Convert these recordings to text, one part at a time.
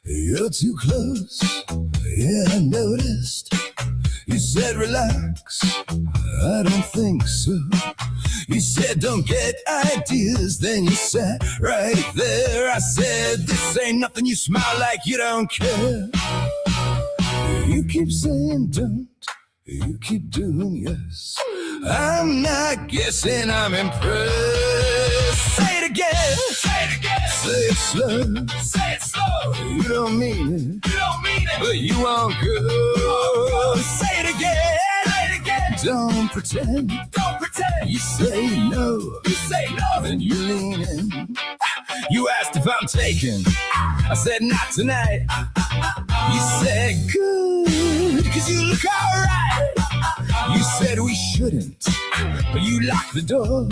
You're too close, yeah, I noticed. You said relax, I don't think so. You said don't get ideas, then you sat right there. I said this ain't nothing, you smile like you don't care. You keep saying don't, you keep doing yes. I'm not guessing, I'm impressed. Say it again, say it again. Say it slow, say it slow. You don't mean it, you don't mean it, but you won't go. Say it again, say it again. Don't pretend, don't pretend. You say no, you say no, then you lean in. You asked if I'm taken, I said not tonight. You said good, cause you look alright. You said we shouldn't, but you locked the door.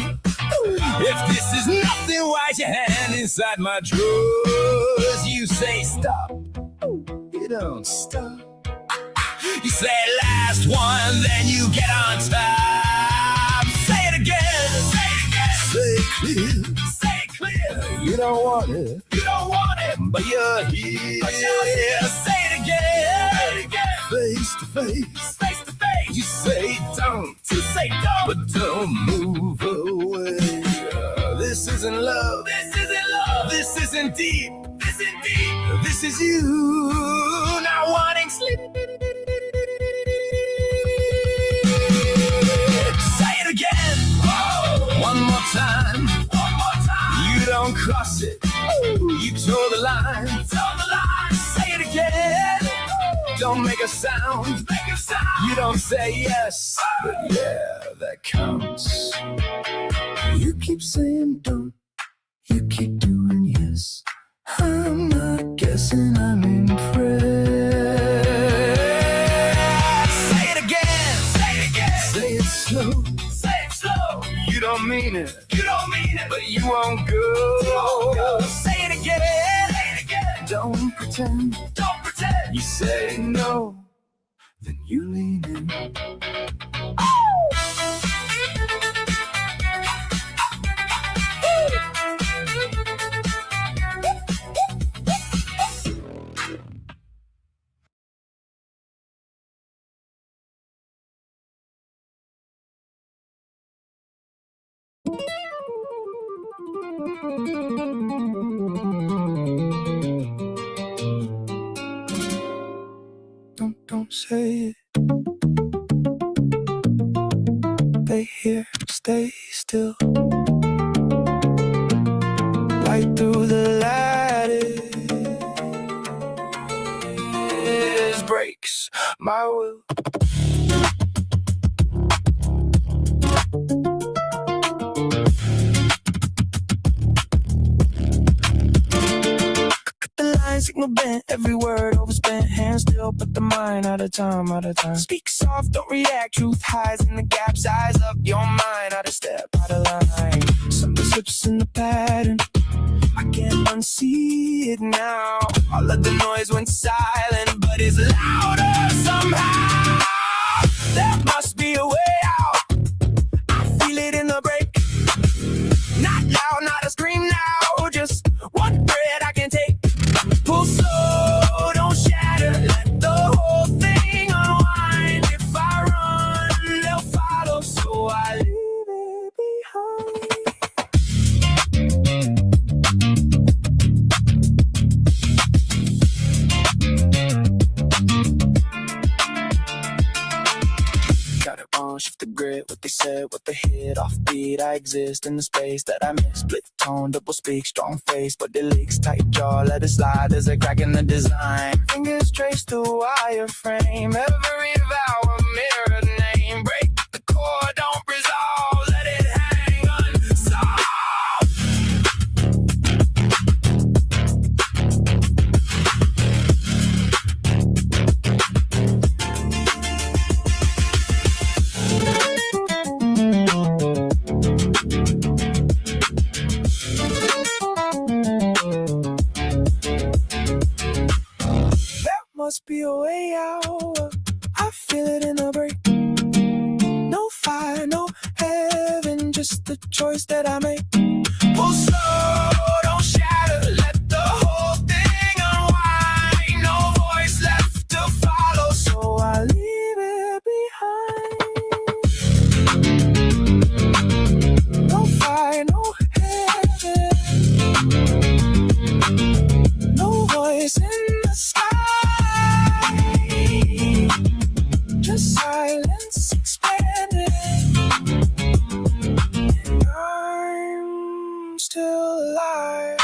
If this is nothing, why's your hand inside my drawers? You say stop, you don't stop. You say last one, then you get on top. Say it again, say it again. Say it clear, say it clear. You don't want it, you don't want it, but you're here. But you're here. Say it again, say it again. Face to face, face to face. You say don't, you say don't, but don't move away. This isn't love, this isn't love, this isn't deep, this isn't deep. This is you not wanting sleep. Say it again, oh. One more time, one more time. You don't cross it, you toe the line, you toe the line. Say it again. Don't make a sound, make a sound. You don't say yes, but yeah, that counts. You keep saying don't, you keep doing yes. I'm not guessing, I'm impressed. Say it again, say it again. Say it slow, say it slow. You don't mean it, you don't mean it, but you won't go. You won't go. Say it again, say it again. Don't pretend, don't pretend. You say no, then you lean in. Don't say it. Stay here, stay still. Light through the lattice breaks my will. Signal bent, every word overspent, hands still, but the mind out of time, out of time. Speak soft, don't react, truth hides in the gaps, eyes up, your mind out of step, out of line. Something slips in the pattern, I can't unsee it now. All of the noise went silent, but it's louder somehow. There must be a way out, I feel it in the break. Not loud, not a scream now, just one breath I can take. Pull slow, don't shatter, let the whole thing unwind. If I run, they'll follow, so I leave it behind. Got it wrong, shift the grid, what they said, what they hit, offbeat. I exist in the space that I miss. Split tone, double speak, strong face, but it leaks. Tight jaw, let it slide, there's a crack in the design. Fingers trace the wireframe, every vowel mirrored name. Break the core, don't resolve, let it hang unsolved. must be a way out. I feel it in a break. No fire, no heaven, just the choice that I make. Pull slow, don't shatter, let the whole thing unwind. No voice left to follow, so I leave it behind. No fire, no heaven, no voice in the sky, just silence expanding, and I'm still alive.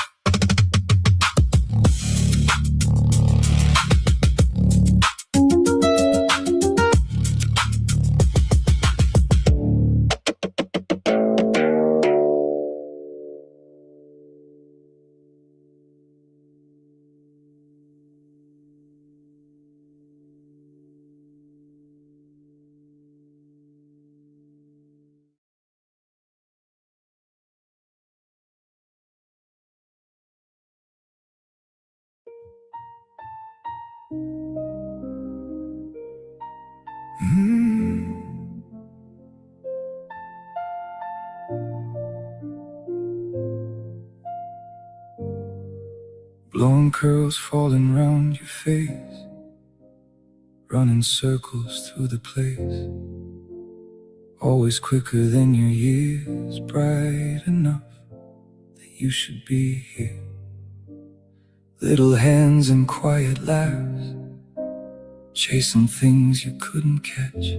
Blonde curls falling round your face, running circles through the place. Always quicker than your years, bright enough that you should be here. Little hands and quiet laughs, chasing things you couldn't catch.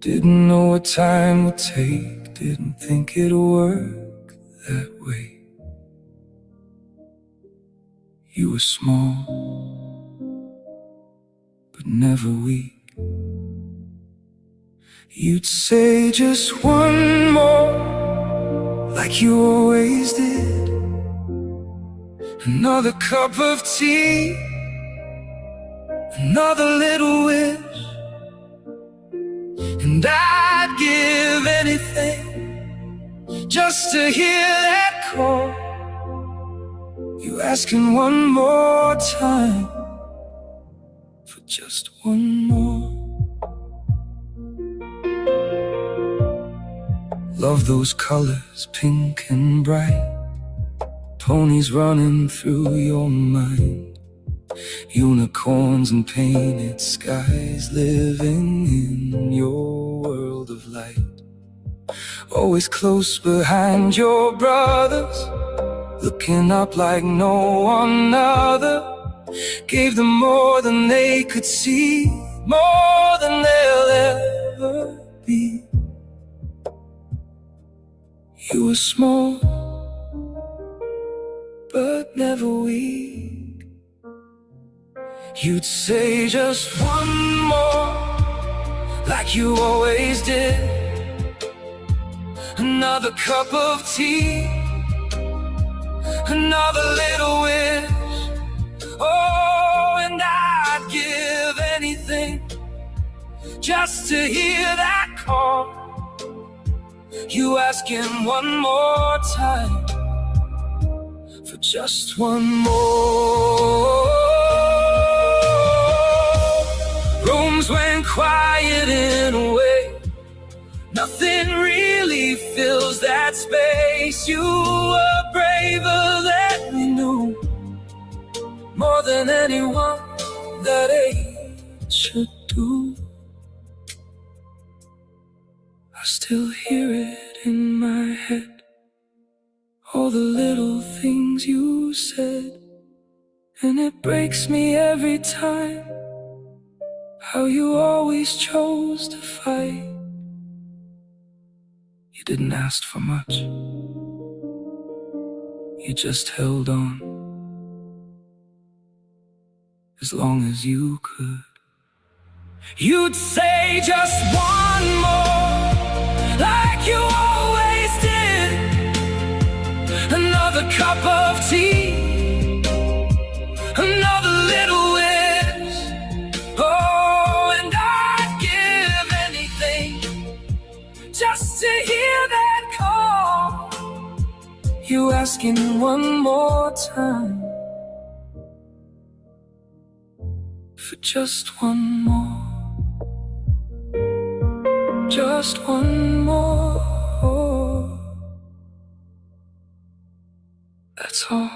Didn't know what time would take, didn't think it'd work that way. You were small, but never weak. You'd say just one more, like you always did. Another cup of tea, another little wish, and I'd give anything just to hear that call. You asking one more time for just one more. Love those colors, pink and bright, ponies running through your mind, unicorns and painted skies, living in your world of light. Always close behind your brothers, looking up like no one other. Gave them more than they could see, more than they'll ever be. You were small, but never weak. You'd say just one more, like you always did. Another cup of tea, another little wish. Oh, and I'd give anything just to hear that call. You asking one more time for just one more. Rooms went quiet in a way, nothing really fills that space. You were braver than we knew, more than anyone that age should do. I still hear it in my head, all the little things you said, and it breaks me every time how you always chose to fight. You didn't ask for much, you just held on as long as you could. You'd say just one more, like you always did. Another cup of tea, another little wish. Oh, and I'd give anything just to hear that call. You asking one more time for just one more, just one more. That's all.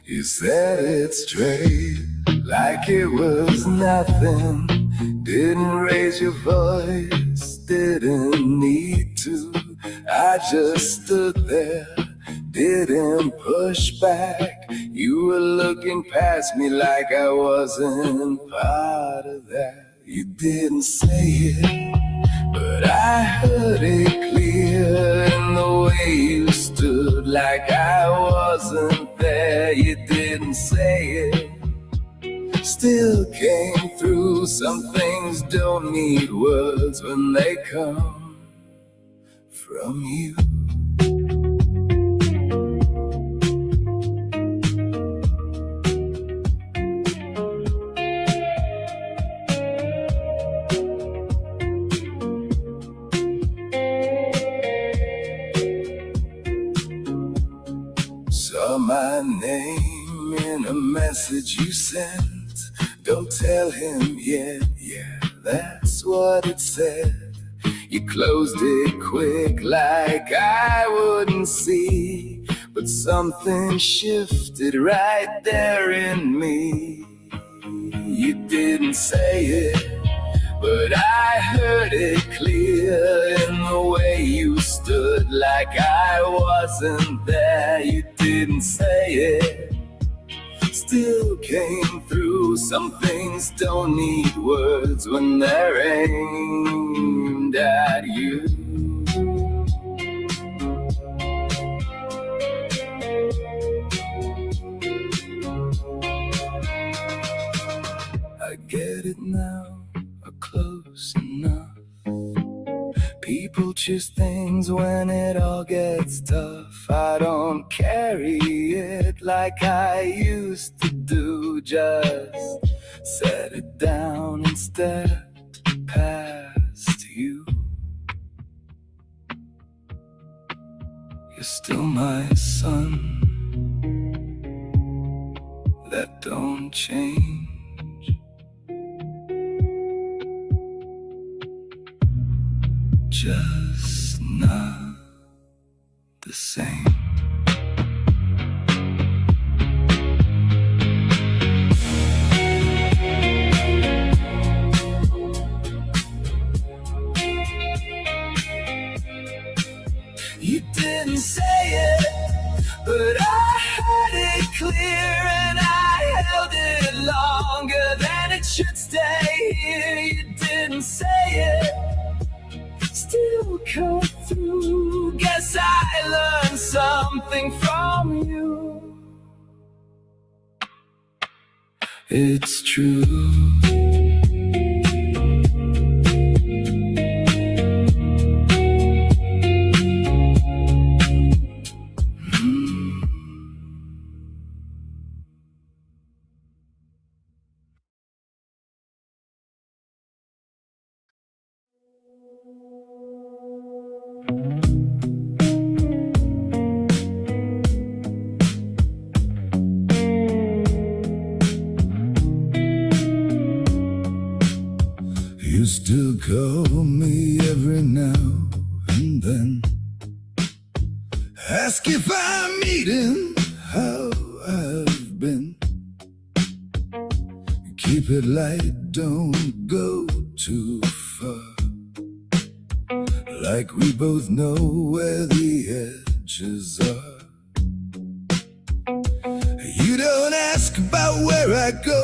You said it straight, like it was nothing. Didn't raise your voice, didn't need to. I just stood there, didn't push back. You were looking past me like I wasn't part of that. You didn't say it, but I heard it clear in the way you stood, like I wasn't there. You didn't say it, still came through. Some things don't need words when they come from you. Saw my name in a message you sent. Don't tell him yet, yeah, that's what it said. You closed it quick like I wouldn't see, but something shifted right there in me. You didn't say it, but I heard it clear in the way you stood, like I wasn't there. You didn't say it, still came through. Some things don't need words when they're aimed at you. I get it now, close enough. People choose things when it all gets tough. I don't carry it like I used to do. Just set it down and step past you. You're still my son, that don't change. Just not the same. You didn't say it, but I heard it clear, and I held it longer than it should stay here. You didn't say it, still come through. Guess I learned something from you. It's true. You still call me every now and then, ask if I'm eating, how I've been. Keep it light, don't go too far. Like we both know where the edges are. You don't ask about where I go,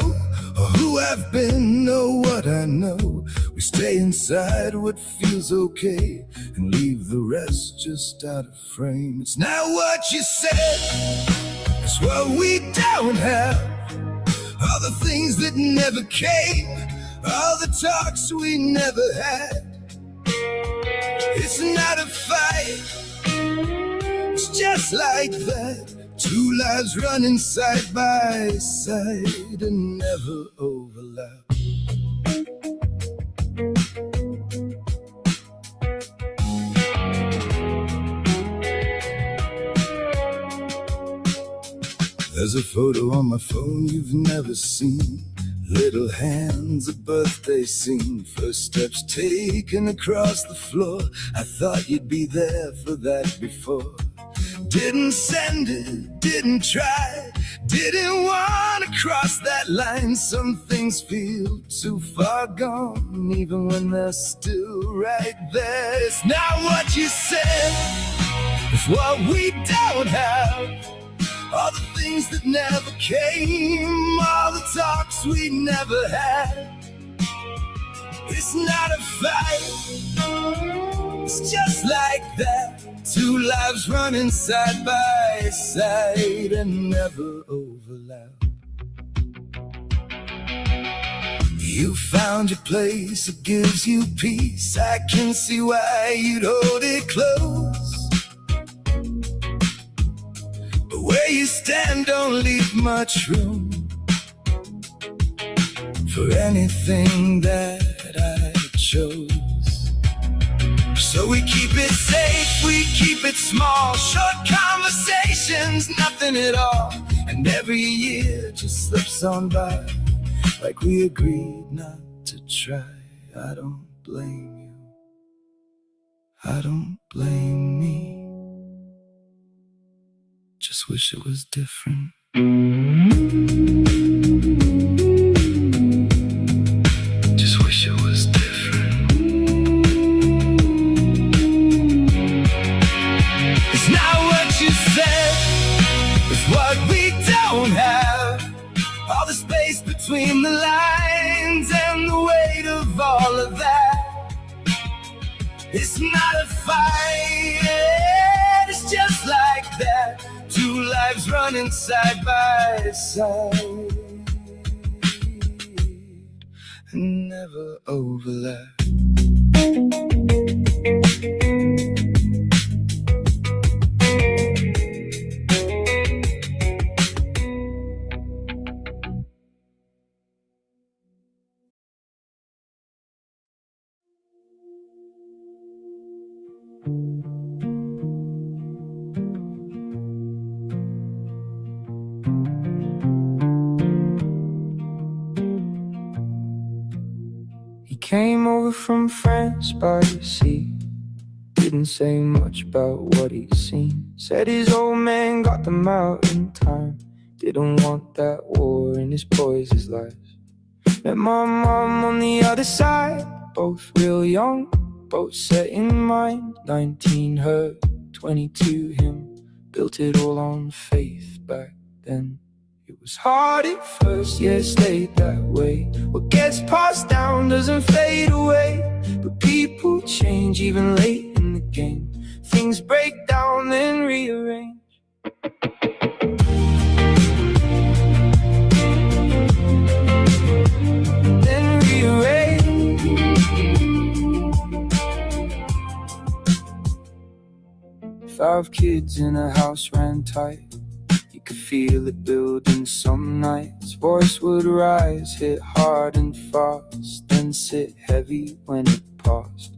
or who I've been, or what I know. We stay inside what feels okay and leave leave the rest just out of frame. It's not what you said, it's what we don't have. All the things that never came, all the talks we never had. It's not a fight, it's just like that. Two lives running side by side and never overlap. There's a photo on my phone you've never seen. Little hands, a birthday scene. First steps taken across the floor. I thought you'd be there for that before. Didn't send it, didn't try, didn't want to cross that line. Some things feel too far gone, even when they're still right there. It's not what you said, it's what we don't have. All the things that never came, all the talks we never had. It's not a fight, it's just like that. Two lives running side by side and never overlap. You found your place, it gives you peace. I can see why you'd hold it close. But where you stand don't leave much room for anything that I chose. So we keep it safe, we keep it small. Short conversations, nothing at all. And every year just slips on by, like we agreed not to try. I don't blame you, I don't blame me. Just wish it was different. Just wish it was different. It's not what you said, it's what we don't have. All the space between the lines and the weight of all of that. It's not a fight, it's just like that. Two lives running side by side and never overlap. He came over from France by the sea. Didn't say much about what he'd seen. Said his old man got them out in time. Didn't want that war in his boys' lives. Met my mom on the other side, both real young, both set in mind. 19 her, 22 him. Built it all on faith back then. It was hard at first, yeah, it stayed that way. What gets passed down doesn't fade away. But people change even late in the game. Things break down then rearrange. Then rearrange. 5 kids in a house ran tight. Could feel it building some nights. Voice would rise, hit hard and fast, then sit heavy when it passed.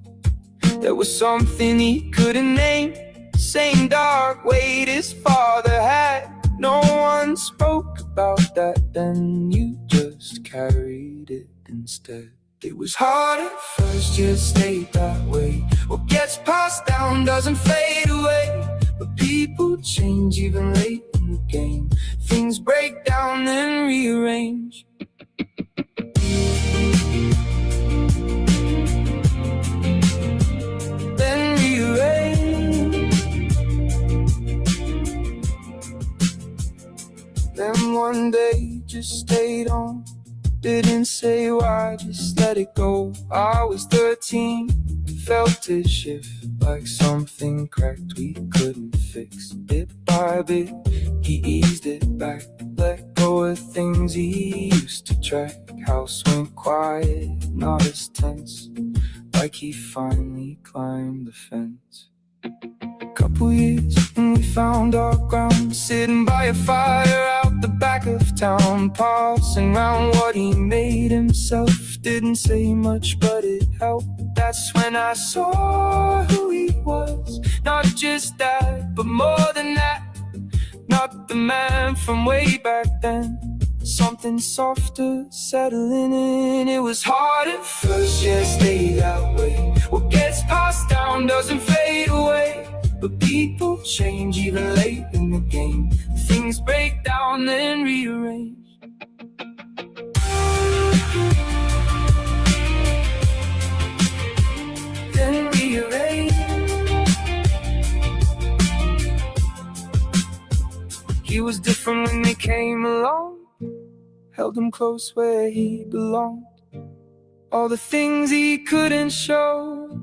There was something he couldn't name, same dark weight his father had. No one spoke about that then, you just carried it instead. It was hard at first, just stayed that way. What gets passed down doesn't fade away. But people change even late in the game. Things break down then rearrange. Then rearrange. Then one day just stayed on. Didn't say why, just let it go. I was 13, felt it shift like something cracked we couldn't fix. Bit by bit, he eased it back, let go of things he used to track. House went quiet, not as tense, like he finally climbed the fence. Couple years and we found our ground, sitting by a fire out the back of town, passing round what he made himself. Didn't say much but it helped. That's when I saw who he was, not just that, but more than that. Not the man from way back then, something softer settling in. It was hard at first, yeah, stay that way. What gets passed down doesn't fade away. But people change even late in the game. Things break down then rearrange. Then rearrange. He was different when they came along, held him close where he belonged. All the things he couldn't show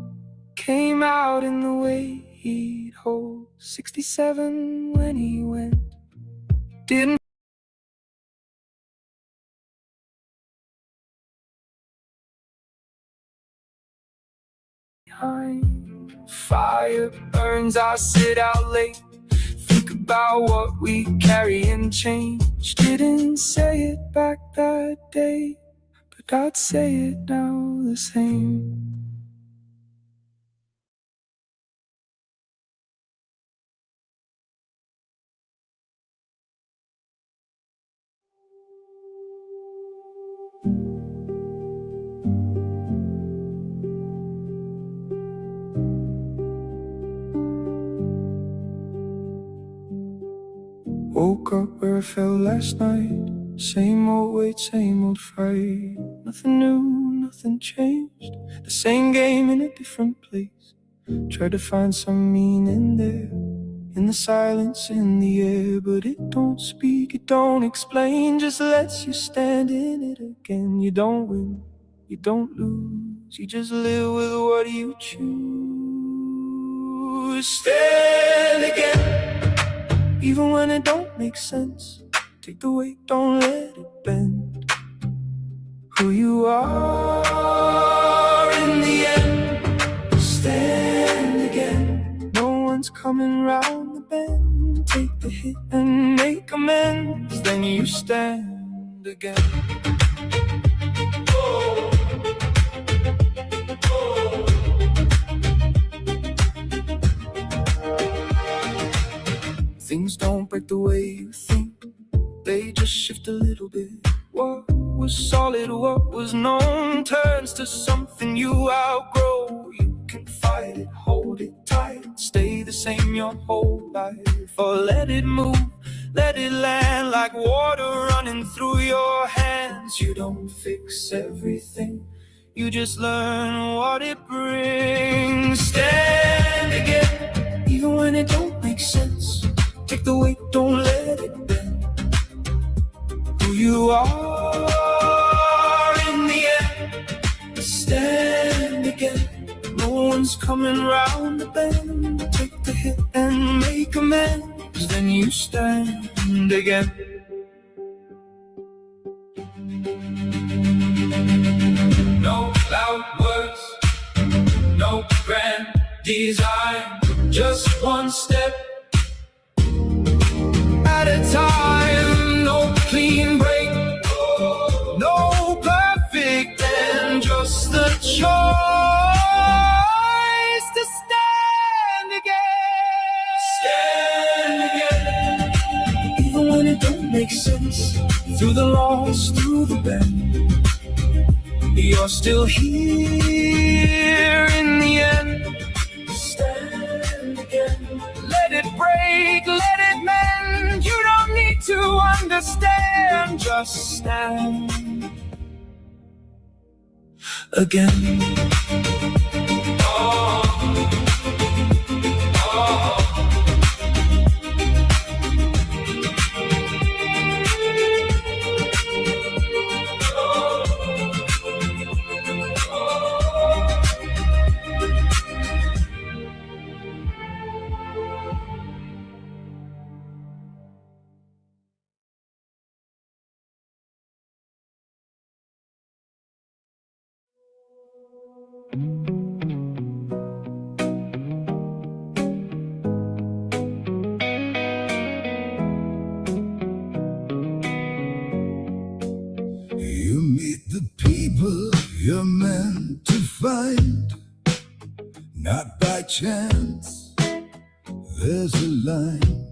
came out in the way he'd hold. 67 when he went, didn't behind. Fire burns, I sit out late, think about what we carry and change. Didn't say it back that day, but I'd say it now the same. Woke up where I fell last night, same old weight, same old fight. Nothing new, nothing changed, the same game in a different place. Tried to find some meaning there, in the silence in the air, but it don't speak, it don't explain, just lets you stand in it again. You don't win, you don't lose, you just live with what you choose. Stand again, even when it don't make sense. Take the weight, don't let it bend. Who you are in the end. Stand again, no one's coming round the bend. Take the hit and make amends, then you stand again. Oh. Oh. Things don't break the way you think, they just shift a little bit. What was solid, what was known, turns to something you outgrow. You can fight it, hold it tight, stay the same your whole life. Or let it move, let it land like water running through your hands. You don't fix everything, you just learn what it brings. Stand again, even when it don't make sense. Take the weight, don't let it bend. Who you are in the end. Stand again, no one's coming round the bend. Take the hit and make amends, then you stand again. No loud words, no grand design, just one step at a time. No clean break, no perfect end, just the choice to stand again. Stand again, even when it don't make sense. Through the loss, through the bend, you're still here in the end. Stand again, let it break, let it mend. You don't need to understand, just stand again. Oh, oh. chance. There's a line,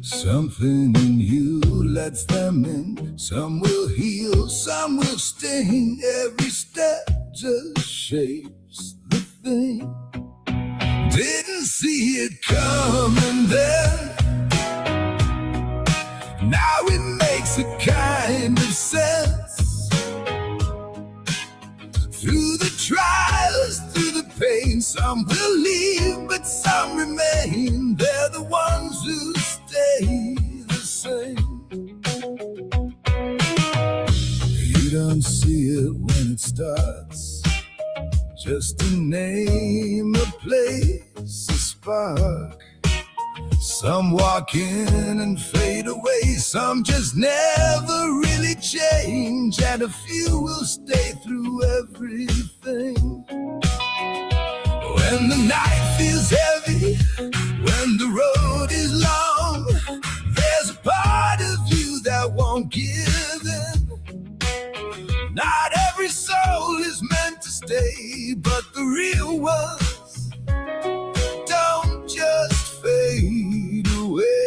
something in you lets them in. Some will heal, some will sting. Every step just shapes the thing. Didn't see it coming then. Now it makes a kind of sense. Through the trials, through the pain, some will leave, but some remain. They're the ones who stay the same. You don't see it when it starts, just a name, a place, a spark. Some walk in and fade away, some just never really change, and a few will stay through everything. When the night feels heavy, when the road is long, there's a part of you that won't give in. Not every soul is meant to stay, but the real ones don't just fade away.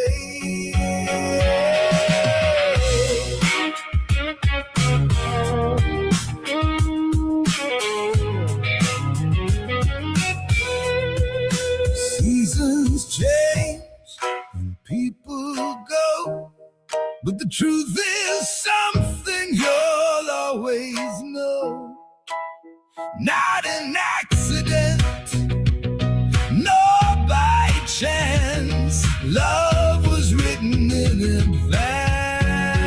Seasons change and people go, but the truth is something you'll always know. Not an accident, nor by chance. Love was written in advance.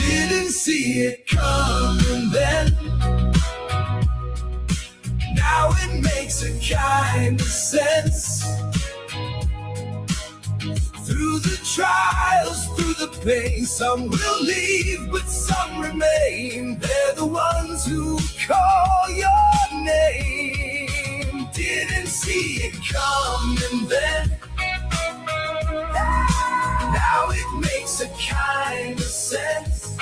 Didn't see it coming then. Now it makes a kind of sense. Through the trials, through the pain, some will leave, but some remain. They're the ones who call your name. Didn't see it coming then. Now it makes a kind of sense.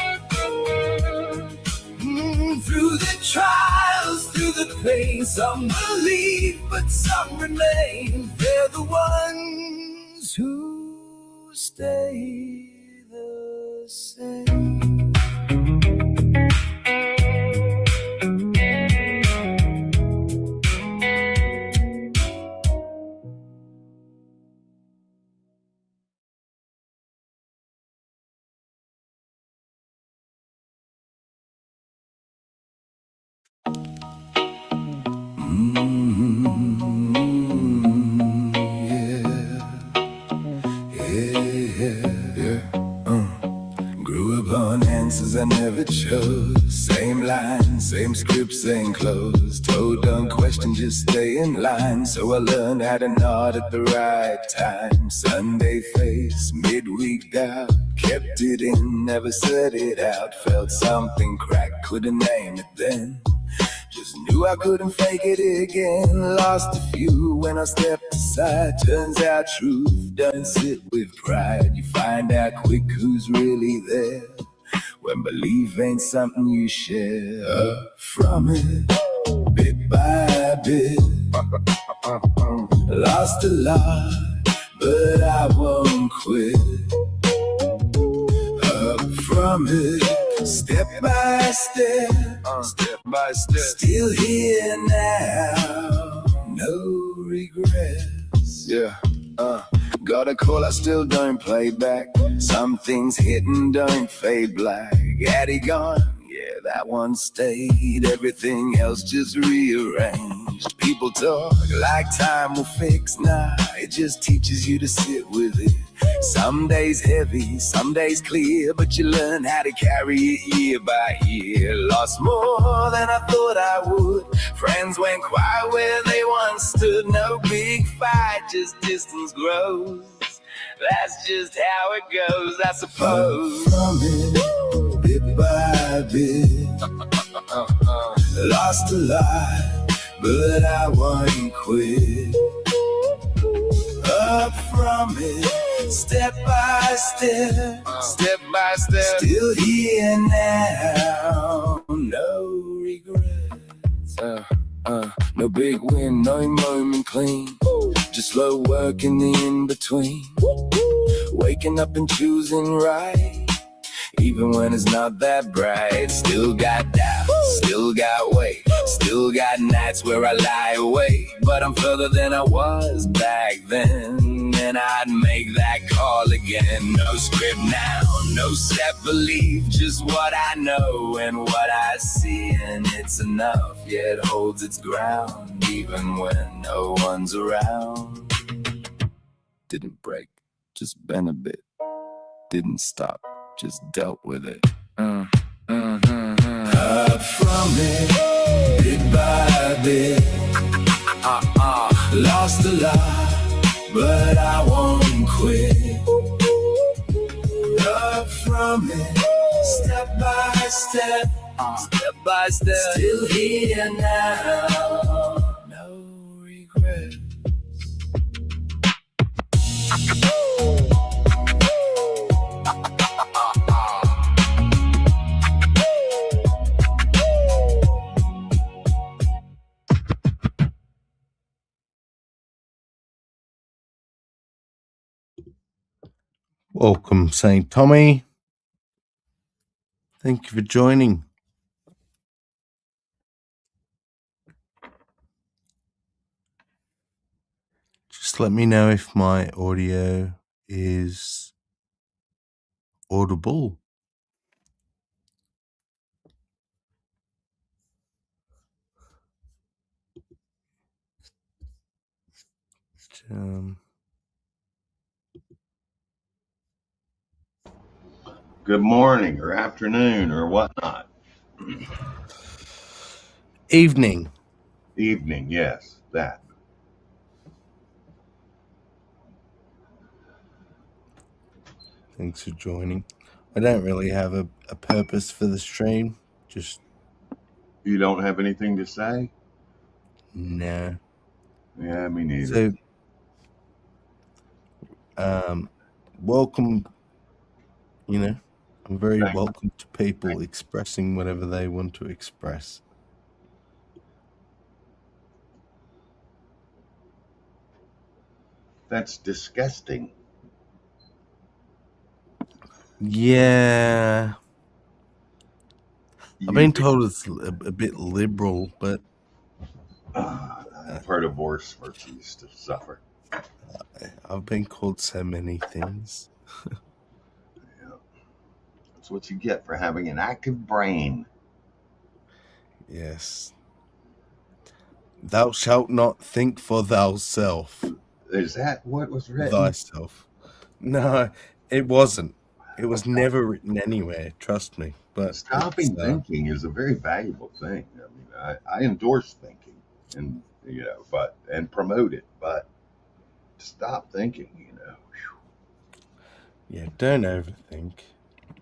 Through the trials, through the pain, some will leave, but some remain. They're the ones who stay the same. Grew up on answers I never chose. Same line, same script, same clothes. Told don't question, just stay in line. So I learned how to nod at the right time. Sunday face, midweek doubt. Kept it in, never said it out. Felt something crack, couldn't name it then. Just knew I couldn't fake it again. Lost a few when I stepped aside. Turns out truth doesn't sit with pride. You find out quick who's really there when belief ain't something you share. Up from it, bit by bit. Lost a lot, but I won't quit. Up from it, step by step, step by step. Still here now, no regrets. Yeah, got a call, I still don't play back. Some things hit and don't fade black. Addy gone, yeah, that one stayed. Everything else just rearranged. People talk like time will fix. Nah, it just teaches you to sit with it. Some days heavy, some days clear, but you learn how to carry it year by year. Lost more than I thought I would. Friends went quiet where they once stood. No big fight, just distance grows. That's just how it goes, I suppose. From it, bit by bit. Lost a lot, but I won't quit. Up from it, step by step, step by step. Still here now, no regrets. No big win, no moment clean. Just slow work in the in-between. Waking up and choosing right, even when it's not that bright. Still got doubt, still got weight, still got nights where I lie awake. But I'm further than I was back then, and I'd make that call again. No script now, no set belief, just what I know and what I see. And it's enough, yet holds its ground, even when no one's around. Didn't break, just bent a bit. Didn't stop, just dealt with it. Up from it, bit by bit. Lost a lot, but I won't quit. Up from it, step by step, step by step. Still here now, no regrets. Welcome, St. Tommy. Thank you for joining. Just let me know if my audio is audible. Good morning or afternoon or whatnot. Evening. Evening, yes, that. Thanks for joining. I don't really have a purpose for the stream. Just You don't have anything to say? no. Yeah, me neither. So, welcome. You know, I'm very welcome to people expressing whatever they want to express. That's disgusting. Yeah. I've been told it's a bit liberal, but I've heard of worse virtues to suffer. I've been called so many things. Yeah. That's what you get for having an active brain. Yes. Thou shalt not think for thyself. Is that what was written? Thyself. No, it wasn't. It was never written anywhere, trust me. But Stopping thinking is a very valuable thing. I mean, I endorse thinking and but and promote it, but stop thinking. Yeah, don't overthink.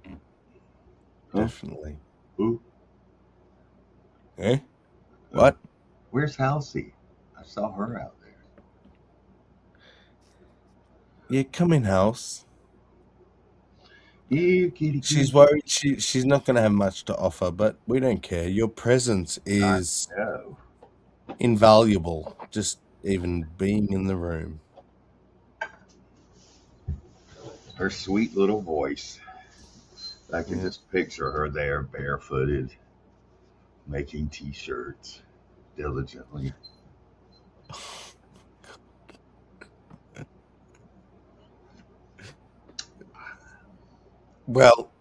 Huh? Definitely. Who? Eh? What? Where's Halsey? I saw her out there. Yeah, come in, house. Ew, kitty. She's worried she's not going to have much to offer, but we don't care. Your presence is invaluable, just even being in the room. Her sweet little voice. I can just picture her there barefooted, making t-shirts diligently. Well,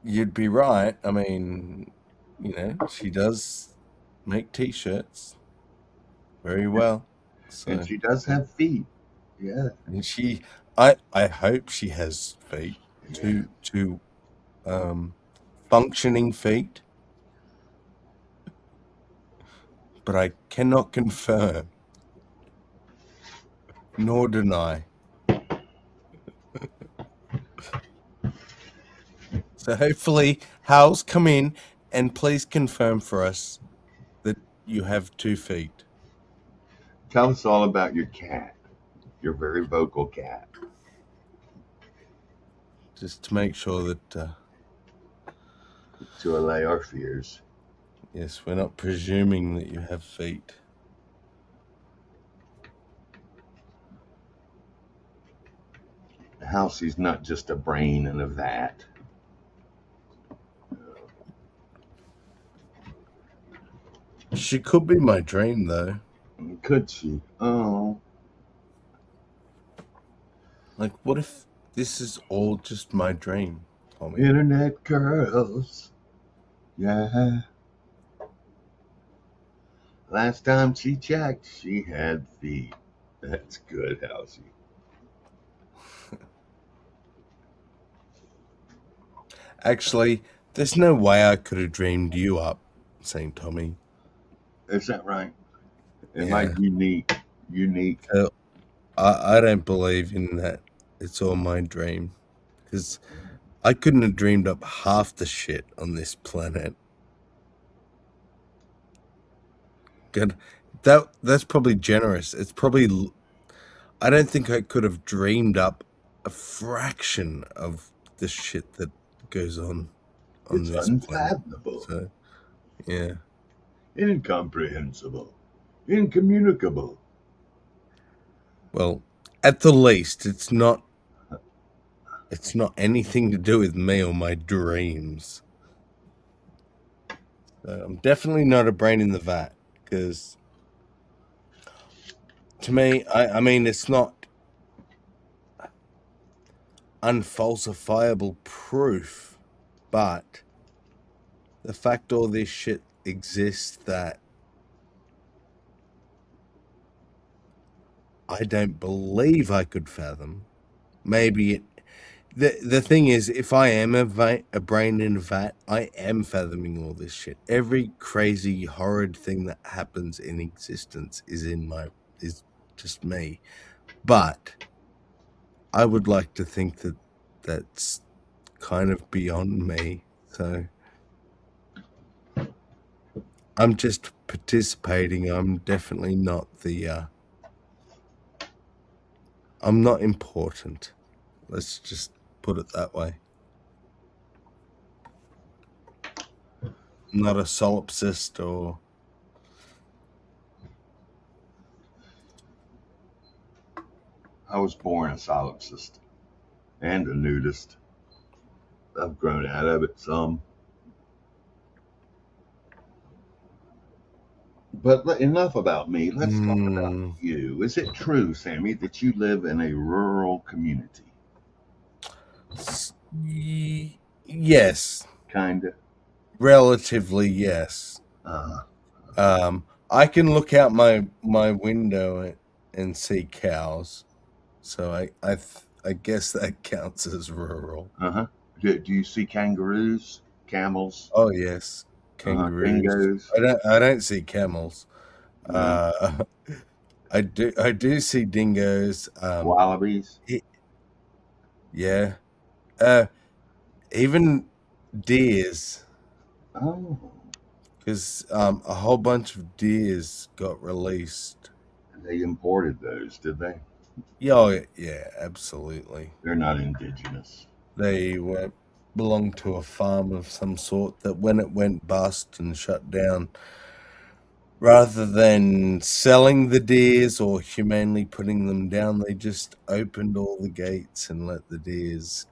you'd be right. I mean, she does make t-shirts very well. So, and she does have feet. Yeah. and I hope she has feet, Yeah. two functioning feet, but I cannot confirm nor deny. So hopefully, Hal's come in and please confirm for us that you have 2 feet. Tell us all about your cat, your very vocal cat. Just to make sure that To allay our fears. Yes, we're not presuming that you have feet. Halsey's not just a brain in a vat. She could be my dream, though. Could she? Oh, Like, what if this is all just my dream, Tommy? internet girls. Yeah. Last time she checked, she had feet. That's good, Halsey. Actually, there's no way I could have dreamed you up, St. Tommy. Is that right? Am I Yeah. unique? Unique. So I don't believe in that. It's all my dream. Because I couldn't have dreamed up half the shit on this planet. Good. That's probably generous. It's probably. I don't think I could have dreamed up a fraction of the shit that goes on It's this planet. unfathomable, So yeah. incomprehensible, incommunicable. Well, at the least, it's not anything to do with me or my dreams. So I'm definitely not a brain in the vat because to me, I mean, it's not unfalsifiable proof, but the fact all this shit exists that I don't believe I could fathom. Maybe it. The thing is, if I am a brain in a vat, I am fathoming all this shit. Every crazy, horrid thing that happens in existence is just me. But I would like to think that that's kind of beyond me. So I'm just participating. I'm definitely not I'm not important. Let's just put it that way. I'm not a solipsist or I was born a solipsist and a nudist. I've grown out of it some. But enough about me. Let's talk about mm, you. Is it true, Sammy, that you live in a rural community? yes, Kinda. relatively yes. Uh, I can look out my window and see cows, so I guess that counts as rural. huh. Do you see kangaroos, camels, Oh yes, kangaroos. dingoes? I don't see camels. No, Uh, I do see dingoes. wallabies. E- yeah. Uh, even deers, Oh, because a whole bunch of deers got released. they imported those, did they? Yeah, oh, yeah, absolutely. They're not indigenous. They were belonged to a farm of some sort that when it went bust and shut down, rather than selling the deers or humanely putting them down, they just opened all the gates and let the deers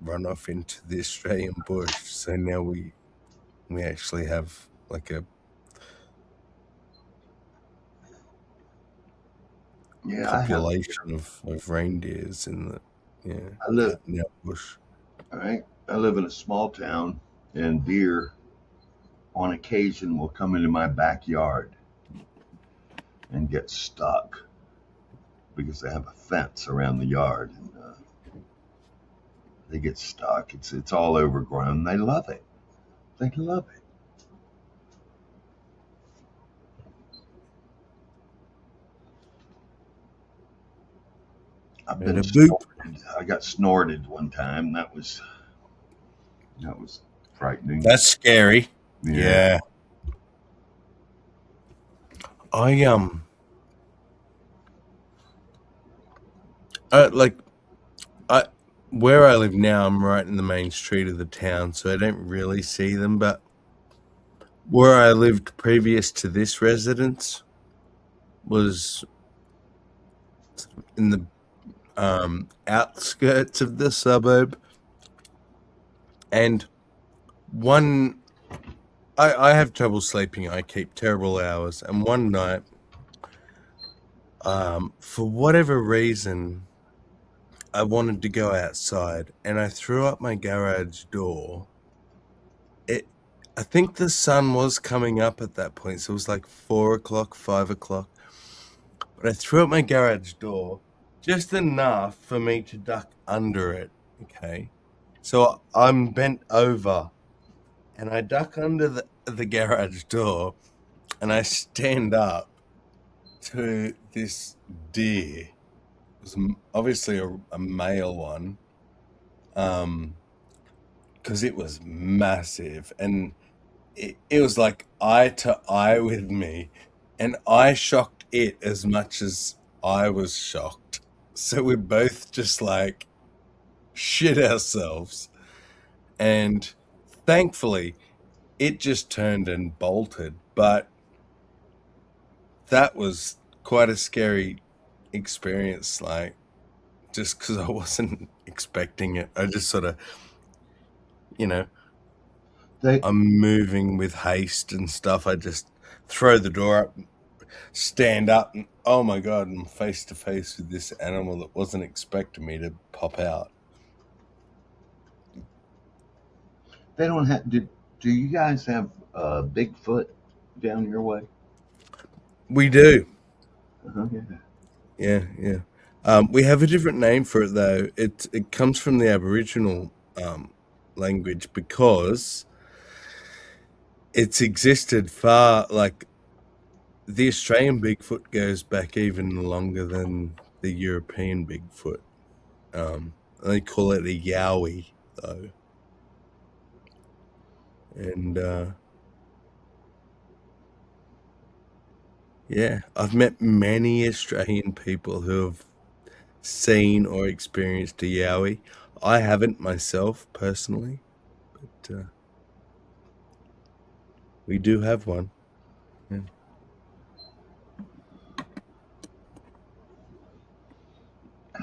run off into the Australian bush. So now we actually have like a Yeah, I have. population of reindeers in the yeah I live. out in our bush. All right. I live in a small town, and deer, on occasion, will come into my backyard and get stuck because they have a fence around the yard, and they get stuck. It's all overgrown. They love it. They love it. I've And been a boop. snorted. I got snorted one time. That was frightening. That's scary. Yeah. Yeah. I like I where I live now, I'm right in the main street of the town, so I don't really see them. But Where I lived previous to this residence was in the outskirts of the suburb, and I have trouble sleeping. I keep terrible hours, and one night, for whatever reason, I wanted to go outside, and I threw up my garage door. I think the sun was coming up at that point, so it was like 4 o'clock, 5 o'clock. But I threw up my garage door just enough for me to duck under it. Okay. So I'm bent over and I duck under the garage door and I stand up to this deer. It was obviously a male one, because it was massive and it was like eye to eye with me, and I shocked it as much as I was shocked. So we both just like shit ourselves. And thankfully, it just turned and bolted. But that was quite a scary experience, like, just because I wasn't expecting it. I just sort of, you know, They I'm moving with haste and stuff. I just throw the door up, stand up, and oh my God, I'm face to face with this animal that wasn't expecting me to pop out. they don't have. Do you guys have Bigfoot down your way? We do. Yeah. Yeah, yeah. We have a different name for it though. It comes from the Aboriginal language because it's existed far, like the Australian Bigfoot goes back even longer than the European Bigfoot. They call it a yowie though, and yeah, I've met many Australian people who have seen or experienced a yowie. I haven't myself personally, but we do have one. Yeah.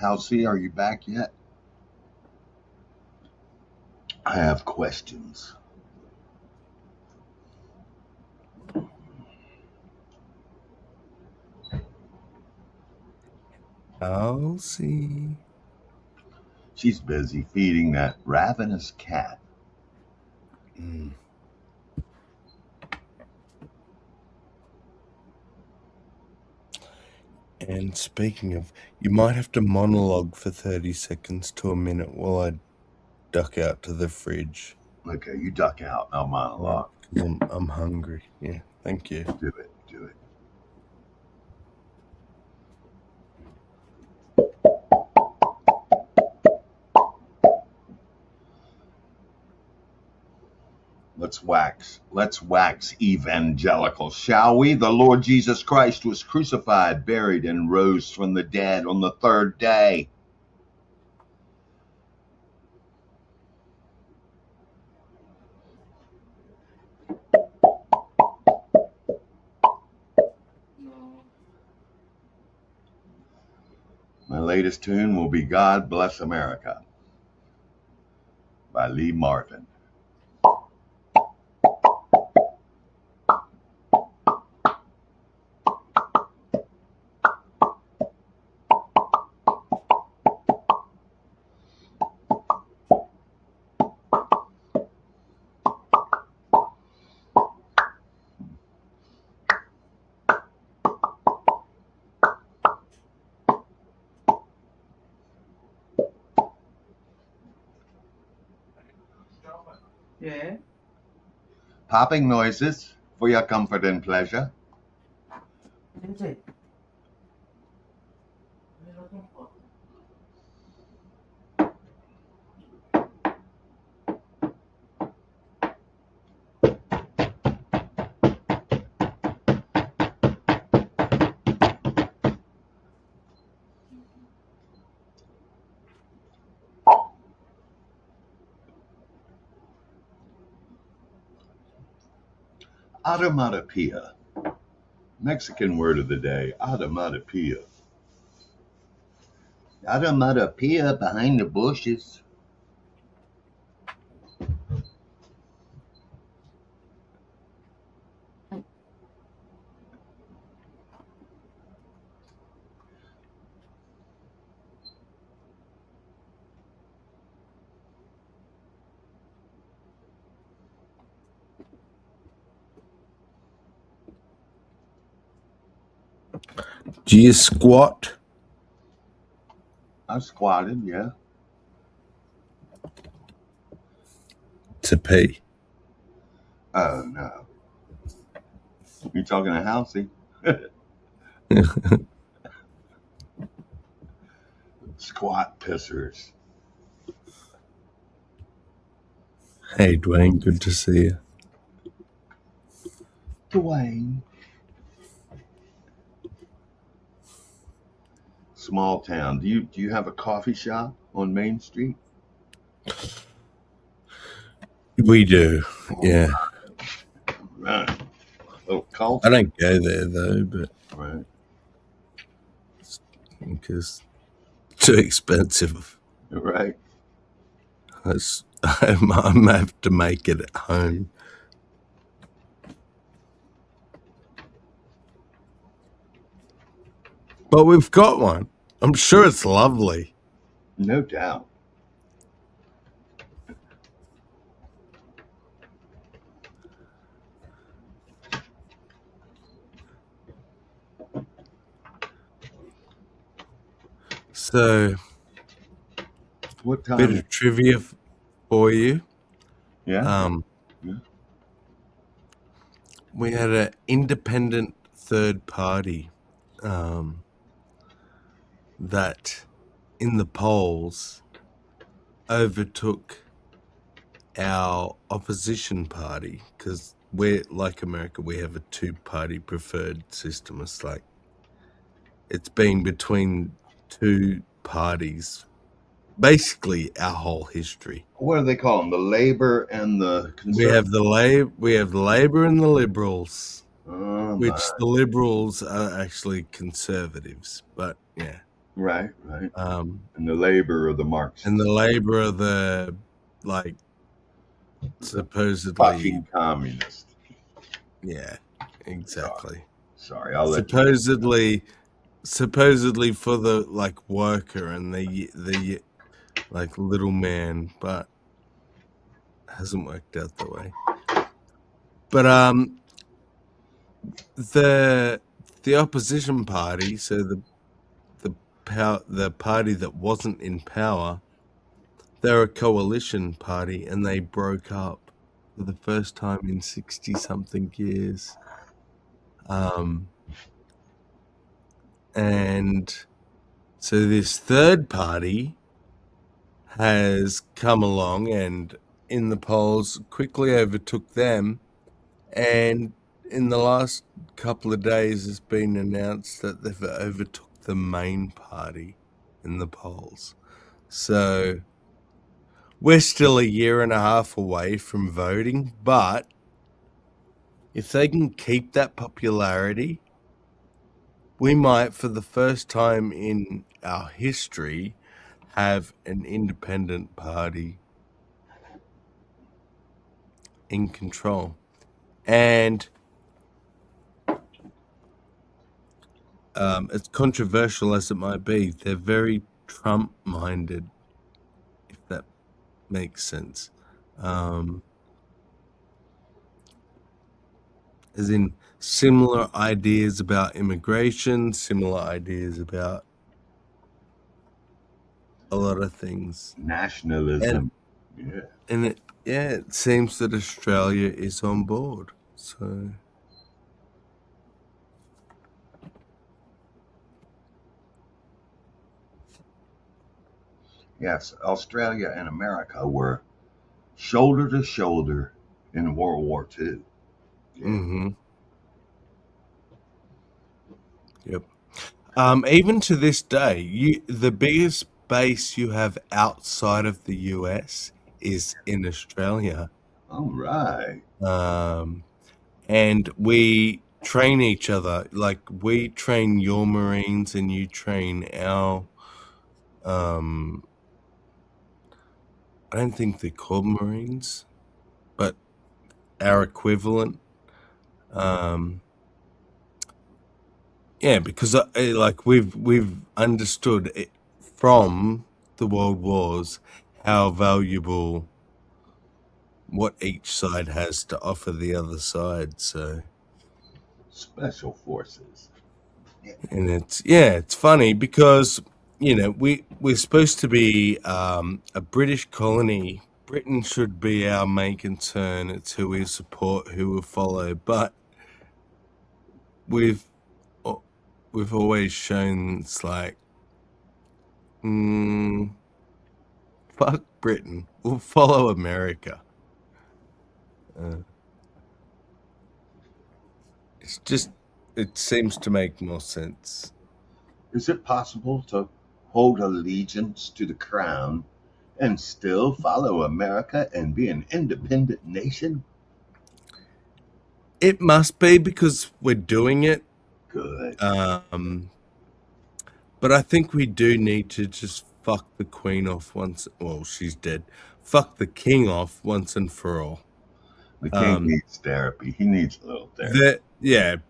Halsey, are you back yet? I have questions. I'll see. She's busy feeding that ravenous cat. Mm. And speaking of, you might have to monologue for 30 seconds to a minute while I duck out to the fridge. Okay, you duck out. I'll monologue. 'Cause I'm hungry. Yeah, thank you. Do it. Do it. Let's wax evangelical, shall we? The Lord Jesus Christ was crucified, buried, and rose from the dead on the third day. My latest tune will be God Bless America by Lee Marvin. Yeah. Popping noises for your comfort and pleasure. Onomatopoeia. Mexican word of the day, onomatopoeia. Onomatopoeia behind the bushes. Do you squat I squatted, yeah. to pee? Oh, no. You talking to Housey? Squat pissers. Hey, Dwayne, good to see you. Dwayne. Small town. Do you have a coffee shop on Main Street? We do, yeah. Right. Oh, I culture. don't go there though, but Right. because it's too expensive. Right. I'm have to make it at home. But we've got one. I'm sure it's lovely. No doubt. So, What bit time? of trivia for you. Yeah. Yeah. We had an independent third party that in the polls overtook our opposition party, because we're like America, we have a two-party preferred system. It's like it's been between two parties basically our whole history. What do they call them? The labor and the We have conservative. we have Labor and the Liberals, Oh, which my. the Liberals are actually conservatives, but yeah. Right. Right. Um, And the labor of the Marxists. and the Labor are the like supposedly, Fucking communist. yeah, exactly. Sorry, I'll let you. Supposedly for the like worker and the like little man, but hasn't worked out that way. But the opposition party, so the party that wasn't in power, they're a coalition party, and they broke up for the first time in 60 something years. And so this third party has come along and in the polls quickly overtook them. And in the last couple of days, it's been announced that they've overtook the main party in the polls. So we're still a year and a half away from voting, but if they can keep that popularity, we might, for the first time in our history, have an independent party in control. And as controversial as it might be, they're very Trump-minded, if that makes sense. As in similar ideas about immigration, similar ideas about a lot of things. Nationalism. Yeah. And it seems that Australia is on board. So Yes, Australia and America were shoulder to shoulder in World War II. mm-hmm. Yep. Even to this day, the biggest base you have outside of the US is in Australia. All right. Um, and we train each other. Like we train your Marines and you train our um I don't think they're called Marines, but our equivalent. Um yeah, because like we've understood it from the world wars how valuable what each side has to offer the other side. So Special forces. Yeah. and it's funny because we're supposed to be a British colony. Britain should be our main concern. It's who we support, who we follow. But we've al- we've always shown it's like, mm, fuck Britain. We'll follow America. Uh, it's just it seems to make more sense. Is it possible to hold allegiance to the crown and still follow America and be an independent nation? It must be because we're doing it. Good. Um, But I think we do need to just fuck the queen off once. Well, she's dead. Fuck the king off once and for all. The king Um, needs therapy. He needs a little therapy.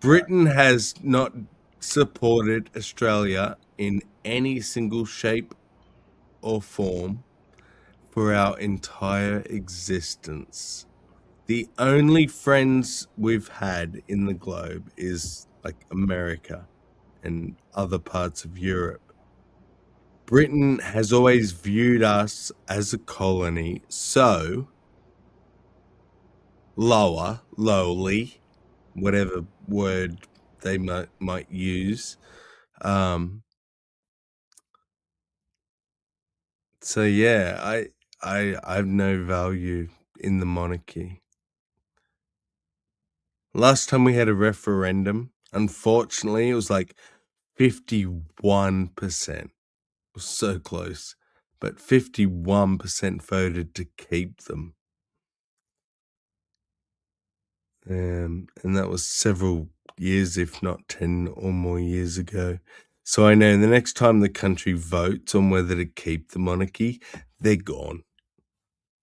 Britain has not supported Australia in any single shape or form for our entire existence. The only friends we've had in the globe is like America and other parts of Europe. Britain has always viewed us as a colony, so lowly, whatever word they might use. Um, so yeah, I have no value in the monarchy. Last time we had a referendum, unfortunately, it was like 51%. It was so close, but 51% voted to keep them. And that was several years, if not 10 or more years ago. So I know the next time the country votes on whether to keep the monarchy, they're gone.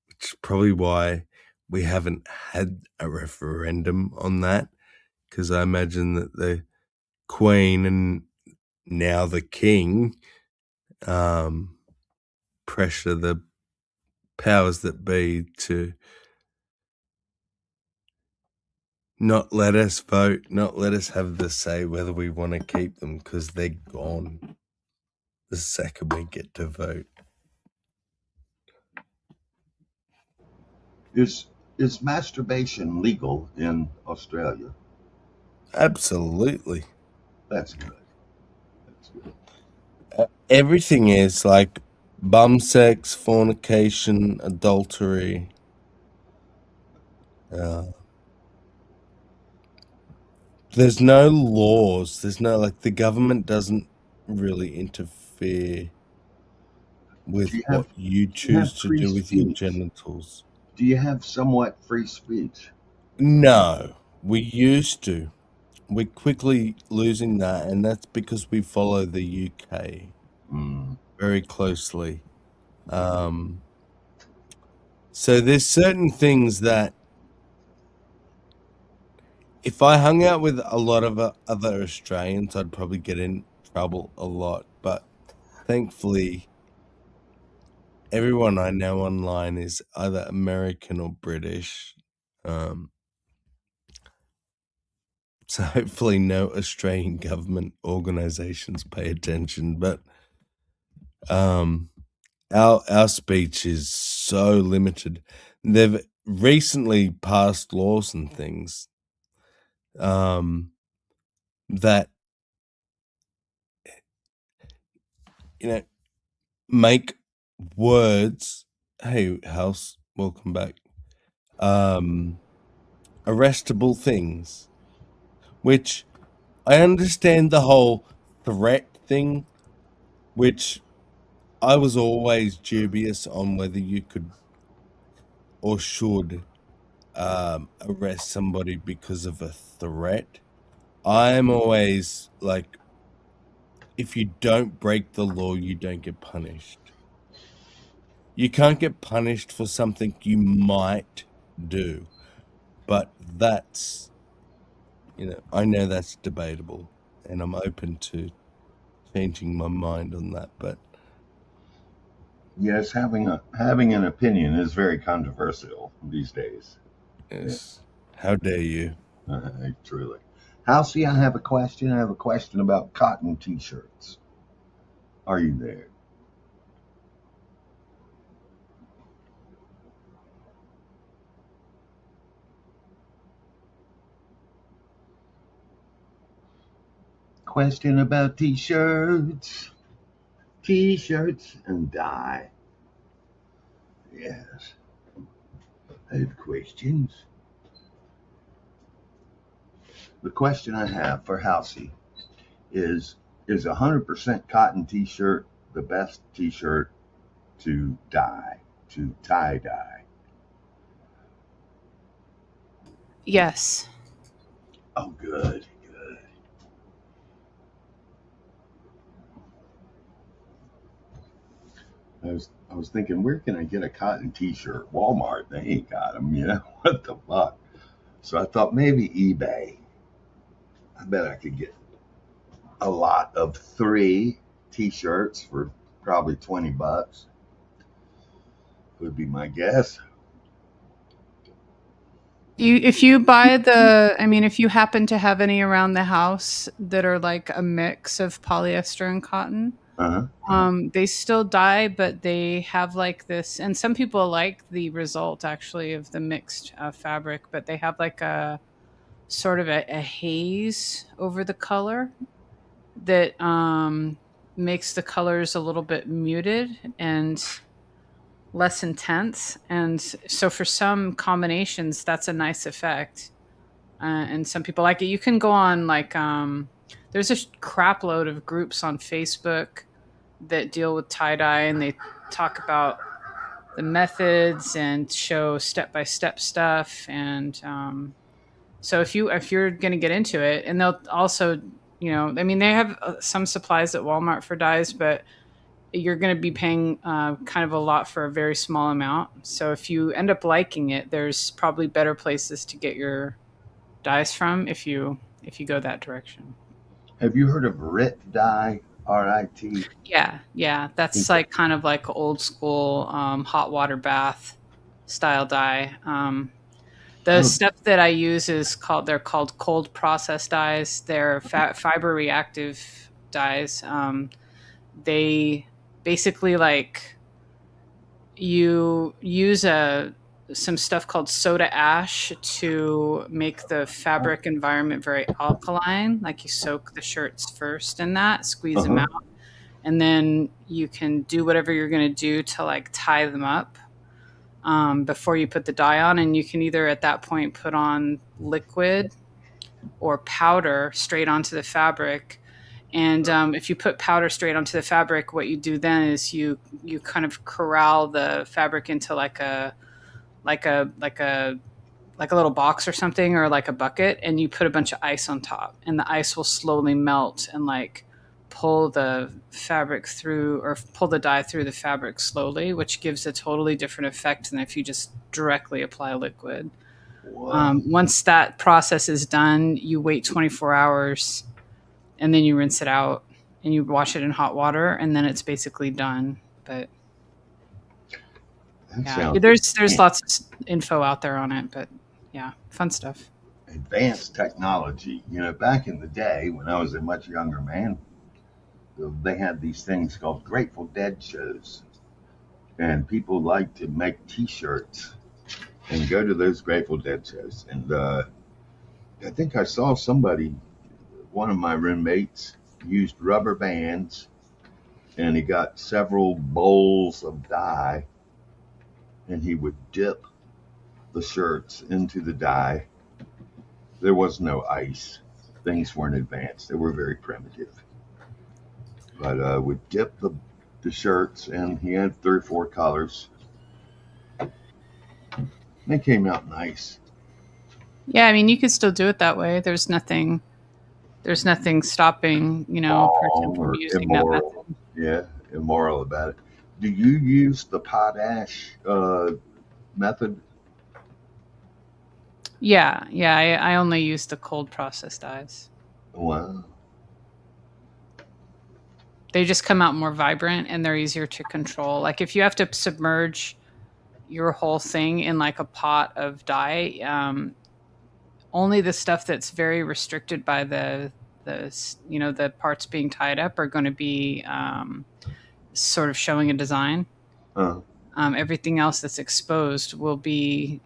Which is probably why we haven't had a referendum on that, because I imagine that the Queen and now the King um, pressure the powers that be to not let us vote, not let us have the say whether we want to keep them, because they're gone the second we get to vote. Is is masturbation legal in Australia? Absolutely. That's good. That's good. Everything is like bum sex, fornication, adultery. Uh, there's no laws. There's no, like, the government doesn't really interfere Do with you have what you do you have choose to free do with your speech? genitals. Do you have somewhat free speech? No, we used to. We're quickly losing that, and that's because we follow the UK Mm. very closely. Um, so there's certain things that if I hung out with a lot of other Australians, I'd probably get in trouble a lot. But thankfully, everyone I know online is either American or British. Um, so hopefully, no Australian government organizations pay attention. But um, our speech is so limited. They've recently passed laws and things um, that you know make words. Hey, house, welcome back. Um, arrestable things, which I understand the whole threat thing, which I was always dubious on whether you could or should arrest somebody because of a threat. I'm always like, if you don't break the law, you don't get punished. You can't get punished for something you might do, but that's, I know that's debatable, and I'm open to changing my mind on that. But Yes, having an opinion is very controversial these days. yes, how dare you? Truly. Halsey, I have a question. I have a question about cotton t-shirts. Are you there? Question about t-shirts. T-shirts and dye. Yes. I have questions. The question I have for Halsey is 100% cotton t-shirt the best t-shirt to dye, to tie dye? Yes. Oh, good, good. I was thinking, where can I get a cotton t-shirt? Walmart, they ain't got them, you know? What the fuck? So I thought maybe eBay. I bet I could get a lot of 3 t-shirts for probably $20. Would be my guess. If you buy if you happen to have any around the house that are like a mix of polyester and cotton, Uh-huh. Uh-huh. they still dye, but they have like this, and some people like the result actually of the mixed fabric, but they have like a sort of a haze over the color that makes the colors a little bit muted and less intense. And so for some combinations, that's a nice effect. And some people like it. You can go on like there's a crap load of groups on Facebook that deal with tie dye, and they talk about the methods and show step by step stuff. And so if you're going to get into it, and they'll also, they have some supplies at Walmart for dyes, but you're going to be paying kind of a lot for a very small amount. So if you end up liking it, there's probably better places to get your dyes from if you go that direction. Have you heard of RIT dye? RIT? Yeah, that's like kind of like old school hot water bath style dye. The Oh, stuff that I use they're called cold process dyes. They're fiber reactive dyes. They basically like you use some stuff called soda ash to make the fabric environment very alkaline. Like you soak the shirts first in that, squeeze them uh-huh. out, and then you can do whatever you're going to do to like tie them up before you put the dye on. And you can either at that point put on liquid or powder straight onto the fabric. And if you put powder straight onto the fabric, what you do then is you kind of corral the fabric into like a like a like a like a little box or something, or like a bucket, and you put a bunch of ice on top, and the ice will slowly melt and like pull the fabric through, or pull the dye through the fabric slowly, which gives a totally different effect than if you just directly apply liquid. Wow. Once that process is done, you wait 24 hours and then you rinse it out and you wash it in hot water, and then it's basically done. But That yeah, sounds there's lots of info out there on it, but yeah, fun stuff. advanced technology. Back in the day when I was a much younger man, they had these things called Grateful Dead shows. And people like to make t shirts and go to those Grateful Dead shows. And I think I saw somebody, one of my roommates, used rubber bands and he got several bowls of dye and he would dip the shirts into the dye. There was no ice. Things weren't advanced. They were very primitive. But would dip the shirts, and he had 3 or 4 colors. They came out nice. Yeah, I mean, you could still do it that way. There's nothing stopping, a person Wrong from or using that immoral. method. Yeah, immoral about it. Do you use the potash method? Yeah, yeah. I only use the cold processed dyes. Well, They just come out more vibrant and they're easier to control. Like if you have to submerge your whole thing in like a pot of dye, only the stuff that's very restricted by the parts being tied up are going to be sort of showing a design. uh, Everything else that's exposed will be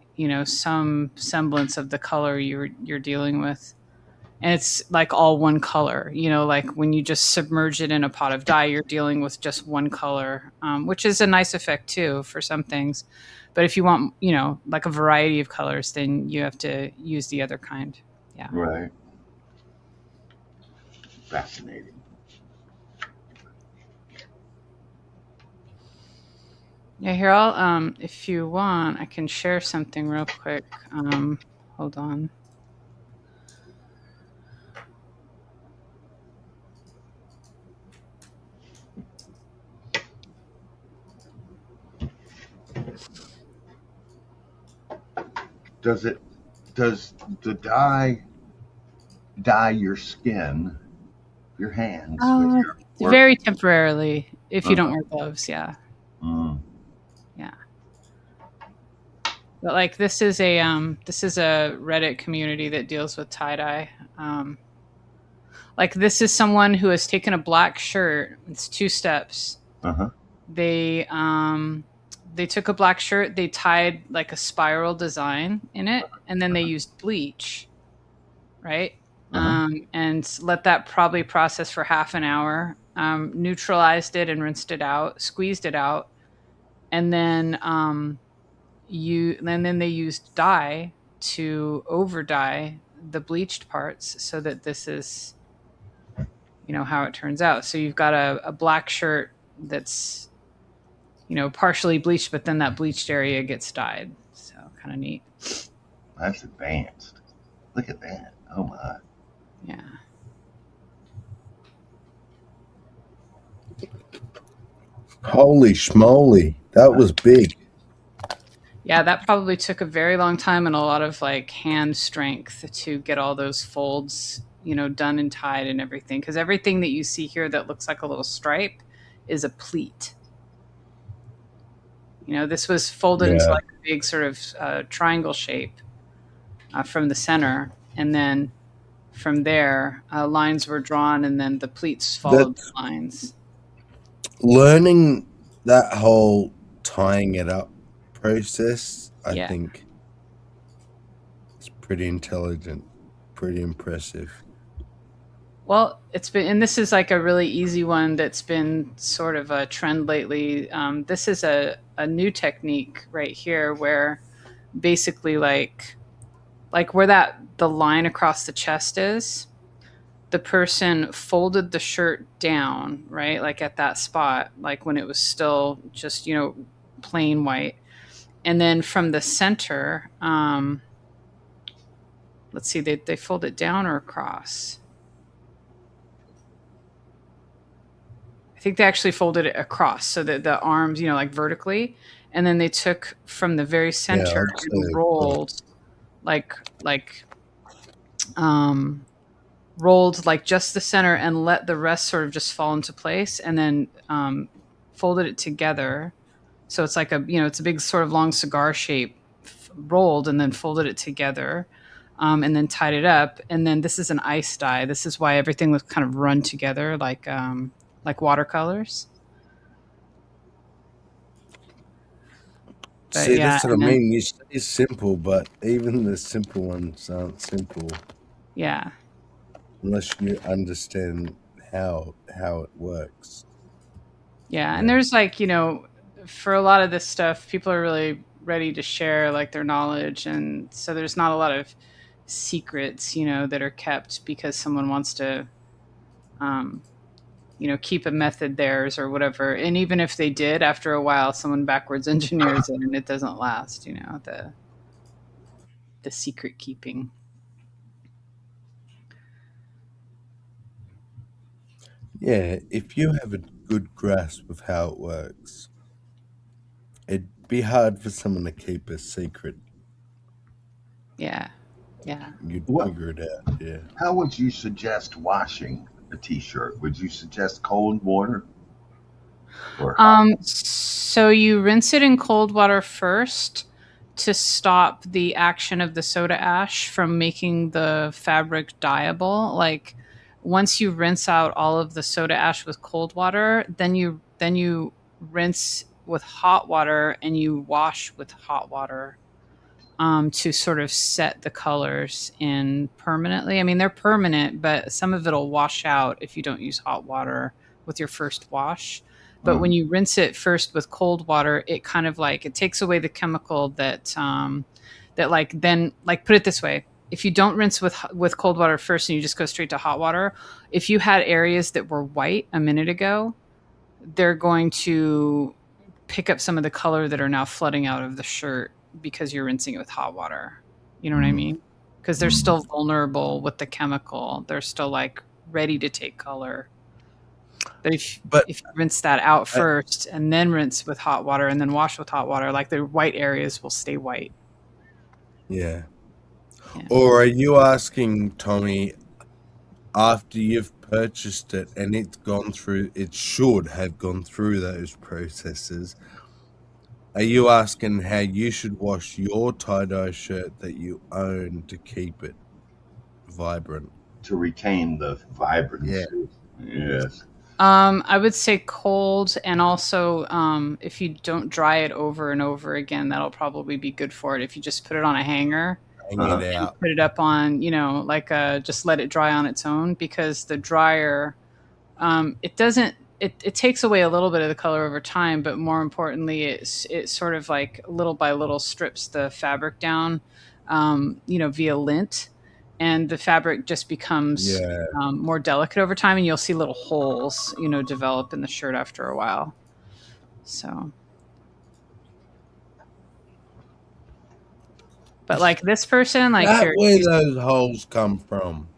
some semblance of the color you're dealing with, and it's like all one color. Like when you just submerge it in a pot of dye, you're dealing with just one color, which is a nice effect too for some things. But if you want like a variety of colors, then you have to use the other kind. Yeah. right. Fascinating. Yeah, here I'll if you want, I can share something real quick. Hold on. Does it? Does the dye your skin, your hands with Uh, your work? Very temporarily if you don't Uh-huh. wear gloves. Yeah, Mm, yeah. But like this is a Reddit community that deals with tie dye. Like this is someone who has taken a black shirt. It's two steps. uh-huh. They took a black shirt. They tied like a spiral design in it, and then they used bleach, right? Uh-huh. And let that probably process for half an hour. Neutralized it and rinsed it out, squeezed it out, and then they used dye to over dye the bleached parts so that this is how it turns out. So you've got a black shirt that's partially bleached, but then that bleached area gets dyed. So kind of neat. That's advanced. Look at that. Oh my. Yeah. Holy schmoly, that was big. Yeah, that probably took a very long time and a lot of like hand strength to get all those folds, done and tied and everything. Because everything that you see here that looks like a little stripe is a pleat. This was folded into Yeah. like a big sort of triangle shape from the center, and then from there, lines were drawn, and then the pleats That followed the lines. learning that whole tying it up process, I Yeah. think is pretty intelligent, pretty impressive. Well, and this is like a really easy one that's been sort of a trend lately. This is a new technique right here where basically like where the line across the chest is, the person folded the shirt down, right? Like at that spot, like when it was still just, plain white. And then from the center, let's see, they fold it down or across. I think they actually folded it across so that the arms, like vertically, and then they took from the very Yeah, center I'd and say like um rolled like just the center and let the rest sort of just fall into place, and then folded it together. So it's like it's a big sort of long cigar shape, rolled and then folded it together, and then tied it up. And then this is an ice dye. This is why everything was kind of run together like watercolors. But see, yeah, that's what I and then mean. You say it's simple, but even the simple ones aren't simple yeah, unless you understand how it works. yeah, and Yeah. there's like for a lot of this stuff, people are really ready to share like their knowledge, and so there's not a lot of secrets that are kept because someone wants to um, keep a method theirs or whatever. And even if they did, after a while, someone backwards engineers it and it doesn't last. the secret keeping. Yeah, if you have a good grasp of how it works, it'd be hard for someone to keep a secret. Yeah. Yeah. You'd What? figure it out, yeah. How would you suggest washing a T-shirt? Would you suggest cold water or hot? So you rinse it in cold water first to stop the action of the soda ash from making the fabric dyeable. Like once you rinse out all of the soda ash with cold water, then you rinse with hot water and you wash with hot water to sort of set the colors in permanently. I mean, they're permanent, but some of it'll wash out if you don't use hot water with your first wash. But when Mhm. you rinse it first with cold water, it kind of like it takes away the chemical that like then like put it this way. If you don't rinse with cold water first and you just go straight to hot water, if you had areas that were white a minute ago, they're going to pick up some of the color that are now flooding out of the shirt because you're rinsing it with hot water. You know what I Mhm. mean? Because they're Mhm. still vulnerable with the chemical. They're still like ready to take color. But But if you rinse that out I, first and then rinse with hot water and then wash with hot water, like the white areas will stay white. yeah. Yeah. Or are you asking, Tommy, after you've purchased it and it's gone through, it should have gone through those processes, are you asking how you should wash your tie-dye shirt that you own to keep it vibrant? To retain the Yeah. vibrancy. Yes. I would say cold, and also if you don't dry it over and over again, that'll probably be good for it. If you just put it on a hanger Hang it Uh-huh. and out. put it up on, like just let it dry on its own, because the dryer, it doesn't, it takes away a little bit of the color over time, but more importantly, it sort of like little by little strips the fabric down, via lint, and the fabric just becomes Yeah. more delicate over time, and you'll see little holes, develop in the shirt after a while. So, but like this person, like That here, where those holes come from.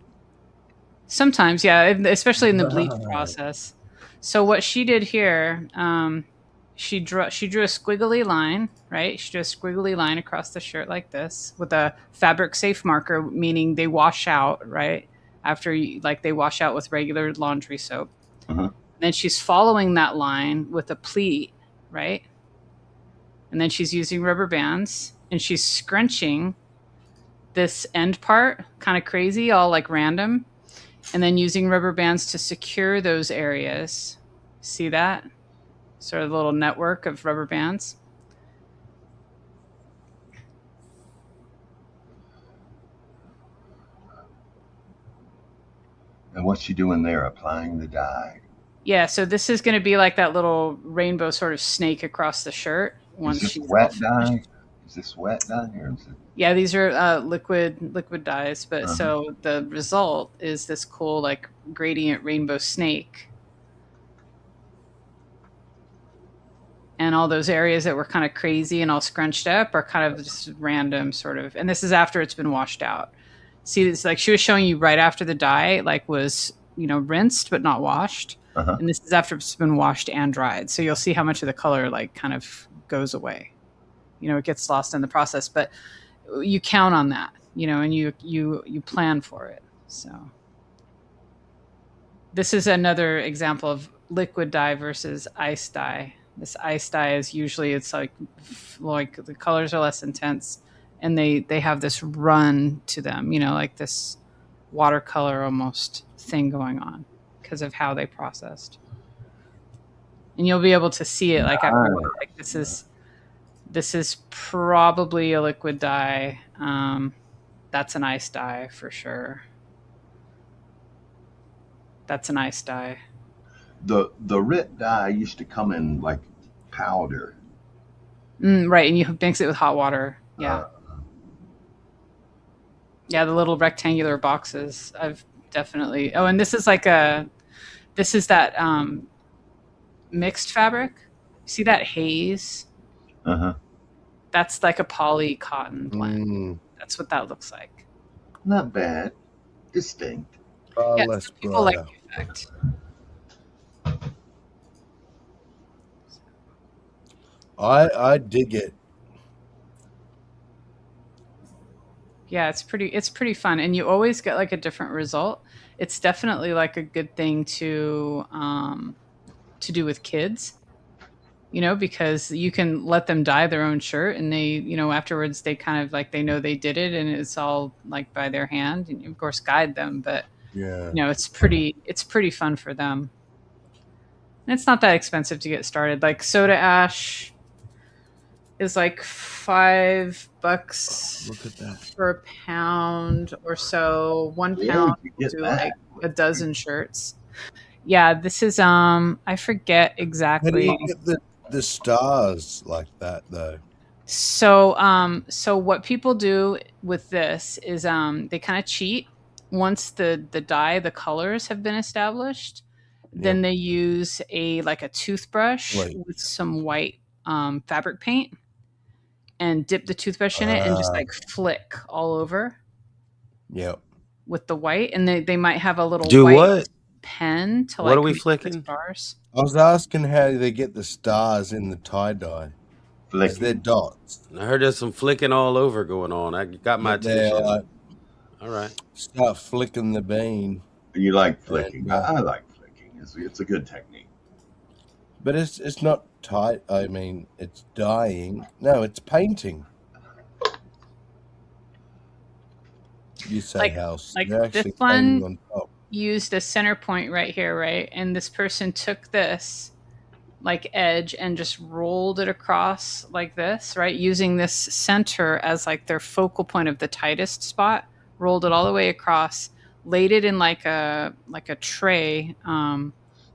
sometimes, yeah, especially in the bleach Right. process. So what she did here, she drew a squiggly line, right? She drew a squiggly line across the shirt like this with a fabric safe marker, meaning they wash out, right? After like they wash out with regular laundry soap. Uh-huh. Then she's following that line with a pleat, right? And then she's using rubber bands and she's scrunching this end part, kind of crazy, all like random, and then using rubber bands to secure those areas. See that? Sort of a little network of rubber bands. And what's she doing there? Applying the dye. Yeah, so this is going to be like that little rainbow sort of snake across the shirt Is once this she's all wet finished. dye? Is this wet dye or is it? Yeah, these are liquid dyes, but Uh-huh. so the result is this cool like gradient rainbow snake. And all those areas that were kind of crazy and all scrunched up are kind of just random sort of, and this is after it's been washed out. See, it's like she was showing you right after the dye like was, rinsed but not washed. Uh-huh. And this is after it's been washed and dried. So you'll see how much of the color like kind of goes away. It gets lost in the process, but you count on that, and you plan for it. So this is another example of liquid dye versus ice dye. This ice dye is usually it's like the colors are less intense, and they have this run to them, like this watercolor almost thing going on because of how they processed. And you'll be able to see it like after like this is probably a liquid dye. That's an ice dye for sure. That's an ice dye. The RIT dye used to come in like powder. Right, and you mix it with hot water. Yeah. Uh, Yeah, the little rectangular boxes. I've definitely. Oh, and this is that mixed fabric. See that haze? uh-huh. That's like a poly cotton blend. Mm. That's what that looks like. Not bad. Distinct. Far Yeah, less some people like brighter. the effect. I dig it. Yeah, it's pretty fun, and you always get like a different result. It's definitely like a good thing to do with kids, because you can let them dye their own shirt, and they, afterwards they kind of like they know they did it, and it's all like by their hand, and you, of course, guide them, but Yeah. it's pretty fun for them. And it's not that expensive to get started. Like soda ash is like $5 Look at that. for a pound or so. One Where pound did you will get do that? like a dozen shirts. Yeah, this is I forget How do you exactly. get the stars like that though? So what people do with this is they kind of cheat. Once the dye, the colors have been established, then Yep. they use a toothbrush Wait. with some white fabric paint and dip the toothbrush in it and just Ah. like flick all over Yep. with the white, and they might have a little Do white what? pen to What are like we make the flicking? stars. I was asking how they get the stars in the tie dye. Is there Flicking. dots? I heard there's some flicking all over going on. That got my But they're attention. like All right. start flicking the bean. You like flicking. And I like flicking. It's a good technique. but it's not tight. I mean, it's dyeing. No, it's painting. You say Like house. like They're this actually painting one on top. used a center point right here, right? And this person took this like edge and just rolled it across like this, right? Using this center as like their focal point of the tightest spot, rolled it all the way across, laid it in like a tray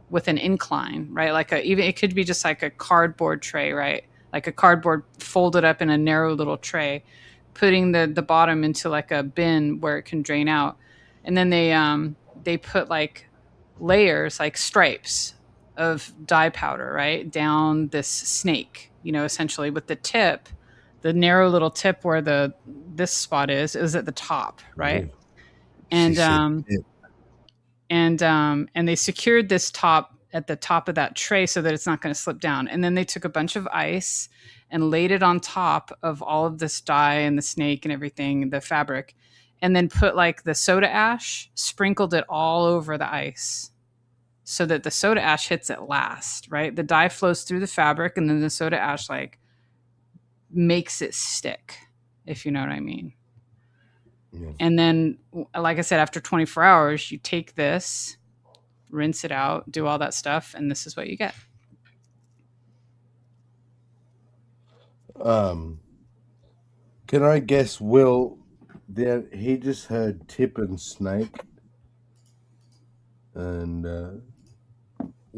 with an incline, right? Like even it could be just like a cardboard tray, right? Like a cardboard folded up in a narrow little tray, putting the bottom into like a bin where it can drain out. And then they put like layers, like stripes of dye powder, right, down this snake, essentially with the narrow little tip where this spot is at the top, right? Ooh, she And said it. and they secured this top at the top of that tray so that it's not going to slip down. And then they took a bunch of ice and laid it on top of all of this dye and the snake and everything, the fabric, and then put like the soda ash, sprinkled it all over the ice so that the soda ash hits it last, right? The dye flows through the fabric, and then the soda ash like makes it stick, if you know what I mean. Yeah. And then, like I said, after 24 hours, you take this, rinse it out, do all that stuff, and this is what you get. Can I guess, Will? There, he just heard tip and snake, and No,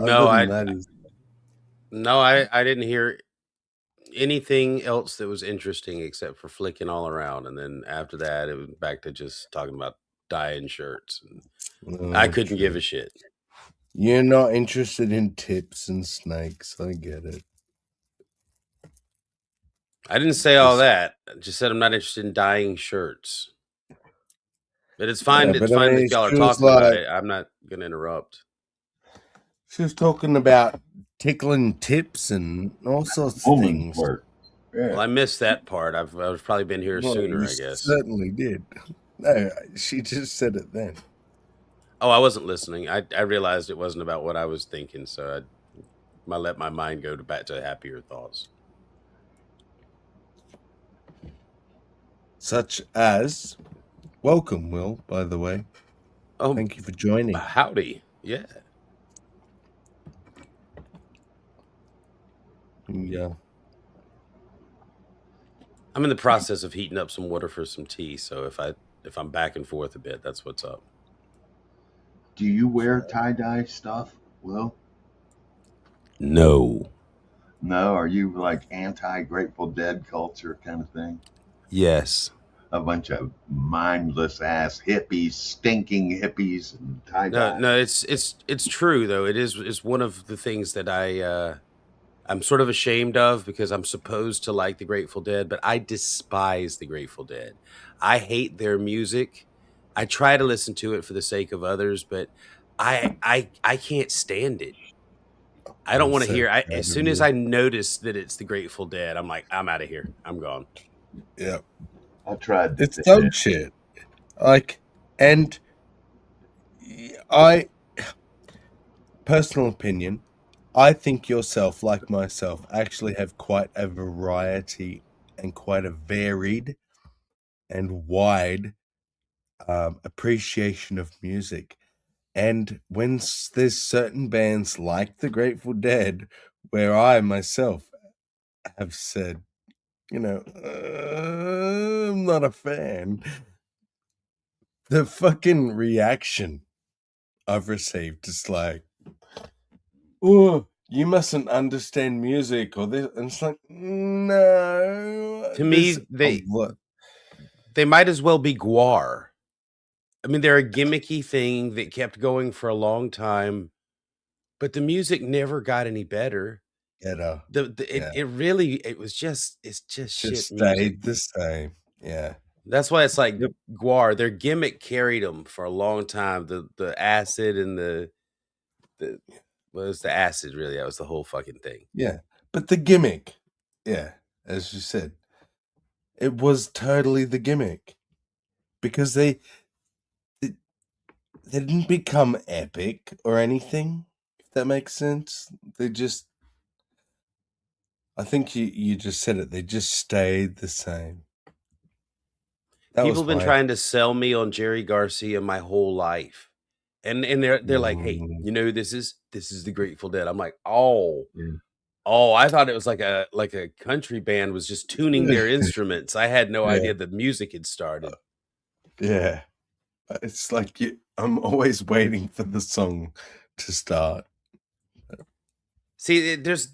other I than that is no, I didn't hear anything else that was interesting except for flicking all around, and then after that, it was back to just talking about dyeing shirts. And I couldn't give true. a shit. You're not interested in tips and snakes. I get it. I didn't say all Just, that. I just said I'm not interested in dyeing shirts. But it's yeah, fine. It's but I fine mean, that y'all are she was talking about like, it. I'm not gonna interrupt. she was talking about tickling tips and all sorts of Woman's things. work. Well, Yeah. I missed that part. I've probably been here Well, sooner, you I guess. certainly did. No, she just said it then. Oh, I wasn't listening. I realized it wasn't about what I was thinking, so I let my mind go back to happier thoughts. Such as, welcome, Will, by the way. Oh, Thank you for joining. howdy. Yeah. Yeah. I'm in the process of heating up some water for some tea, so if I'm back and forth a bit, that's what's up. Do you wear tie-dye stuff, Will? No. No? Are you like anti-Grateful Dead culture kind of thing? Yes. A bunch of mindless ass hippies, stinking hippies, and tie-dye. No, it's true though. It's one of the things that I I'm sort of ashamed of because I'm supposed to like the Grateful Dead, but I despise the Grateful Dead. I hate their music. I try to listen to it for the sake of others, but I can't stand it. I don't I'm want to so hear. proud As of soon as you. I notice that it's the Grateful Dead, I'm like, I'm out of here. I'm gone. Yeah, I tried to it's fit in. dog shit. Like, and I, personal opinion, I think yourself, like myself, actually have quite a variety and quite a varied and wide appreciation of music. And when there's certain bands like the Grateful Dead, where I myself have said, I'm not a fan, the fucking reaction I've received is like, oh, you mustn't understand music or this. And it's like, no, To there's me, a they lot. they might as well be Guar. I mean, they're a gimmicky thing that kept going for a long time, but the music never got any better. Better. It Yeah. it really it's just Just shit music. stayed the same. Yeah. That's why it's like Yep. Guar. Their gimmick carried them for a long time. The acid and the what was the acid really? That was the whole fucking thing. Yeah. But the gimmick, yeah, as you said, it was totally the gimmick because they didn't become epic or anything, if that makes sense. They just, I think you just said it, they just stayed the same. That People was have been my trying to sell me on Jerry Garcia my whole life. And they're like, "Hey, mm, you know this is the Grateful Dead." I'm like, "Oh, Yeah. oh, I thought it was like a country band was just tuning their instruments. I had no yeah, idea the music had started." yeah. It's like I'm always waiting for the song to start. See, there's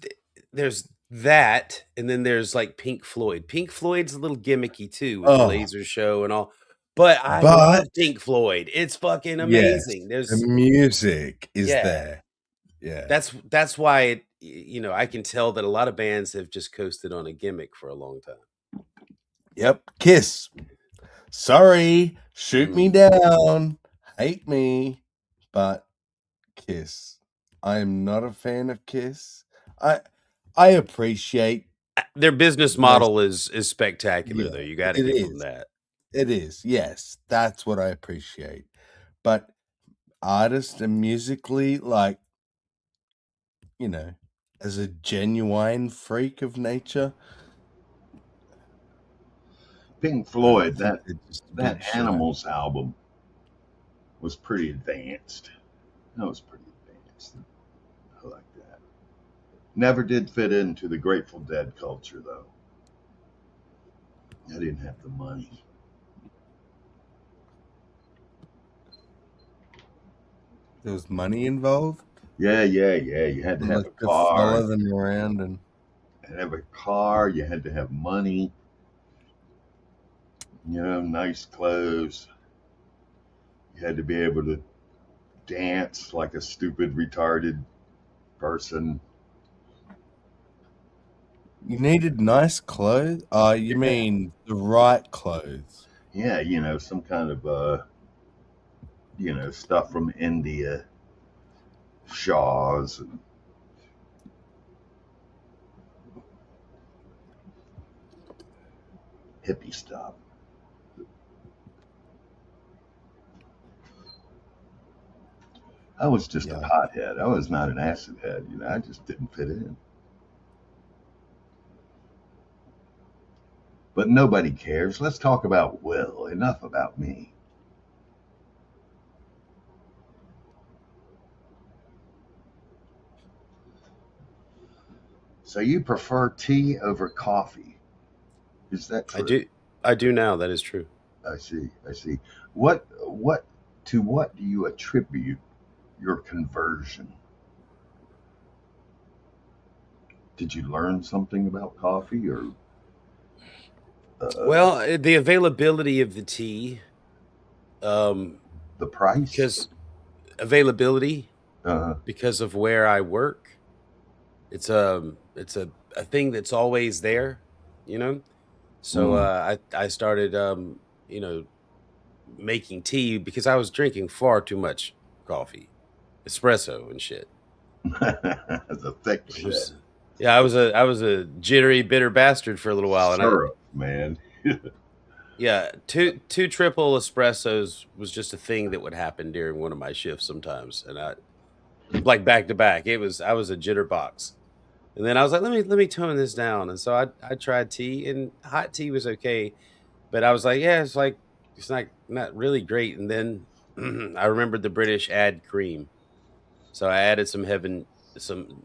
that, and then there's like Pink Floyd. Pink Floyd's a little gimmicky too with the Oh, laser show and all, but I but love Pink Floyd. It's fucking yes, amazing. the There's music is yeah, there. Yeah. that's why I can tell that a lot of bands have just coasted on a gimmick for a long time. Yep. Kiss. Sorry, shoot me Mm. down, hate me, but Kiss. I am not a fan of Kiss. I I appreciate Their business this. model is spectacular, though. Yeah, You got to it give them is. that. It is. Yes, that's what I appreciate. But artist and musically, like, you know, as a genuine freak of nature, Pink I Floyd, think they're just a that bit shy. Animals album was pretty advanced. That was pretty advanced. I like that. Never did fit into the Grateful Dead culture though. I didn't have the money. There was money involved, Yeah. You had to have a like to car. follow them around and You had to have money. Nice clothes. You had to be able to dance like a stupid, retarded person. you needed nice clothes? You Yeah, mean the right clothes. yeah. Some kind of stuff from India, shawls and hippie stuff. I was just a Yeah. pothead. I was not an acid head. I just didn't fit in. But nobody cares. Let's talk about Will. Enough about me. So you prefer tea over coffee? Is that I true? do I do now. That is true. I see. I see. What do you attribute your conversion? Did you learn something about coffee or uh, Well, the availability of the tea, um, the price? because availability Uh, because of where I work. it's a thing that's always there, you know. So Mm. I started you know making tea because I was drinking far too much coffee, espresso and shit. That's a thick It shit. was, yeah, I was a jittery bitter bastard for a little while, and I Syrup, man. yeah, two triple espressos was just a thing that would happen during one of my shifts sometimes, and I like back to back. I was a jitterbox. And then I was like, let me tone this down. And so I tried tea, and hot tea was okay, but I was like, yeah, it's like it's not really great. And then I remembered the British add cream, so I added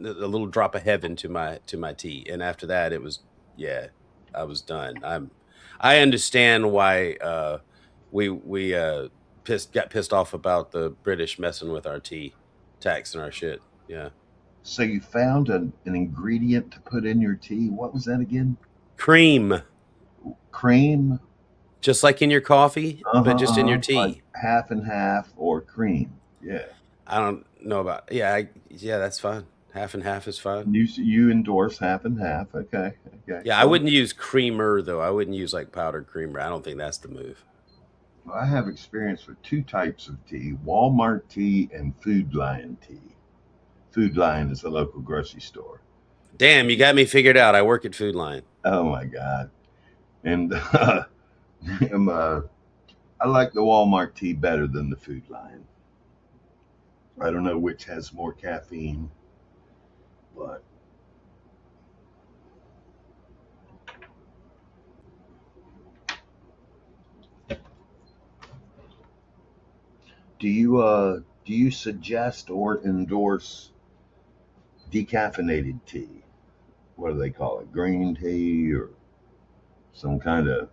a little drop of heaven to my tea, and after that, it was yeah, I was done. I understand why we got pissed off about the British messing with our tea, taxing our shit. Yeah, So you found an ingredient to put in your tea. What was that again? cream. Cream? Just like in your coffee, but Uh-huh, just in your uh-huh. Like tea. half and half or cream. Yeah. I don't know about yeah, that's fine. Half and half is fine. You endorse half and half. Okay. Okay. Yeah, I Well, wouldn't use creamer though. I wouldn't use like powdered creamer. I don't think that's the move. I have experience with two types of tea: Walmart tea and Food Lion tea. Food Lion is a local grocery store. Damn, you got me figured out. I work at Food Line. Oh my God. And I'm, I like the Walmart tea better than the Food Lion. I don't know which has more caffeine, but do you suggest or endorse decaffeinated tea? What do they call it? Green tea or some kind of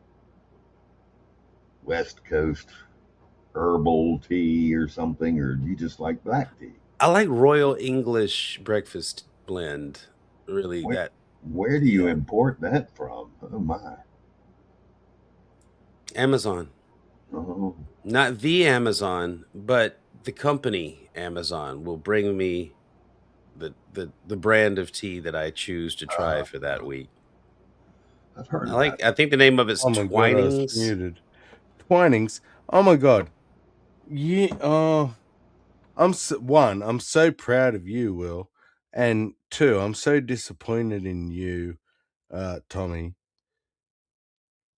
West Coast herbal tea or something, or do you just like black tea? I like Royal English breakfast blend. Really, Where that where do you yeah. import that from? Oh my! Amazon. Oh, Not the Amazon, but the company Amazon will bring me the brand of tea that I choose to try uh, for that week. I've heard about I think the name of it's Oh my god, I was Twinings. muted. Twinings. Oh my god. Yeah. Oh, one. I'm so proud of you, Will, and two. I'm so disappointed in you, Tommy.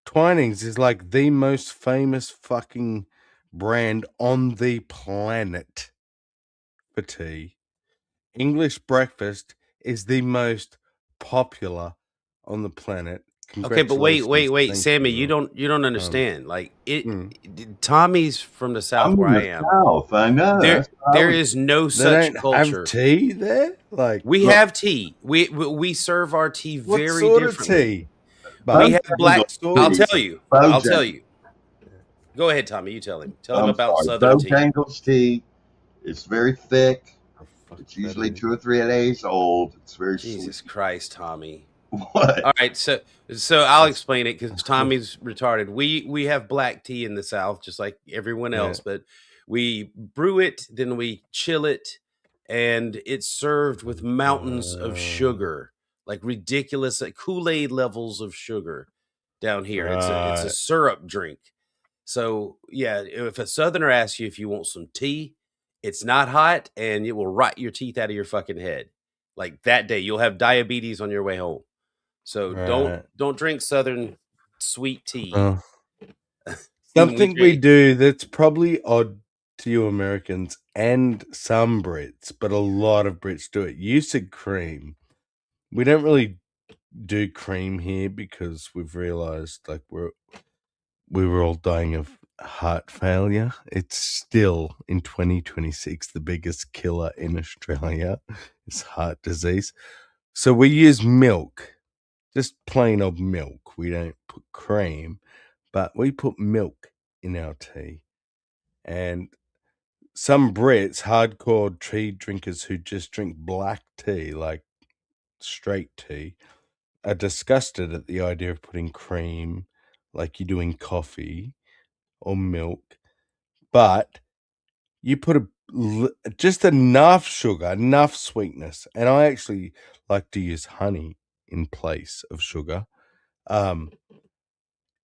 Twinings is like the most famous fucking brand on the planet for tea. English breakfast is the most popular on the planet. Okay, but Congratulations. wait, Thank you, Sammy, Will. you don't Um, understand. Like mm. Tommy's from the South I'm where in I the am. South. I know. That's what I There was. is no They such don't have culture. tea there? Like, We Look, have tea. We serve our tea what very sort of differently. tea? We But have black. what Bojangles sort I'll of tea. tell tea? you. I'll tell Bojangles. you. Go ahead, Tommy. You tell him. Tell him I'm about sorry. Southern tea. Bojangles tea. It's very thick. The fuck It's that usually is? 2 or 3 days old. It's very sweet. Jesus Christ, Tommy. What? All right, so I'll That's explain it because Tommy's retarded. We have black tea in the South, just like everyone yeah. else, but we brew it, then we chill it, and it's served with mountains of Uh, sugar, like ridiculous like Kool-Aid levels of sugar down here. It's a right. syrup drink. So yeah, if a Southerner asks you if you want some tea, it's not hot and it will rot your teeth out of your fucking head. Like that day, you'll have diabetes on your way home. So Right. don't drink Southern sweet tea. Uh, We something we drink. do that's probably odd to you Americans and some Brits, but a lot of Brits do it. You said cream. We don't really do cream here because we've realized like we were all dying of heart failure. It's still in 2026 the biggest killer in Australia is heart disease. So we use milk, just plain old milk. We don't put cream, but we put milk in our tea. And some Brits, hardcore tea drinkers who just drink black tea, like straight tea, are disgusted at the idea of putting cream like you do in coffee or milk. But you put just enough sugar, enough sweetness, and I actually like to use honey in place of sugar, and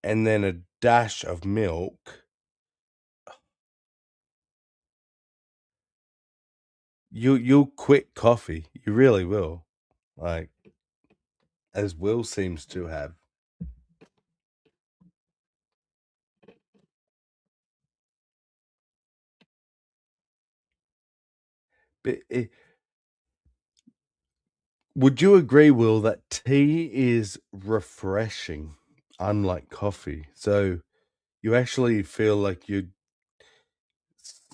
then a dash of milk. You'll quit coffee. You really will, like as Will seems to have. But would you agree, Will, that tea is refreshing, unlike coffee? So you actually feel like you're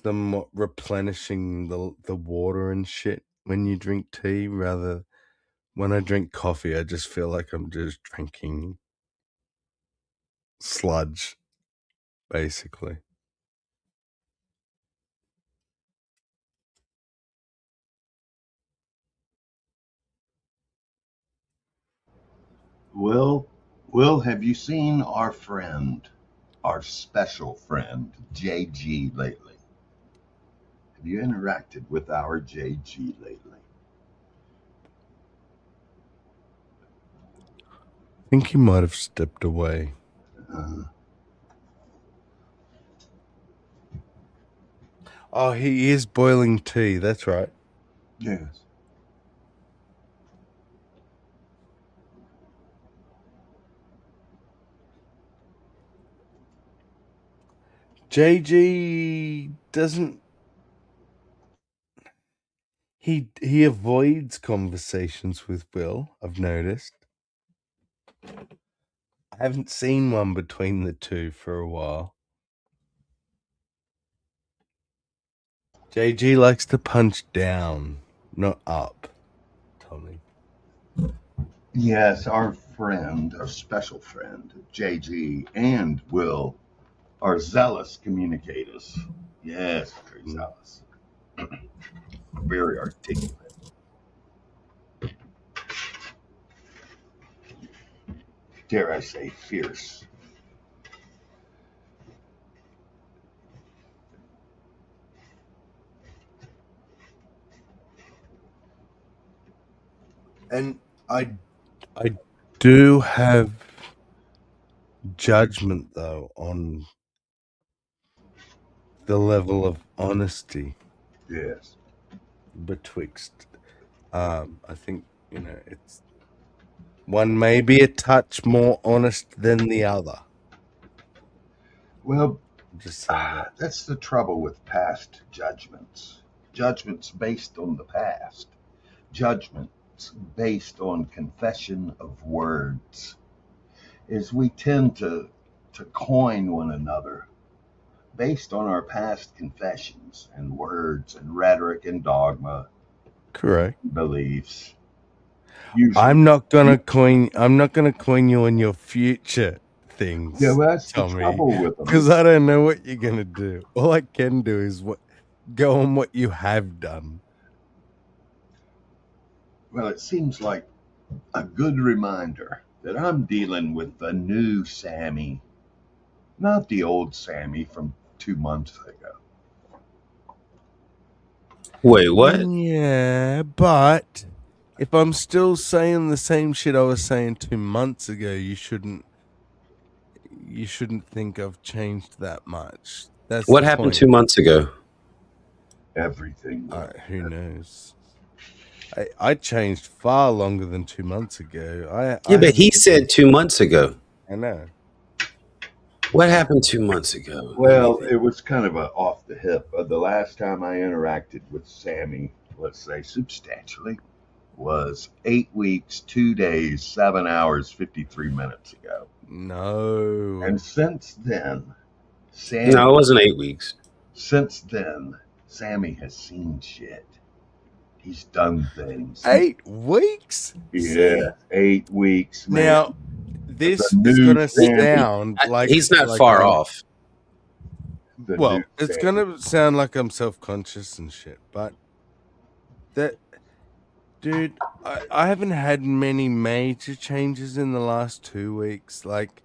somewhat replenishing the water and shit when you drink tea, rather when I drink coffee, I just feel like I'm just drinking sludge, basically. Will, have you seen our friend, our special friend, JG, lately? Have you interacted with our JG lately? I think he might have stepped away. Uh, Oh, he is boiling tea. That's right. yes. JG doesn't. He avoids conversations with Will. I've noticed. I haven't seen one between the two for a while. JG likes to punch down, not up. Tommy. Yes, our friend, our special friend, JG, and Will are zealous communicators. Yes, very zealous. Very articulate. Dare I say, fierce. And I do have judgment though on the level of honesty Yes. betwixt. I think it's one may be a touch more honest than the other. Well, I'll just say that. that's the trouble with past judgments. Judgments based on the past. Judgments based on confession of words. Is we tend to coin one another based on our past confessions and words and rhetoric and dogma, Correct. beliefs. Usually, I'm not gonna coin you on your future yeah, things, well, that's the Tommy, trouble with them. because I don't know what you're gonna do. All I can do is go on what you have done. Well, it seems like a good reminder that I'm dealing with the new Sammy, not the old Sammy from 2 months ago. Wait, what? Yeah, but if I'm still saying the same shit I was saying 2 months ago, you shouldn't think I've changed that much. That's What the happened point. 2 months ago? Everything will. Who knows? I changed far longer than 2 months ago. Yeah, I but haven't he said 2 months ago. I know. What happened 2 months ago? Let me Well, think. it was kind of a off the hip. The last time I interacted with Sammy, let's say substantially, was 8 weeks, 2 days, 7 hours, 53 minutes ago. No. And since then, No, it Sammy, wasn't 8 weeks. since then, Sammy has seen shit. He's done things. 8 weeks? Yeah, See? 8 weeks, man. Now, The this is new gonna Sammy. sound like He's not far I'm off. The new well, it's Sammy. gonna sound like I'm self-conscious and shit, but that dude, I haven't had many major changes in the last 2 weeks. Like,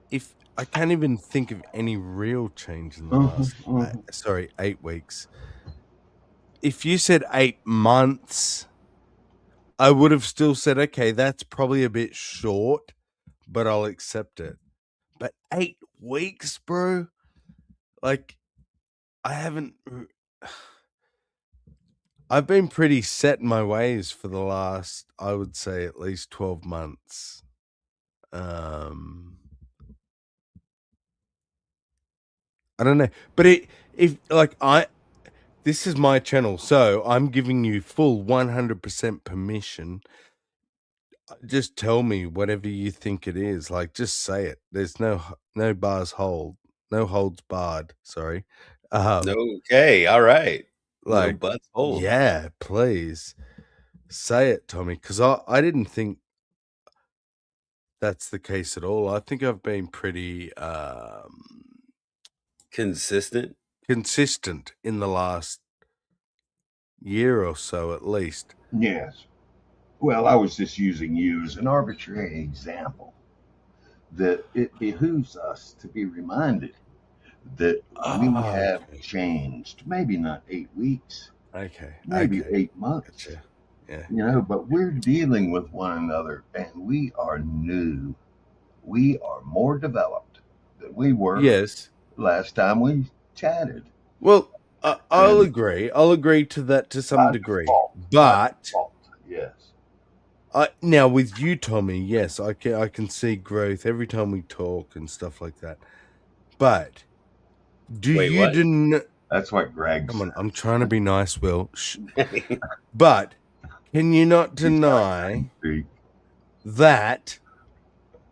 if I can't even think of any real change in the Uh-huh, last uh-huh. 8 weeks. if you said 8 months, I would have still said, okay, that's probably a bit short, but I'll accept it. But 8 weeks, bro? Like, I haven't. I've been pretty set in my ways for the last, I would say, at least 12 months. I don't know. But this is my channel, so I'm giving you full 100% permission. Just tell me whatever you think it is. Like, just say it. There's no holds barred. Sorry. Okay, all right. No Like, butts hold. yeah, please say it, Tommy, because I didn't think that's the case at all. I think I've been pretty Consistent. consistent in the last year or so, at least. Yes. Well, I was just using you as an arbitrary example that it behooves us to be reminded that we Oh, have changed. Maybe not 8 weeks, okay, maybe okay. 8 months, Gotcha. Yeah. but we're dealing with one another and we are new. We are more developed than we were Yes. last time we chatted. Well, I'll And agree. I'll agree to that to some by degree. default, But yes. now with you, Tommy, yes, I can see growth every time we talk and stuff like that. But do Wait, you what? deny? That's what Greg Come on, said. I'm trying to be nice, Will. Shh. But can you not deny that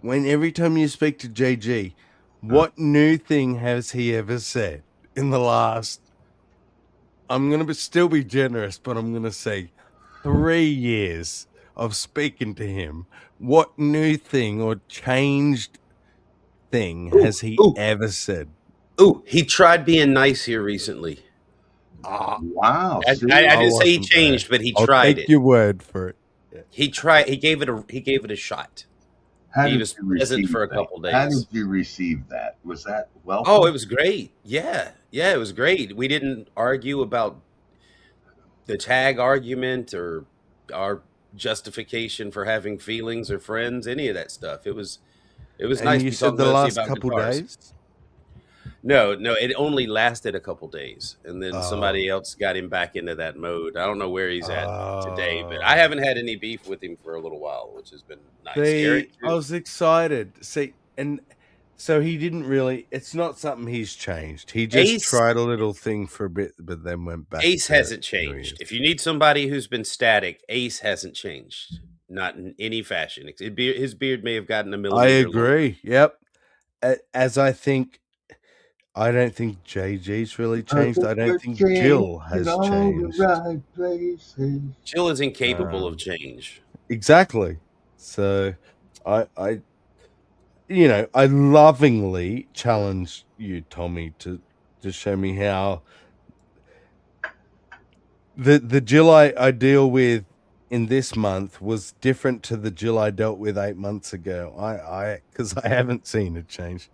when every time you speak to JG, what new thing has he ever said in the last? I'm gonna still be generous, but I'm gonna say 3 years of speaking to him. What new thing or changed thing Ooh, has he ooh, ever said? ooh! He tried being nice here recently. Ah, Wow. I, See, I, I I didn't say he wasn't there. changed, but he I'll tried take it. your word for it. Yeah. He tried. He gave it a shot. how He did was you present receive for a that? couple How did days. you receive that? Was that Oh, welcome? it was great. Yeah, yeah, it was great. We didn't argue about the tag argument or our justification for having feelings or friends, any of that stuff. It was And nice. you We said talked the mostly last about couple guitars. days? No, it only lasted a couple days, and then Oh. somebody else got him back into that mode. I don't know where he's at today, but I Oh. haven't had any beef with him for a little while, which has been nice. Eric See, I too. was excited. See, and so he didn't really, it's not something he's changed. He just Ace tried a little thing for a bit, but then went back Ace to hasn't who he changed. is. If you need somebody who's been static, Ace hasn't changed, not in any fashion. His beard may have gotten a I millimeter longer. agree. Yep. As I don't think JG's really I changed. think I don't we're think Jill changing has all the changed. right places. Jill is incapable of Um, change. exactly. So I I lovingly challenge you, Tommy, to show me how the Jill I deal with in this month was different to the Jill I dealt with 8 months ago. Because I haven't seen it change.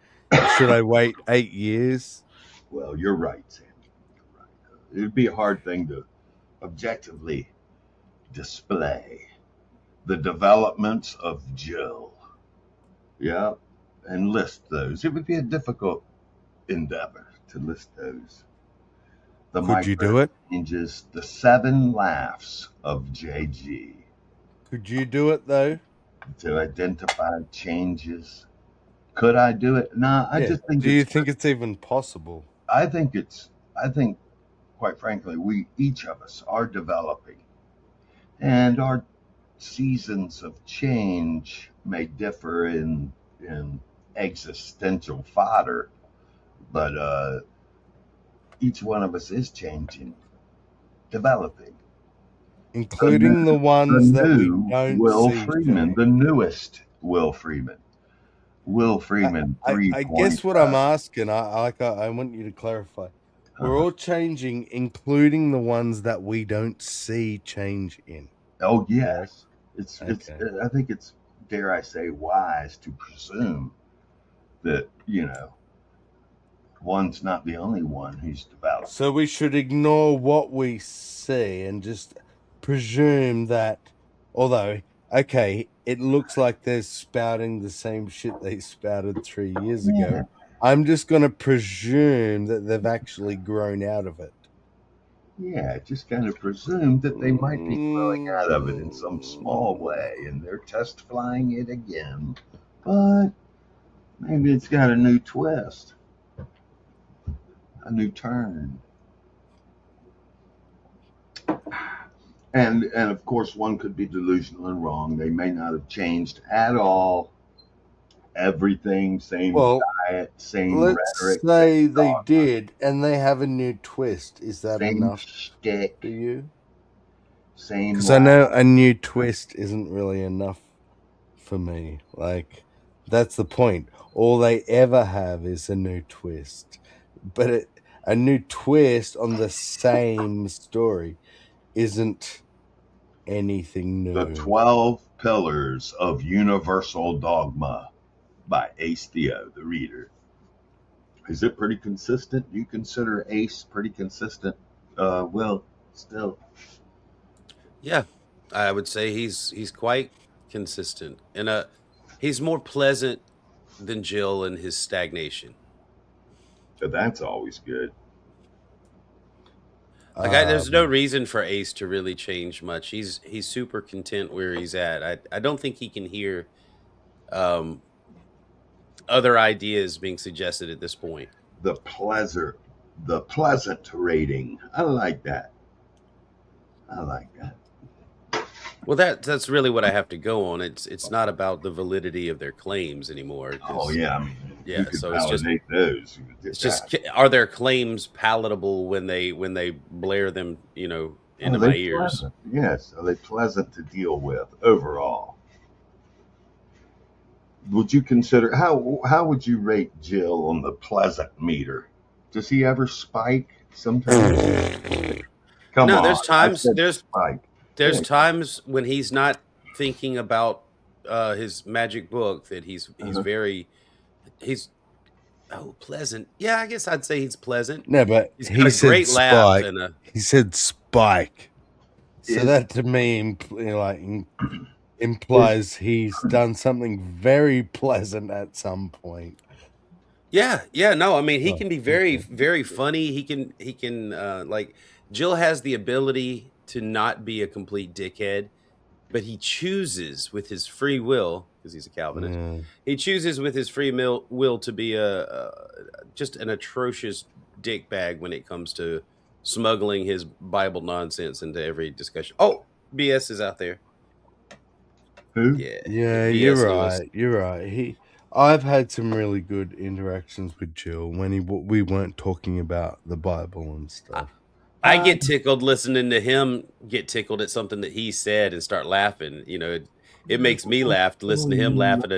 Should I wait 8 years? Well, you're right, Sam. You're right. It'd be a hard thing to objectively display the developments of Jill. Yeah, and list those. It would be a difficult endeavor to list those. The Could you micro do it? changes, the 7 laughs of JG Could you do it though? to identify changes. Could I do it? Nah, I Yeah. just think Do you it's, think it's even possible? I think it's, I think, quite frankly, each of us are developing. And our seasons of change may differ in existential fodder, but each one of us is changing, developing. Including the The ones that we new don't Will see Freeman, change. the newest Will Freeman. Will I, Freeman I guess what 3.0. I'm asking, I want you to clarify. We're all changing, including the ones that we don't see change in. Oh Correct? yes, it's. Okay. I think it's, dare I say, wise to presume that one's not the only one he's developed. So we should ignore what we see and just presume that, although, okay, it looks like they're spouting the same shit they spouted 3 years ago. I'm just going to presume that they've actually grown out of it. Yeah, just kind of presumed that they might be growing out of it in some small way, and they're test flying it again. But maybe it's got a new twist, a new turn. And of course, one could be delusional and wrong. They may not have changed at all. Everything, same diet, same Let's rhetoric, say same they dogma, did, and they have a new twist. Is that same enough shtick, for you? same. Because I know a new twist isn't really enough for me. Like, that's the point. All they ever have is a new twist. But a new twist on the same story isn't anything The new. 12 Pillars of Universal Dogma by Ace Theo, the reader. Is it pretty consistent? Do you consider Ace pretty consistent? Will, still. Yeah, I would say he's quite consistent, and he's more pleasant than Jill in his stagnation. So that's always good. Like, there's no reason for Ace to really change much. He's super content where he's at. I don't think he can hear um, other ideas being suggested at this point. The pleasant rating. I like that. I like that. Well, that's really what I have to go on. It's not about the validity of their claims anymore. Oh yeah, I mean, Yeah, you could so it's just validate those. it's just are their claims palatable when they blare them, into my ears? Pleasant? Yes, are they pleasant to deal with overall? Would you consider how would you rate Jill on the pleasant meter? Does he ever spike? Sometimes. Come No, on, there's times spike. there's Yeah. times when he's not thinking about his magic book that he's very he's pleasant. Yeah, I guess I'd say he's pleasant. No, but He's he got a said great laugh spike. and a He said spike. So Is- that to me implies he's done something very pleasant at some point. yeah, no, I mean he Oh, can be very okay. very funny. He can like Jill has the ability to not be a complete dickhead, but he chooses with his free will because he's a Calvinist. Yeah. He chooses with his free will to be a just an atrocious dickbag when it comes to smuggling his Bible nonsense into every discussion. Oh, BS is out there. Who? Yeah, BS you're Lewis. right. You're right. I've had some really good interactions with Jill when we weren't talking about the Bible and stuff. I get tickled listening to him get tickled at something that he said and start laughing. It makes me laugh to listen to him laughing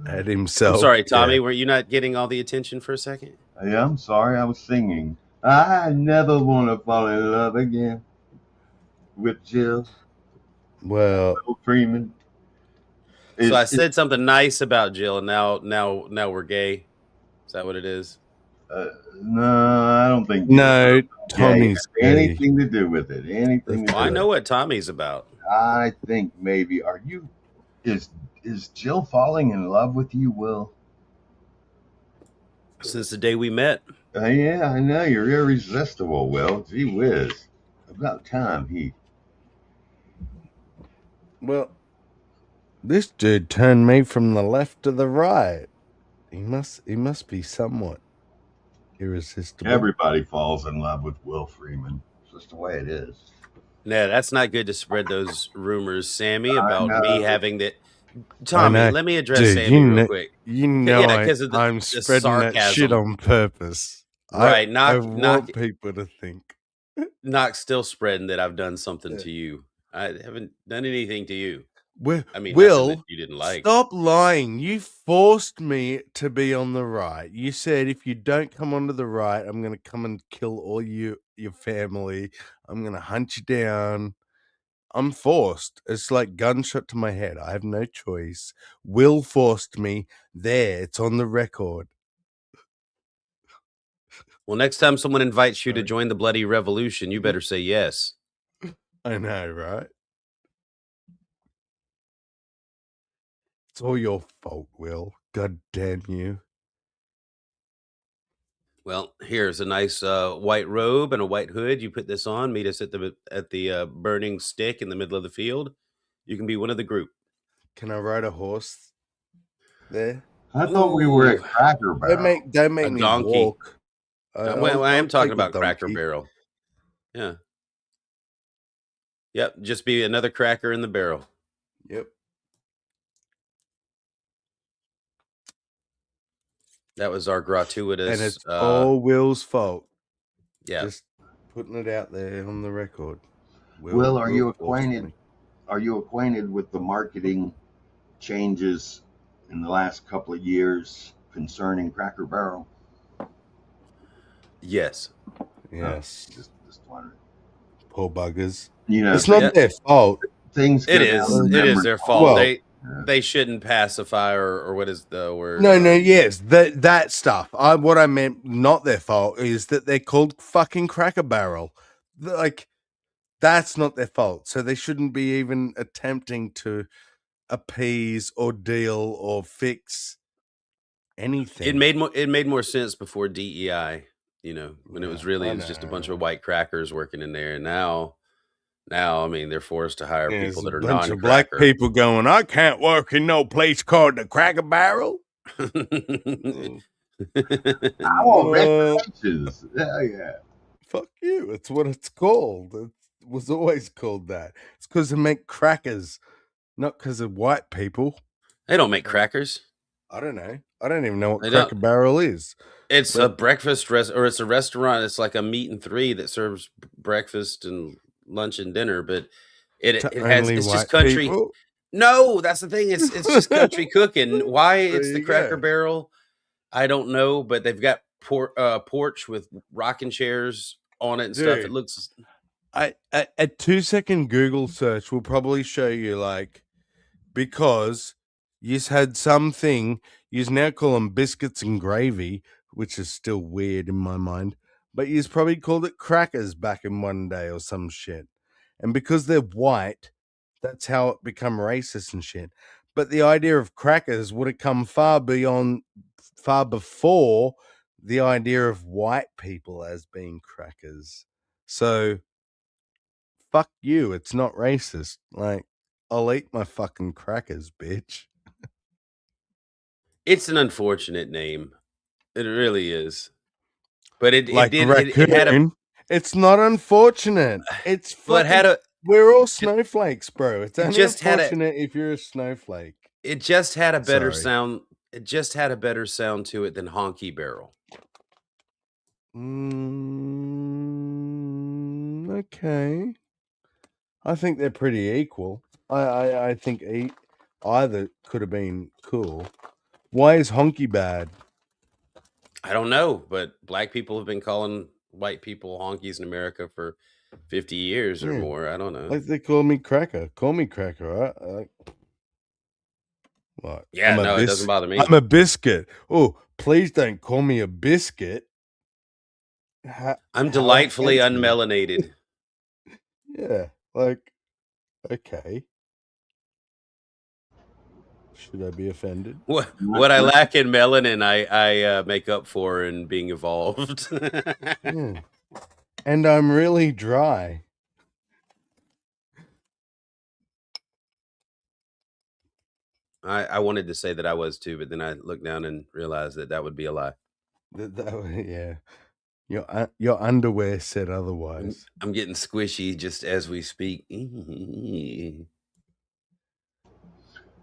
At himself. I'm sorry, Tommy. Yeah. Were you not getting all the attention for a second? Yeah, I'm sorry, I was singing. I never want to fall in love again with Jill. Well, Will Freeman. So I said something nice about Jill, and now we're gay. Is that what it is? No, I don't think. no, Tommy's Tommy's gay. anything to do with it. Anything to do Well, I with know what Tommy's about. it. I think maybe. Is Jill falling in love with you, Will? Since the day we met. Yeah, I know you're irresistible, Will. Gee whiz! About time he. Well, this dude turned me from the left to the right. He must be somewhat irresistible. Everybody falls in love with Will Freeman. It's just the way it is. Nah, that's not good to spread those rumors, Sammy, about me having that. I Tommy, know. let me address Dude, Sammy real quick. You know, Yeah, 'cause of the- I'm the spreading that shit sarcasm. on purpose. Right, I want people to think. Not still spreading that I've done something to you. I haven't done anything to you. I mean, nothing Will, that you didn't like. stop lying. You forced me to be on the right. You said if you don't come onto the right, I'm going to come and kill all your family. I'm going to hunt you down. I'm forced. It's like gunshot to my head. I have no choice. Will forced me. There, it's on the record. Well, next time someone invites you to Sorry. join the bloody revolution, you better say yes. I know, right? It's all your fault, Will. God damn you. Well, here's a nice white robe and a white hood. You put this on, meet us at the burning stick in the middle of the field. You can be one of the group. Can I ride a horse there? I thought we were at Ooh, Cracker Barrel. Don't make a me donkey. walk. Well, I am I'll talking take the about Cracker donkey. Barrel. Yeah. Yep. Just be another cracker in the barrel. Yep. That was our gratuitous. And it's all Will's fault. Yeah. Just putting it out there on the record. Will, are you forced acquainted? me. Are you acquainted with the marketing changes in the last couple of years concerning Cracker Barrel? Yes. Yes. Just wondering. Poor buggers. You know, It's not Yep. their fault. things go It down is. the It is memory their lane. fault. Well, They shouldn't pacify or what is the word? No, yes, that stuff. What I meant, not their fault, is that they're called fucking Cracker Barrel. Like, that's not their fault. So they shouldn't be even attempting to appease or deal or fix anything. It made more sense before DEI. When it was Yeah, really I it was just a bunch know. of white crackers working in there, and now I mean they're forced to hire There's people a that are bunch of black non-cracker. people going, I can't work in no place called the Cracker Barrel. I want reparations. Yeah. Fuck you. It's what it's called. It was always called that. It's because they make crackers, not because of white people. They don't make crackers. I don't know. I don't even know what They Cracker don't. Barrel is. It's But- a breakfast or it's a restaurant. It's like a meat and three that serves breakfast and lunch and dinner, but To it's just white country. people? No, that's the thing. It's just country cooking. Why it's There the you Cracker go. Barrel, I don't know, but they've got porch with rocking chairs on it and stuff. It Dude. looks. A 2-second Google search will probably show you, like, because you've had something, you now call them biscuits and gravy, which is still weird in my mind, but you've probably called it crackers back in one day or some shit. And because they're white, that's how it become racist and shit. But the idea of crackers would have come far before the idea of white people as being crackers. So fuck you. It's not racist. Like, I'll eat my fucking crackers, bitch. It's an unfortunate name. It really is. But it Like did raccoon. it had a. It's not unfortunate. It's fucking. Well, it had a. We're all snowflakes, bro. It's only just had a- unfortunate if you're a snowflake. It just had a better Sorry. sound. It just had a better sound to it than Honky Barrel. Okay. I think they're pretty equal. I think either could have been cool. Why is honky bad? I don't know, but black people have been calling white people honkies in America for 50 years or Yeah. more. I don't know. Like they call me cracker. Call me cracker, right? What? Yeah, no, it doesn't bother me. I'm a biscuit. Oh, please don't call me a biscuit. I'm delightfully offensive. unmelanated. Yeah, like, okay. Should I be offended? What I lack in melanin, I make up for in being evolved. Yeah. And I'm really dry. I wanted to say that I was too, but then I looked down and realized that would be a lie. Yeah. Your underwear said otherwise. I'm getting squishy just as we speak.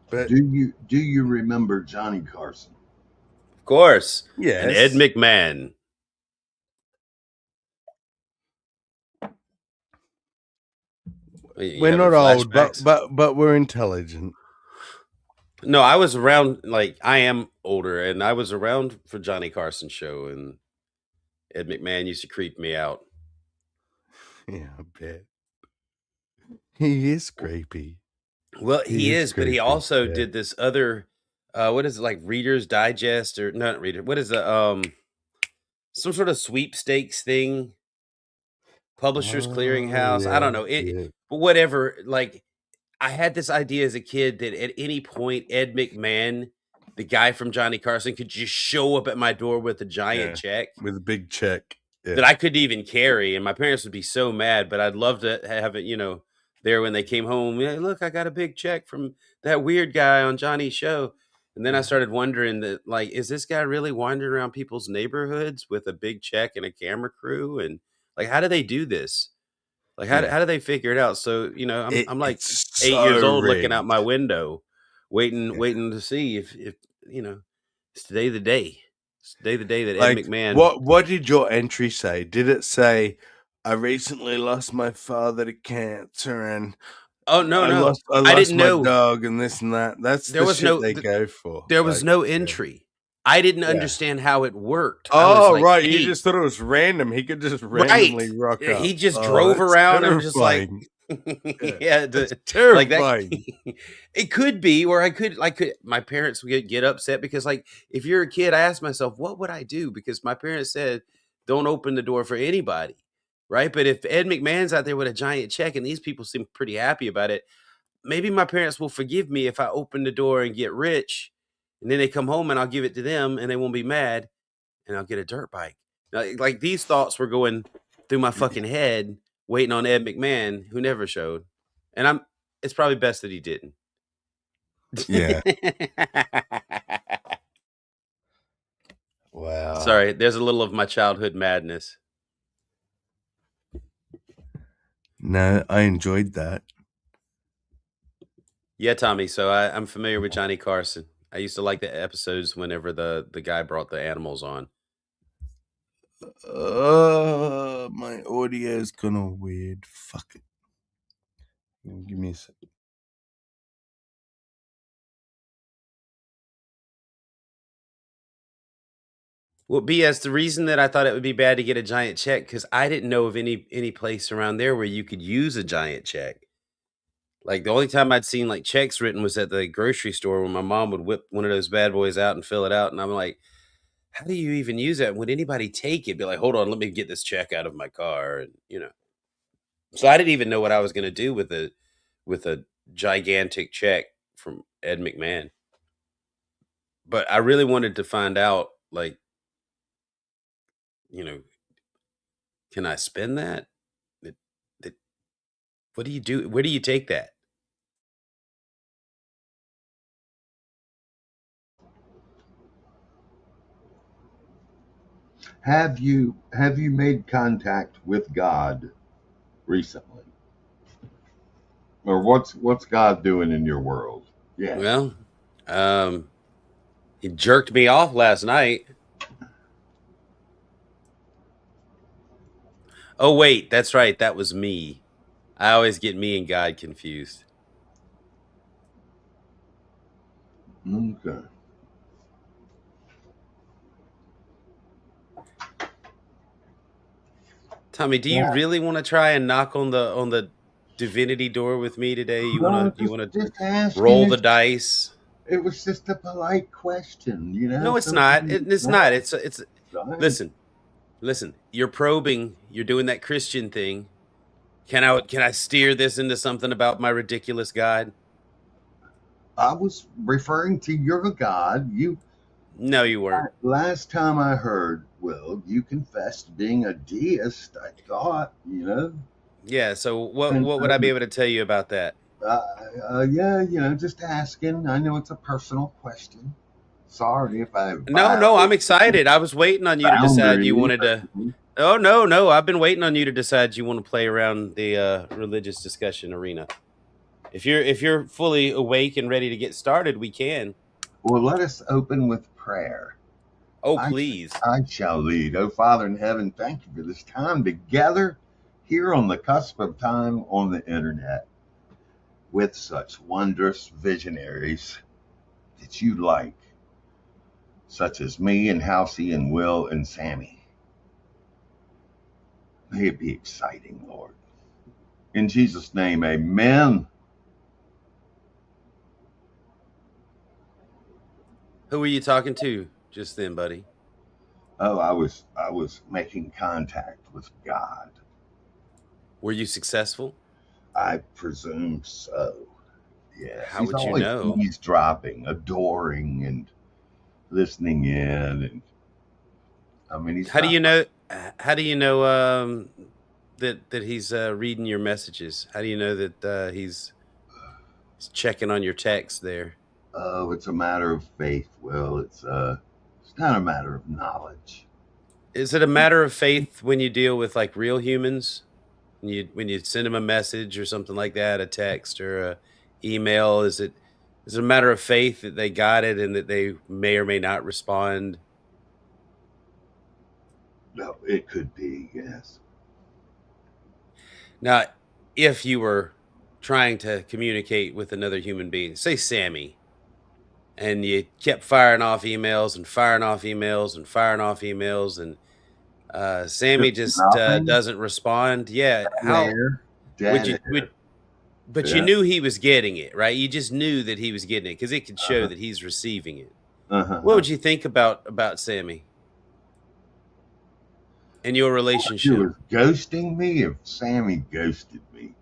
But Do you remember Johnny Carson? Of course. yes. And Ed McMahon. We're not old, but we're intelligent. No, I was around, like, I am older, and I was around for Johnny Carson's show, and Ed McMahon used to creep me out. Yeah, I bet. He is creepy. Well, he is, but he creepy, also yeah. did this other, what is it, like Reader's Digest, or not Reader, what is the, some sort of sweepstakes thing, Publishers Oh, Clearinghouse. I don't yeah, know it, yeah, but whatever. Like I had this idea as a kid that at any point Ed McMahon, the guy from Johnny Carson, could just show up at my door with a giant yeah. check With a big check. that Yeah. I couldn't even carry, and my parents would be so mad. But I'd love to have it, there when they came home. Yeah, look, I got a big check from that weird guy on Johnny's show. And then I started wondering that, like, is this guy really wandering around people's neighborhoods with a big check and a camera crew? And like, how do they do this? Like, Yeah. how do they figure it out? So, I'm like It's 8 years so old looking out my rigged. window, Yeah. waiting to see if it's today the day. It's today the day that Ed Like, McMahon. what did your entry say? Did it say, I recently lost my father to cancer and Oh no, I no. I lost didn't my know dog and this and that? That's there the was shit no they go for. there was Like, no yeah. entry. I didn't Yeah. understand how it worked. I was Oh, like right. You 8. just thought it was random. He could just Right. randomly rock up. He just Oh, drove that's around and just like terrifying. Yeah. yeah, That's like that. terrifying. It could be, or I could my parents would get upset because, like, if you're a kid, I asked myself, what would I do? Because my parents said, don't open the door for anybody. Right. But if Ed McMahon's out there with a giant check and these people seem pretty happy about it, maybe my parents will forgive me if I open the door and get rich, and then they come home and I'll give it to them and they won't be mad, and I'll get a dirt bike. Like these thoughts were going through my fucking head, waiting on Ed McMahon, who never showed. And it's probably best that he didn't. Yeah. Wow. Sorry, there's a little of my childhood madness. No, I enjoyed that. Yeah, Tommy. So I'm familiar with Johnny Carson. I used to like the episodes whenever the guy brought the animals on. My audio is kind of weird. Fuck it. Give me a second. Well, BS, the reason that I thought it would be bad to get a giant check, because I didn't know of any place around there where you could use a giant check. Like the only time I'd seen like checks written was at the grocery store when my mom would whip one of those bad boys out and fill it out. And I'm like, how do you even use that? Would anybody take it? Be like, hold on, let me get this check out of my car. And. So I didn't even know what I was going to do with a gigantic check from Ed McMahon. But I really wanted to find out, like, can I spend that? It, it, what do you do? Where do you take that? Have you made contact with God recently? Or what's God doing in your world? Yeah. Well, he jerked me off last night. Oh wait, that's right. That was me. I always get me and God confused. Okay. Tommy, do you really want to try and knock on the divinity door with me today? You No, want to you want to just asking. roll the dice? It was just a polite question, No, it's not. It's not. It's listen. Listen. You're probing. You're doing that Christian thing. Can I steer this into something about my ridiculous God? I was referring to your God. No, you weren't. Last time I heard, well, you confessed being a deist. I thought, Yeah. So what and what would I be able to tell you about that? yeah, just asking. I know it's a personal question. Sorry if I No, I'm violated excited. I was waiting on you to decide you boundaries. wanted to. Oh no, I've been waiting on you to decide you want to play around the religious discussion arena. If you're fully awake and ready to get started, we can. Well, let us open with prayer. Oh, I, please. I shall lead. Oh, Father in heaven, thank you for this time together here on the cusp of time on the internet with such wondrous visionaries that you like, such as me and Halsey and Will and Sammy. May it be exciting, Lord. In Jesus' name, amen. Who were you talking to just then, buddy? Oh, I was making contact with God. Were you successful? I presume so. Yes, How he's would you always know? eavesdropping, adoring, and listening in. And I mean, he's How do not. you know? How do you know that he's reading your messages? How do you know that he's checking on your text there? Oh, it's a matter of faith. Well, it's not a matter of knowledge. Is it a matter of faith when you deal with like real humans? When you send them a message or something like that, a text or a email, is it a matter of faith that they got it and that they may or may not respond? No, it could be. Yes. Now, if you were trying to communicate with another human being, say Sammy, and you kept firing off emails and firing off emails and firing off emails, and Sammy Just just nothing. doesn't respond, yeah, Dead how air. would Dead you would air. but you Yeah. knew he was getting it, right? You just knew that he was getting it because it could show Uh-huh. that he's receiving it. What Uh-huh. would you think about Sammy and your He relationship? was ghosting me if Sammy ghosted me.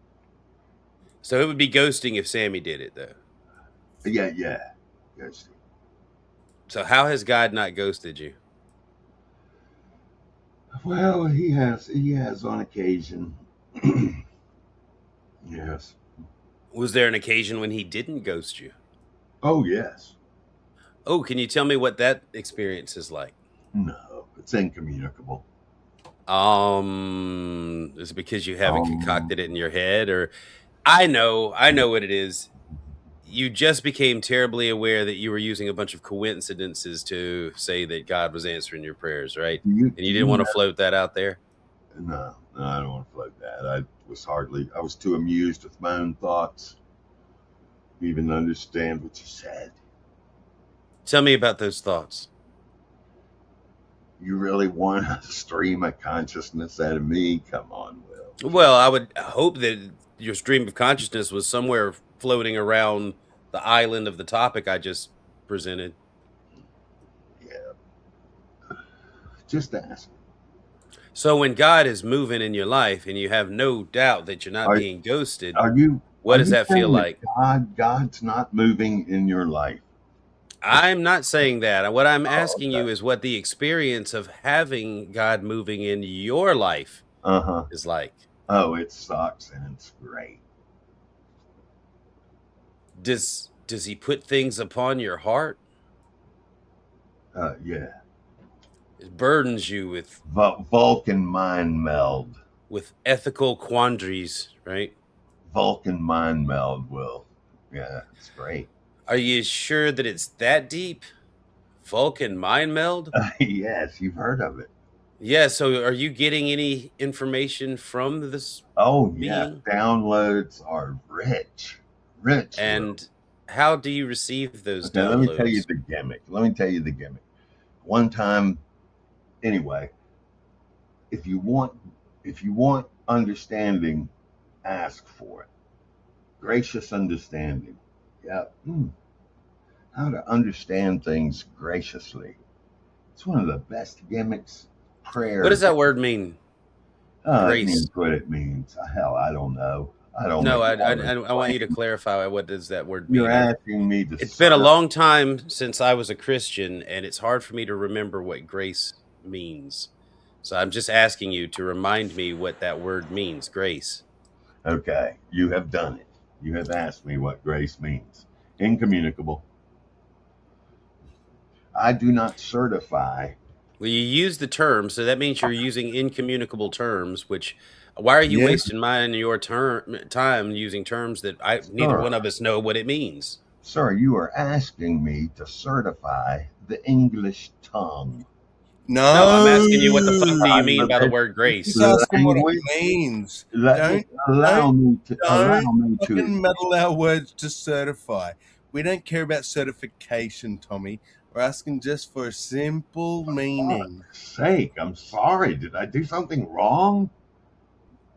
So it would be ghosting if Sammy did it, though. Yeah, yeah. Ghosting. So how has God not ghosted you? Well, he has on occasion. Yes. Was there an occasion when he didn't ghost you? Oh, yes. Oh, can you tell me what that experience is like? No, it's incommunicable. Is it because you haven't Um, concocted it in your head, or I know what it is. You just became terribly aware that you were using a bunch of coincidences to say that God was answering your prayers, right? do you And do you didn't you want to float that out there. No, no, I don't want to float that. I was too amused with my own thoughts to even understand what you said. Tell me about those thoughts. You really want a stream of consciousness out of me? Come on, Will. Well, I would hope that your stream of consciousness was somewhere floating around the island of the topic I just presented. Yeah, just ask. So when God is moving in your life and you have no doubt that you're not Are being ghosted, are you what are does you that feel saying that like? God's not moving in your life? I'm not saying that. What I'm Oh, asking okay. you is what the experience of having God moving in your life Uh huh. is like. Oh, it sucks and it's great. Does he put things upon your heart? Yeah. It burdens you Vulcan mind meld. with ethical quandaries, right? Vulcan mind meld. Will. Yeah, it's great. Are you sure that it's that deep? Vulcan mind meld? Yes, you've heard of it. Yeah, so are you getting any information from this Oh yeah, being? downloads are rich, rich. Will. And how do you receive those Okay, let me tell you downloads? the gimmick. Let me tell you the gimmick. One time, anyway, if you want, if you want understanding, ask for it. Gracious understanding. Yeah. How to understand things graciously. It's one of the best gimmicks. What does Prayer. that word mean? It Grace. means what it means. Hell, I don't know. I don't No, know I, how I to I want you to explain. clarify what does that word You're mean. asking me to It's been a certify. long time since I was a Christian, and it's hard for me to remember what grace means. So I'm just asking you to remind me what that word means, grace. Okay, you have done it. You have asked me what grace means. Incommunicable. I do not certify. Well, you use the term, so that means you're using incommunicable terms, which why are you Yeah. wasting mine and your time using terms that neither Sir, one of us know what it means? sir, you are asking me to certify the English tongue. No, I'm No. asking you what the fuck do you mean by the It's word He's grace? asking what it language. means. Let me Don't, don't, allow don't me to. fucking meddle our words to certify. We don't care about certification, Tommy. We're asking just for a simple meaning. Fuck's sake, I'm sorry. Did I do something wrong?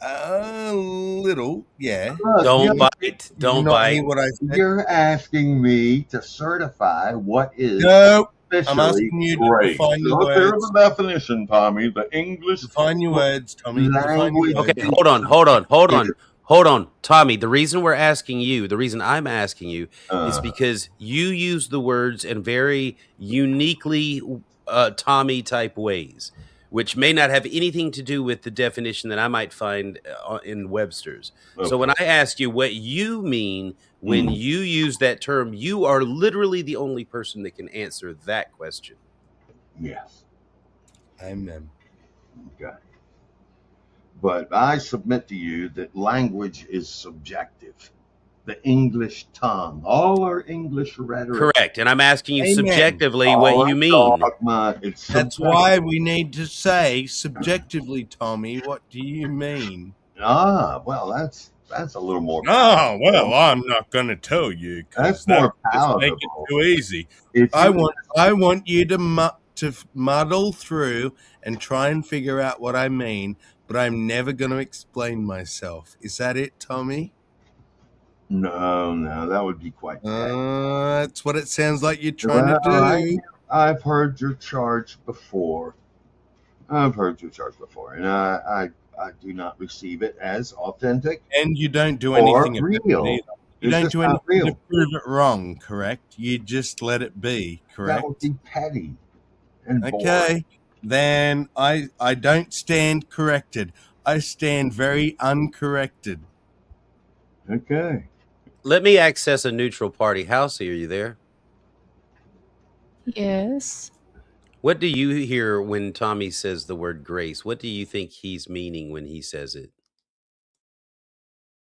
A little, yeah. Look, Don't you bite. Did you Don't not hear bite. what I said? you're asking me to certify what is No, I'm officially asking you to grace. define your Look, there's words. a definition, Tommy. The English Define your words, Tommy. Define your language Okay, words. is hold on, Tommy. The reason we're asking you, the reason I'm asking you, is uh, because you use the words in very uniquely Tommy type ways, which may not have anything to do with the definition that I might find in Webster's. So when okay. I ask you what you mean when Mm, you use that term, you are literally the only person that can answer that question. yes. Amen. Okay. But I submit to you that language is subjective. The English tongue, all our English rhetoric, Correct. And I'm asking you Amen. subjectively what all you our mean. dogma, it's That's subjective. why we need to say subjectively, Tommy, what do you mean? Ah, well, that's a little more Oh, palatable. well, I'm not going to tell you That's because that more would just make it palatable. too easy. If you I want you to muddle through and try and figure out what I mean, but I'm never going to explain myself. Is that it, Tommy? no, that would be quite petty. That's what it sounds like you're trying to Well, do. I've heard your charge before. I've heard your charge before, and I do not receive it as authentic And you don't do or anything about it real. either. You It's don't just do not anything to real. prove it wrong, correct? You just let it be, That would correct? be petty and boring. Okay. Then I don't stand corrected. I stand very uncorrected. Okay. Let me access a neutral party. Halsey, are you there? Yes. What do you hear when Tommy says the word grace? What do you think he's meaning when he says it?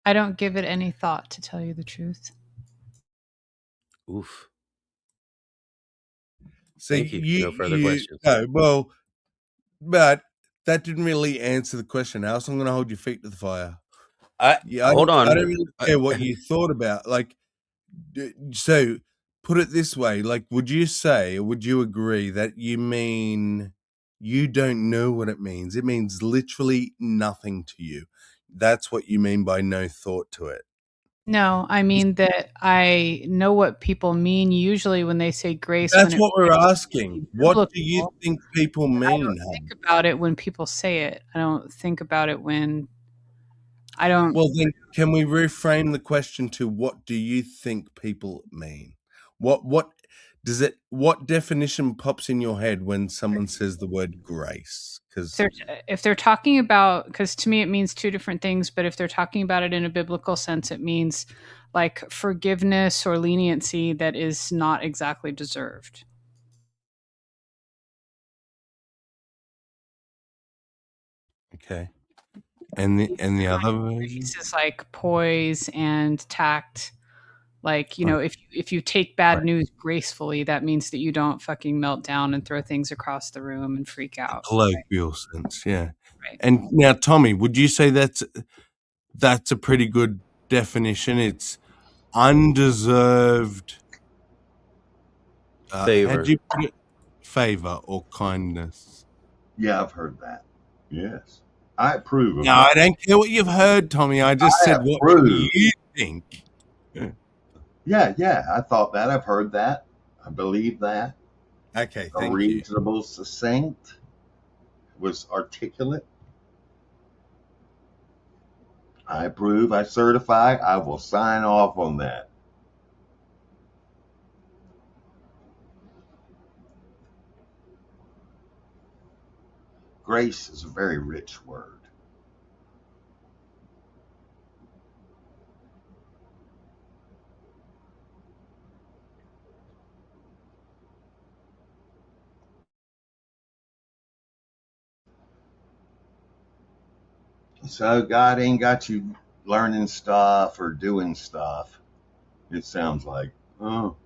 I don't give it any thought, to tell you the truth. Oof. So Thank you. No further you questions. no, well, but that didn't really answer the question. Else I'm going to hold your feet to the fire. I Yeah, hold I on. don't really care what you thought about. Like, so put it this way: like, would you say, or would you agree that you mean you don't know what it means? It means literally nothing to you. That's what you mean by no thought to it. No, I mean that I know what people mean usually when they say grace when That's it what we're really asking. What do you biblical. think people I mean, don't think hon? about it when people say it. I don't think about it when I don't. Well, then, can we reframe the question to what do you think people mean? What does it? What definition pops in your head when someone says the word grace? If Because they're if they're talking about, because to me it means two different things, but if they're talking about it in a biblical sense, it means like forgiveness or leniency that is not exactly deserved. okay, and the other version. Grace is like poise and tact. Like, Okay, if you take bad right. news gracefully, that means that you don't fucking melt down and throw things across the room and freak out. Colloquial sense, yeah. Right. And now, Tommy, would you say that's a pretty good definition? It's undeserved. How'd Favor. you put it? Favor or kindness? Yeah, I've heard that. Yes. I approve of No, that. I don't care what you've heard, Tommy. I just I said, what do approve. you think? Yeah, I thought that. I've heard that. I believe that. Okay, A thank you. reasonable, succinct, was articulate. I approve. I certify. I will sign off on that. Grace is a very rich word. So God ain't got you learning stuff or doing stuff. It sounds like. Oh,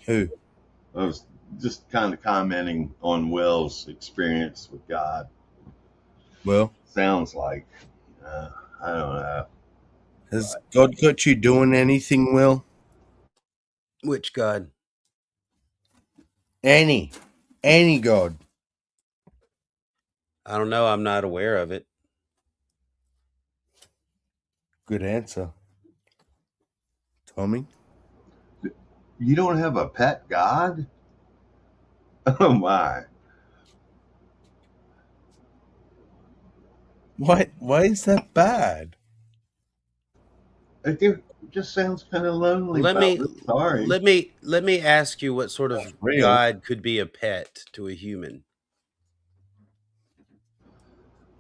Who? I was just kind of commenting on Will's experience with God. Well, Sounds like. Uh, I don't know. has God got you doing anything, Will? Which God? Any. Any God. I don't know. I'm not aware of it. Good answer. Tommy? You don't have a pet God? Oh my. Why is that bad? It just sounds kind of lonely, Let me Velvet. Sorry. let me ask you what sort That's of real. god could be a pet to a human?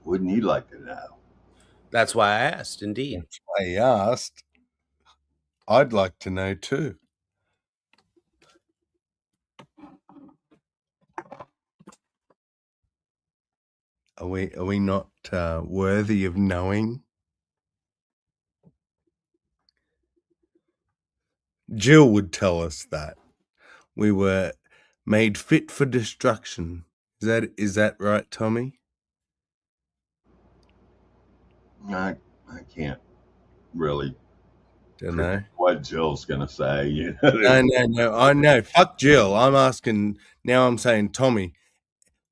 Wouldn't you like to know? That's why I asked, indeed. That's why he asked. I'd like to know too. Are we not worthy of knowing? Jill would tell us that we were made fit for destruction. Is that right, Tommy? I can't really Don't know. predict what Jill's going to say. You know? No, no, no. I know. Fuck Jill. I'm asking now. I'm saying, Tommy,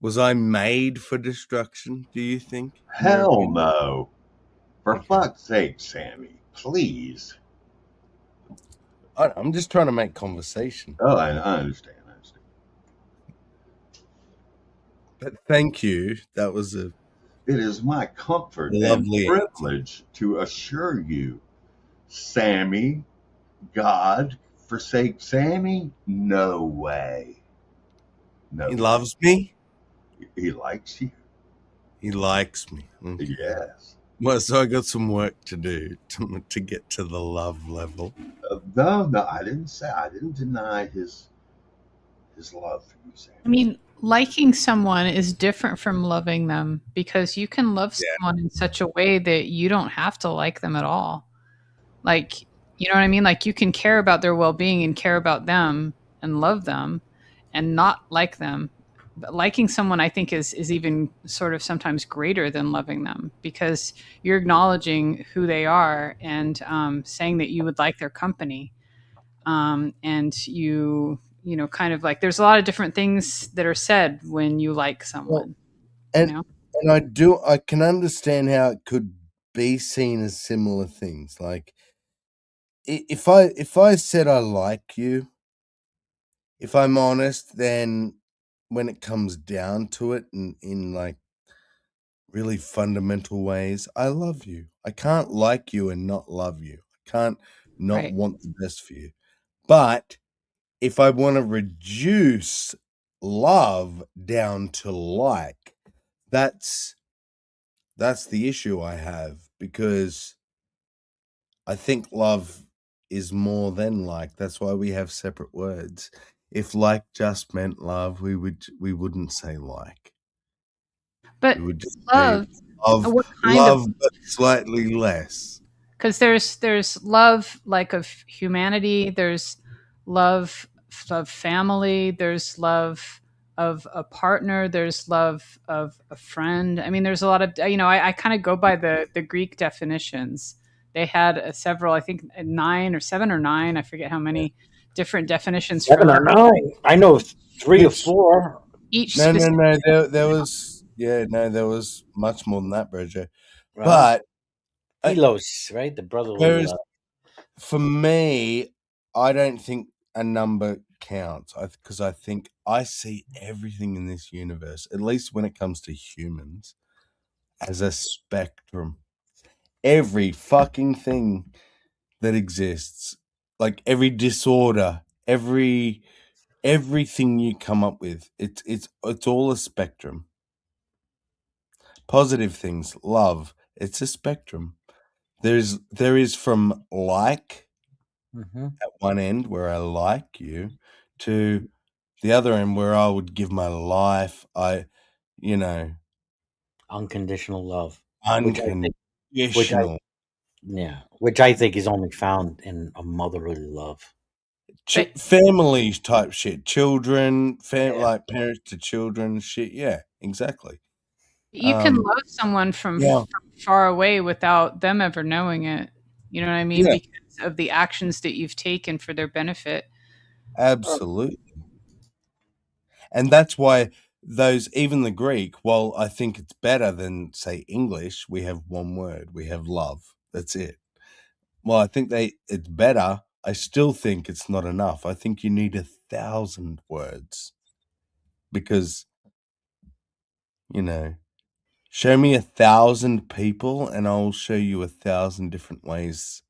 was I made for destruction? Do you think, in your Hell opinion? no. For Okay. fuck's sake, Sammy. Please. I'm just trying to make conversation. Oh, I understand. I understand. But thank you. That was a It is my comfort and lovely answer. privilege to assure you, Sammy, God forsake Sammy? No way. He No way. loves me. He likes you? He likes me. Okay. Yes. Well, so I got some work to do to get to the love level. No, no, I didn't deny his love for you, Sammy. I mean, liking someone is different from loving them because you can love Yeah. someone in such a way that you don't have to like them at all. Like, you know what I mean? Like, you can care about their well being and care about them and love them and not like them. But liking someone, I think, is even sort of sometimes greater than loving them because you're acknowledging who they are and saying that you would like their company. And you know, kind of like there's a lot of different things that are said when you like Well, someone, you and know? I can understand how it could be seen as similar things. Like if I said I like you, if I'm honest, then when it comes down to it, in like really fundamental ways, I love you. I can't like you and not love you. I can't not Right. want the best for you. But if I want to reduce love down to like, that's that's the issue I have, because I think love is more than like. That's why we have separate words. If like just meant love, we wouldn't say like. But We would just say love, love, what kind of, love, but slightly less. because there's love like of humanity, there's love of family, there's love of a partner, there's love of a friend. I mean, there's a lot of, you know, I kind of go by the Greek definitions. They had several, I think nine or seven or nine, I forget how many different definitions for Seven or love. nine. I know three or Which four. Each no, no, specific, no. There was, yeah, no, there was much more than that, Bridget. Well, But Philos, right? The brotherly whereas love. for me, I don't think a number counts. Because I think I see everything in this universe, at least when it comes to humans, as a spectrum. Every fucking thing that exists, like every disorder, everything you come up with, it's all a spectrum. Positive things, love, it's a spectrum. There is from like Hmm. at one end where I like you, to the other end where I would give my life, you know, Unconditional love, which I think, which I unconditional. yeah, which I think is only found in a motherly love. but Family type shit, children, Yeah. like parents to children shit. Yeah, exactly. you can Um, love someone from, yeah, from far away without them ever knowing it. You know what I mean? yeah, Because of the actions that you've taken for their benefit. absolutely. And that's why those, even the Greek, while I think it's better than say English, we have one word, we have love. That's it. Well, I think it's better. I still think it's not enough. I think you need 1,000 words. because, you know, show me 1,000 people and I'll show you 1,000 different ways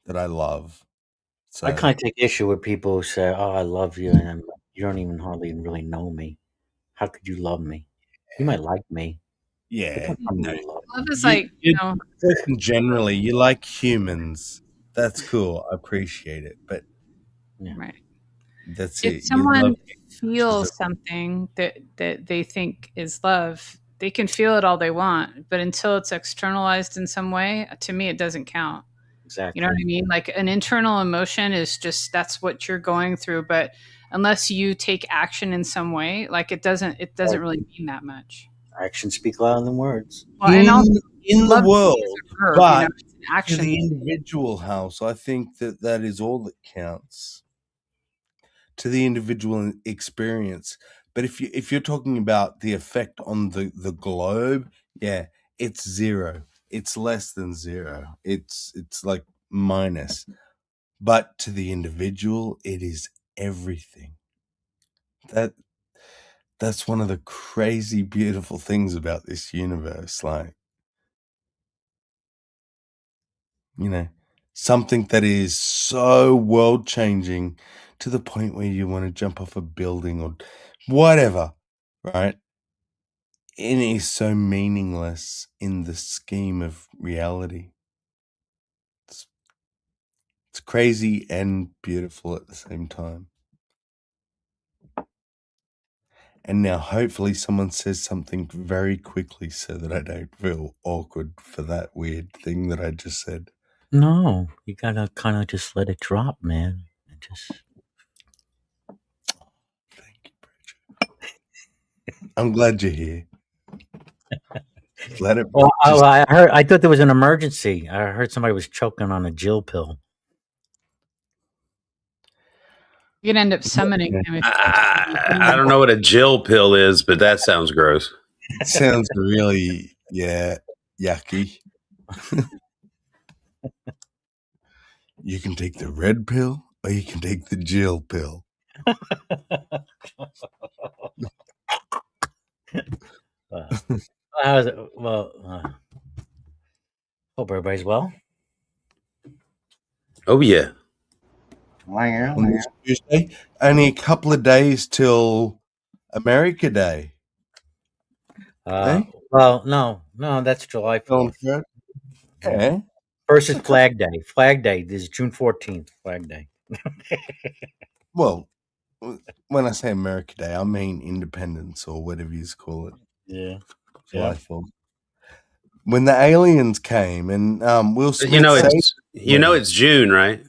that I love. I So kind of take issue with people who say, "Oh, I love you," and you don't even hardly really know me. How could you love me? You might like me, but yeah, don't tell me no, you love Love me. is like, you generally you like humans. That's cool. I appreciate it, but Yeah, right. that's If it. You love someone creatures of- feels something that they think is love, they can feel it all they want, but until it's externalized in some way, to me, it doesn't count. You know what I exactly. mean? Like an internal emotion is just that's what you're going through, but unless you take action in some way, like it doesn't really mean that much. Actions speak louder than words. Well, and in also the love to me is world, a verb, but it's an to action. the individual house, I think that is all that counts. To the individual experience. But if you're talking about the effect on the globe, yeah, it's zero. It's less than zero. It's like minus. But to the individual, it is everything. That that's one of the crazy beautiful things about this universe. Like, you know, something that is so world changing to the point where you want to jump off a building or whatever, right? It is so meaningless in the scheme of reality. It's, it's crazy and beautiful at the same time. And now, hopefully, someone says something very quickly so that I don't feel awkward for that weird thing that I just said. No, you gotta kind of just let it drop, man. And just Thank you, Bridget. I'm glad you're here. Let it well, just. I heard. I thought there was an emergency. I heard somebody was choking on a Jill pill. You're gonna end up summoning him if I don't know what a Jill pill is, but that sounds gross. It sounds really, yeah, yucky. You can take the red pill or you can take the Jill pill. How's it? Well, hope everybody's well. Oh yeah. On this Tuesday, only a couple of days till America Day. Eh? Well, no, that's July On 4th. Friday? Yeah. First is Flag Day. Flag Day. This is June 14th. Flag Day. Well, when I say America Day, I mean Independence or whatever you call it. Yeah. July 4th. When the aliens came and Will But you Smith know said, it's June, right?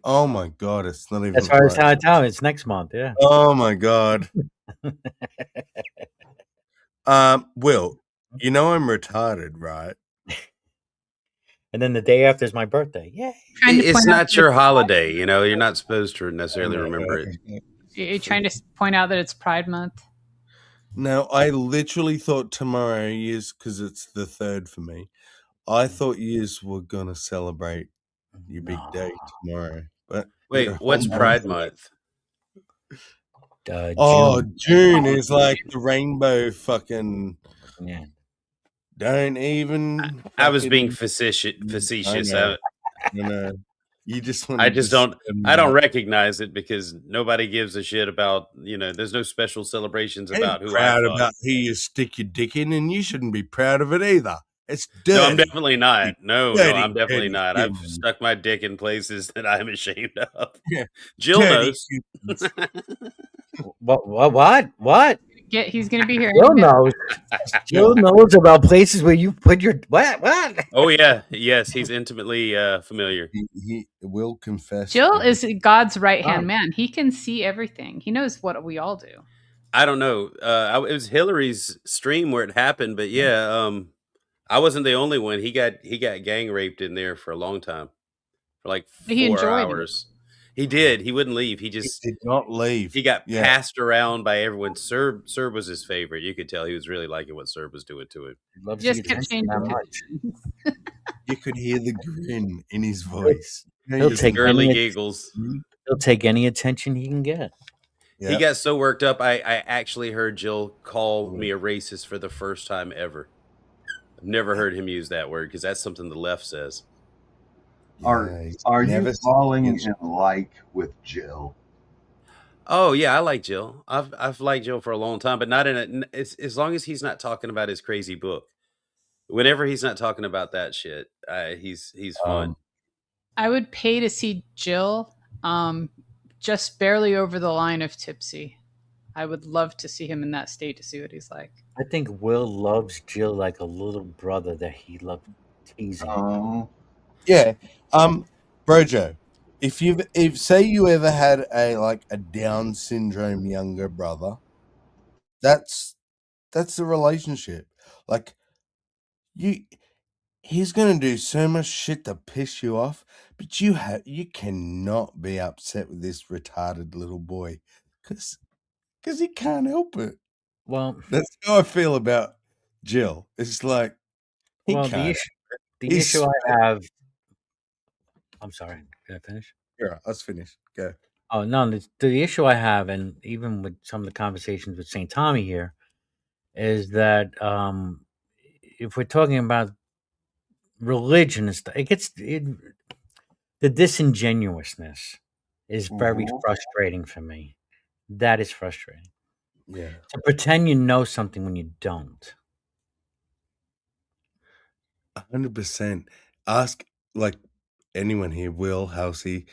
"Oh my God, it's not even That's why it's right." how it's out. It's next month. Yeah. Oh my God. Will, you know I'm retarded, right? And then the day after is my birthday. Yay. trying to It's point out not that your holiday. You know, you're not supposed to necessarily remember it. you're trying to point out that it's Pride Month. No, I literally thought tomorrow is because it's the 3rd for me. I thought yous were gonna celebrate your big No. day tomorrow, but you're Wait, what's holding on Pride to it. Month? Oh, June. June is like the rainbow fucking. Yeah. Don't even I was being fucking. I facetious. know, I know. You just I wanted to just stir don't me I don't up. recognize it because nobody gives a shit about, there's no special celebrations I ain't about who I proud fuck. about who you stick your dick in, and you shouldn't be proud of it either. It's No, I'm dirty. definitely You not. No, I'm dirty, definitely dirty not. I've human. stuck my dick in places that I'm ashamed of. Yeah, Jill dirty knows. humans. What? He's gonna be here any Jill minute. knows. Jill knows about places where you put your what? Oh yeah, yes, he's intimately familiar. He will confess. Jill is everything. God's right Oh. hand man. He can see everything. He knows what we all do. I don't know. It was Hillary's stream where it happened, but yeah, I wasn't the only one. He got gang raped in there for a long time, for like But he 4 enjoyed it. hours. He did. He wouldn't leave. He He just did not leave. he got Yeah, passed around by everyone. Serb was his favorite. You could tell he was really liking what Serb was doing to him. He loves He the just kept attention that changing much. positions. you could hear the grin in his voice. You know, He'll just take Girly any giggles. he'll take any attention he can get. He Yeah. got so worked up. I actually heard Jill call Mm. me a racist for the first time ever. I've never heard him use that word because that's something the left says. Are Yeah. He's are you never said falling against. in like with Jill? Oh yeah, I like Jill. I've liked Jill for a long time, but not in a. It's, as long as he's not talking about his crazy book. Whenever he's not talking about that shit, he's fun. Um, I would pay to see Jill, um, just barely over the line of tipsy. I would love to see him in that state to see what he's like. I think Will loves Jill like a little brother that he loves teasing. Oh, yeah. Brojo, if say you ever had a like a Down syndrome younger brother, that's that's the relationship. Like you, he's gonna do so much shit to piss you off, but you cannot be upset with this retarded little boy, because he can't help it. Well, That's how I feel about Jill. It's like he well, can't. the issue He's I have. I'm sorry. Can I finish? yeah. Let's finish. Go. Oh no, the issue I have, and even with some of the conversations with Saint Tommy here, is that if we're talking about religion and stuff, the disingenuousness is very mhm. frustrating for me. That is frustrating. Yeah. To pretend you know something when you don't. 100%. Ask like anyone here, Will, Halsey,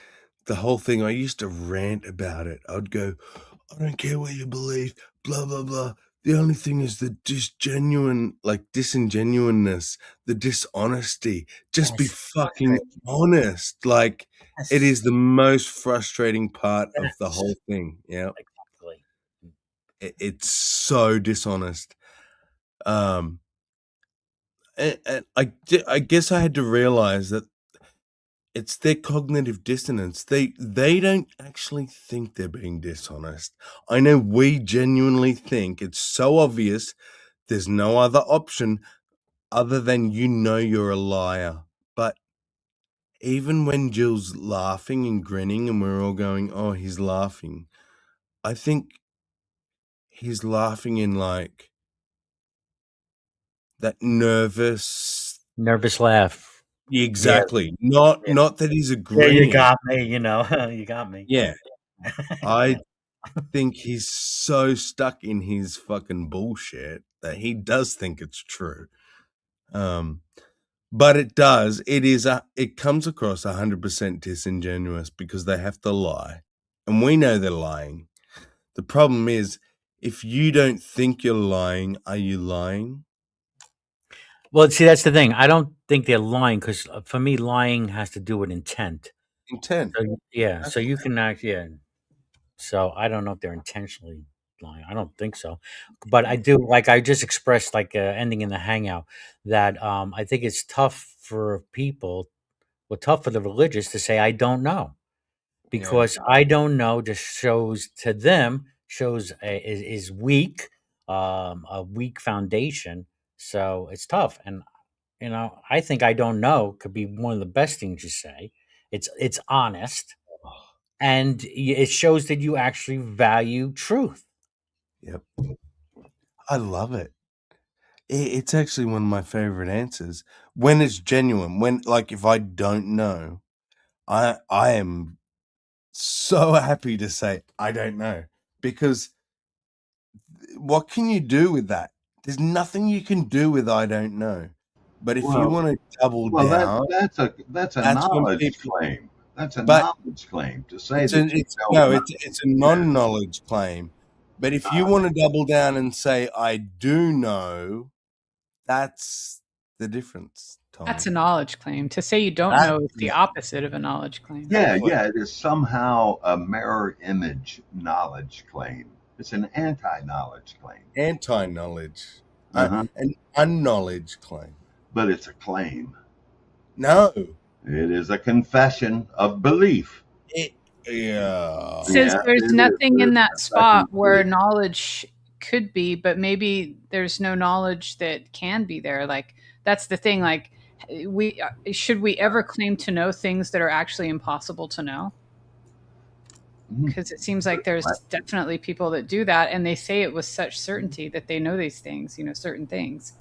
the whole thing. I used to rant about it. I'd go, I don't care what you believe, blah blah blah. The only thing is the disingenuineness, the dishonesty. Just be That's fucking frustrating. honest. Like it Yes, is the most frustrating part of the yes, whole thing. Yeah, exactly. it's so dishonest. Um, and I guess I had to realize that it's their cognitive dissonance. They don't actually think they're being dishonest. I know we genuinely think it's so obvious there's no other option other than you're a liar. But even when Jill's laughing and grinning and we're all going, "Oh, he's laughing." I think he's laughing in like that nervous. Nervous laugh. Yeah, Exactly. Not yeah, not that he's yeah. You agreeing. got me. You know, you got me. Yeah. I think he's so stuck in his fucking bullshit that he does think it's true. Um, but it comes across 100% disingenuous because they have to lie. And we know they're lying. The problem is, if you don't think you're lying, are you lying? Well, see, that's the thing. I don't think they're lying because for me, lying has to do with intent. Intent. Yeah, so you can act. Yeah, so I don't know if they're intentionally lying. I don't think so, but I do. Like I just expressed, like ending in the hangout, that I think it's tough for people, well, tough for the religious to say I don't know, Yeah. because I don't know just shows to them shows is weak, a weak foundation. So it's tough, and I think I don't know could be one of the best things you say. It's honest, and it shows that you actually value truth. Yep. I love it. It's actually one of my favorite answers when it's genuine. When like if I don't know, I am so happy to say I don't know because what can you do with that? There's nothing you can do with I don't know. But if you Well, want to double well, down, that's a that's when knowledge people. claim. That's a But knowledge claim to say that you it's don't no, know. it's a Yeah. non-knowledge claim. But if you want to double down and say I do know, that's the difference, That's Tommy. a knowledge claim. To say you don't That know is the yeah, opposite of a knowledge claim. Yeah, exactly. yeah, it is somehow a mirror image knowledge claim. It's an anti-knowledge claim. Anti-knowledge, Uh-huh. an unknowledge claim. But it's a claim. No, It is a confession of belief. it yeah. Says Yeah, there's it is, nothing but in it's that a confession spot of where belief. knowledge could be, but maybe there's no knowledge that can be there. Like that's the thing. Like we should we ever claim to know things that are actually impossible to know? because it seems like there's definitely people that do that, and they say it with such certainty that they know these things, certain things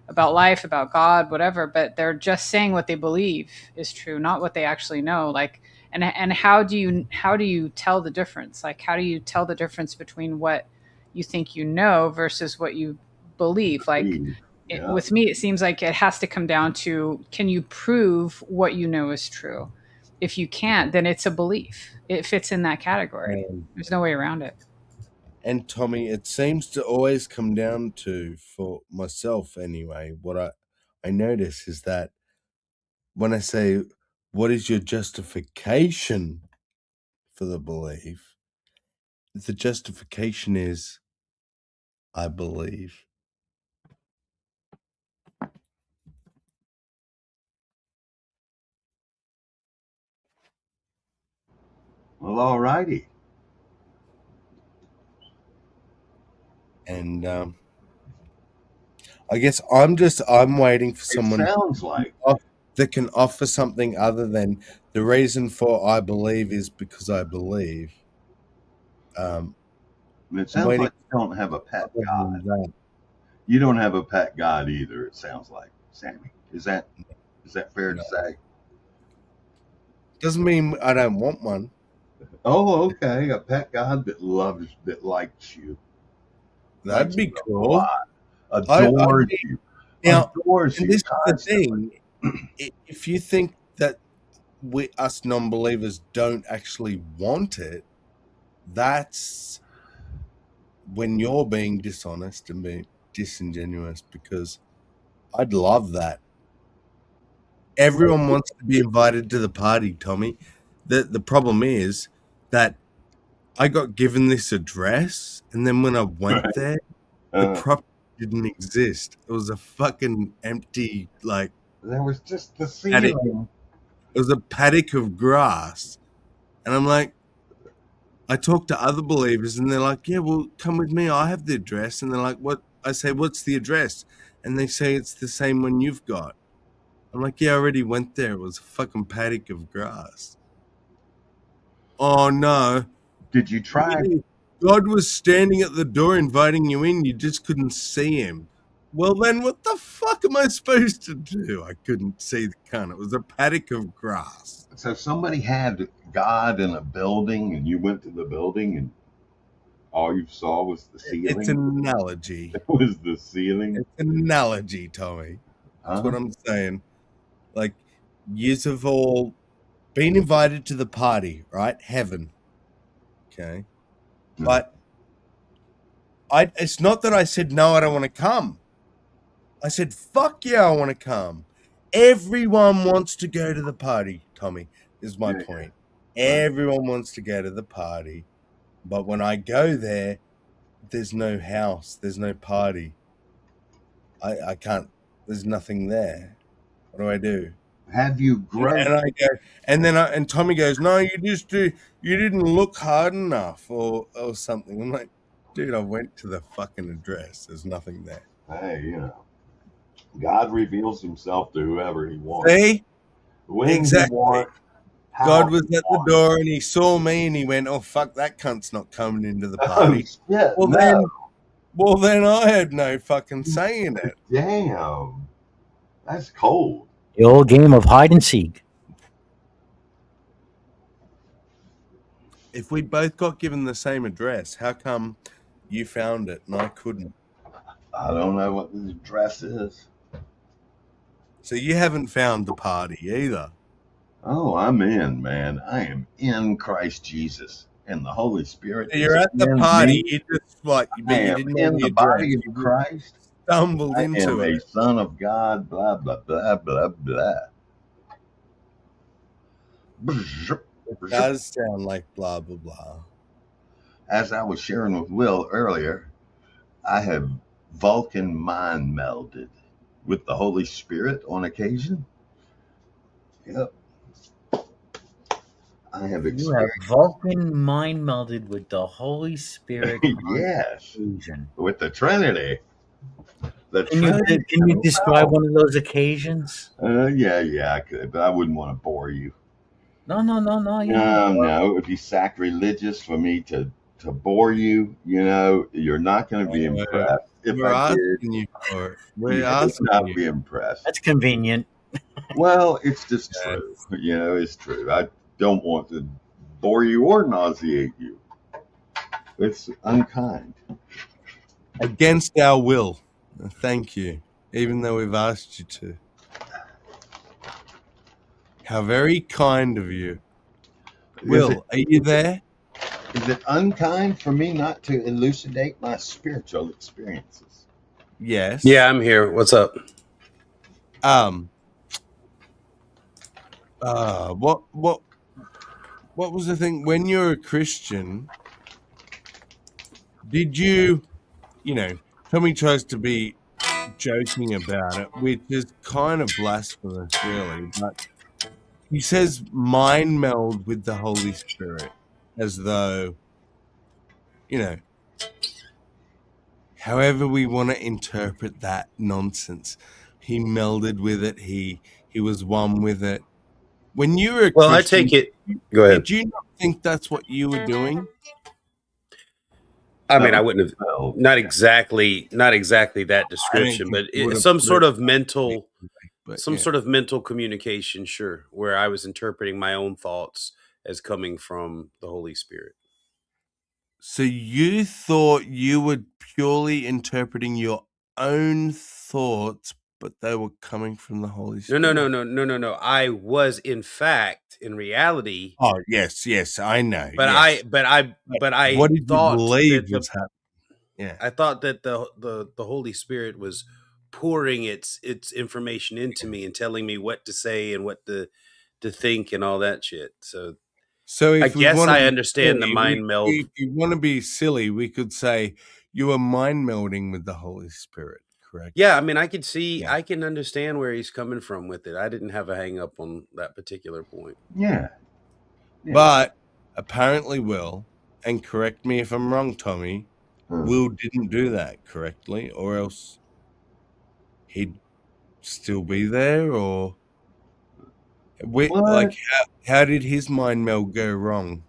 about life, about God, whatever, but they're just saying what they believe is true, not what they actually know. Like, and how do you tell the difference? Like, how do you tell the difference between what you think you know versus what you believe? Like, Yeah. with me, it seems like it has to come down to, can you prove what you know is true? If you can't, then it's a belief. It fits in that category. There's no way around it. And Tommy, it seems to always come down to, for myself anyway, what I notice is that when I say, what is your justification for the belief? The justification is, I believe. Well, all righty. And I guess I'm waiting for It someone sounds like. that can offer something other than the reason for I believe is because I believe. It I'm sounds waiting like you don't have a pet for other God. than that. You don't have a pet God either. It sounds like, Sammy. Is that fair to No. say? Doesn't mean I don't want one. Oh, okay. A pet God that likes you, That'd likes be you a cool. lot, I'd adores be you, now, adores and you this is the constantly. thing. If you think that us non-believers don't actually want it, that's when you're being dishonest and being disingenuous, because I'd love that. Everyone wants to be invited to the party, Tommy. The problem is that I got given this address, and then when I went there, the Uh, property didn't exist. It was a fucking empty, like, there was just the paddock. ceiling. It was a paddock of grass. And I'm like, I talk to other believers and they're like, yeah, well, come with me. I have the address. And they're like, what? I say, what's the address? And they say, it's the same one you've got. I'm like, yeah, I already went there. It was a fucking paddock of grass. Oh, no. Did you try? God was standing at the door inviting you in. You just couldn't see him. Well, then what the fuck am I supposed to do? I couldn't see the cunt. It was a paddock of grass. So somebody had God in a building, and you went to the building, and all you saw was the It's an ceiling. analogy. It was the ceiling, It's an analogy, Tommy. That's huh? what I'm saying. Like, yous have all been invited to the party, right? Heaven. Okay. But it's not that I said, no, I don't want to come. I said, fuck yeah, I want to come. Everyone wants to go to the party, Tommy, is my Yeah, point. right. Everyone wants to go to the party. But when I go there, there's no house, there's no party. I can't, there's nothing there. What do I do? Have you grown? And I go, and Tommy goes, no, you didn't look hard enough or something. I'm like, dude, I went to the fucking address. There's nothing there. Hey, God reveals Himself to whoever He wants, See? when He Exactly. wants, how God was He at the wants. door and he saw me and he went, oh fuck, that cunt's not coming into the Oh party. shit! Well No, then well then I had no fucking say in it. damn, that's cold. The old game of hide and seek. If we both got given the same address, how come you found it and I couldn't? I don't know what this dress is. So you haven't found the party either. Oh, I'm in, man. I am in Christ Jesus, and the Holy Spirit So is you're at the in party, me. you just what, I but you am didn't know in the the address. body of You just Christ. stumbled I am into a it. son of God. Blah blah blah blah blah. It does sound like blah blah blah. As I was sharing with Will earlier, I have Vulcan mind melded with the Holy Spirit on occasion. Yep, I have You have experienced. Vulcan mind melded with the Holy Spirit on Yes, occasion. with the Trinity. The Can you Trinity can you describe himself. one of those occasions? Yeah, I could, but I wouldn't want to bore you. No, no, no, no. You don't No, bore. no, it'd be sacrilegious for me to bore you. You're not going to be Uh, impressed. If we're I did, asking you for it. We're you would asking not you. be impressed. That's convenient. Well, it's just Yeah. true. It's true. I don't want to bore you or nauseate you. It's unkind. Against our will. Thank you. Even though we've asked you to. How very kind of you. Is it Will, are you there? is it unkind for me not to elucidate my spiritual experiences? Yeah, Yes. I'm here. What's up? Um. What was the thing? When you're a Christian, did you? Tommy tries to be joking about it, which is kind of blasphemous, really. But he says mind meld with the Holy Spirit, as though you know. However, we want to interpret that nonsense. He melded with it. He was one with it. When you were a Well, I Christian, take it. Go ahead. did you not think that's what you were doing? I mean, Oh, I wouldn't have well, not exactly that I don't description, think but you would have some put it sort of that way, mental, but some sort of mental communication, sure, where I was interpreting my own thoughts as coming from the Holy Spirit. So you thought you were purely interpreting your own thoughts, but they were coming from the Holy No, no, no, Spirit. no, no, no, no. I was, in fact, in reality, Oh, yes, yes, I know, but I, yes. but I, But but I what did you thought believe that was happening? Yeah. I thought that the Holy Spirit was pouring its information into me and telling me what to say and what to think and all that shit. So So I if we guess want to I be understand the silly, mind meld. if you want to be silly, we could say you were mind melding with the Holy Spirit, correct? Yeah, I mean, I could see, Yeah. I can understand where he's coming from with it. I didn't have a hang up on that particular point. yeah, yeah. But apparently Will, and correct me if I'm wrong, Tommy, Huh. Will didn't do that correctly, or else he'd still be there, or What? like how did his mind meld go wrong?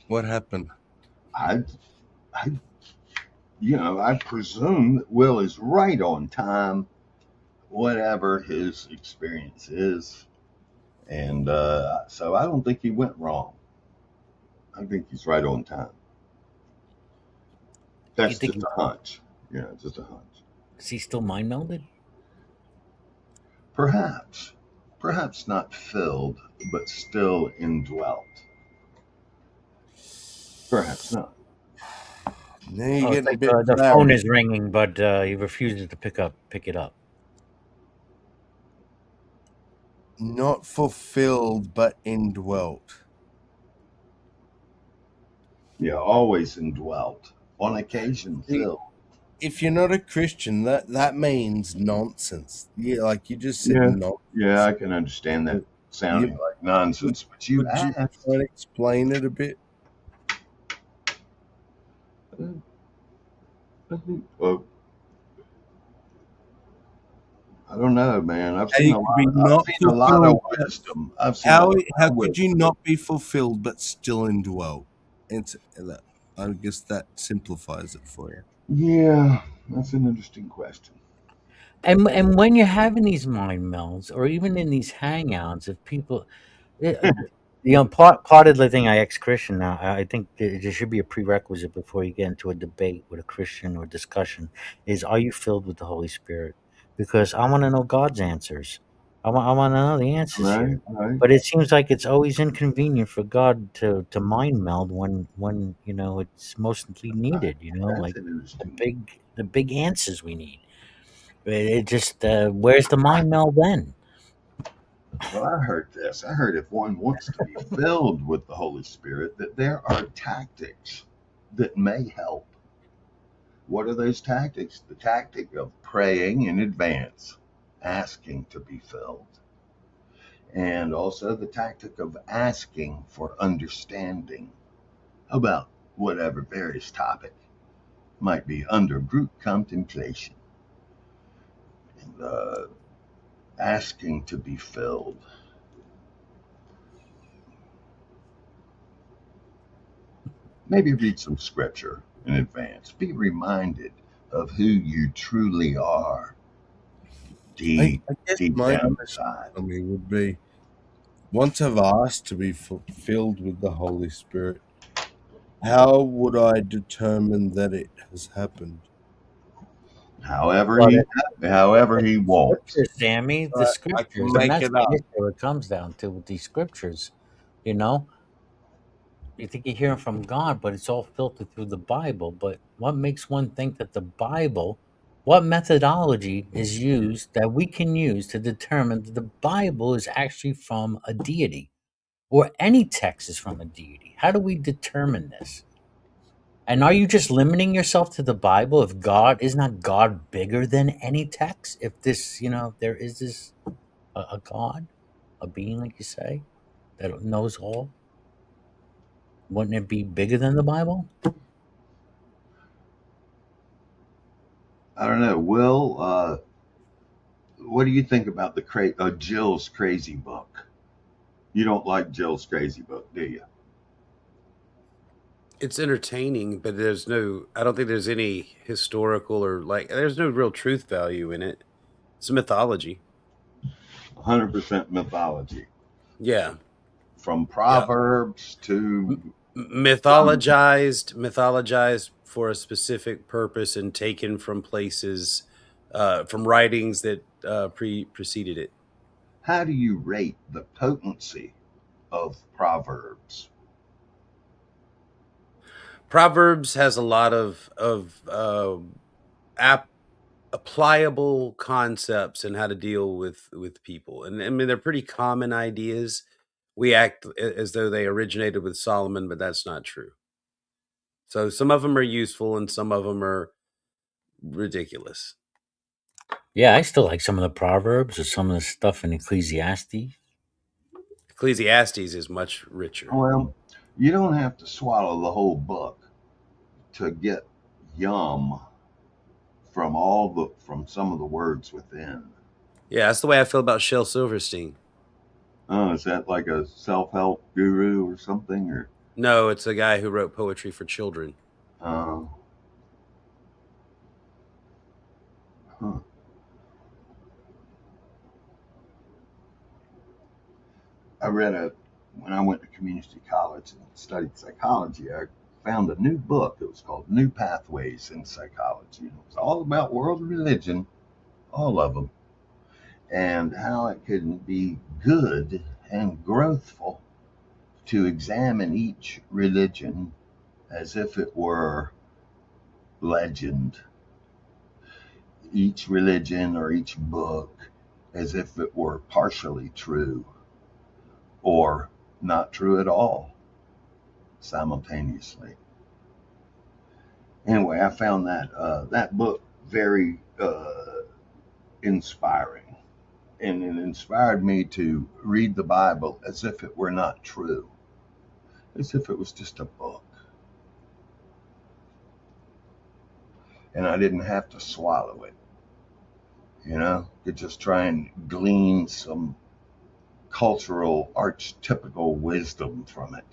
What happened? I, I, I presume that Will is right on time, whatever his experience is, and so I don't think he went wrong. I think he's right on time. You That's think just a hunch. Just a hunch. is he still mind melded? Perhaps, perhaps not filled, but still indwelt. Perhaps not. Now you're Oh, it's getting a like bit the phone flowery. is ringing, but he refuses to pick it up. Not fulfilled, but indwelt. Yeah, always indwelt. On occasion, See, filled. if you're not a Christian, that means nonsense. Yeah, like you just said Yeah, yeah, nonsense. I can understand that You, sounding like would, nonsense, but you would you asked. try to explain it a bit? Well, I don't know, man. How you could be I've not seen a lot of fulfilled, but wisdom. I've seen a how lot how of could you wisdom. not be fulfilled but still indwelt? It's that. I guess that simplifies it for you. Yeah, that's an interesting question. And when you're having these mind melds, or even in these hangouts, if people, eh, part of the thing I ex-Christian now, I think there should be a prerequisite before you get into a debate with a Christian or discussion is, are you filled with the Holy Spirit? Because I want to know God's answers. I want to know the answers Right, here. right. But it seems like it's always inconvenient for God to mind meld when it's mostly needed. That's Like an the interesting. big answers we need. It just where's the mind meld then? Well, I heard this. I heard if one wants to be filled with the Holy Spirit, that there are tactics that may help. What are those tactics? The tactic of praying in advance, asking to be filled, and also the tactic of asking for understanding about whatever various topic might be under group contemplation, and asking to be filled. Maybe read some scripture in advance. Be reminded of who you truly are I, deep, I guess deep my down question, inside. Tommy, would be once I've asked to be filled with the Holy Spirit, how would I determine that it has happened? However Well, he, however he wants. scriptures, Sammy, the I can scriptures, and make that's it the up. issue it comes down to with these scriptures. You know, you think you're hearing from God, but it's all filtered through the Bible. But what makes one think that the Bible, what methodology is used that we can use to determine that the Bible is actually from a deity or any text is from a deity? How do we determine this? And are you just limiting yourself to the Bible? If God is not God bigger than any text, if this, there is this a God, a being, like you say, that knows all, wouldn't it be bigger than the Bible? I don't know. Will, what do you think about the Jill's crazy book? You don't like Jill's crazy book, do you? It's entertaining, but I don't think there's any historical or there's no real truth value in it. It's mythology. 100% mythology, Yeah. from Yeah. Proverbs to Mythologized for a specific purpose and taken from places, from writings that preceded it. how do you rate the potency of Proverbs? Proverbs has a lot of app applicable concepts and how to deal with people, and I mean they're pretty common ideas. We act as though they originated with Solomon, but that's not true. So some of them are useful and some of them are ridiculous. Yeah, I still like some of the Proverbs or some of the stuff in Ecclesiastes. Ecclesiastes is much richer. Well, you don't have to swallow the whole book to get yum from some of the words within. Yeah, that's the way I feel about Shel Silverstein. Oh, is that like a self-help guru or something? Or No, it's a guy who wrote poetry for children. uh, huh. I read a when I went to community college and studied psychology. I found a new book. It was called New Pathways in Psychology. It was all about world religion, all of them, and how it can be good and growthful to examine each religion as if it were legend, each religion or each book as if it were partially true or not true at all simultaneously. Anyway, I found that book very inspiring, and it inspired me to read the Bible as if it were not true, as if it was just a book, and I didn't have to swallow it. Could just try and glean some cultural, archetypical wisdom from it.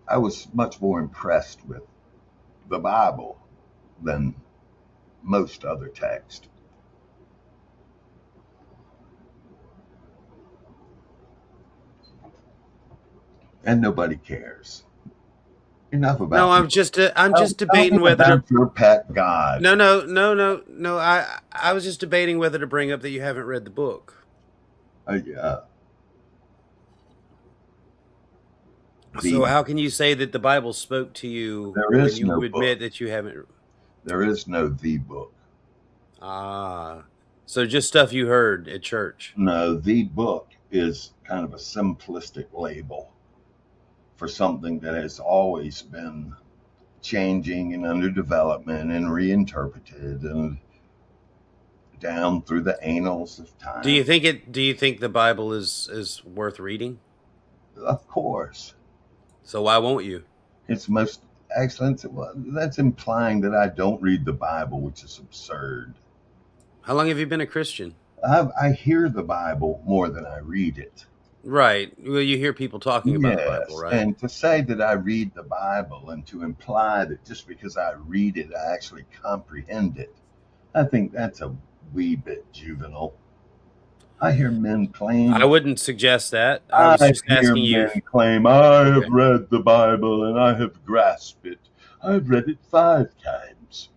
I was much more impressed with the Bible than most other texts. And nobody cares. Enough No, about I'm just tell me debating whether to. about your pet god. No. I was just debating whether to bring up that you haven't read the book. Yeah, So the how can you say that the Bible spoke to you there when is you no book. admit that you haven't? There is no the book. Ah, so just stuff you heard at church. No, the book is kind of a simplistic label for something that has always been changing and under development and reinterpreted and down through the annals of time. Do you think the Bible is worth reading? Of course, So why won't you? it's most excellent. Well, that's implying that I don't read the Bible, which is absurd. How long have you been a Christian? I hear the Bible more than I read it. Right. Well, you hear people talking about the Bible, Yes, right? and to say that I read the Bible and to imply that just because I read it, I actually comprehend it, I think that's a wee bit juvenile. I hear men I claim, wouldn't suggest that. I was I just hear asking you. men claim, I Okay. have read the Bible and I have grasped it. I've read it 5 times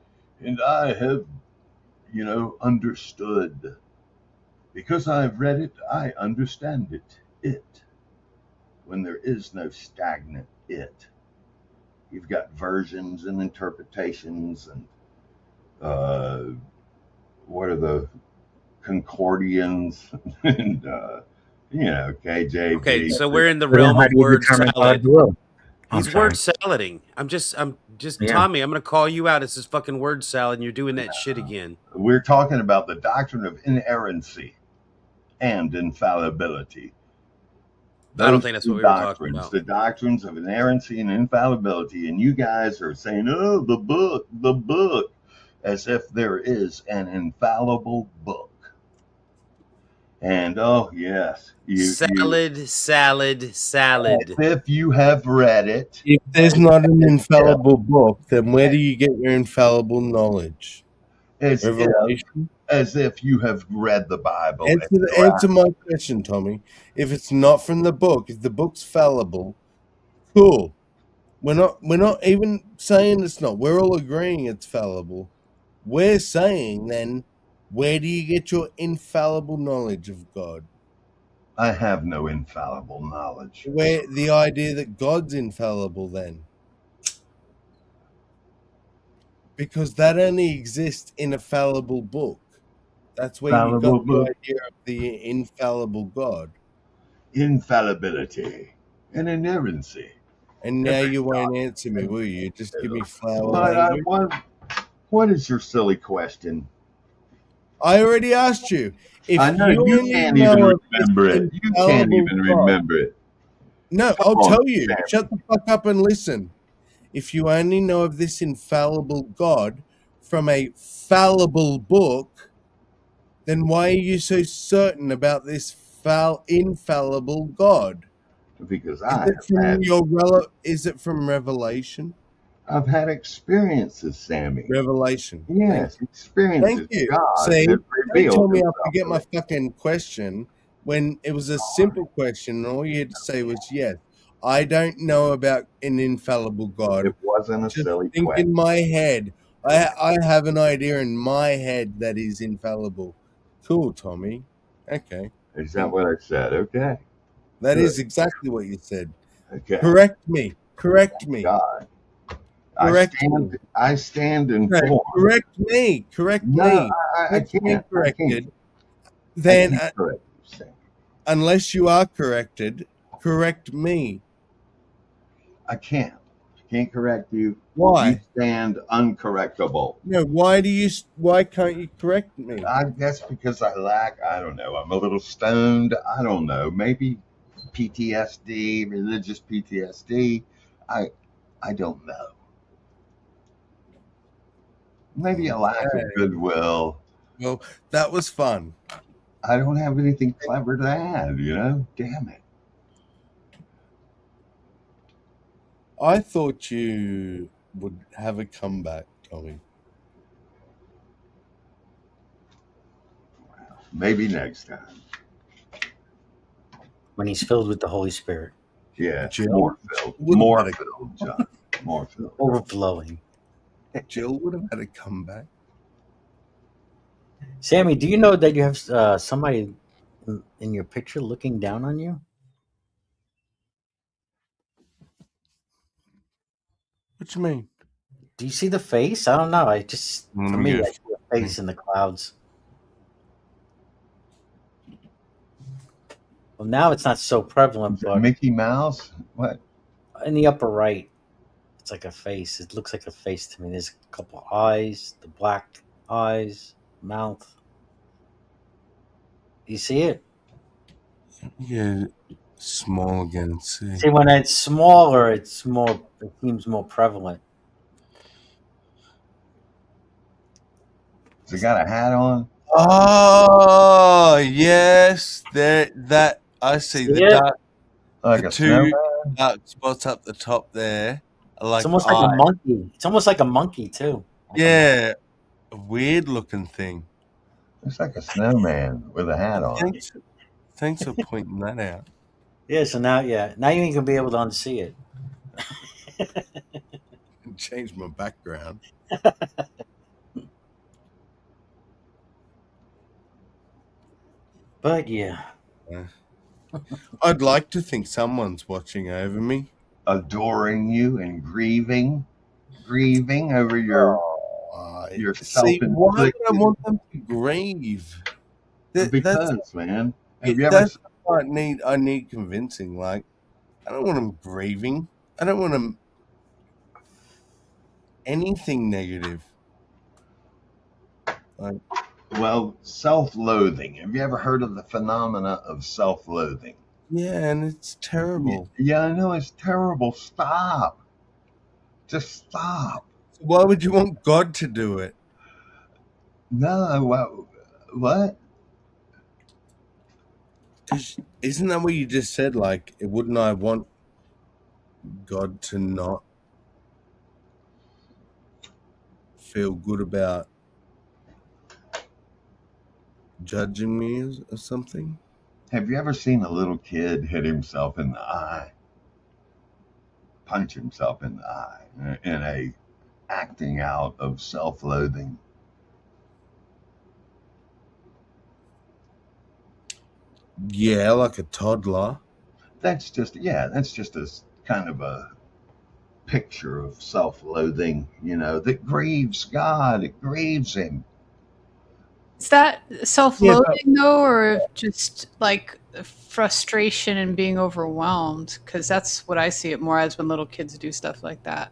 and I have, understood. Because I've read it, I understand it. It. When there is no stagnant it. You've got versions and interpretations and uh, what are the Concordians and Okay. KJV. So we're in the So then, realm how of do you word determine God's salad. will? I'm He's word sorry. salading. I'm just Yeah. Tommy. I'm going to call you out as this fucking word salad, and you're doing that shit again. We're talking about the doctrine of inerrancy and infallibility. I don't Those think that's what two we were talking doctrines, about. the doctrines of inerrancy and infallibility, and you guys are saying, "Oh, the book," as if there is an infallible book. And oh yes, you Salad, salad, as salad. if you have read it, If there's as not an if infallible book, then where do you get your infallible knowledge? as if Revelation? as if you have read the Bible and Answer my question, Tommy. If it's not from the book, if the book's fallible, cool. We're not even saying it's not. We're all agreeing it's fallible. We're saying then, where do you get your infallible knowledge of God? I have no infallible knowledge. Where the idea that God's infallible then? Because that only exists in a fallible book. That's where you got Fallible the book, idea of the infallible God. infallibility, and inerrancy. And now Every you won't answer me, doctrine. will you? Just give me flower What, I, language. what is your silly question? I already asked you. I If know you you only can't even know of this remember it. You can't infallible even God. remember it. No, Come I'll on, tell you. Sam. Shut the fuck up and listen. If you only know of this infallible God from a fallible book, then why are you so certain about this infallible God? Because Is it from is it from Revelation? I've had experiences, Sammy. Revelation. Thank Yes, you. Thank experiences. you. God See, has don't tell revealed me I Himself forget to my me. fucking question when it was a simple question and all you had to say was yes. I don't know about an infallible God. It wasn't a Just silly think question. in my head. Okay. I have an idea in my head that is infallible. Cool, Tommy. Okay. Is that Thank what you. I said? Okay. That Good. is exactly what you said. Okay. Correct me. Correct me. God. Correct me. I stand No, informed. correct me. Correct No, me. I Once being can't. corrected, I then can't correct you, Sam. unless you are corrected, correct me. I can't. Can't correct you. You Why? stand uncorrectable. No, why can't you correct me? I guess because I don't know, I'm a little stoned. I don't know, maybe PTSD, religious PTSD. I, I don't know. Maybe a lack of Okay. goodwill. Well, that was fun. I don't have anything clever to add. Damn it. I thought you would have a comeback, Tommy. Maybe next time. When he's filled with the Holy Spirit, Yes, Jill more filled. would have More had a filled, John. More filled. overflowing. Jill would have had a comeback. Sammy, do you know that you have somebody in your picture looking down on you? What you mean? Do you see the face? I don't know. Let For me me, go. I see a face in the clouds. Well, now it's not so prevalent, Is it but Mickey Mouse? What? in the upper right, it's like a face. It looks like a face to me. There's a couple eyes, the black eyes, mouth. You see it? Yeah, small again. See. See, when it's smaller, it seems more prevalent. Has it got a hat on? Oh yes, that I see See the it? dark, Like the a two snowman. dark spots up the top there are It's like almost like a eyes. monkey. It's almost like a monkey too. Like a monkey. Yeah, a weird looking thing. It's like a snowman with a hat on. Thanks, thanks for pointing that out. Yeah. So now, yeah, now you ain't gonna be able to unsee it. Change my background. But yeah. Uh, I'd like to think someone's watching over me. Adoring you and grieving over your See, why would I self-inflicted. want them to grieve? That's Because, man, have you ever? that's what I need convincing. Like, I don't want them grieving. I don't want them anything negative. Like, Well, self-loathing. Have you ever heard of the phenomena of self-loathing? yeah, and it's terrible. Yeah, I know it's terrible. Stop. Just stop. So why would you want God to do it? No, what? Because isn't that what you just said? Like, wouldn't I want God to not feel good about judging me or something? Have you ever seen a little kid hit himself in the eye, punch himself in the eye, in a acting out of self-loathing? Yeah, like a toddler. That's just a kind of a picture of self-loathing, that grieves God. It grieves Him. Is that Yeah, but self-loathing though, or just like frustration and being overwhelmed? Because that's what I see it more as when little kids do stuff like that.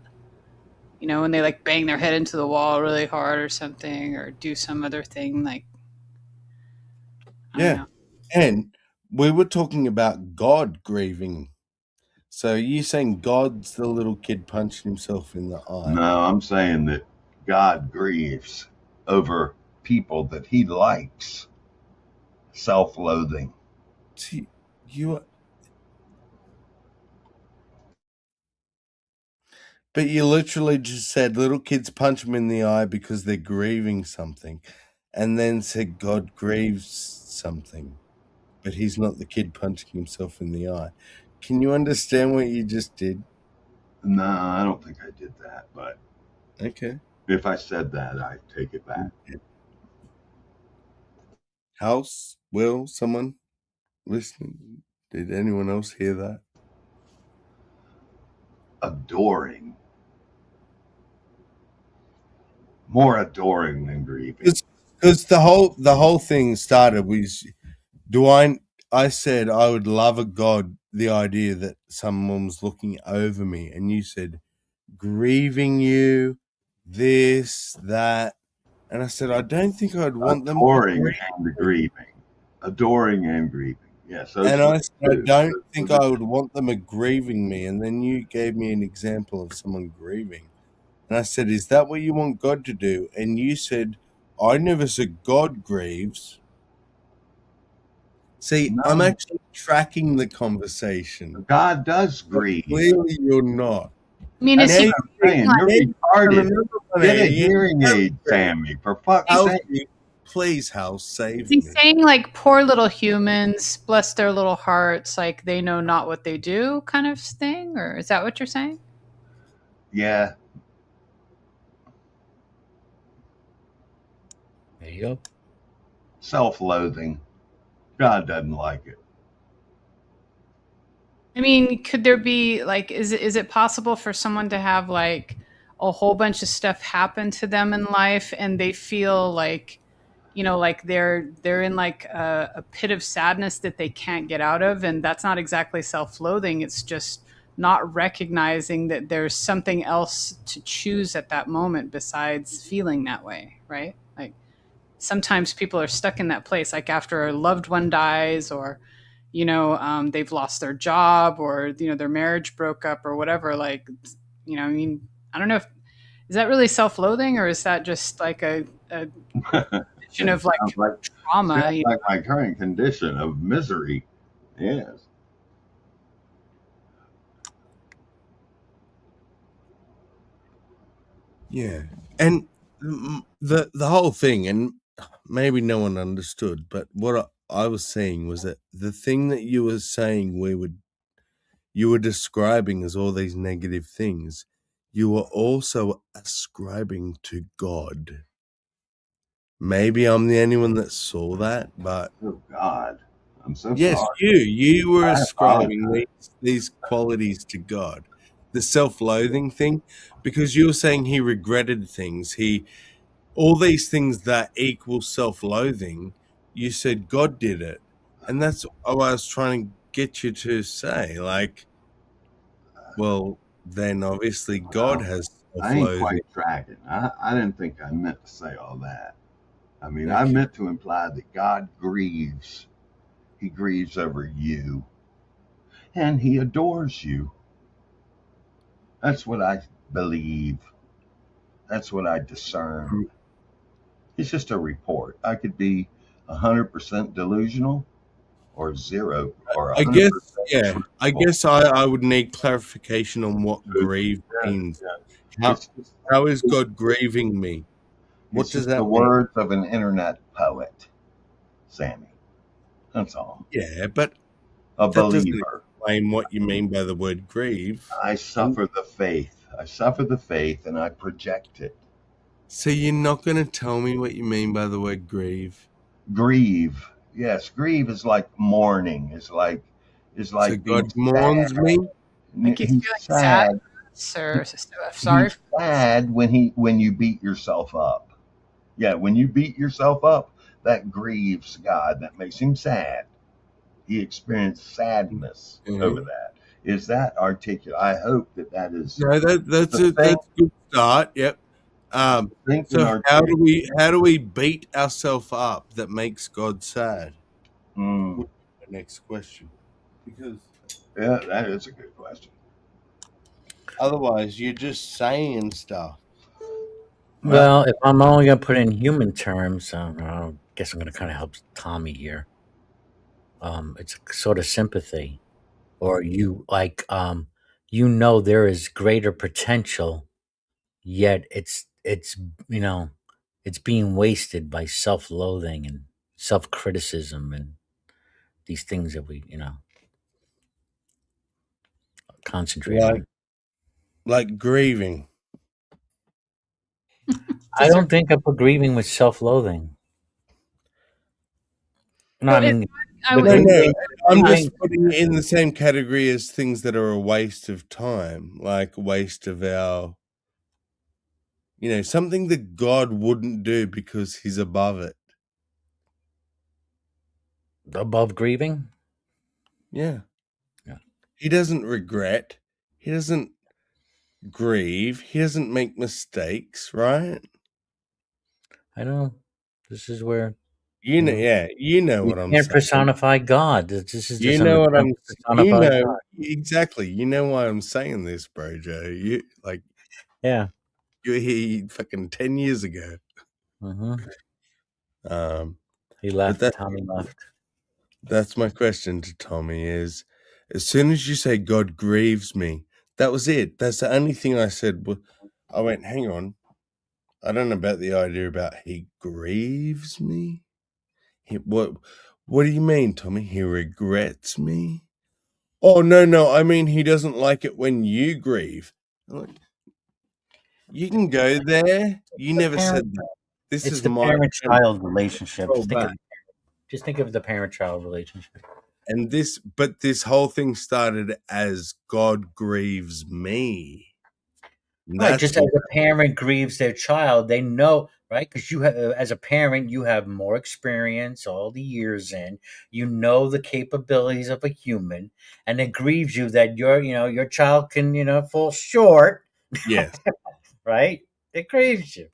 You know, when they like bang their head into the wall really hard or something, or do some other thing. Like, I don't yeah. know. And we were talking about God grieving. So you saying God's the little kid punching himself in the eye? No, I'm saying that God grieves over people that He likes. Self-loathing. See, you, but you literally just said little kids punch them in the eye because they're grieving something, and then said God grieves something, but He's not the kid punching himself in the eye. Can you understand what you just did? No, I don't think I did that, but Okay. if I said that, I take it back. House, Will, someone listening? Did anyone else hear that? Adoring. More adoring than grieving. Because the whole thing started with do I said I would love a God the idea that someone was looking over me, and you said grieving you, this, that, and I said I don't think I'd want them to Adoring grieve and me. grieving. Adoring and grieving. Yes, those And are I the said I two. don't Those think are I would want them grieving me, and then you gave me an example of someone grieving. And I said, is that what you want God to do? And you said, I never said God grieves. See, I'm No, actually tracking the conversation, God does but grieve. clearly you're not. I mean, is Now That's he you what I'm see, saying. like, You're now you retarded. remember when Get a yeah, hearing very aid, great. Sammy, for fuck's is, sake. Please, House, is save he me. saying like poor little humans, bless their little hearts, like they know not what they do, kind of thing, or is that what you're saying? Yeah, There you go. self-loathing. God doesn't like it. I mean, could there be like is it possible for someone to have like a whole bunch of stuff happen to them in life and they feel like like they're in like a pit of sadness that they can't get out of, and that's not exactly self-loathing, it's just not recognizing that there's something else to choose at that moment besides feeling that way, right? Like sometimes people are stuck in that place, like after a loved one dies, or they've lost their job, or their marriage broke up or whatever. Like, I mean, I don't know if is that really self-loathing, or is that just like a condition It of like sounds like trauma? my current condition of misery. Yes. Yeah. And the whole thing, and maybe no one understood, but what I was saying was that the thing that you were saying you were describing as all these negative things, you were also ascribing to God. Maybe I'm the only one that saw that, but Oh God, I'm so yes, sorry. you were I ascribing apologize. these qualities to God. The self-loathing thing, because you were saying he regretted things. All these things that equal self-loathing, you said God did it. And that's what I was trying to get you to say. Like, well, then obviously God Well, has I ain't self-loathing. quite tracking. I didn't think I meant to say all that. I mean, I Okay. meant to imply that God grieves. He grieves over you, and He adores you. That's what I believe. That's what I discern. It's just a report. I could be 100% delusional, or zero, or I guess, 100% yeah. I truthful. guess I would need clarification on what Truth. grieve Yeah, means. yeah. How It's just, how is God grieving me? What it's does just the that mean? words of an internet poet, Sammy. That's all. Yeah, but A that doesn't believer. explain what you mean by the word grieve. I And suffer the faith. I suffer the faith and I project it. so you're not going to tell me what you mean by the word grieve. Grieve. Yes, grieve is like mourning. Is So like being God sad. mourns me. Like he's He's feeling sad. sadness or sorry. He's sad when you beat yourself up. Yeah, when you beat yourself up, that grieves God. That makes him sad. He experienced sadness over Mhm. that. Is that articulate? I hope that that is No, succinct, that's a good start. Yep. succinct and So articulate. how do we beat ourselves up that makes God sad? Mm, Would be the next question. Because yeah, that is a good question. otherwise, you're just saying stuff. Well, Well, if I'm only going to put in human terms, I guess I'm going to kind of help Tommy here. It's a sort of sympathy, or you like, there is greater potential, yet it's you know, it's being wasted by self-loathing and self-criticism and these things that we concentrate Like on. grieving. I Does there? don't think I put grieving with self-loathing. No, I Well, mean I the No, would. no. grieving, I'm grieving. just putting it in the same category as things that are a waste of time, like a waste of our, something that God wouldn't do because he's above it. Above grieving. Yeah. Yeah, He doesn't regret. He doesn't grieve. He doesn't make mistakes, right? I know. This is where you know Yeah, you know you what I'm can't saying. personify God. This is You just an know what attempt I'm, to you personify know, God. exactly. You know why I'm saying this, bro, Joe. Yeah. You were here fucking 10 years ago. Hmm. Um, He but left. Tommy left. that's my question to Tommy is, as soon as you say God grieves me, that was it. That's the only thing I said. I went, hang on. I don't know about the idea about he grieves me. What do you mean, Tommy? He regrets me? Oh, no. I mean, he doesn't like it when you grieve. I'm like, you can go there. You The never parent. said that. This It's is the my and parent-child relationship. roll back. Just think of the parent-child relationship. And this whole thing started as God grieves me. And Right. that's Just as what, a parent grieves their child, they know, right? Because as a parent, you have more experience, all the years in. You know the capabilities of a human, and it grieves you that your child can, fall short, yes, right? It grieves you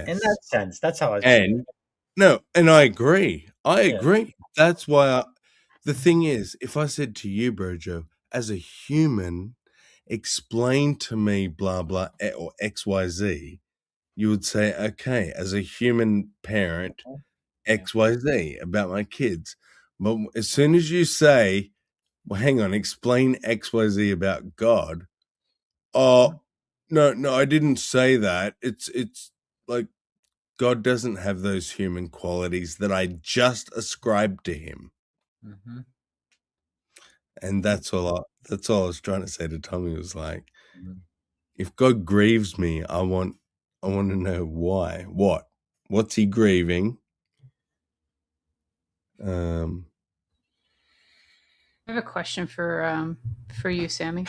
in yes. that sense. That's how I see it. And no, and I agree. I Yeah. agree. That's why the thing is, if I said to you, Brojo, as a human, explain to me blah blah or XYZ, you would say, okay, as a human parent, XYZ about my kids. But as soon as you say, well, hang on, explain XYZ about God. Oh, no, I didn't say that. It's like God doesn't have those human qualities that I just ascribed to him. Mhm. And that's all I was trying to say to Tommy was like, Mhm. if God grieves me, I want to know why. What's he grieving? I have a question for you, Sammy.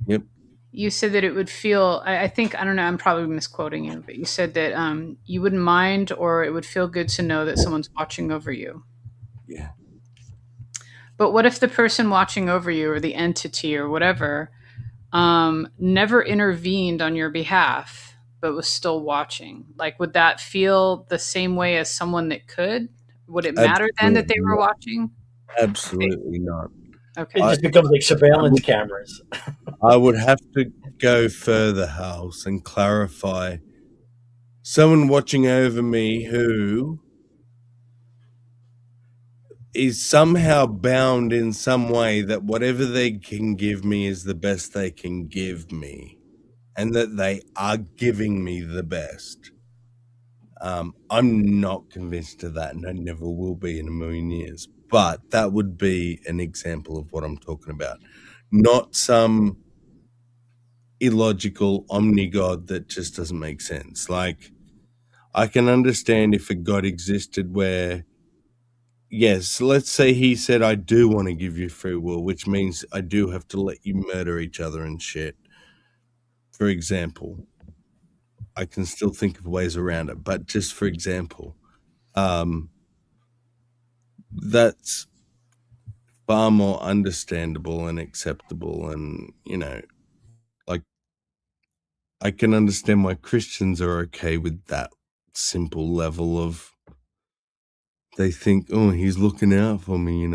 Yep. You said that it would feel. I think I don't know. I'm probably misquoting you, but you said that you wouldn't mind, or it would feel good to know that someone's watching over you. Yeah. But what if the person watching over you, or the entity, or whatever, never intervened on your behalf, but was still watching? Like, would that feel the same way as someone that could? Would it matter then that Absolutely they were not. watching? Okay. Absolutely not. It Okay. I just becomes like I surveillance would cameras. I would have to go further, House, and clarify. Someone watching over me who is somehow bound in some way that whatever they can give me is the best they can give me, and that they are giving me the best. I'm not convinced of that, and I never will be in a million years. But that would be an example of what I'm talking about, not some illogical omni-god that just doesn't make sense. Like, I can understand if a god existed where, yes, let's say he said, I do want to give you free will, which means I do have to let you murder each other and shit. For example, I can still think of ways around it, but just for example, that's far more understandable and acceptable. And, like, I can understand why Christians are okay with that simple level of, they think, oh, he's looking out for me,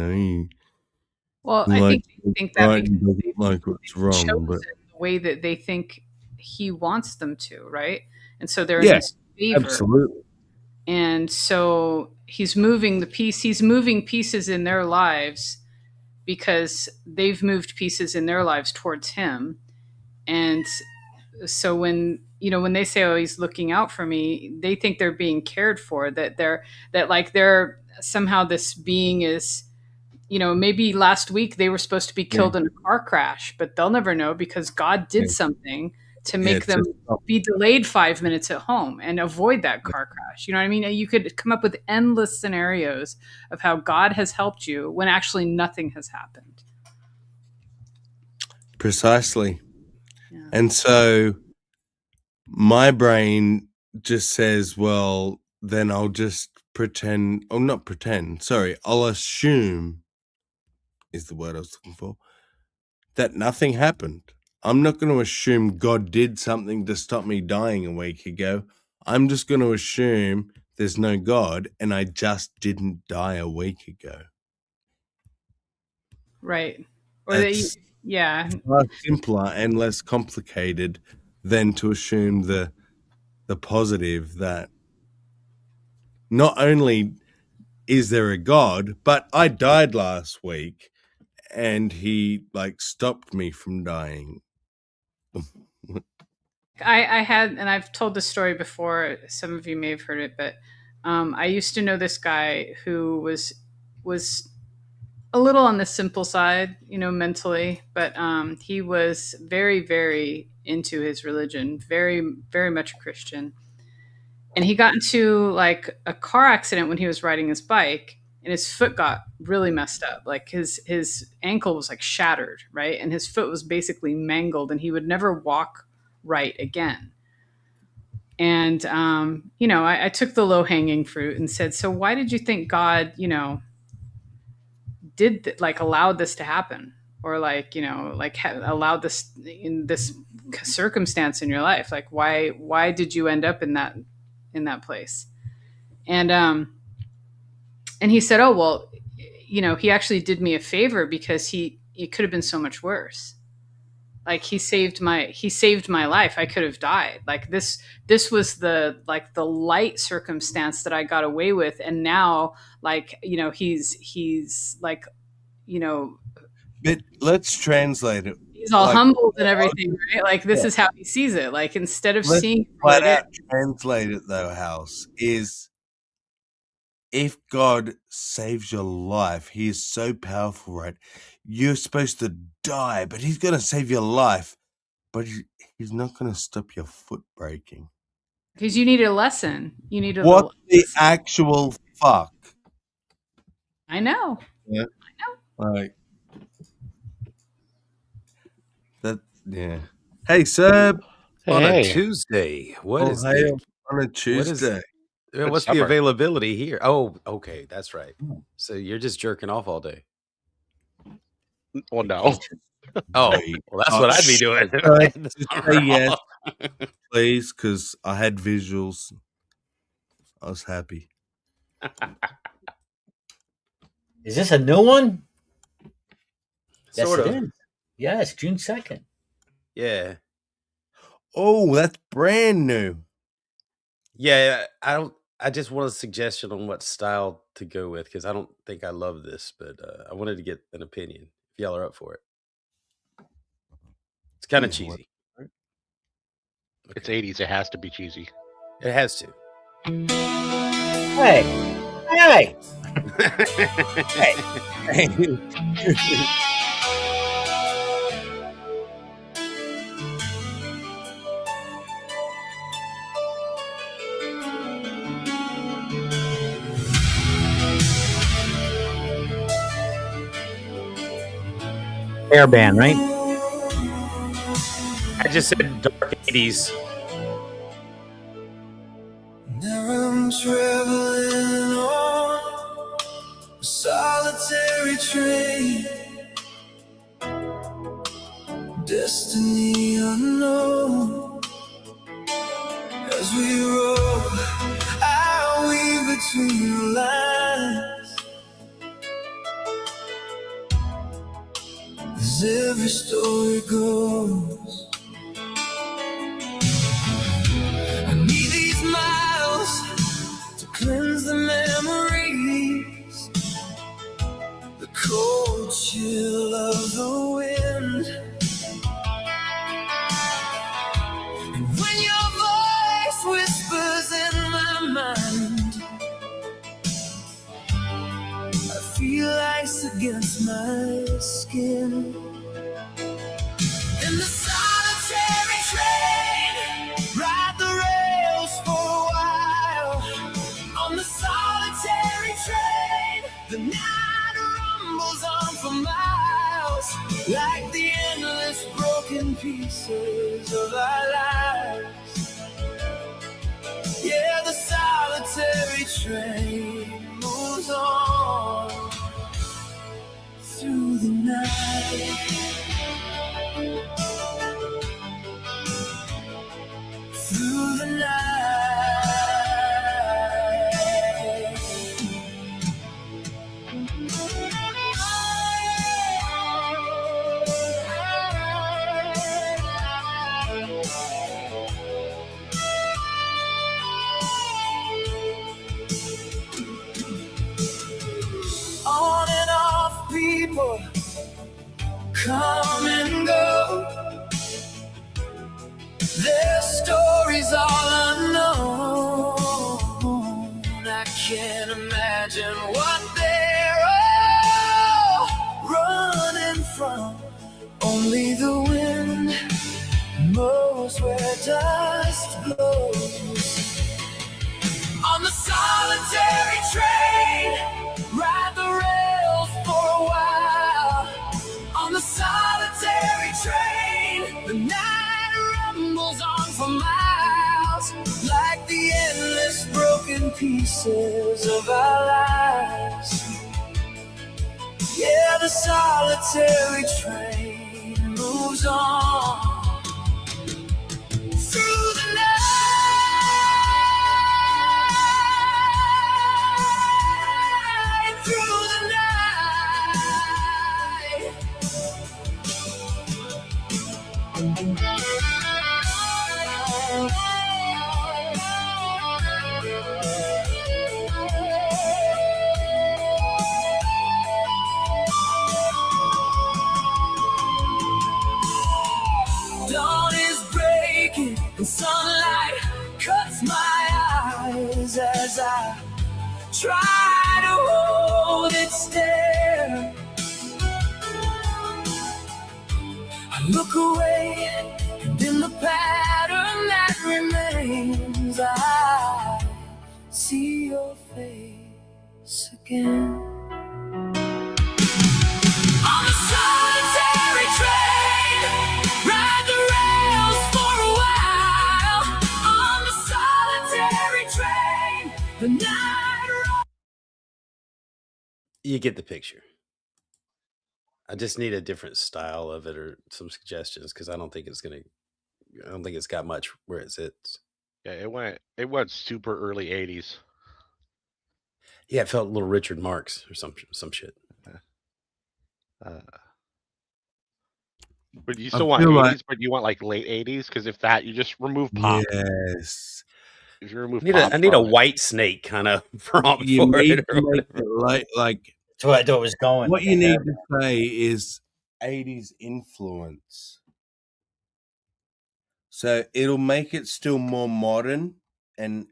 Well, he I likes think they what's think that right because and doesn't they've like what's wrong. But chosen the way that they think he wants them to, right? And so they're in yeah, his favor. absolutely. And so he's moving he's moving pieces in their lives because they've moved pieces in their lives towards him. And so when they say, oh, he's looking out for me, they think they're being cared for, that like they're somehow, this being is, maybe last week they were supposed to be Yeah, killed in a car crash, but they'll never know because God did yeah, something to yeah. make them be delayed 5 minutes at home and avoid that car crash. You know what I mean? You could come up with endless scenarios of how God has helped you when actually nothing has happened. Precisely. Yeah. And so my brain just says, well, then I'll just pretend, or not pretend, sorry, I'll assume is the word I was looking for, that nothing happened. I'm not going to assume God did something to stop me dying a week ago. I'm just going to assume there's no God and I just didn't die a week ago. Right. Or That's yeah. far simpler and less complicated than to assume the positive that not only is there a God, but I died last week and he like stopped me from dying. I had, and I've told this story before. Some of you may have heard it, but I used to know this guy who was a little on the simple side, mentally, but he was very, very into his religion, very, very much a Christian. And he got into like a car accident when he was riding his bike, and his foot got really messed up. Like his ankle was like shattered, right, and his foot was basically mangled, and he would never walk right again. And I took the low hanging fruit and said, so why did you think God, like allowed this to happen, or like like allowed this in this circumstance in your life? Like why did you end up in that place? And he said, oh well, he actually did me a favor because it could have been so much worse. Like he saved my life. I could have died. Like this was the light circumstance that I got away with, and now like he's like you know But let's translate it. he's all Like, humbled and everything, right? Like this yeah, is how he sees it. Like instead of let's seeing it for flat what it out translate it though, House, is if God saves your life, he is so powerful, right? You're supposed to die, but he's going to save your life, but he's not going to stop your foot breaking. because you needed a lesson. You needed What a the actual fuck? I know. Yeah. Like that, yeah. Hey, sir. On a Hey, Tuesday. What Oh, is hey, the on a what is Tuesday. good what's the summer. availability here? Oh, okay, that's right. So you're just jerking off all day. Well, no. Oh, Wait. well, that's what I'd be Shh. doing. Just say yes, please, because I had visuals. I was happy. Is this a new one? Yes, Sort it of. is. Yes, June 2nd. Yeah. Oh, that's brand new. Yeah, I just want a suggestion on what style to go with because I don't think I love this, but I wanted to get an opinion if y'all are up for it. It's kind of Yeah, cheesy. It's Okay. 80s. It has to be cheesy. It has to. Hey, hey, Airband, right? I just said dark 80s. Now I'm traveling on a solitary train, destiny unknown. As we roll, I weave between the lines, as every story goes. I need these miles to cleanse the memories, the cold chill of the wind. And when your voice whispers in my mind, I feel ice against my skin. In the solitary train, ride the rails for a while. On the solitary train, the night rumbles on for miles, like the endless broken pieces of our lives. Yeah, the solitary train moves on through the night. Through the night. On and off people come and go. Their stories all unknown. I can't imagine what they're all running from. Only the wind knows where dust blows. On the solitary train, ride the rails for a while. On the solitary train, the night rumbles on for miles, like the endless broken pieces of our lives. Yeah, the solitary train moves on through the night. Through the night. Dawn is breaking and sunlight cuts my eyes as I try to hold it still. I look away, and in the pattern that remains, I see your face again. On a solitary train, ride the rails for a while. On the solitary train, the night. You get the picture. I just need a different style of it or some suggestions because I don't think it's got much where it sits. Yeah, it went super early 80s. Yeah, it felt a little Richard Marx or some shit. But you I still want feel 80s, like but you want like late 80s because if that you just remove pop. yes, If you remove I pop, need a from it, white snake kind of prompt you for need it to or make whatever. it like That's what I thought was going. what like you a need hair to say is 80s influence. So it'll make it still more modern and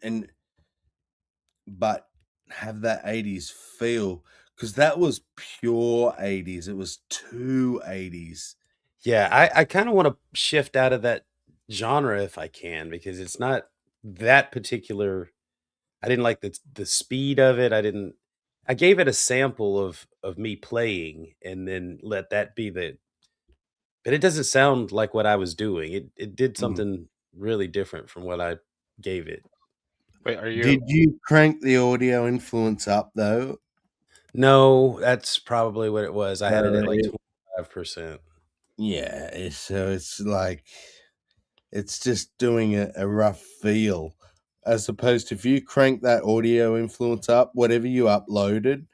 but have that 80s feel because that was pure 80s. It was too 80s. Yeah, I kind of want to shift out of that genre if I can because it's not that particular. I didn't like the speed of it. I gave it a sample of me playing and then let that be the. But it doesn't sound like what I was doing. It did something really different from what I gave it. wait, are you? Did you crank the audio influence up though? No, that's probably what it was. I had it at like It- 25%. yeah, so it's like it's just doing a rough feel as opposed to if you crank that audio influence up, whatever you uploaded,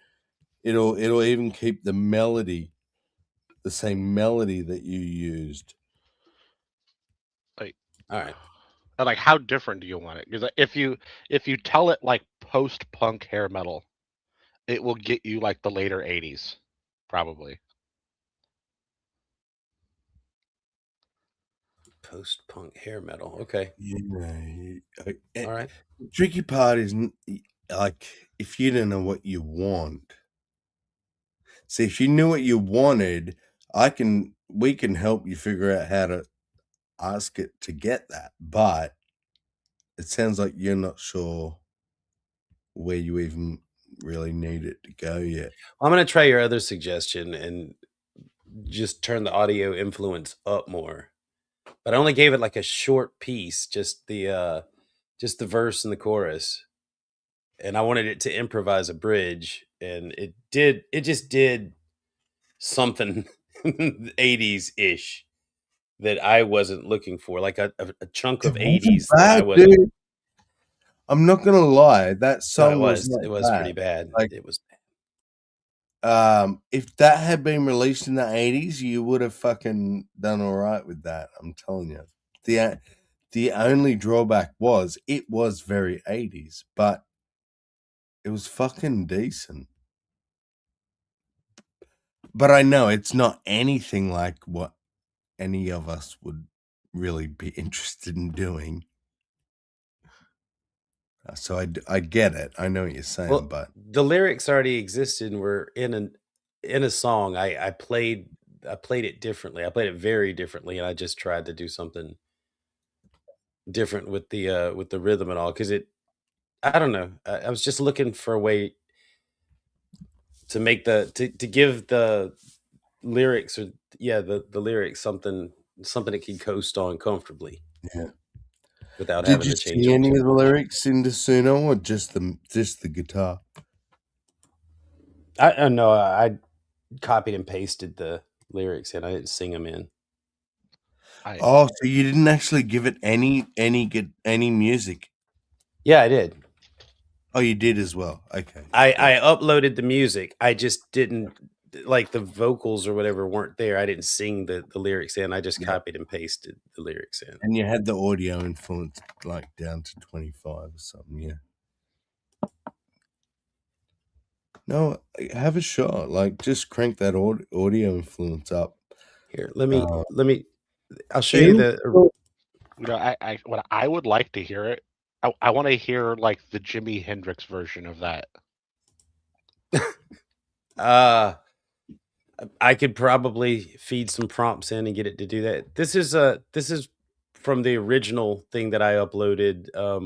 it'll even keep the melody, the same melody that you used. Like, All right. like how different do you want it? Because if you tell it like post punk hair metal, it will get you like the later 80s, probably. Post punk hair metal. Okay. Yeah. All right. The tricky part is like if you don't know what you want. See, if you knew what you wanted, we can help you figure out how to ask it to get that. But it sounds like you're not sure where you even really need it to go yet. I'm going to try your other suggestion and just turn the audio influence up more. But I only gave it like a short piece, just the verse and the chorus. And I wanted it to improvise a bridge and it just did something 80s ish that I wasn't looking for, like a chunk It of wasn't 80s that I bad, wasn't. dude. I'm not gonna lie, that No, song was not it was pretty bad. bad. Like, It was. if that had been released in the 80s, you would have fucking done all right with that. I'm telling you. The only drawback was it was very 80s, but it was fucking decent. But I know it's not anything like what any of us would really be interested in doing. So I get it. I know what you're saying, Well, but the lyrics already existed and were in a song. I played it differently. I played it very differently, and I just tried to do something different with the rhythm and all because it. I don't know. I was just looking for a way to make to give the lyrics or the lyrics something it can coast on comfortably yeah. without Did having you to change see it any too of the much. lyrics in Suno or just the guitar? I know I copied and pasted the lyrics and I didn't sing them in. I Oh, so you didn't actually give it any music? Yeah, I did. Oh, you did as well. Okay. I uploaded the music. I just didn't like the vocals or whatever weren't there. I didn't sing the lyrics in. I just Yeah. copied and pasted the lyrics in. And you had the audio influence like down to 25 or something, yeah. No, have a shot. Like, just crank that audio influence up. Here, let me. I'll show You? you the. You know, what I would like to hear it. I want to hear like the Jimi Hendrix version of that. I could probably feed some prompts in and get it to do that. This is from the original thing that I uploaded a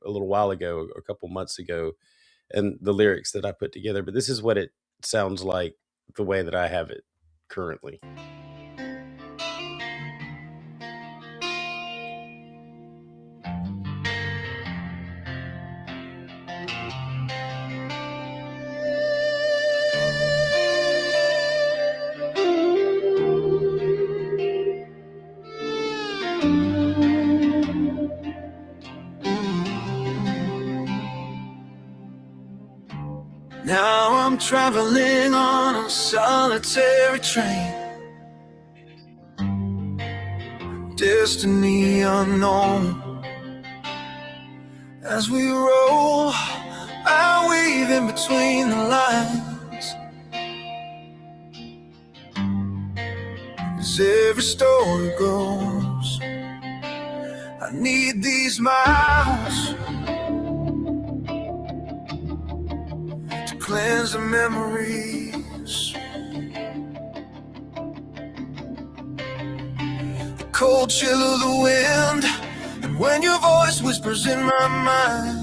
little while ago, a couple months ago, and the lyrics that I put together. But this is what it sounds like the way that I have it currently. Now I'm traveling on a solitary train, destiny unknown. As we roll, I weave in between the lines, as every story goes. I need these miles to cleanse the memories. The cold chill of the wind, and when your voice whispers in my mind,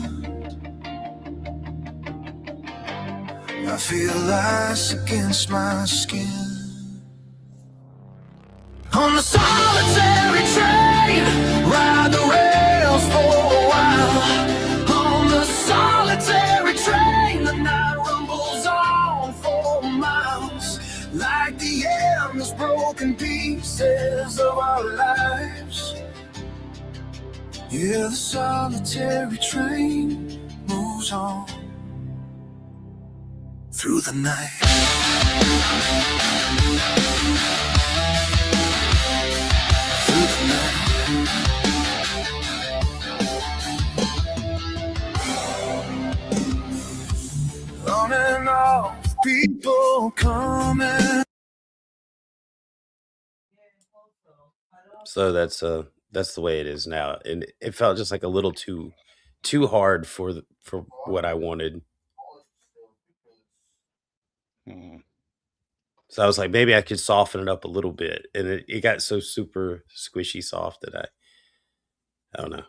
I feel ice against my skin. On the solitary train, ride the rails for a while. On the solitary train, the night rumbles on for miles. Like the endless broken pieces of our lives. Yeah, the solitary train moves on through the night. Through the night. On and off, people coming. So that's the way it is now, and it felt just like a little too hard for what I wanted. Hmm. So I was like, maybe I could soften it up a little bit, and it got so super squishy soft that I don't know.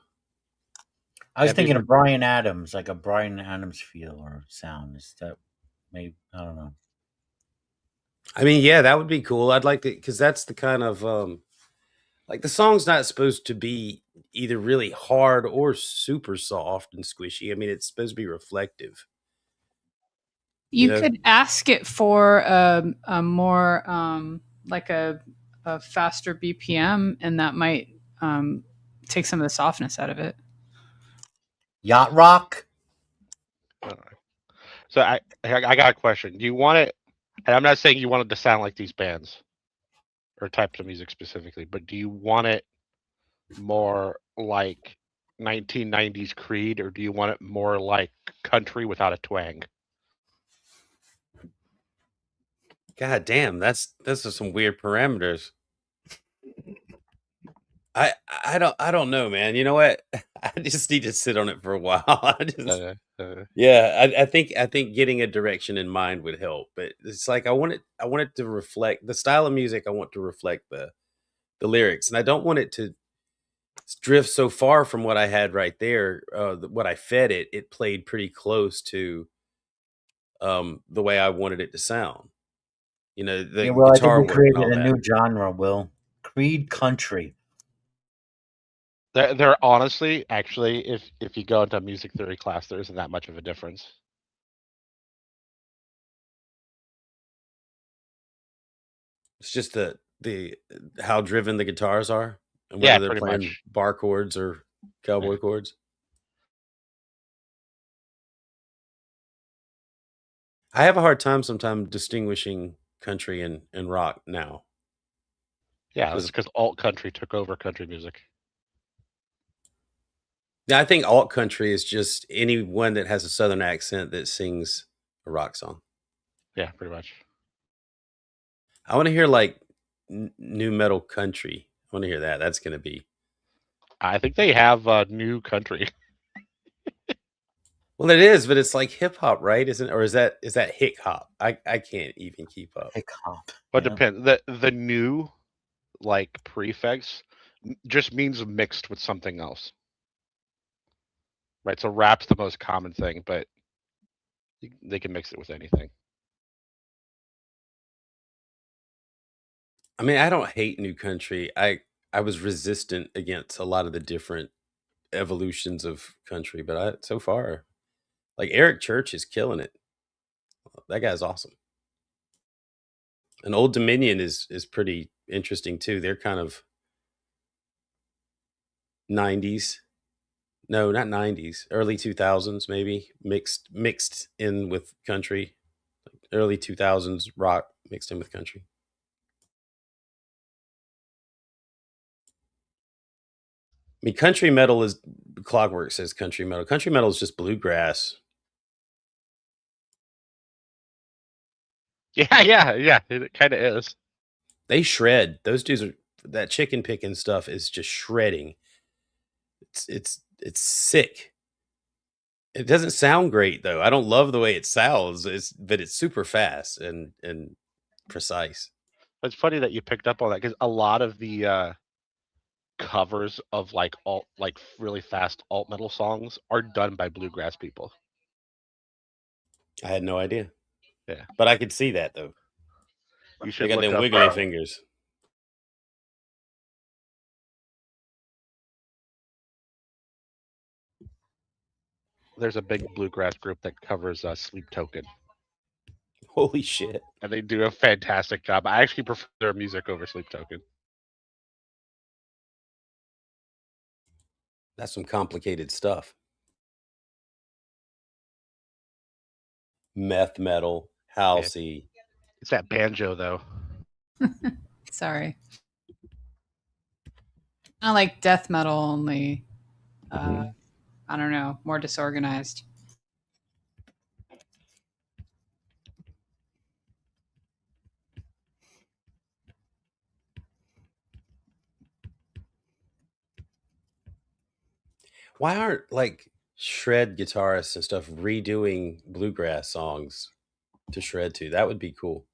I was Happy thinking for- of Brian Adams, like a Brian Adams feel or sound. Is that maybe, I don't know. I mean, yeah, that would be cool. I'd like to, because that's the kind of like the song's not supposed to be either really hard or super soft and squishy. I mean, it's supposed to be reflective. You know? could ask it for a more like a faster BPM, and that might take some of the softness out of it. Yacht rock? So I got a question. Do you want it? And I'm not saying you want it to sound like these bands or types of music specifically, but do you want it more like 1990s Creed, or do you want it more like country without a twang? God damn, that's some weird parameters. I don't know, man. You know what? I just need to sit on it for a while. Yeah, I think getting a direction in mind would help. But it's like I want it to reflect the style of music. I want to reflect the lyrics, and I don't want it to drift so far from what I had right there. What I fed it, it played pretty close to the way I wanted it to sound. You know, the Yeah, Will, I think guitar we work and created all a that. new genre, Will. Creed country. They're honestly, actually, if you go into a music theory class, there isn't that much of a difference. It's just the how driven the guitars are, and Yeah, whether they're pretty playing much. bar chords or cowboy Yeah. chords. I have a hard time sometimes distinguishing country and rock now. Yeah, it's because alt country took over country music. Yeah, I think alt country is just anyone that has a southern accent that sings a rock song. Yeah, pretty much. I want to hear like new metal country. I want to hear that. That's going to be. I think they have new country. Well, it is, but it's like hip hop, right? Isn't or is that hick hop? I can't even keep up. Hip hop. But Yeah. depends. The new like prefix just means mixed with something else. Right. So rap's the most common thing, but they can mix it with anything. I mean, I don't hate new country. I was resistant against a lot of the different evolutions of country, but so far, like Eric Church is killing it. That guy's awesome. And Old Dominion is pretty interesting too. They're kind of 90s. No, not 90s. Early 2000s maybe, mixed in with country. Early 2000s rock mixed in with country. I mean, country metal is Clockwork says country metal. Country metal is just bluegrass. Yeah. It kind of is. They shred. Those dudes are that chicken picking stuff is just shredding. It's sick. It doesn't sound great though. I don't love the way it sounds. But it's super fast and precise. It's funny that you picked up on that because a lot of the covers of like really fast alt metal songs are done by bluegrass people. I had no idea. Yeah, But I could see that though. you They should got look them up. wiggly fingers. There's a big bluegrass group that covers Sleep Token, Holy shit. and they do a fantastic job. I actually prefer their music over Sleep Token. That's some complicated stuff. Meth metal, housey. It's that banjo though. Sorry. I like death metal only. I don't know, more disorganized. Why aren't like shred guitarists and stuff redoing bluegrass songs to shred to? That would be cool.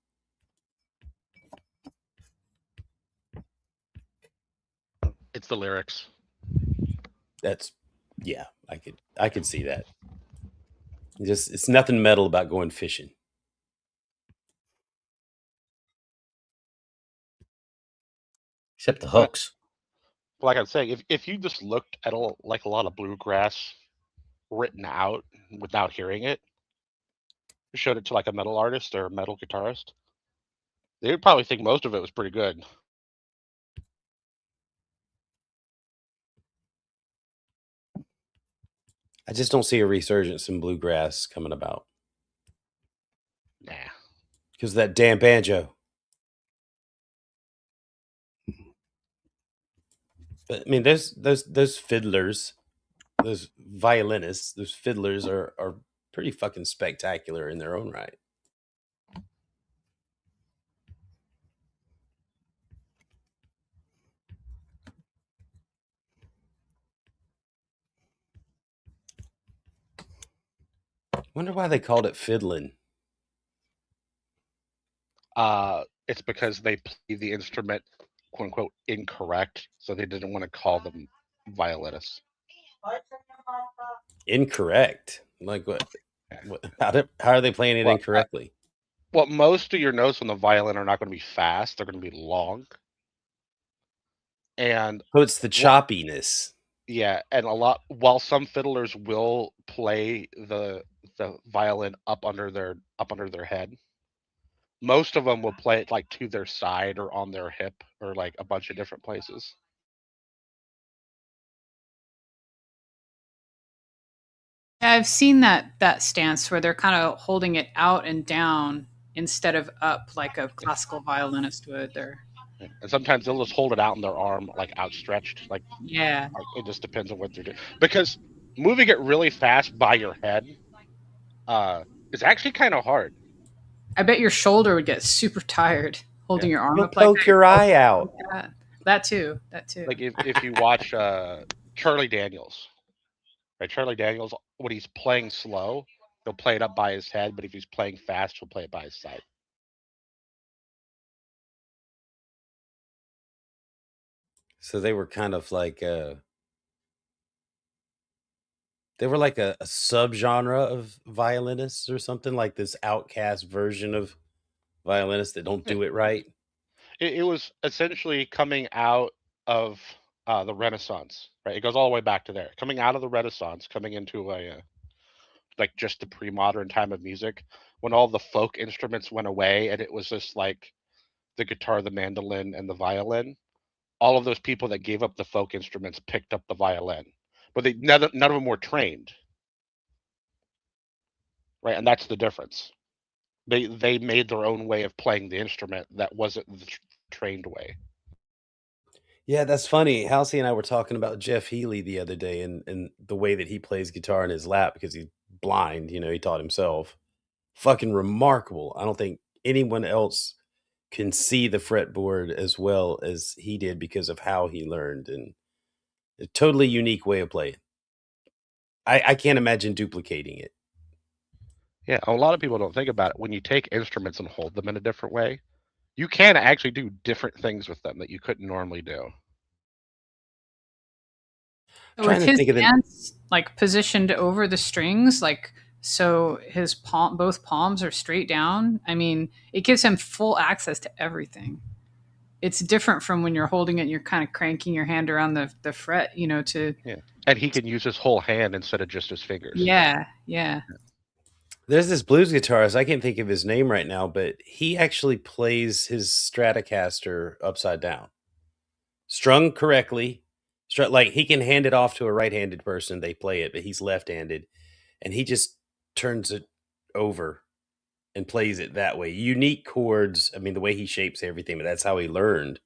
It's the lyrics. That's yeah, I could see that. Just it's nothing metal about going fishing. Except the hooks. Like I'm saying, if you just looked at a lot of bluegrass written out without hearing it, showed it to like a metal artist or a metal guitarist, they would probably think most of it was pretty good. I just don't see a resurgence in bluegrass coming about Nah. because of that damn banjo. But I mean, those fiddlers, those violinists, those fiddlers are pretty fucking spectacular in their own right. Wonder why they called it fiddling. It's because they play the instrument quote unquote incorrect, so they didn't want to call them violinists. Incorrect. Like what? How are they playing it Well, incorrectly? Well, most of your notes on the violin are not going to be fast; they're going to be long. And So it's the choppiness. yeah, and while some fiddlers will play the violin up under their head, most of them will play it like to their side or on their hip or like a bunch of different places. Yeah, I've seen that stance where they're kind of holding it out and down instead of up like a classical violinist would. Or And sometimes they'll just hold it out in their arm, like outstretched. yeah, It just depends on what they're doing. Because moving it really fast by your head is actually kind of hard. I bet your shoulder would get super tired holding your arm You'll up like poke that. your eye out. That. That too. That too. Like if you watch Charlie Daniels, right? Charlie Daniels, when he's playing slow, he'll play it up by his head, but if he's playing fast, he'll play it by his side. So they were kind of like they were like a subgenre of violinists or something, like this outcast version of violinists that don't do it right. It was essentially coming out of the Renaissance, right? It goes all the way back to there. Coming out of the Renaissance, coming into a like just the pre-modern time of music, when all the folk instruments went away, and it was just like the guitar, the mandolin, and the violin. All of those people that gave up the folk instruments picked up the violin, but none of them were trained, right? And that's the difference. They made their own way of playing the instrument that wasn't the trained way. Yeah, that's funny. Halsey and I were talking about Jeff Healey the other day, and the way that he plays guitar in his lap because he's blind. He taught himself. Fucking remarkable. I don't think anyone else can see the fretboard as well as he did because of how he learned, and a totally unique way of playing. I can't imagine duplicating it. Yeah, a lot of people don't think about it. When you take instruments and hold them in a different way, you can actually do different things with them that you couldn't normally do. With his hands like positioned over the strings, like so his both palms are straight down. I mean, it gives him full access to everything. It's different from when you're holding it and you're kind of cranking your hand around the fret, to and he can use his whole hand instead of just his fingers. Yeah. There's this blues guitarist, I can't think of his name right now, but he actually plays his Stratocaster upside down. Strung correctly. Like he can hand it off to a right-handed person, they play it, but he's left-handed, and he just turns it over and plays it that way. Unique chords. I mean, the way he shapes everything, but that's how he learned.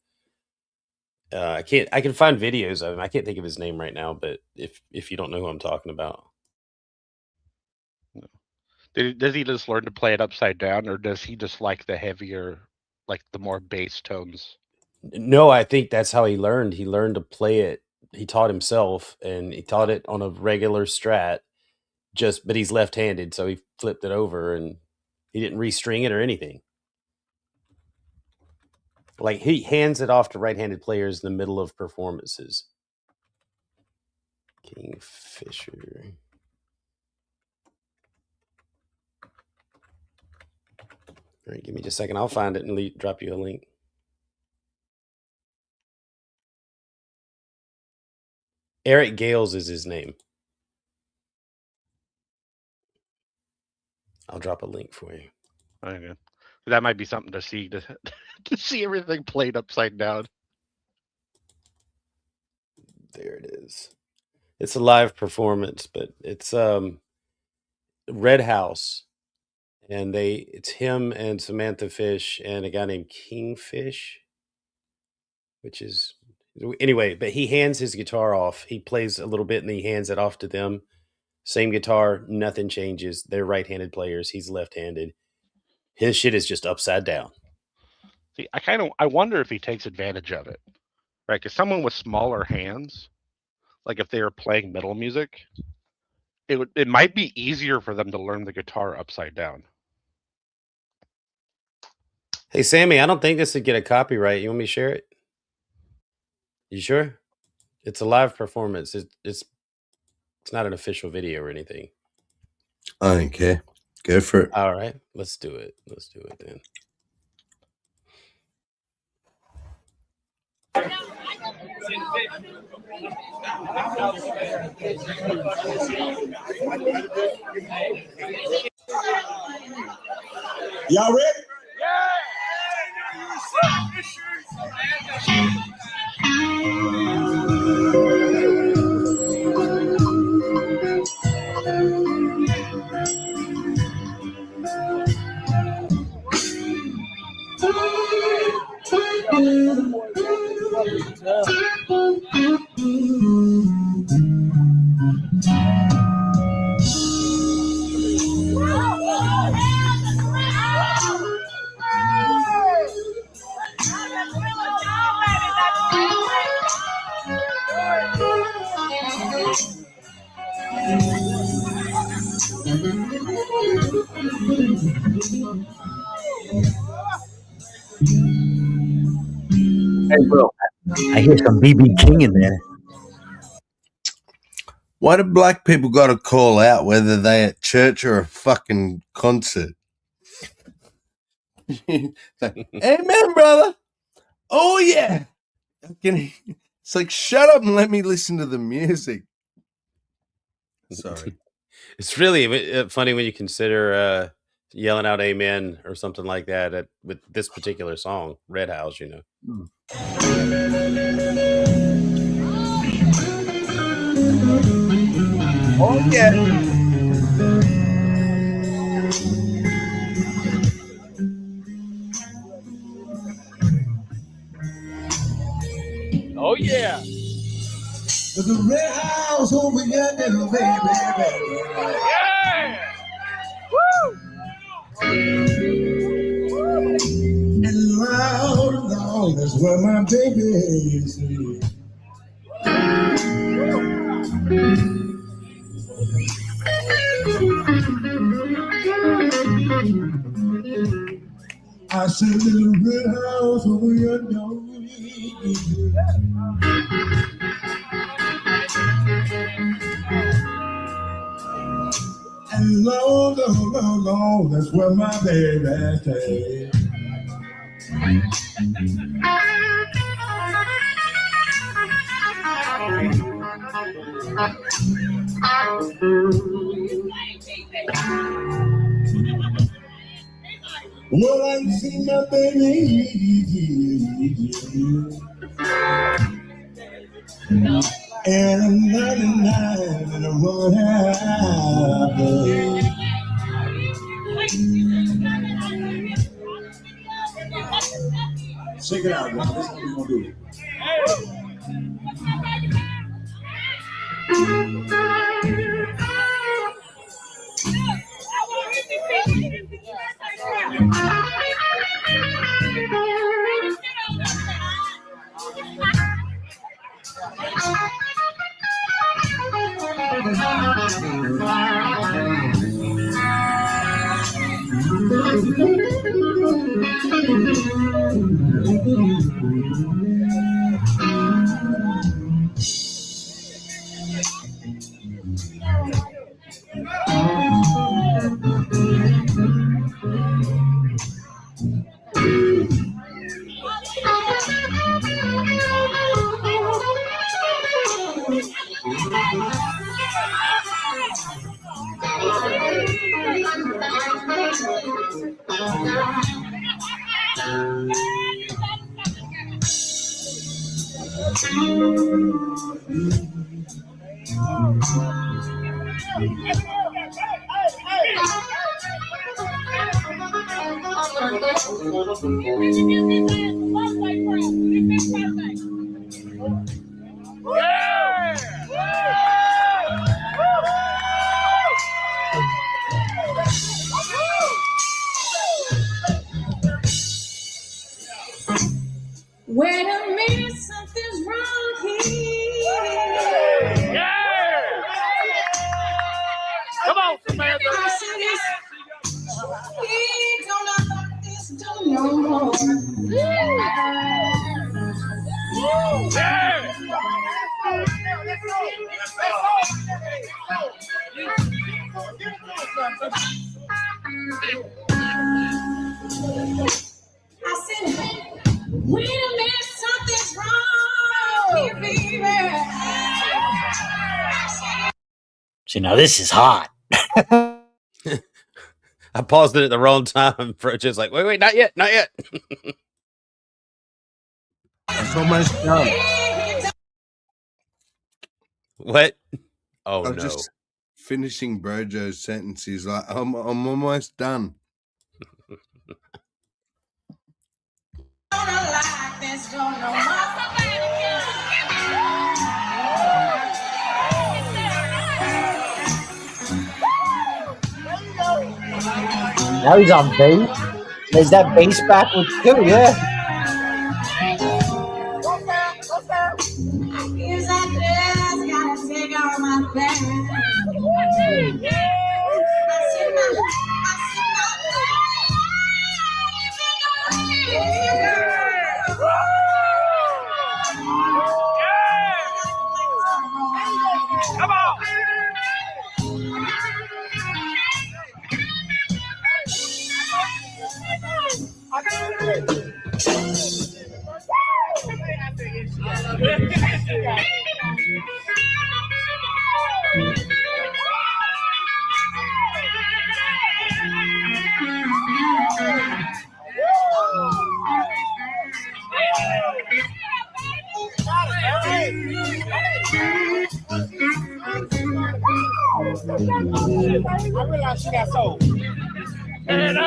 I can find videos of him. I can't think of his name right now, but if you don't know who I'm talking about. Does he just learn to play it upside down, or does he just like the heavier, like the more bass tones? No, I think that's how he learned. He learned to play it. He taught himself, and he taught it on a regular Strat. But he's left-handed, so he flipped it over, and he didn't restring it or anything. Like he hands it off to right-handed players in the middle of performances. Kingfisher. All right, give me just a second. I'll find it and drop you a link. Eric Gales is his name. I'll drop a link for you. Okay. That might be something to see to see everything played upside down. There it is. It's a live performance, but it's Red House, and it's him and Samantha Fish and a guy named Kingfish, which is anyway. But he hands his guitar off. He plays a little bit, and he hands it off to them. Same guitar, nothing changes. They're right-handed players. He's left-handed. His shit is just upside down. See, I wonder if he takes advantage of it, right? Because someone with smaller hands, like if they were playing metal music, it might be easier for them to learn the guitar upside down. Hey, Sammy, I don't think this would get a copyright. You want me to share it? You sure? It's a live performance. It's not an official video or anything. I don't care. Go for it. All right, let's do it. Let's do it then. Y'all ready? Hey, bro, I hear some BB King in there. Why do black people got to call out whether they at church or a fucking concert? It's like, amen, brother. Oh yeah. It's like, shut up and let me listen to the music. Sorry. It's really funny when you consider yelling out "Amen" or something like that with this particular song, Red House. You know. Oh yeah. Oh yeah. There's a red house over yonder, baby. Yeah. And loud, that's where my baby is. I said, little red house over yonder. And long, that's where my baby stays. Well, I see my baby and I'm 99 and I'm running happy. Check it out, y'all. This is what we're gonna do. Wait a minute, something's wrong here. Yeah. Come on, Samantha. He don't know about this, don't know more. Yeah. I said, wait a minute, something's wrong here, baby. See, now this is hot. I paused it at the wrong time for just like, wait, not yet. It's almost done. What? Oh I'm no. just finishing Brojo's sentence. He's like, I'm almost done. Now he's on bass. There's that bass backwards too, yeah. Guess I just gotta take a I realize she got soul. And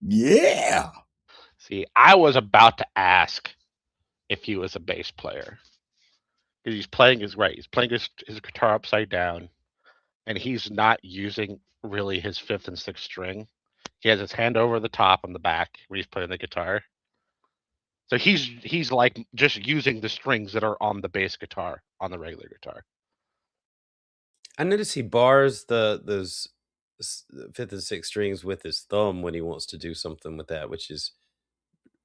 Yeah. See, I was about to ask if he was a bass player because he's playing his right. He's playing his guitar upside down, and he's not using really his fifth and sixth string. He has his hand over the top on the back when he's playing the guitar. So he's like just using the strings that are on the bass guitar on the regular guitar. I notice he bars those fifth and sixth strings with his thumb when he wants to do something with that, which is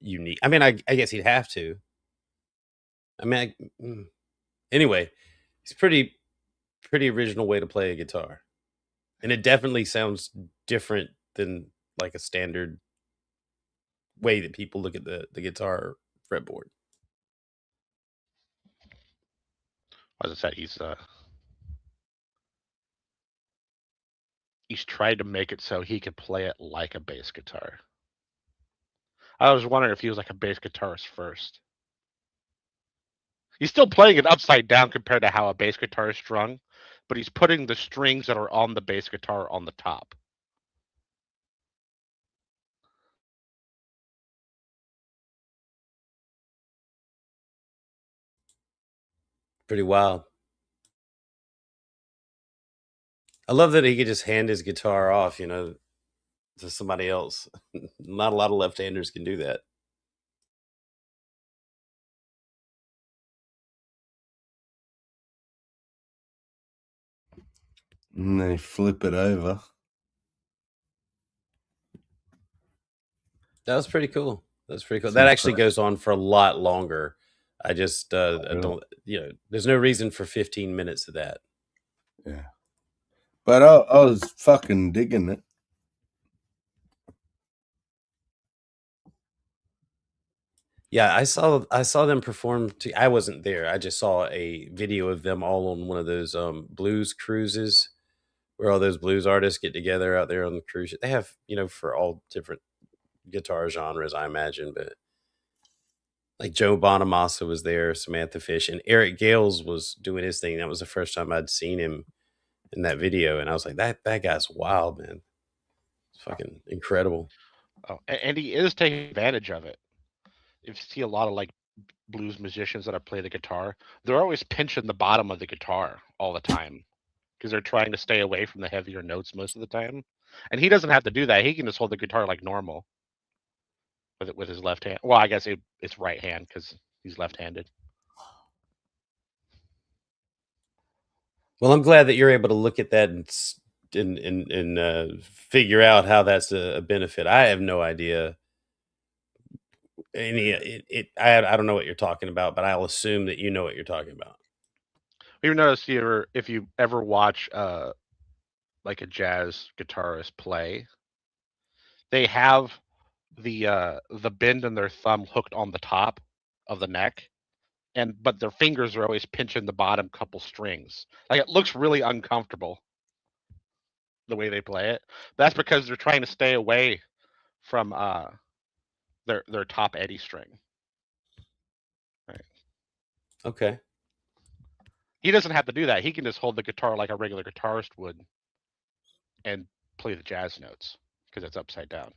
unique. I mean, I guess he'd have to. I mean, anyway, it's pretty original way to play a guitar, and it definitely sounds different than like a standard way that people look at the guitar fretboard. As I said, he's tried to make it so he could play it like a bass guitar. I was wondering if he was like a bass guitarist first. He's still playing it upside down compared to how a bass guitar is strung, but he's putting the strings that are on the bass guitar on the top. Pretty wild. I love that he could just hand his guitar off, to somebody else. Not a lot of left-handers can do that. And they flip it over. That was pretty cool. That's pretty cool. It's That actually impressive. goes on for a lot longer. I just I Really? don't, there's no reason for 15 minutes of that. Yeah. But I was fucking digging it. Yeah, I saw them perform. I wasn't there. I just saw a video of them all on one of those blues cruises where all those blues artists get together out there on the cruise ship. They have, for all different guitar genres, I imagine, but like Joe Bonamassa was there, Samantha Fish, and Eric Gales was doing his thing. That was the first time I'd seen him in that video, and I was like, that guy's wild, man. It's fucking incredible. Oh, and he is taking advantage of it. You see a lot of like blues musicians that play the guitar, they're always pinching the bottom of the guitar all the time because they're trying to stay away from the heavier notes most of the time. And he doesn't have to do that. He can just hold the guitar like normal with his left hand. Well, I guess it's right hand because he's left-handed. Well, I'm glad that you're able to look at that and figure out how that's a benefit. I have no idea any I don't know what you're talking about, but I'll assume that you know what you're talking about. You notice if you ever watch like a jazz guitarist play, they have the bend in their thumb hooked on the top of the neck, but their fingers are always pinching the bottom couple strings. Like it looks really uncomfortable the way they play it. That's because they're trying to stay away from their top Eddie string. Right. Okay. He doesn't have to do that. He can just hold the guitar like a regular guitarist would and play the jazz notes because it's upside down.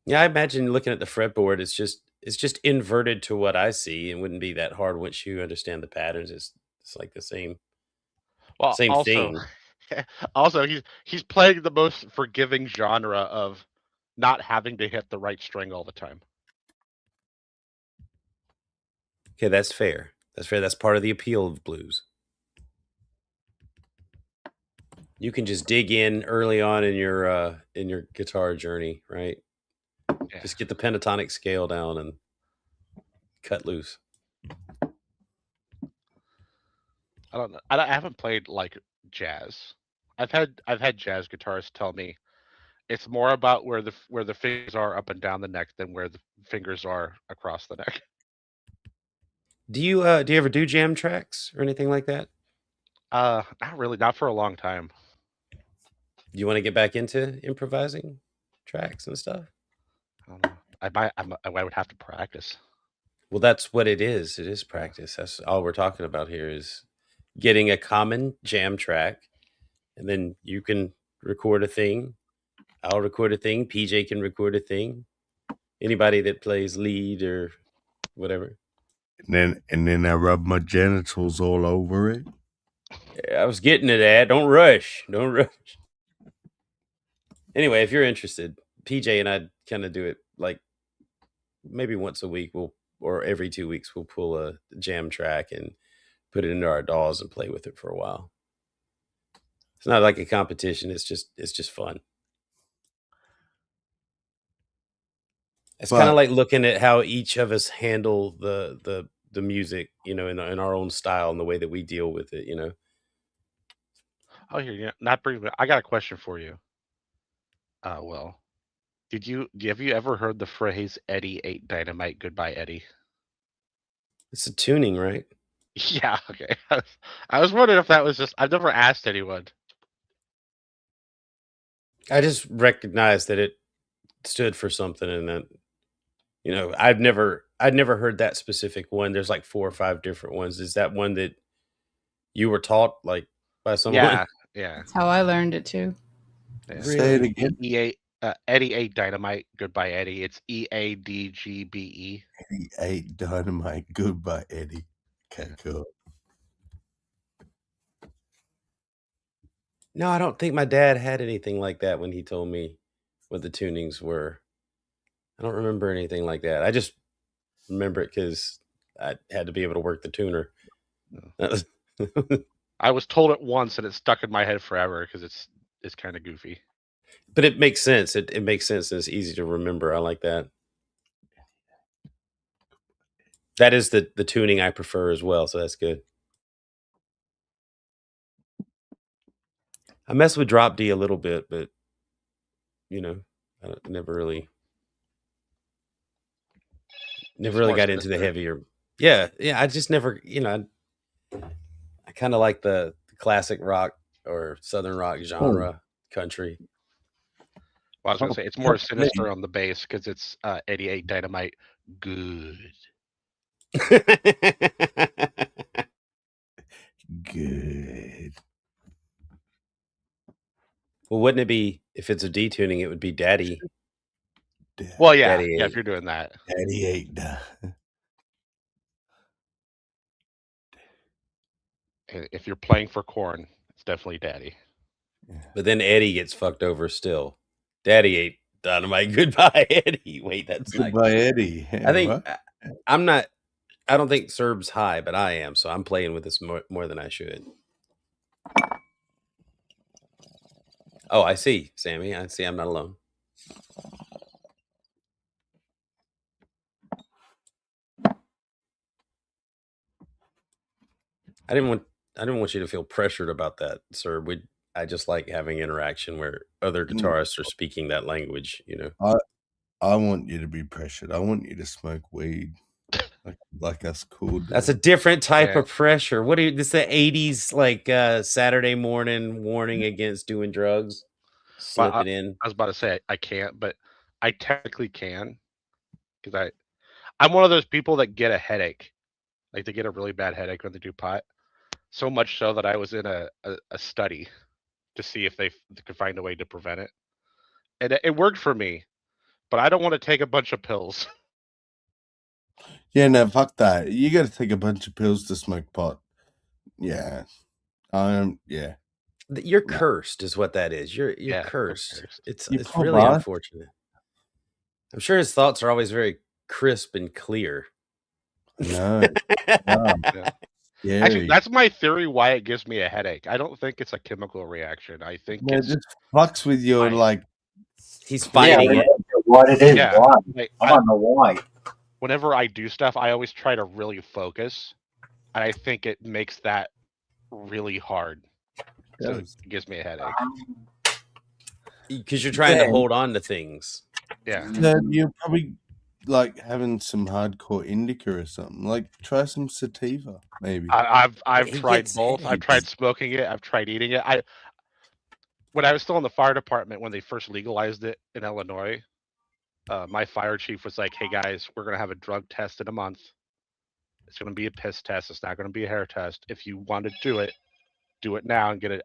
Yeah, I imagine looking at the fretboard, it's just inverted to what I see, and wouldn't be that hard once you understand the patterns. It's like the same Well, also, thing. also he's playing the most forgiving genre of not having to hit the right string all the time. Okay, that's fair. That's fair. That's part of the appeal of blues. You can just dig in early on in your guitar journey, right? Yeah. Just get the pentatonic scale down and cut loose. I don't know. I haven't played like jazz. I've had jazz guitarists tell me it's more about where the fingers are up and down the neck than where the fingers are across the neck. Do you ever do jam tracks or anything like that? Not really, not for a long time. Do you want to get back into improvising tracks and stuff? I don't know. I would have to practice. Well, that's what it is. It is practice. That's all we're talking about here is getting a common jam track, and then you can record a thing. I'll record a thing. PJ can record a thing. Anybody that plays lead or whatever. And then I rub my genitals all over it. I was getting to that. Don't rush. Don't rush. Anyway, if you're interested, PJ and I kind of do it like maybe once a week. Or every 2 weeks we'll pull a jam track and put it into our DAWs and play with it for a while. It's not like a competition. It's just fun. It's kind of like looking at how each of us handle the music, in our own style and the way that we deal with it, Oh, here, yeah, not bring. I got a question for you. Well, have you ever heard the phrase "Eddie ate dynamite, goodbye Eddie"? It's a tuning, right? Yeah. Okay. I was wondering if that was just. I've never asked anyone. I just recognized that it stood for something, and that I'd never heard that specific one. There's like 4 or 5 different ones. Is that one that you were taught like by someone? Yeah. Yeah. That's how I learned it too. Yeah. Say it again. Eddie ate dynamite, goodbye Eddie. It's EADGBE. Eddie ate dynamite. Goodbye, Eddie. Okay, cool. No, I don't think my dad had anything like that when he told me what the tunings were. I don't remember anything like that. I just remember it because I had to be able to work the tuner. I was told it once and it stuck in my head forever because it's kind of goofy. But it makes sense. It makes sense and it's easy to remember. I like that. That is the tuning I prefer as well, so that's good. I mess with drop D a little bit, but I never really got into the heavier. Yeah, I just never, I kind of like the classic rock or southern rock genre country. Well, I was gonna say it's more sinister on the bass because it's 88 Dynamite. Good. Good. Well, wouldn't it be if it's a D tuning? It would be Daddy. Well, yeah, Daddy yeah. If ate. you're doing that, Daddy ate. if you're playing for corn, it's definitely daddy. But then Eddie gets fucked over still. Daddy ate dynamite. Goodbye, Eddie. Wait, that's not. Goodbye, Eddie. I Yeah, think what? I'm not. I don't think Serb's high, but I am. So I'm playing with this more than I should. Oh, I see, Sammy. I see. I'm not alone. I didn't want. I didn't want you to feel pressured about that, sir. I just like having interaction where other guitarists are speaking that language. I want you to be pressured. I want you to smoke weed, like us cool dudes. That's a different type Yeah. of pressure. What do you? This is the '80s, like Saturday morning warning against doing drugs. Slip Well, it in. I was about to say I can't, but I technically can because I'm one of those people that get a headache, like they get a really bad headache when they do pot. So much so that I was in a study to see if they could find a way to prevent it, and it worked for me. But I don't want to take a bunch of pills. Yeah, no, fuck that. You got to take a bunch of pills to smoke pot. Yeah, yeah. You're No. cursed, is what that is. You're Yeah, cursed. cursed. You It's poor really bastard. unfortunate. I'm sure his thoughts are always very crisp and clear. No, Yeah. Actually, scary. that's my theory why it gives me a headache. I don't think it's a chemical reaction. I think No, it it's just fucks with your mind. like. He's Yeah, fighting it. what it is, Yeah, why? like I want to know why. whenever I do stuff, I always try to really focus, and I think it makes that really hard. So it gives me a headache. Because you're trying to hold on to things. Yeah. You're probably like having some hardcore indica or something. Like try some sativa, maybe. I've He tried gets both. I've tried smoking it. I've tried eating it. When I was still in the fire department when they first legalized it in Illinois, my fire chief was like, "Hey guys, we're gonna have a drug test in a month. It's gonna be a piss test. It's not gonna be a hair test. If you want to do it now and get it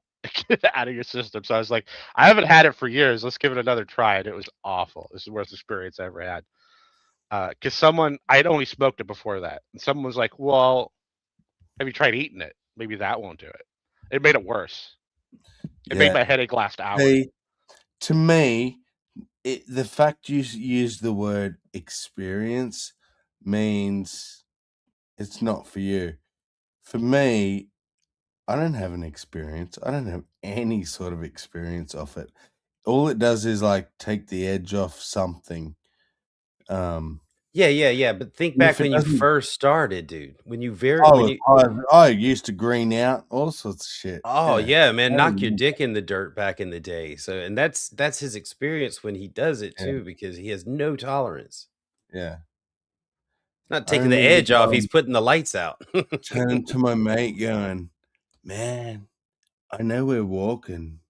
get it out of your system." So I was like, "I haven't had it for years. Let's give it another try." And it was awful. This is the worst experience I ever had. Because I had only smoked it before that, and someone was like, "Well, have you tried eating it? Maybe that won't do it." It made it worse. It made my headache last hours. See, to me, the fact you use the word experience means it's not for you. For me, I don't have an experience. I don't have any sort of experience off it. All it does is like take the edge off something. Yeah. But think back If it when you doesn't, first started, dude. When you I used to green out all sorts of shit. Oh yeah, man, I knock your remember. dick in the dirt back in the day. So and that's his experience when he does it Yeah. too, because he has no tolerance. Yeah. Not I taking the remember edge off, he's putting the lights out. turning to my mate going, "Man, I know we're walking,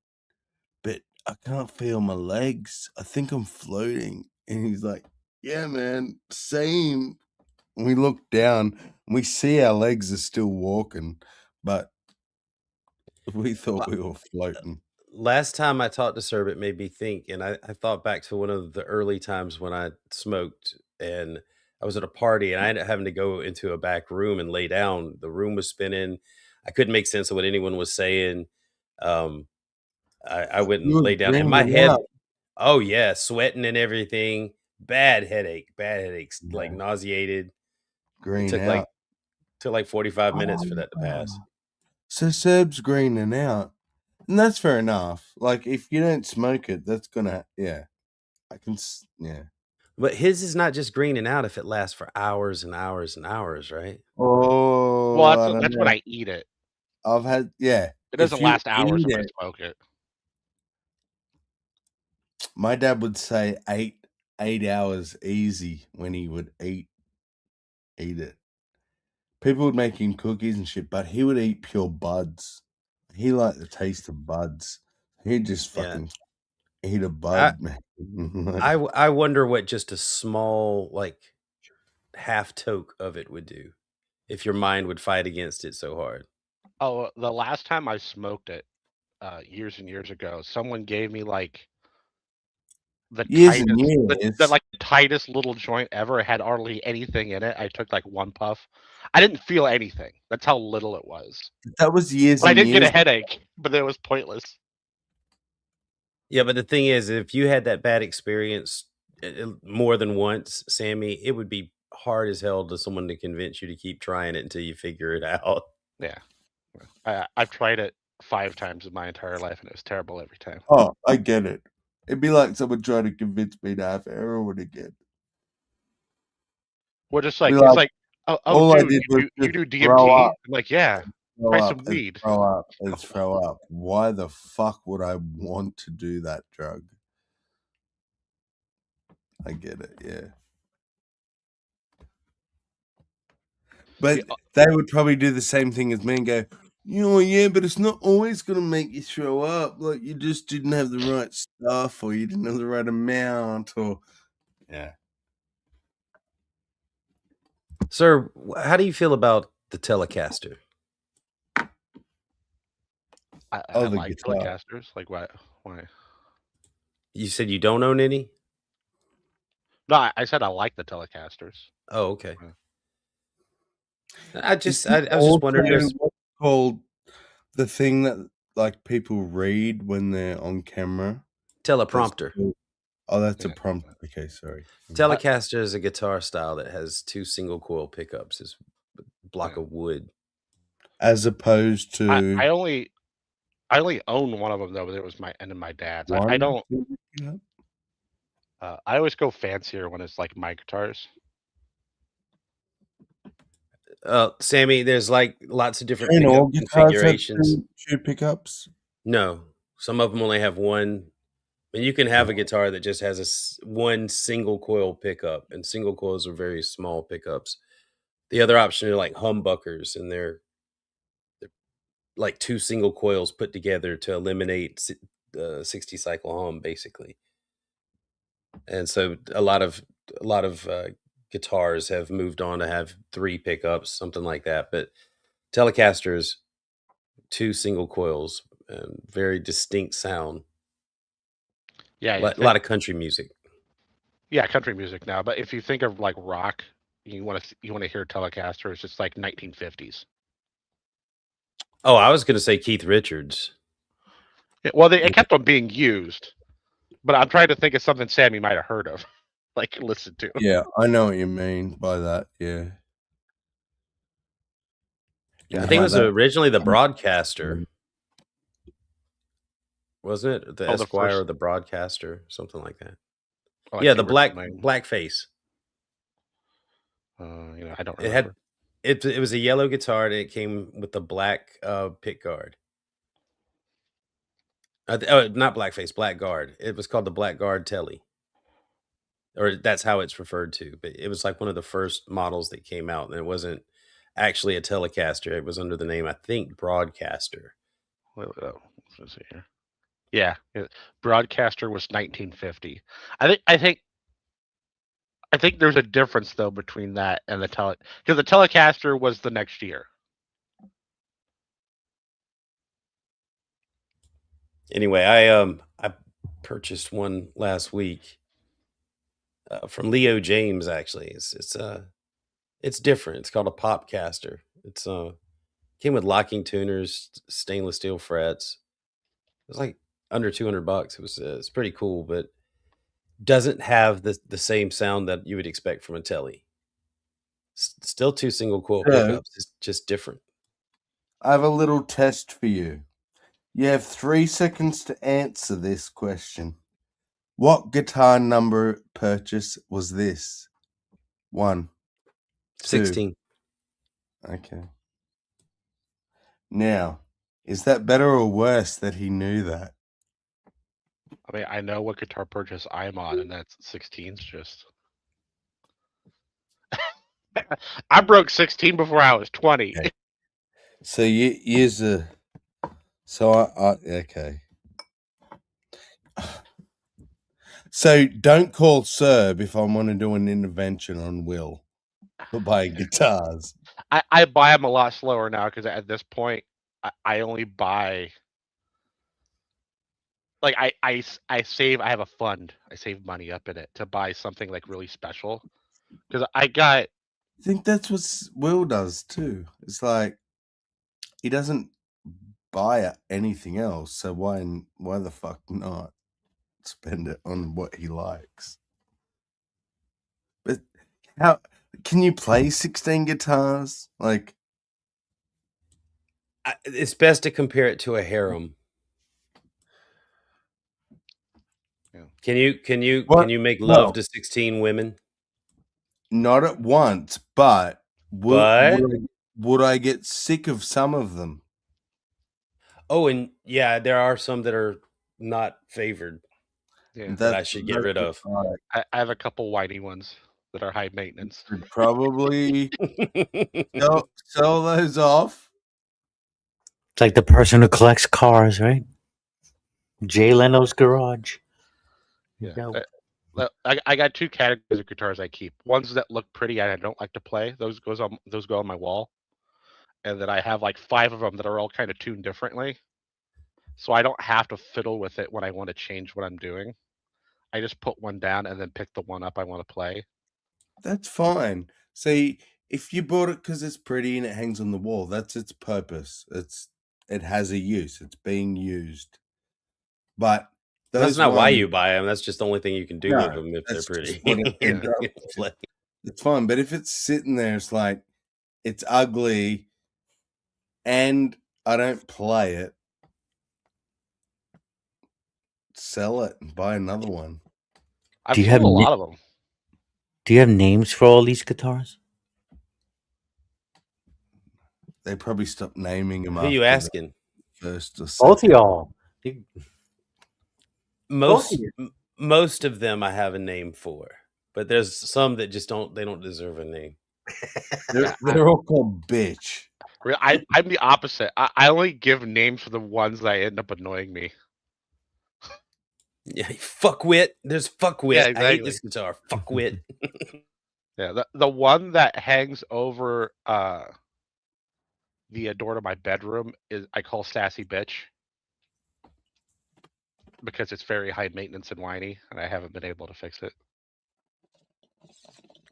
but I can't feel my legs. I think I'm floating." And he's like, "Yeah, man, same." And we look down and we see our legs are still walking, but we thought we were floating. Last time I talked to Serb, it made me think, and I thought back to one of the early times when I smoked, and I was at a party, and I ended up having to go into a back room and lay down. The room was spinning. I couldn't make sense of what anyone was saying. Um, I went You and were laid down, and my greening head, out. oh yeah, sweating and everything. Bad headaches, like Yeah. nauseated. It Green took out. like 45 minutes for that to pass. So Serb's greening out. And that's fair enough. Like, if you don't smoke it, that's gonna, yeah. But his is not just greening out if it lasts for hours and hours and hours, right? Oh, Well, I don't that's when know. I eat it. I've had, yeah. It If doesn't you last hours eat when I it, smoke it. my dad would say 8 hours easy when he would eat it. People would make him cookies and shit, but he would eat pure buds. He liked the taste of buds. He'd just Yeah. fucking eat a I bud, man. I wonder what just a small like half toke of it would do if your mind would fight against it so hard. Oh, the last time I smoked it, years and years ago, someone gave me like the Years and tightest, the years. like tightest little joint ever. It had hardly anything in it. I took like one puff. I didn't feel anything. That's how little it was. That was years But I and didn't get a years. headache. But it was pointless. Yeah, but the thing is, if you had that bad experience more than once, Sammy, it would be hard as hell to someone to convince you to keep trying it until you figure it out. Yeah, I've tried it 5 times in my entire life, and it was terrible every time. Oh, I get it. It'd be like someone trying to convince me to have heroin again. Well, just Be like like, it's like, oh, all I dude, did was you just do throw DMT? up, I'm like, yeah, throw try up, some and weed. throw up, and throw up. Why the fuck would I want to do that drug? I get it, yeah. But they would probably do the same thing as me and go, yeah, but it's not always going to make you throw up. Like, you just didn't have the right stuff, or you didn't have the right amount, or yeah. Sir, how do you feel about the Telecaster? I Oh, the like guitar. Telecasters. Like, why? You said you don't own any? No, I said I like the Telecasters. Oh, okay. Yeah. I was just wondering. There's what's called the thing that like people read when they're on camera. teleprompter. That's a Yeah. prompt. Okay, sorry. Telecaster is a guitar style that has 2 single coil pickups. It's a block Yeah. of wood. As opposed to I only own one of them though, but it was my dad's. I one. don't. I always go fancier when it's like my guitars. Sammy, there's like lots of different And all pickup guitars have configurations. two pickups. No, some of them only have one. And you can have a guitar that just has one single coil pickup, and single coils are very small pickups. The other option are like humbuckers, and they're like 2 single coils put together to eliminate the 60 cycle hum, basically. And so a lot of guitars have moved on to have 3 pickups, something like that. But Telecasters, 2 single coils, and very distinct sound. Yeah, A lot of country music. Yeah, country music now. But if you think of like rock, you want to hear Telecaster. It's just like 1950s. Oh, I was going to say Keith Richards. Yeah, well, it kept on being used, but I'm trying to think of something Sammy might have heard of, like listened to. Yeah, I know what you mean by that. Yeah. I think it was originally the Broadcaster, wasn't it? The Oh, Esquire or the Broadcaster, something like that. Like yeah, the blackface. I don't remember. It had it was a yellow guitar and it came with the black pick guard. Not blackface, black guard. It was called the Black Guard Telly, or that's how it's referred to. But it was like one of the first models that came out, and it wasn't actually a Telecaster. It was under the name, I think, Broadcaster. Let's see here. Yeah, Broadcaster was 1950. I think there's a difference though between that and the because the Telecaster was the next year. Anyway, I purchased one last week from Leo James. Actually, it's different. It's called a Popcaster. It's came with locking tuners, stainless steel frets. It was like under $200. It was it's pretty cool, but doesn't have the same sound that you would expect from a Telly. Still 2 single coil pickups. It's just different. I have a little test for you. You have 3 seconds to answer this question. What guitar number purchase was this? 1, 2. 16. Okay. Now, is that better or worse that he knew that? I mean, I know what guitar purchase I'm on, and that's 16's just. I broke 16 before I was 20. Okay. So here's a. So okay. So don't call Serb if I want to do an intervention on Will for buying guitars. I buy them a lot slower now because at this point I only buy like I save. I have a fund. I save money up in it to buy something like really special because I got I think that's what Will does too. It's like he doesn't buy anything else, so why the fuck not spend it on what he likes? But how can you play 16 guitars? Like, It's best to compare it to a harem. Yeah. Can you what? make love Well, to 16 women? not at once, but But would I get sick of some of them? oh, and yeah, there are some that are not favored yeah. that I should get rid of. Right. I have a couple whiny ones that are high maintenance. Should probably sell those off. It's like the person who collects cars, right? Jay Leno's garage. There you Yeah. go. I got two categories of guitars I keep. Ones that look pretty and I don't like to play. Those go on my wall. And then I have like 5 of them that are all kind of tuned differently. So I don't have to fiddle with it when I want to change what I'm doing. I just put one down and then pick the one up I want to play. That's fine. See, if you bought it because it's pretty and it hangs on the wall, that's its purpose. It has a use. It's being used. But That's those not why ones, you buy them. That's just the only thing you can do with no, them if they're that's pretty. just what it ends up with. It's fine. But if it's sitting there, it's like it's ugly, and I don't play it. Sell it and buy another one. I've Do you sold have a lot of them. Do you have names for all these guitars? They probably stopped naming them Who you after the asking? first or Both of second. y'all. Most most of them I have a name for, but there's some that just don't. They don't deserve a name. They're all called bitch. I'm the opposite. I only give names for the ones that end up annoying me. Yeah, fuckwit. There's fuckwit. Yeah, I hate exactly. this guitar. Fuckwit. Yeah, the one that hangs over the door to my bedroom is I call Sassy Bitch because it's very high maintenance and whiny, and I haven't been able to fix it.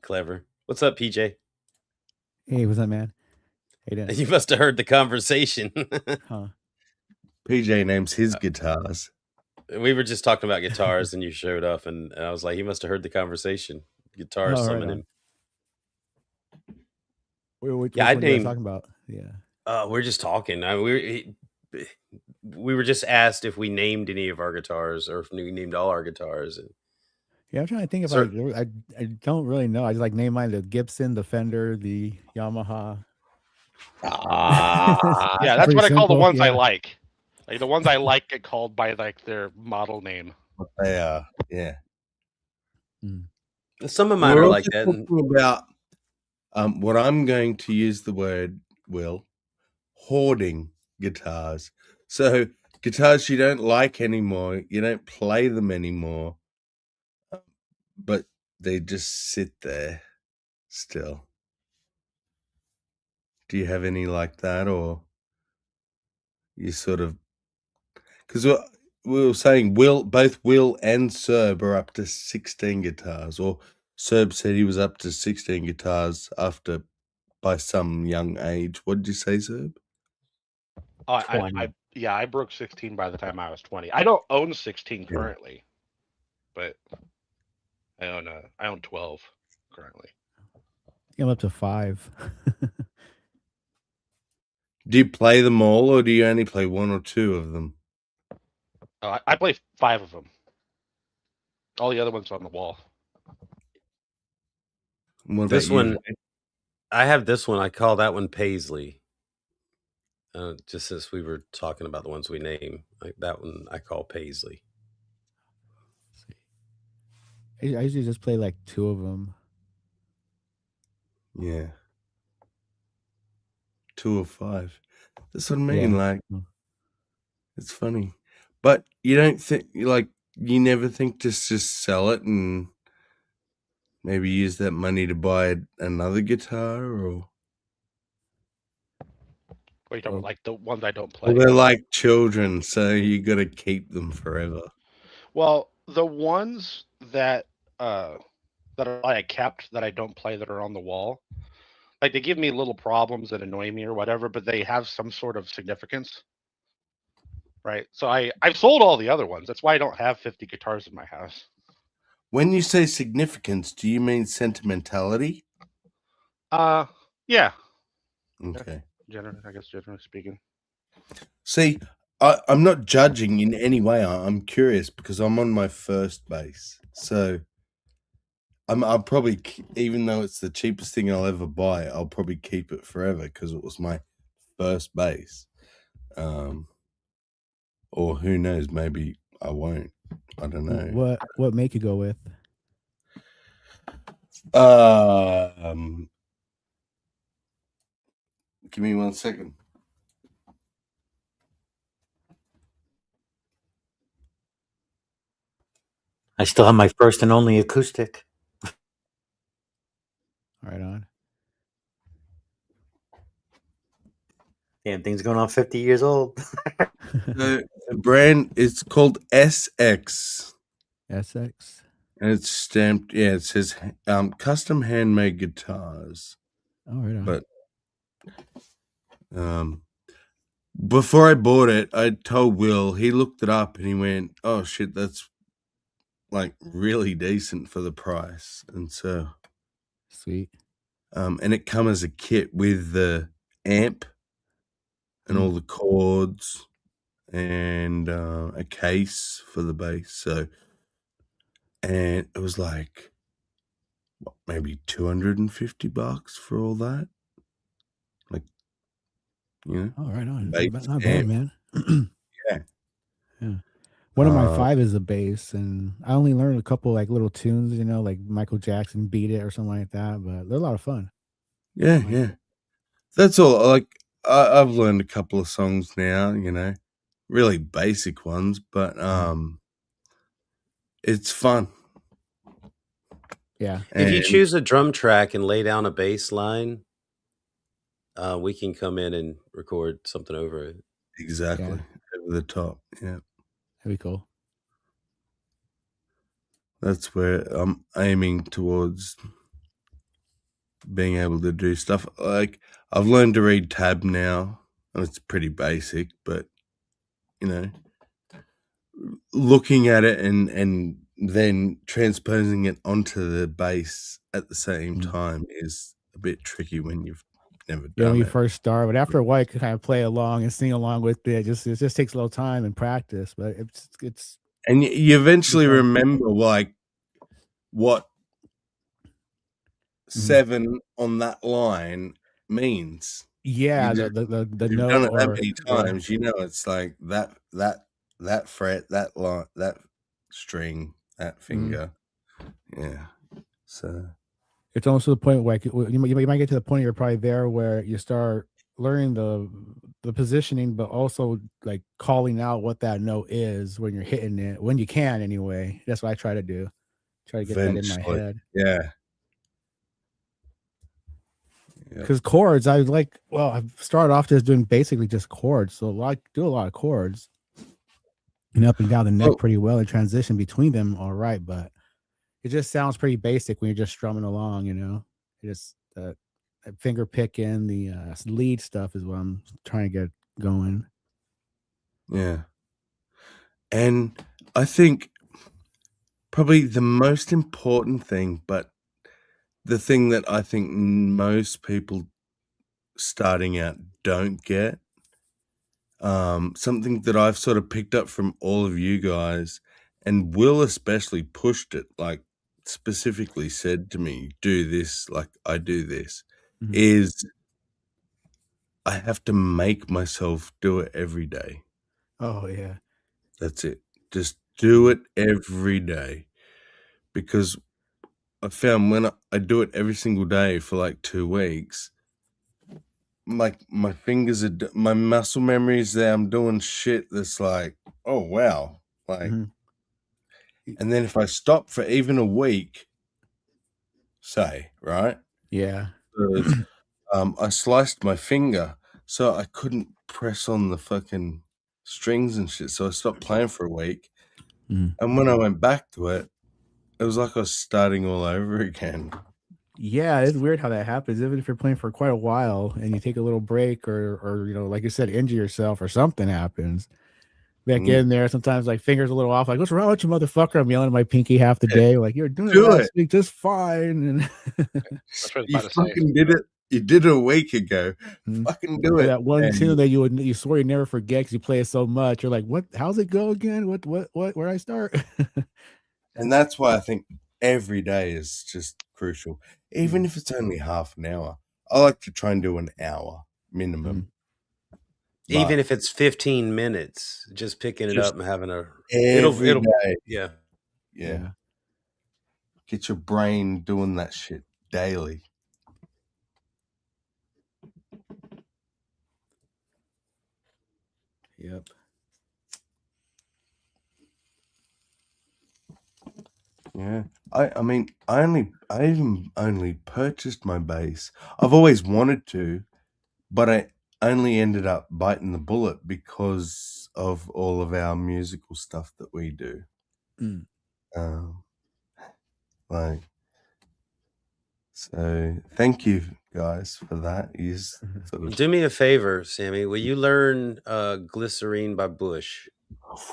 Clever. What's up, PJ? Hey, what's up, man? Hey, Dan. You must have heard the conversation. Huh? PJ names his guitars. We were just talking about guitars, and you showed up, and I was like, he must have heard the conversation. Guitar Oh, right summoned on. him. Which Yeah, I one you guys named. talking about? Yeah. We're just talking. We were just asked if we named any of our guitars, or if we named all our guitars. And Yeah, I'm trying to think if Sir- I don't really know. I just like name mine the Gibson, the Fender, the Yamaha. Yeah, that's Pretty what I call the simple, ones I yeah. like. Like the ones I like get called by like their model name. What they are, yeah. some of mine We're are also like that. and- talking about what I'm going to use the word, Will, hoarding guitars. So guitars you don't like anymore, you don't play them anymore, but they just sit there still. Do you have any like that, or you sort of? Because we were saying both Will and Serb are up to 16 guitars, or Serb said he was up to 16 guitars by some young age. What did you say, Serb? Oh, 20. I broke 16 by the time I was 20. I don't own 16 currently, but I own 12 currently. I'm up to 5. Do you play them all, or do you only play one or two of them? I play 5 of them. All the other ones are on the wall. And what This about you, one, I have this one. I call that one Paisley. Just since we were talking about the ones we name, like that one I call Paisley. I usually just play like 2 of them. Yeah. 2 or 5. That's what I mean. Yeah. Like, it's funny. But you don't think, you never think to just sell it and maybe use that money to buy another guitar, or? What are you talking about? Well, Like the ones I don't Well, play? they're like children, so you got to keep them forever. Well, the ones uh that are I kept that I don't play that are on the wall, like they give me little problems that annoy me or whatever, but they have some sort of significance, right? So I've sold all the other ones. That's why I don't have 50 guitars in my house. When you say significance, do you mean sentimentality? Yeah, Okay. I guess generally speaking. See, I'm not judging in any way. I'm curious because I'm on my first bass, so I'll probably, even though it's the cheapest thing I'll ever buy, I'll probably keep it forever because it was my first bass. Or who knows? Maybe I won't. I don't know. what make you go with? Give me 1 second. I still have my first and only acoustic. Right on. Damn, thing's going on 50 years old. The brand, it's called SX. SX. And it's stamped. Yeah, it says custom handmade guitars. Oh, right on. But before I bought it, I told Will. He looked it up and he went, "Oh shit, that's like really decent for the price." And so, Sweet. and it come as a kit with the amp and all the chords and a case for the bass. So, and it was like what, maybe $250 for all that. Like, you know, Oh, right on. bass Not bad, amp. man. Yeah. Yeah. One of my five is a bass, and I only learned a couple like little tunes, like Michael Jackson "Beat It" or something like that. But they're a lot of fun. Yeah, yeah. That's all. Like I've learned a couple of songs now, really basic ones, but it's fun. Yeah. If you And choose a drum track and lay down a bass line, we can come in and record something over it. exactly over the top. Yeah, That'd be cool. that's where I'm aiming towards being able to do stuff. Like I've learned to read tab now. It's pretty basic, but looking at it and then transposing it onto the bass at the same time is a bit tricky when you've never Yeah, when done you it. first start, but after a while, you can kind of play along and sing along with it. It just takes a little time and practice, but it's And you eventually fun. remember like what 7 on that line means. Yeah, You just, the you've done note it that or many times, it's like that fret, that line, that string, that finger. Yeah. So it's almost to the point where you might get to the point you're probably there where you start learning the positioning, but also like calling out what that note is when you're hitting it when you can. Anyway, that's what I try to do. Try to get that in my eventually, head. yeah. Because chords, I've started off just doing basically just chords. So do a lot of chords and up and down the neck pretty well and transition between them all right. But it just sounds pretty basic when you're just strumming along, It just finger picking, the lead stuff is what I'm trying to get going. Yeah. And I think probably the most important thing, but the thing that I think most people starting out don't get, something that I've sort of picked up from all of you guys, and Will especially pushed it, like specifically said to me, do this like I do this, is I have to make myself do it every day. Oh yeah. That's it. Just do it every day. Because I found when I do it every single day for like 2 weeks, like my fingers my muscle memory is there. I'm doing shit that's like, oh wow, like. And then if I stop for even a week, say right, Yeah. because I sliced my finger, so I couldn't press on the fucking strings and shit. So I stopped playing for a week. Mm. And when I went back to it, it was like I was starting all over again. Yeah, it's weird how that happens. Even if you're playing for quite a while and you take a little break, or like you said, injure yourself or something happens. Back in there, sometimes like fingers a little off. Like, what's wrong with you, motherfucker? I'm yelling at my pinky half the day. Like, you're doing it Do last it. week just fine. That's what I was You about to say. fucking did it. You did it a week ago. And Fucking do or it. that one And, tune that you swore you never forget because you play it so much. You're like, what? How's it go again? What? Where I start? and that's why I think every day is just crucial. Even if it's only half an hour. I like to try and do an hour minimum. Even But if it's 15 minutes, just picking it just up and having a every it'll day. yeah. Yeah. Get your brain doing that shit daily. Yep. Yeah. I mean, I even only purchased my bass. I've always wanted to, but I only ended up biting the bullet because of all of our musical stuff that we do. Mm. Like, so thank you guys for that. You sort of Do me a favor, Sammy. Will you learn Glycerine by Bush?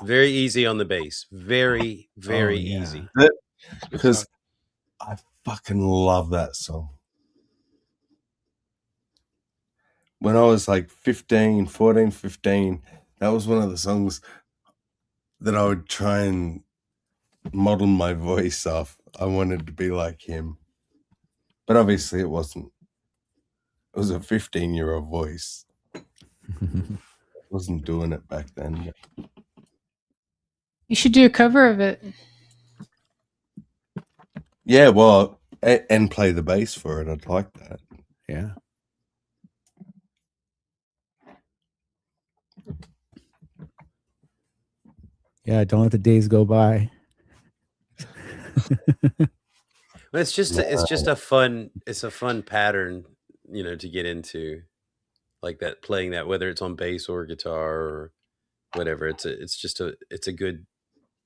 Very easy on the bass. Very, very easy. because I fucking love that song. When I was like 15, that was one of the songs that I would try and model my voice off. I wanted to be like him. But obviously it wasn't. It was a 15-year-old voice. Wasn't doing it back then. You should do a cover of it. Yeah, well, and play the bass for it. I'd like that. Yeah. Yeah, don't let the days go by. Well, it's just a fun pattern, to get into, like that, playing that, whether it's on bass or guitar or whatever. It's a good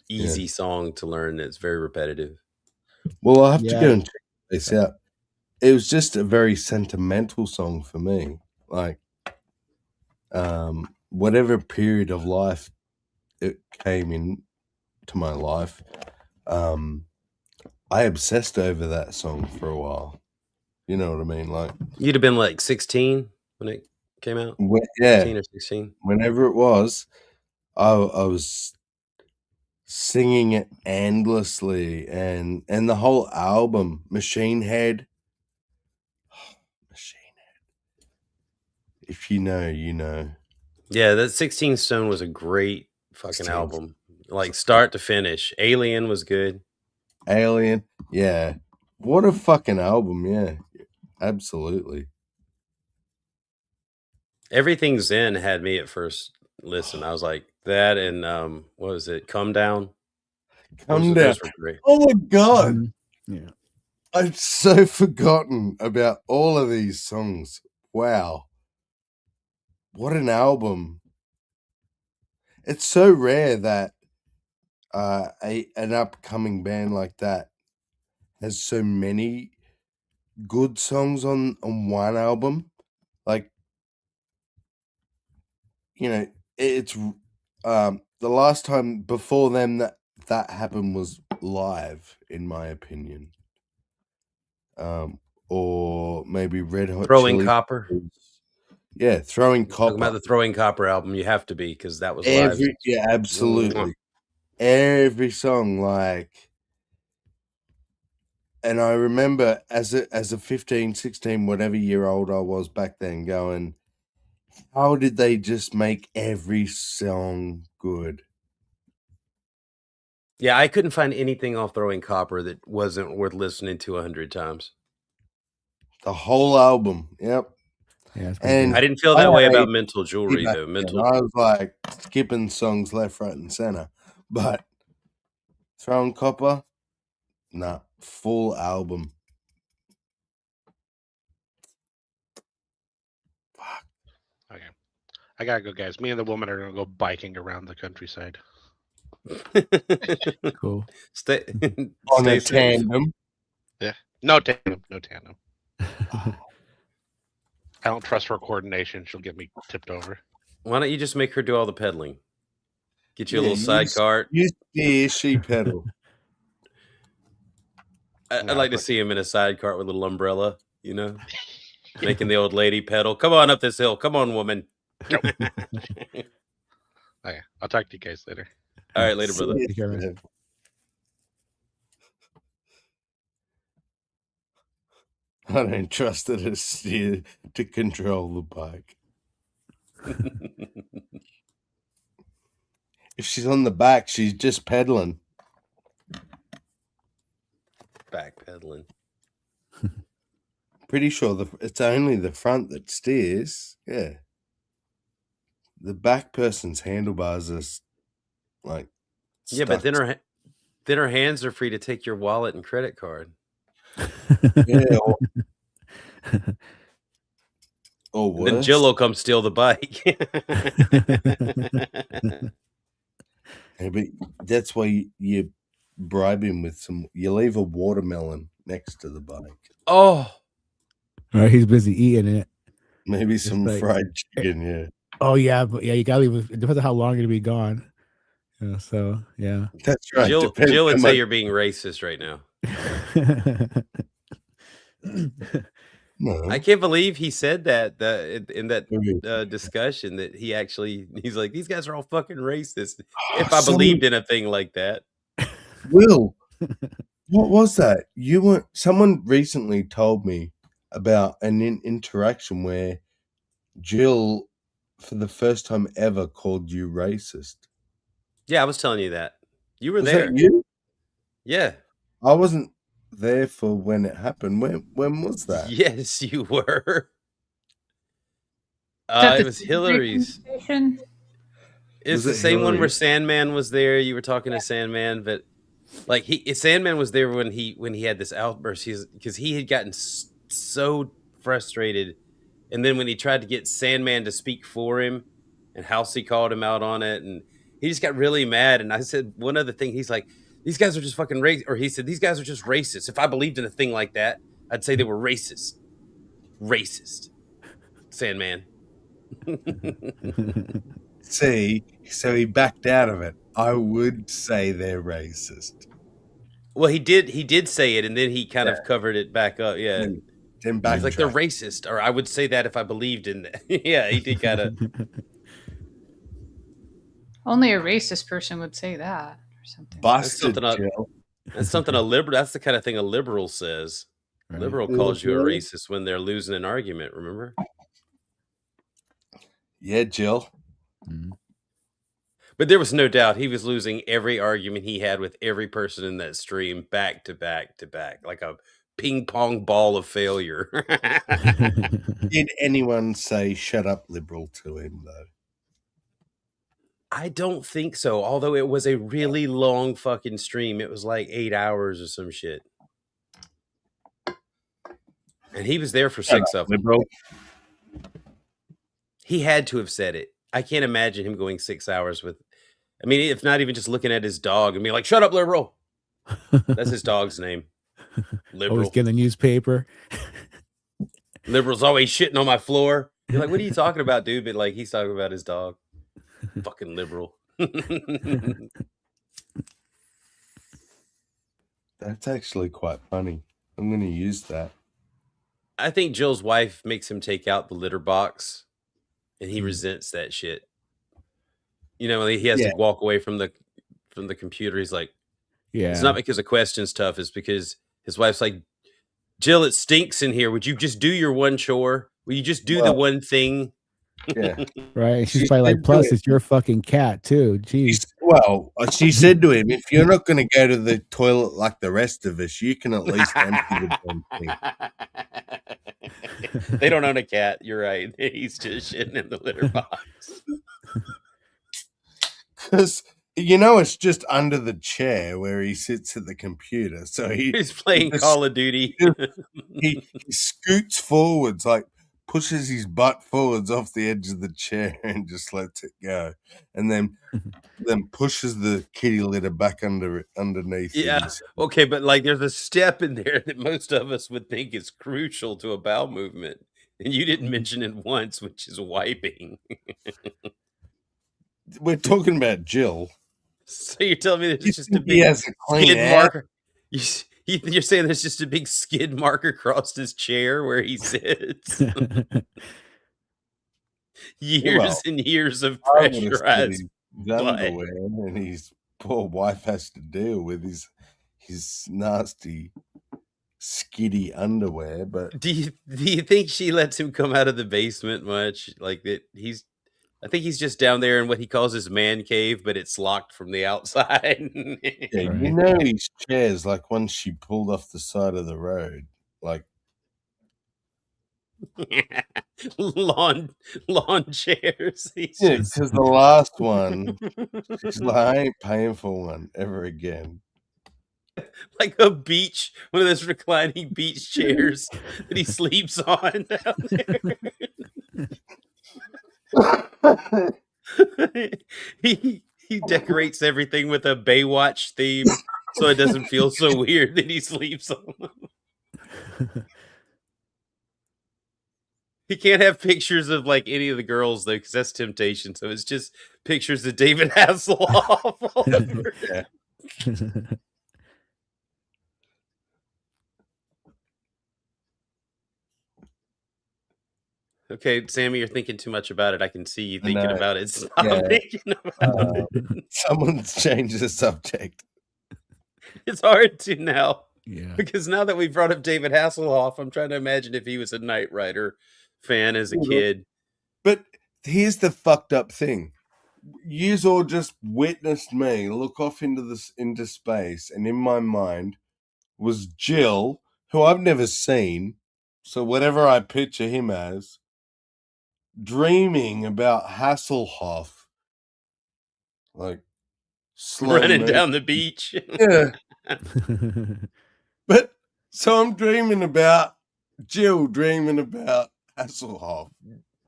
easy song to learn. It's very repetitive. Well, I'll have to Yeah. go and check this out. It was just a very sentimental song for me. Like, whatever period of life it came in to my life, I obsessed over that song for a while. You know what I mean? Like, You'd have been like 16 when it came out. yeah, 15 or 16. whenever it was, I was singing it endlessly, and the whole album, Machine Head. Machine Head. If you know, you know. Yeah, that 16 Stone was a great fucking 16. album. Like start to finish. Alien was good. Alien, yeah. What a fucking album, yeah. Absolutely. Everything Zen had me at first listen. I was like, that and what was it? Come Down. Come down. Those were great. Oh my god. Yeah. I'd so forgotten about all of these songs. Wow. What an album. It's so rare that an upcoming band like that has so many good songs on one album. Like, it's the last time before them that happened was Live, in my opinion. Or maybe Red Hot Throwing Chili Copper. Peppers. Yeah, Throwing Talking about Copper. the Throwing Copper album, you have to be, because that was live. Absolutely. Every song, like, and I remember as a 15, 16, whatever year old I was back then, going, how did they just make every song good? Yeah, I couldn't find anything off Throwing Copper that wasn't worth listening to 100 times. The whole album, yep. Yeah, And I didn't feel that way about Mental Jewelry, though. I was like skipping songs left, right, and center. But Throwing Copper, nah, full album. All Okay. I gotta go, guys. Me and the woman are gonna go biking around the countryside. Cool. Stay On a stay safe. tandem. Yeah. No tandem. No tandem. I don't trust her coordination. She'll get me tipped over. Why don't you just make her do all the pedaling? Get you a Yeah, little side cart. You steer, she pedal. I'd like to see him in a side cart with a little umbrella, you know, making the old lady pedal. Come on up this hill. Come on, woman. Okay. I'll talk to you guys later. All right, later, brother. Take care, man. I don't trust her to steer to control the bike. If she's on the back, she's just pedaling. Backpedaling. Pretty sure it's only the front that steers. Yeah. The back person's handlebars are like Yeah, but stuck. then her hands are free to take your wallet and credit card. Yeah. Or And then worse. Jill will come steal the bike. Yeah, but that's why you bribe him with some. You leave a watermelon next to the bike. Oh, Right, he's busy eating it. Maybe some like- fried chicken. Yeah, Oh yeah, but yeah, you gotta leave. It depends on how long it'll be gone. Yeah, so yeah. that's right. Jill Depends would how say much- you're being racist right now. No, I can't believe he said that in that Okay. discussion that he's like, these guys are all fucking racist. If I Someone- believed in a thing like that. Will, what was that? Someone recently told me about an interaction where Jill, for the first time ever, called you racist. Yeah, I was telling you that. You were Was there. that you? Yeah. I wasn't there for when it happened. When was that? Yes, you were. Is that It the was Tuesday Hillary's. conversation? It's Was the it same one where Hillary's? Sandman was there. You were talking to Sandman, but like Sandman was there when he had this outburst. Because he had gotten so frustrated, and then when he tried to get Sandman to speak for him, and Halsey called him out on it, and he just got really mad. And I said one other thing. He's like, "These guys are just fucking racist," or he said, "These guys are just racist." If I believed in a thing like that, I'd say they were racist. Racist, Sandman. See, so he backed out of it. I would say they're racist. Well, he did say it, and then he kind of covered it back up. Yeah, Then he's like, they're backtrack. racist, or I would say that if I believed in that. Yeah, he did kind of. Only a racist person would say that or something. Busted, something Jill. That's something a liberal. That's the kind of thing a liberal says. Right. Liberal calls you a racist when they're losing an argument. Remember? Yeah, Jill. Mhm. But there was no doubt he was losing every argument he had with every person in that stream, back to back to back, like a ping pong ball of failure. Did anyone say "shut up, liberal" to him though? I don't think so. Although it was a really long fucking stream. It was like 8 hours or some shit. And he was there for 6 of them. Liberal. He had to have said it. I can't imagine him going 6 hours with, I mean, if not even just looking at his dog and being like, "Shut up, liberal." That's his dog's name. Liberal. Always getting the newspaper. Liberal's always shitting on my floor. You're like, what are you talking about, dude? But like, he's talking about his dog. Fucking liberal. That's actually quite funny. I'm going to use that. I think Jill's wife makes him take out the litter box, and he resents that shit. You know, he has to walk away from the computer. He's like, Yeah. it's not because the question's tough. It's because his wife's like, "Jill, it stinks in here. Would you just do your one chore? Will you just do the one thing?" Yeah. Right. And she's She probably like, did do plus it. it's your fucking cat too. Jeez. Well, she said to him, "If you're not going to go to the toilet like the rest of us, you can at least empty the damn thing." They don't own a cat. You're right. He's just shitting in the litter box. Because, it's just under the chair where he sits at the computer. So He's playing just- Call of Duty. he scoots forwards like, pushes his butt forwards off the edge of the chair and just lets it go, and then pushes the kitty litter back underneath. Yeah. Okay, but like there's a step in there that most of us would think is crucial to a bowel movement. And you didn't mention it once, which is wiping. We're talking about Jill. So you're telling me there's just a He big has a clean skid ass? marker? You're saying there's just a big skid mark across his chair where he sits? Years and years of I would have said pressurized his butt. underwear, and his poor wife has to deal with his nasty skiddy underwear. But Do you think she lets him come out of the basement much? Like that I think he's just down there in what he calls his man cave, but it's locked from the outside. yeah, you know his chairs, like once she pulled off the side of the road, like lawn chairs. yeah, because the last one, she's like, I ain't paying for one ever again. Like a beach, one of those reclining beach chairs that he sleeps on down there. he decorates everything with a Baywatch theme, so it doesn't feel so weird that he sleeps on them. He can't have pictures of like any of the girls though, because that's temptation. So it's just pictures of David Hasselhoff all over. Yeah. Okay, Sammy, you're thinking too much about it. I can see you thinking know. about it. Stop Yeah. thinking about it. Someone's changed the subject. It's hard to now. Yeah. Because now that we brought up David Hasselhoff, I'm trying to imagine if he was a Knight Rider fan as a kid. But here's the fucked up thing. Yous all just witnessed me look off into space, and in my mind was Jill, who I've never seen, so whatever I picture him as, dreaming about Hasselhoff, like slow Running motion. down the beach. Yeah. But so I'm dreaming about Jill dreaming about Hasselhoff.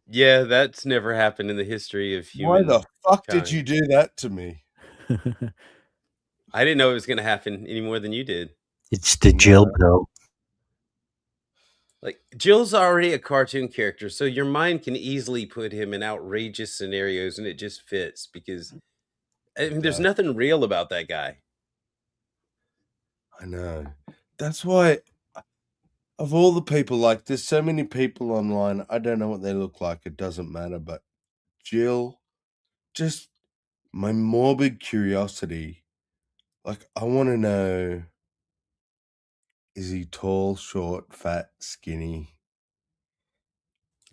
Yeah, that's never happened in the history of Why human. the fuck did kind. you do that to me? I didn't know it was going to happen any more than you did. It's the Jill pill. Like Jill's already a cartoon character, so your mind can easily put him in outrageous scenarios, and it just fits because I mean, there's nothing real about that guy. I know. That's why, of all the people, like, there's so many people online. I don't know what they look like. It doesn't matter. But Jill, just my morbid curiosity. Like, I want to know, is he tall, short, fat, skinny?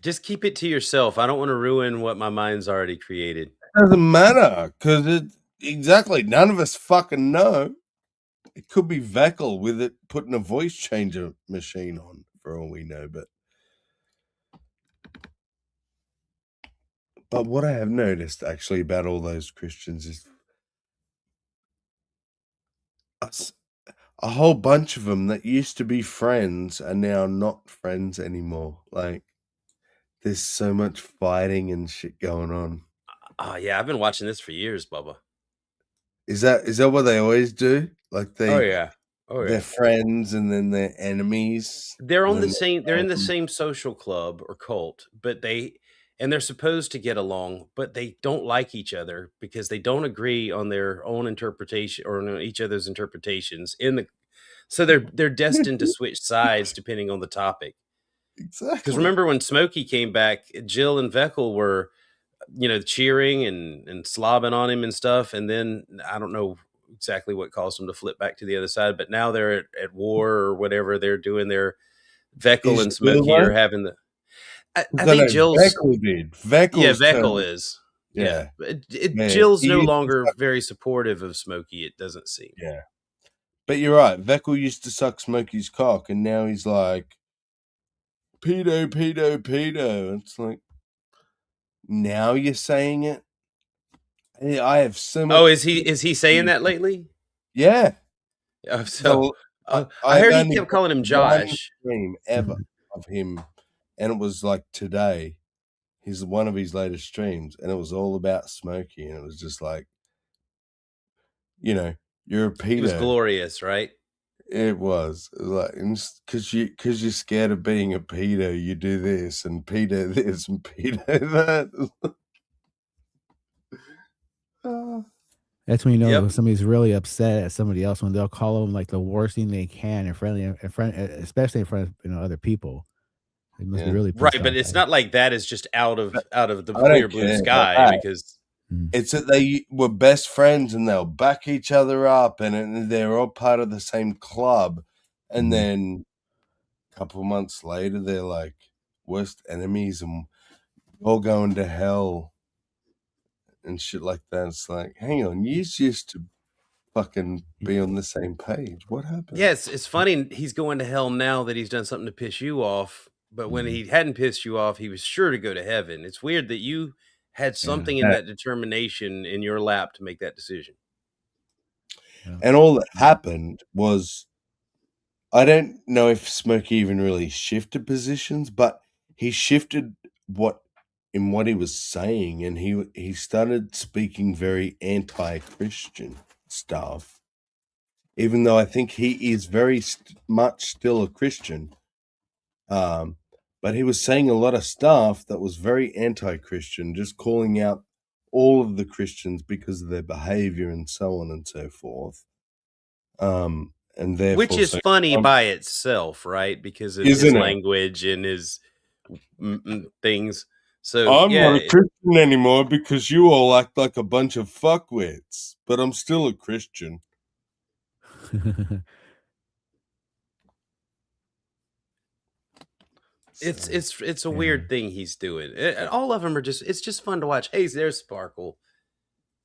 Just keep it to yourself. I don't want to ruin what my mind's already created. It doesn't matter, because exactly, none of us fucking know. It could be Veckel with it putting a voice changer machine on, for all we know. But what I have noticed actually about all those Christians is a whole bunch of them that used to be friends are now not friends anymore. Like, there's so much fighting and shit going on. Oh yeah, I've been watching this for years, Bubba. Is that what they always do? Like they're friends and then they're enemies. They're on the same. They're in the same social club or cult, but they're supposed to get along, but they don't like each other because they don't agree on their own interpretation or on each other's interpretations. So they're destined to switch sides depending on the topic. Exactly. Because remember when Smokey came back, Jill and Veckel were, cheering and slobbing on him and stuff, and then I don't know exactly what caused them to flip back to the other side, but now they're at war or whatever they're doing. Their Veckel and Smokey are having the. I think Jill's Veckel did. Veckel is. Yeah. Jill's no longer very supportive of Smokey. It doesn't seem. Yeah, but you're right. Veckel used to suck Smokey's cock, and now he's like, pedo, pedo, pedo. It's like, now you're saying it. I have so much. Oh, is he saying that lately? Yeah. So I heard he kept calling him Josh. Dream ever of him and it was like today. He's one of his latest streams, and it was all about Smokey, and it was just like, you know, you're a pedo. It was glorious, right? It was like, because you're scared of being a pedo, you do this and pedo this and pedo that. That's when you know Yep. somebody's really upset at somebody else, when they'll call them like the worst thing they can especially in front of other people. They must be really pissed Right, but off it's at not like that is just out of the I don't clear blue care sky about that. because It's that they were best friends and they'll back each other up, and they're all part of the same club. And then a couple of months later, they're like worst enemies and all going to hell and shit like that. It's like, hang on, you used to fucking be on the same page. What happened? yes, it's funny he's going to hell now that he's done something to piss you off. But when he hadn't pissed you off, he was sure to go to heaven. It's weird that you had something in Yeah. that determination in your lap to make that decision. And all that happened was, I don't know if Smokey even really shifted positions, but he shifted what he was saying, and he started speaking very anti-Christian stuff. Even though I think he is very much still a Christian, but he was saying a lot of stuff that was very anti-Christian, just calling out all of the Christians because of their behavior and so on and so forth. And therefore, Which is funny by itself, right? Because of his Isn't it? language and his things. So I'm yeah, not a Christian anymore because you all act like a bunch of fuckwits, but I'm still a Christian. it's a weird thing he's doing. All of them are just, it's just fun to watch. Hey, there's Sparkle.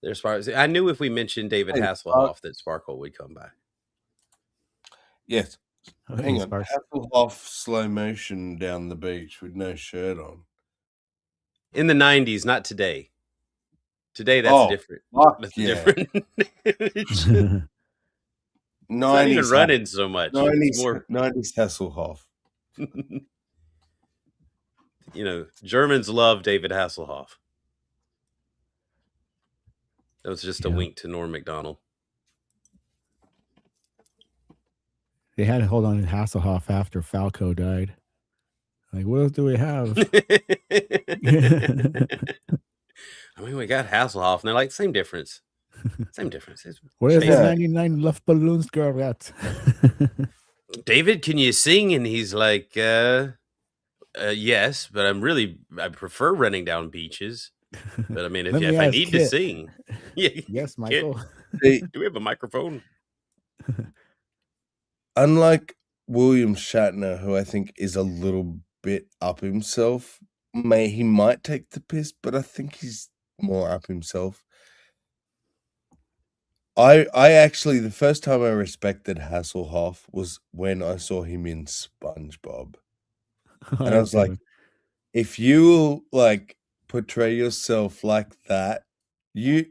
There's Sparkle. I knew if we mentioned David Hasselhoff that Sparkle would come back. Yes. Oh, Hang hey, on. Sparks. Hasselhoff slow motion down the beach with no shirt on. In the 90s, not today. Today, that's different. That's different. It's not even running so much. It's more 90s Hasselhoff. You know, Germans love David Hasselhoff. That was just a wink to Norm Macdonald. They had to hold on to Hasselhoff after Falco died. Like, what else do we have? I mean, we got Hasselhoff, and they're like, same difference. Same difference. What is the 99 left balloons girl got? David, can you sing? And he's like, yes, but I prefer running down beaches. But I mean, if I need to sing. Yes, Michael. Do we have a microphone? Unlike William Shatner, who I think is a little bit up himself, he might take the piss, but I think he's more up himself. I actually, the first time I respected Hasselhoff was when I saw him in SpongeBob. And I was like, if you like portray yourself like that, you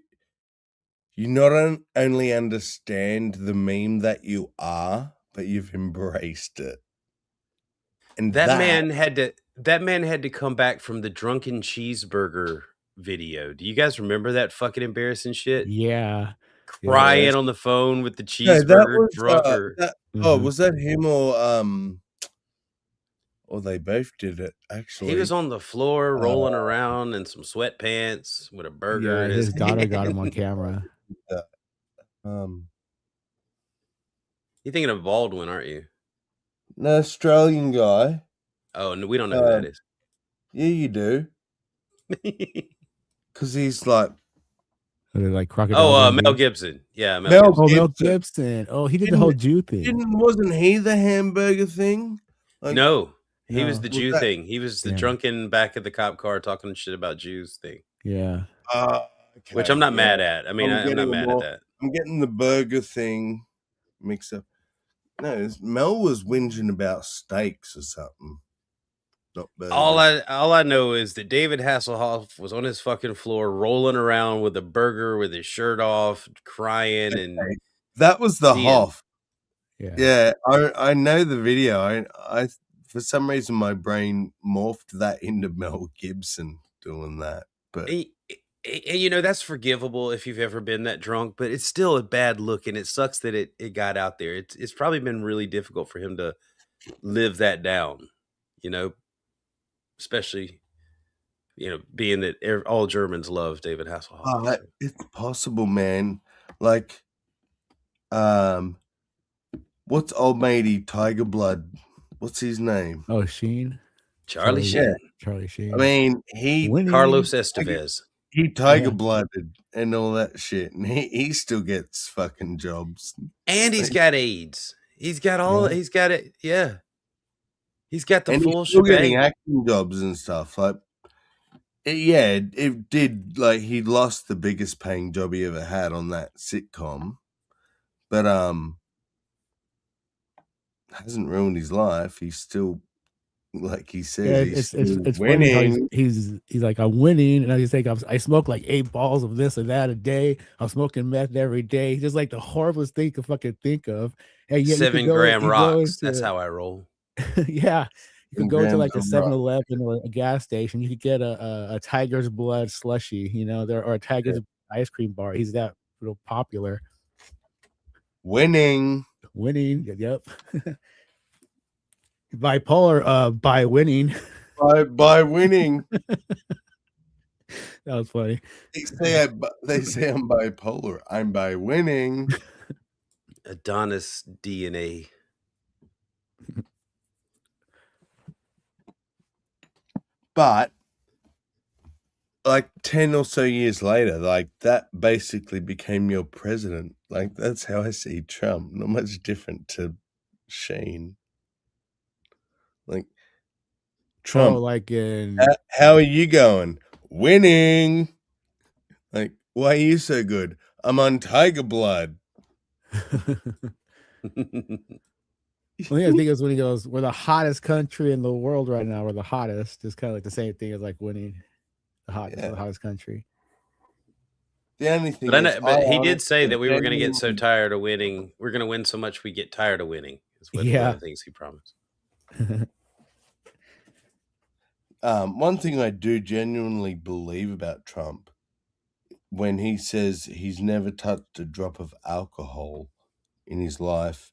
not only understand the meme that you are, but you've embraced it. And that man had to come back from the drunken cheeseburger video. Do you guys remember that fucking embarrassing shit? Yeah. Crying on the phone with the cheeseburger was that him or they both did it, actually? He was on the floor rolling around in some sweatpants with a burger in his daughter got him on camera. You're thinking of Baldwin, aren't you? An Australian guy. Oh, no, we don't know who that is. Yeah, you do. Because he's like... like crocodile. Mel Gibson. Yeah, Mel Gibson. Oh, he did the whole Jew thing. Wasn't he the hamburger thing? Like, no, he was the Jew thing. He was the drunken back of the cop car talking shit about Jews thing. Yeah. Okay, which I'm not mad at. I mean, I'm not mad at that. I'm getting the burger thing mixed up. No, Mel was whinging about steaks or something. Not burgers. All I know is that David Hasselhoff was on his fucking floor rolling around with a burger with his shirt off, crying, and that was the Hoff. Yeah, I know the video. I for some reason my brain morphed that into Mel Gibson doing that. But And that's forgivable if you've ever been that drunk, but it's still a bad look, and it sucks that it got out there. It's probably been really difficult for him to live that down, especially being that all Germans love David Hasselhoff. So. it's possible, man. Like, what's old matey Tiger Blood? What's his name? Oh, Sheen. Charlie Sheen. Charlie Sheen. I mean, he Carlos Estevez. He Tiger Blooded and all that shit, and he still gets fucking jobs. And he's got AIDS. He's got all. Yeah. He's got it. Yeah. He's got the And full he's still getting shebang. acting jobs and stuff. Like, it did. Like, he lost the biggest paying job he ever had on that sitcom, but hasn't ruined his life. He's still, like he says, it's winning. funny how he's like, I'm winning, and I just think I smoke like 8 balls of this and that a day. I'm smoking meth every day. Just like the horriblest thing to fucking think of. And yet 7-gram rocks. That's how I roll. Yeah, you could go to like a 7-Eleven or a gas station. You could get a Tiger's Blood slushy, or a Tiger's ice cream bar. He's that real popular. Winning. Yep. Bipolar. By winning. By winning. That was funny. They say I'm bipolar. I'm by winning. Adonis DNA. But like 10 or so years later, like that basically became your president. Like, that's how I see Trump. Not much different to Sheen. Like, Trump, like how are you going? Winning. Like, why are you so good? I'm on Tiger Blood. Well, I think it's when he goes, we're the hottest country in the world right now. We're the hottest. It's kind of like the same thing as like winning the hottest country. The only thing but he did say that we were going to get so tired of winning. We're going to win so much we get tired of winning. Is one of the things he promised. One thing I do genuinely believe about Trump, when he says he's never touched a drop of alcohol in his life,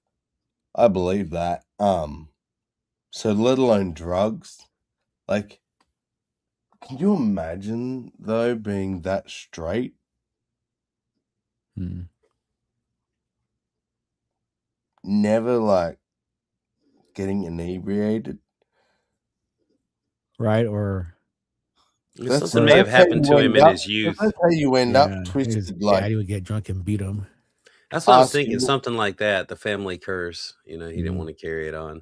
I believe that. So let alone drugs. Like, can you imagine though being that straight? Never like getting inebriated, right? Or something may have happened to him in his youth. That's how you end up twisted. His daddy would get drunk and beat him. That's what I was thinking. Something like that. The family curse. He didn't want to carry it on.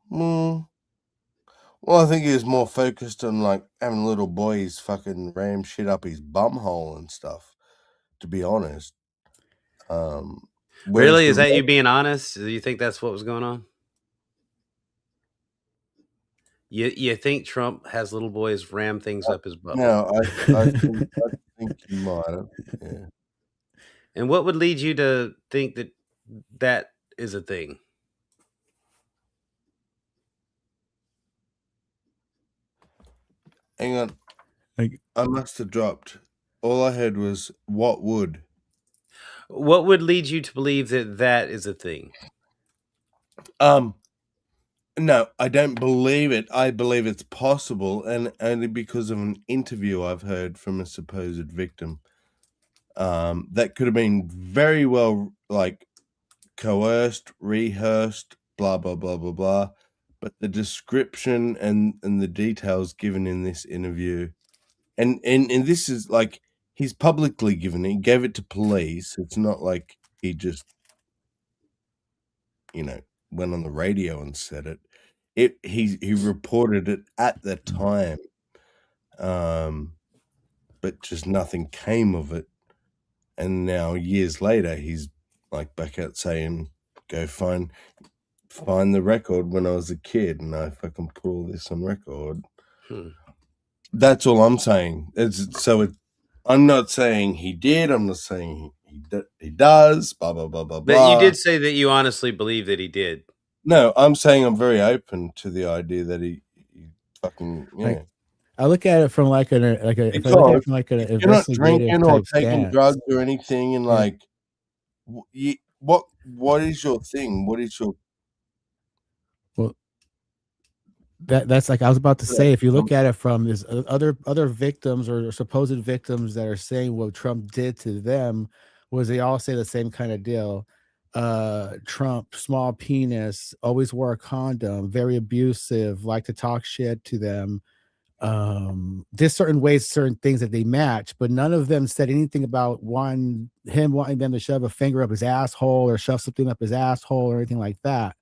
Well, I think he was more focused on like having little boys fucking ram shit up his bumhole and stuff. To be honest, really, is that you being honest? Do you think that's what was going on? You think Trump has little boys ram things up his butt? No, I think he might have. Yeah. And what would lead you to think that is a thing? Hang on. I must have dropped. All I heard was, what would? What would lead you to believe that is a thing? No, I don't believe it. I believe it's possible, and only because of an interview I've heard from a supposed victim. That could have been very well, like, coerced, rehearsed, blah, blah, blah, blah, blah. But the description and the details given in this interview, and this is, like, he's publicly given it. He gave it to police. It's not like he just, went on the radio and said it. He reported it at the time, but just nothing came of it. And now years later, he's like back out saying, "Go find the record when I was a kid, and I fucking put all this on record." That's all I'm saying. I'm not saying he did. I'm not saying he does. Blah blah blah blah blah. But you did say that you honestly believe that he did. No, I'm saying I'm very open to the idea that he fucking Like, I look at it from like if I look at it because from like an if you're not investigative drinking or type taking stance. drugs or anything, and Yeah. like, what is your thing? What is your Well, that's like I was about to say. If you look at it from this other victims or supposed victims that are saying what Trump did to them, was they all say the same kind of deal. Trump, small penis, always wore a condom, very abusive, like to talk shit to them. There's certain ways, certain things that they match, but none of them said anything about him wanting them to shove a finger up his asshole or shove something up his asshole or anything like that.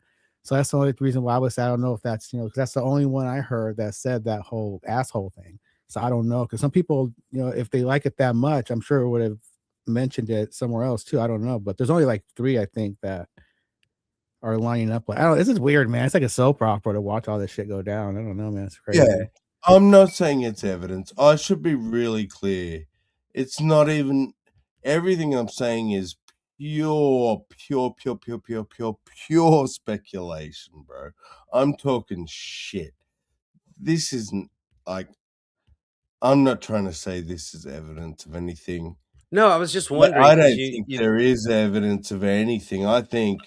So that's the only reason why I was. I don't know if that's because that's the only one I heard that said that whole asshole thing. So I don't know because some people, if they like it that much, I'm sure it would have mentioned it somewhere else too. I don't know, but there's only like 3 I think that are lining up. Like, I don't. This is weird, man. It's like a soap opera to watch all this shit go down. I don't know, man. It's crazy. Yeah, I'm not saying it's evidence. I should be really clear. It's not even everything I'm saying is pure speculation, bro. I'm talking shit. This isn't like I'm not trying to say this is evidence of anything. No, I was just I wondering because don't think there is evidence of anything. I think,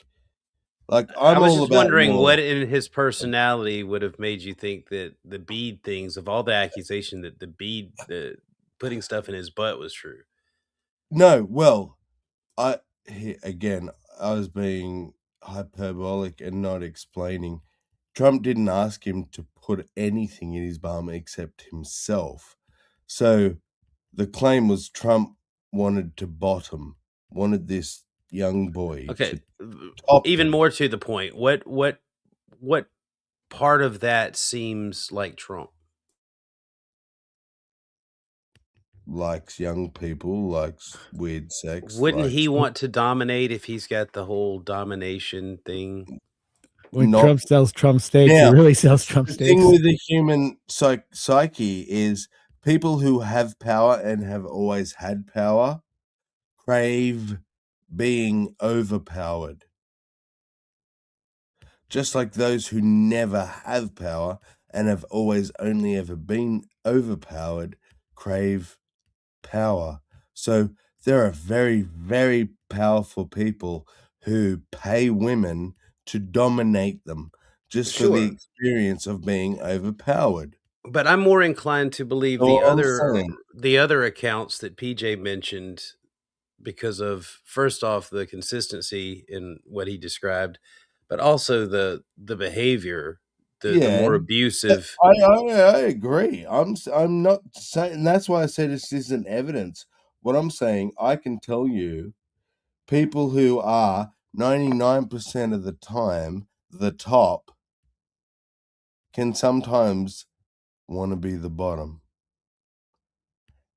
like, I I'm was all just about wondering law. what in his personality would have made you think that the bead things, of all the accusation, that the putting stuff in his butt was true. No, well, again, I was being hyperbolic and not explaining. Trump didn't ask him to put anything in his bum except himself. So the claim was Trump wanted to bottom, wanted this young boy Okay, to top even him. more to the point, what part of that seems like Trump? Likes young people, likes weird sex, Wouldn't he likes want to dominate if he's got the whole domination thing? When not. Trump sells Trump steaks, he Now, really sells Trump the thing steaks. with the human psyche is people who have power and have always had power crave being overpowered. Just like those who never have power and have always only ever been overpowered crave power. So there are very, very powerful people who pay women to dominate them just for the Sure. experience of being overpowered. But I'm more inclined to believe So I'm saying, the other accounts that PJ mentioned because of, first off, the consistency in what he described, but also the behavior, the yeah, more abusive. I agree. I'm not saying that's why I said this isn't evidence. What I'm saying, I can tell you, people who are 99% of the time the top can sometimes want to be the bottom.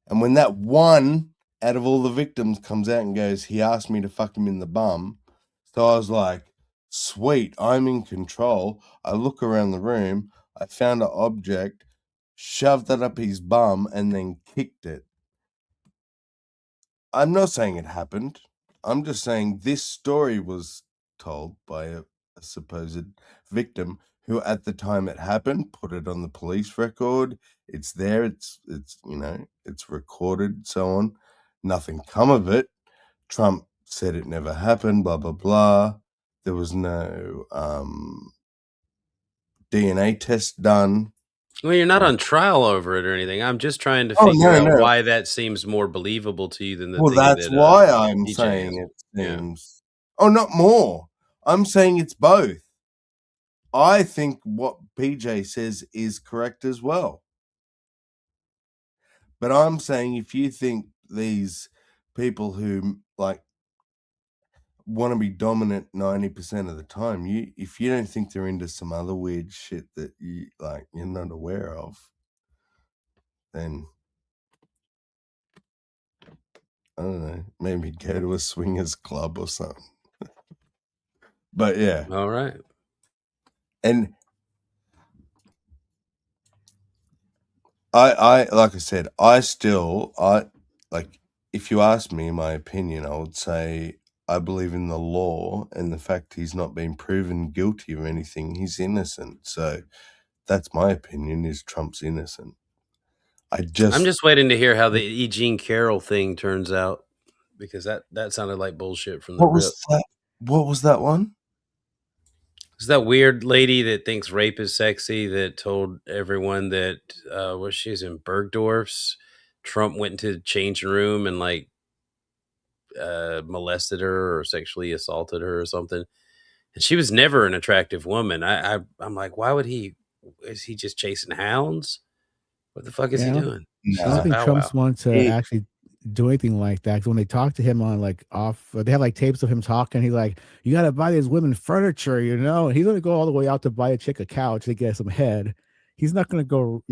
And when that one out of all the victims comes out and goes, he asked me to fuck him in the bum. So I was like, sweet, I'm in control. I look around the room, I found an object, shoved it up his bum, and then kicked it. I'm not saying it happened. I'm just saying this story was told by a supposed victim who at the time it happened put it on the police record. It's there, it's it's recorded, so on. Nothing come of it. Trump said it never happened, blah blah blah. There was no DNA test done. Well, you're not on trial over it or anything. I'm just trying to Oh figure out no. why that seems more believable to you than the Well, thing that's that why I'm PJ saying has. it Yeah. seems. Oh, not more. I'm saying it's both. I think what PJ says is correct as well. But I'm saying if you think these people who like want to be dominant 90% of the time, if you don't think they're into some other weird shit that you're not aware of, then I don't know, maybe go to a swingers club or something. But yeah. All right. And I like I said, I like if you ask me my opinion, I would say I believe in the law and the fact he's not been proven guilty of anything. He's innocent. So that's my opinion, is Trump's innocent. I'm just waiting to hear how the E. Jean Carroll thing turns out, because that sounded like bullshit from the What rip. was that? What was that one? Is that weird lady that thinks rape is sexy that told everyone that she was in Bergdorf's, Trump went into the changing room and like molested her or sexually assaulted her or something, and she was never an attractive woman. I'm like, why would he? Is he just chasing hounds? What the fuck is he doing? I don't think Trump's one to He- actually do anything like that. 'Cause when they talk to him on like off, they have like tapes of him talking. He's like, "You got to buy these women furniture, you know." And he's gonna go all the way out to buy a chick a couch to get some head. He's not gonna go,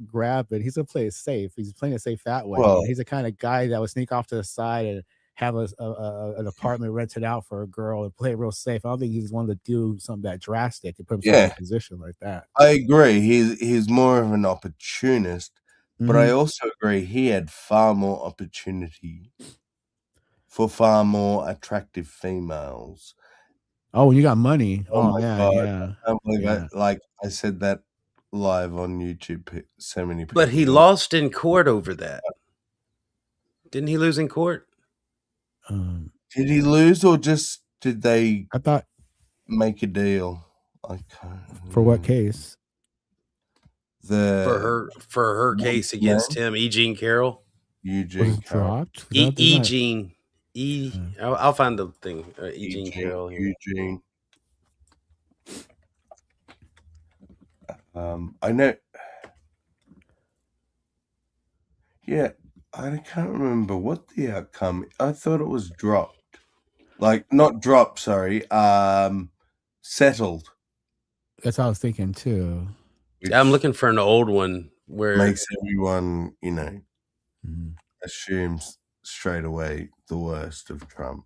grab it. He's gonna play it safe. He's playing it safe that way. Well- He's the kind of guy that would sneak off to the side and have an apartment rented out for a girl and play it real safe. I don't think he's one to do something that drastic to put himself in Yeah. a position like that. I agree. He's more of an opportunist, but I Mhm. also agree he had far more opportunity for far more attractive females. Oh, when you got money. Oh Oh my man, God. yeah. I can't believe Yeah. I said that live on YouTube. So many people. But he lost in court over that. Didn't he lose in court? Did he lose, or just did they I thought make a deal? I can't. for what case? The For her case against him, E. Jean Carroll. Was Eugene it Carroll. dropped? E. Jean. I'll find the thing. E. Jean Carroll here. Eugene. I know. Yeah, I can't remember what the outcome. I thought it was dropped. Like, not dropped, sorry. Settled. That's what I was thinking too. Which I'm looking for an old one where makes everyone, assumes straight away the worst of Trump.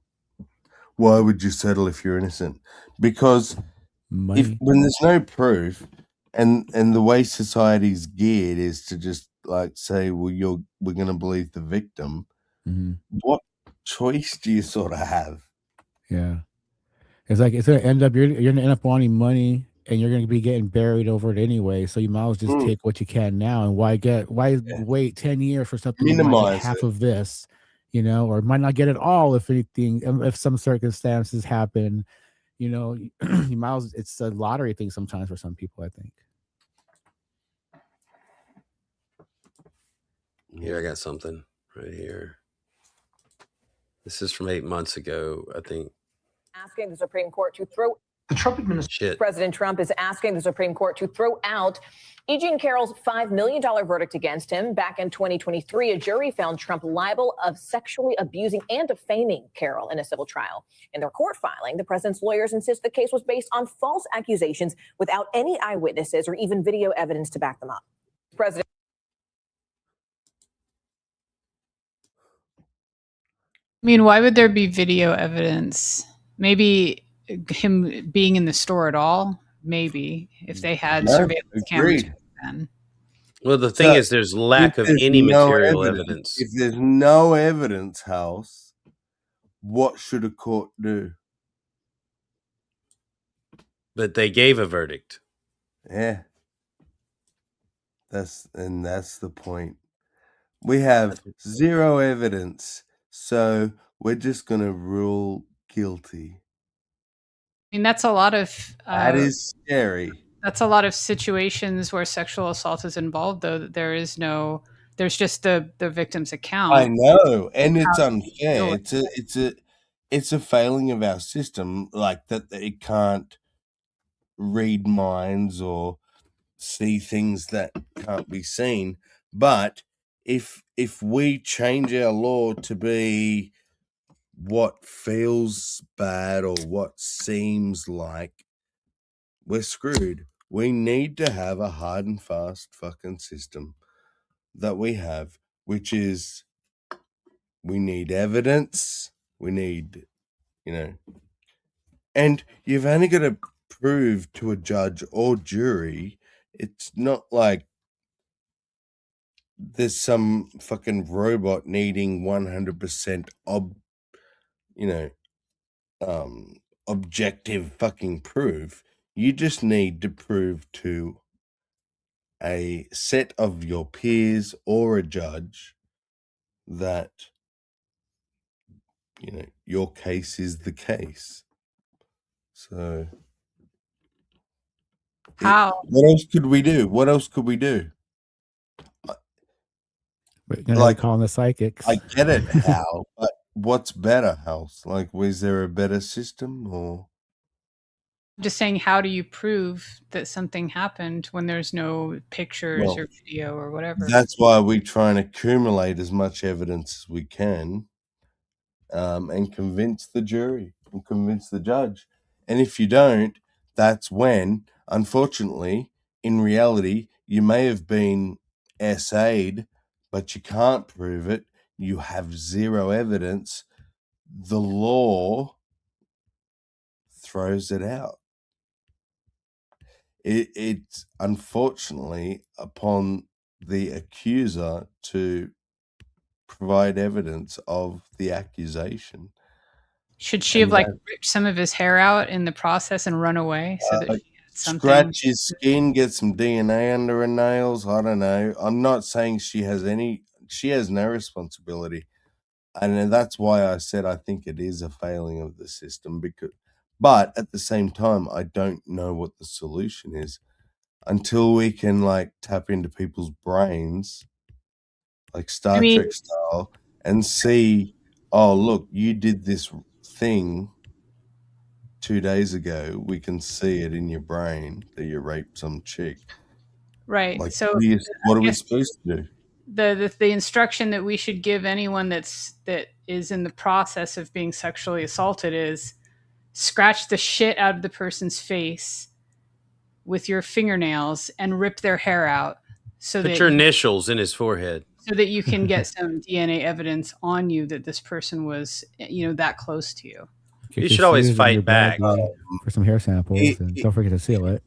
Why would you settle if you're innocent? Because Money. when there's no proof, and the way society's geared is to just like say, well, we're going to believe the victim. Mhm. What choice do you sort of have? Yeah. It's like it's gonna end up you're gonna end up wanting money and you're gonna be getting buried over it anyway. So you might as well just take what you can now. And why wait 10 years for something you might get Minimize half it. of this, or might not get it all if anything, if some circumstances happen, you might as it's a lottery thing sometimes for some people, I think. Here, I got something right here. This is from 8 months ago, I think. Asking the Supreme Court to throw the Trump administration. President Trump is asking the Supreme Court to throw out E. Jean Carroll's $5 million verdict against him. Back in 2023, a jury found Trump liable of sexually abusing and defaming Carroll in a civil trial. In their court filing, the president's lawyers insist the case was based on false accusations without any eyewitnesses or even video evidence to back them up. President. I mean, why would there be video evidence? Maybe him being in the store at all. Maybe if they had surveillance cameras then. Well, the thing is, there's lack of any material evidence. If there's no evidence, House, what should a court do? But they gave a verdict. Yeah. That's the point. We have zero evidence, so we're just gonna rule guilty. I mean, that's a lot of that is scary. That's a lot of situations where sexual assault is involved, though. That there's just the victim's account. I know, and it's unfair. It's a failing of our system, like that it can't read minds or see things that can't be seen. But if we change our law to be what feels bad or what seems like, we're screwed. We need to have a hard and fast fucking system that we have, which is we need evidence, we need, and you've only got to prove to a judge or jury. It's not like there's some fucking robot needing 100% objective fucking proof. You just need to prove to a set of your peers or a judge that, you know, your case is the case. So How? what else could we do? What else could we do? We're gonna Like, be calling the psychics. I get it, Hal, but what's better, House? Like, was there a better system, or I'm just saying, how do you prove that something happened when there's no pictures well, or video or whatever? that's why we try and accumulate as much evidence as we can, and convince the jury and convince the judge. And if you don't, that's when, unfortunately, in reality, you may have been SA'd, but you can't prove it. You have zero evidence. The law throws it out. It's unfortunately upon the accuser to provide evidence of the accusation. Should she have And like ripped some of his hair out in the process and run away so that she had something? scratch his skin, get some DNA under her nails. I don't know. I'm not saying she has no responsibility. And that's why I said I think it is a failing of the system, but at the same time, I don't know what the solution is until we can like tap into people's brains, like Star Trek style, and see, oh, look, you did this thing 2 days ago. We can see it in your brain that you raped some chick. Right. Like, So what are we supposed to do? The instruction that we should give anyone that is in the process of being sexually assaulted is scratch the shit out of the person's face with your fingernails and rip their hair out so Put that your initials in his forehead. so that you can get some DNA evidence on you that this person was, you know, that close to you. You should always fight back for some hair samples, and don't forget to seal it.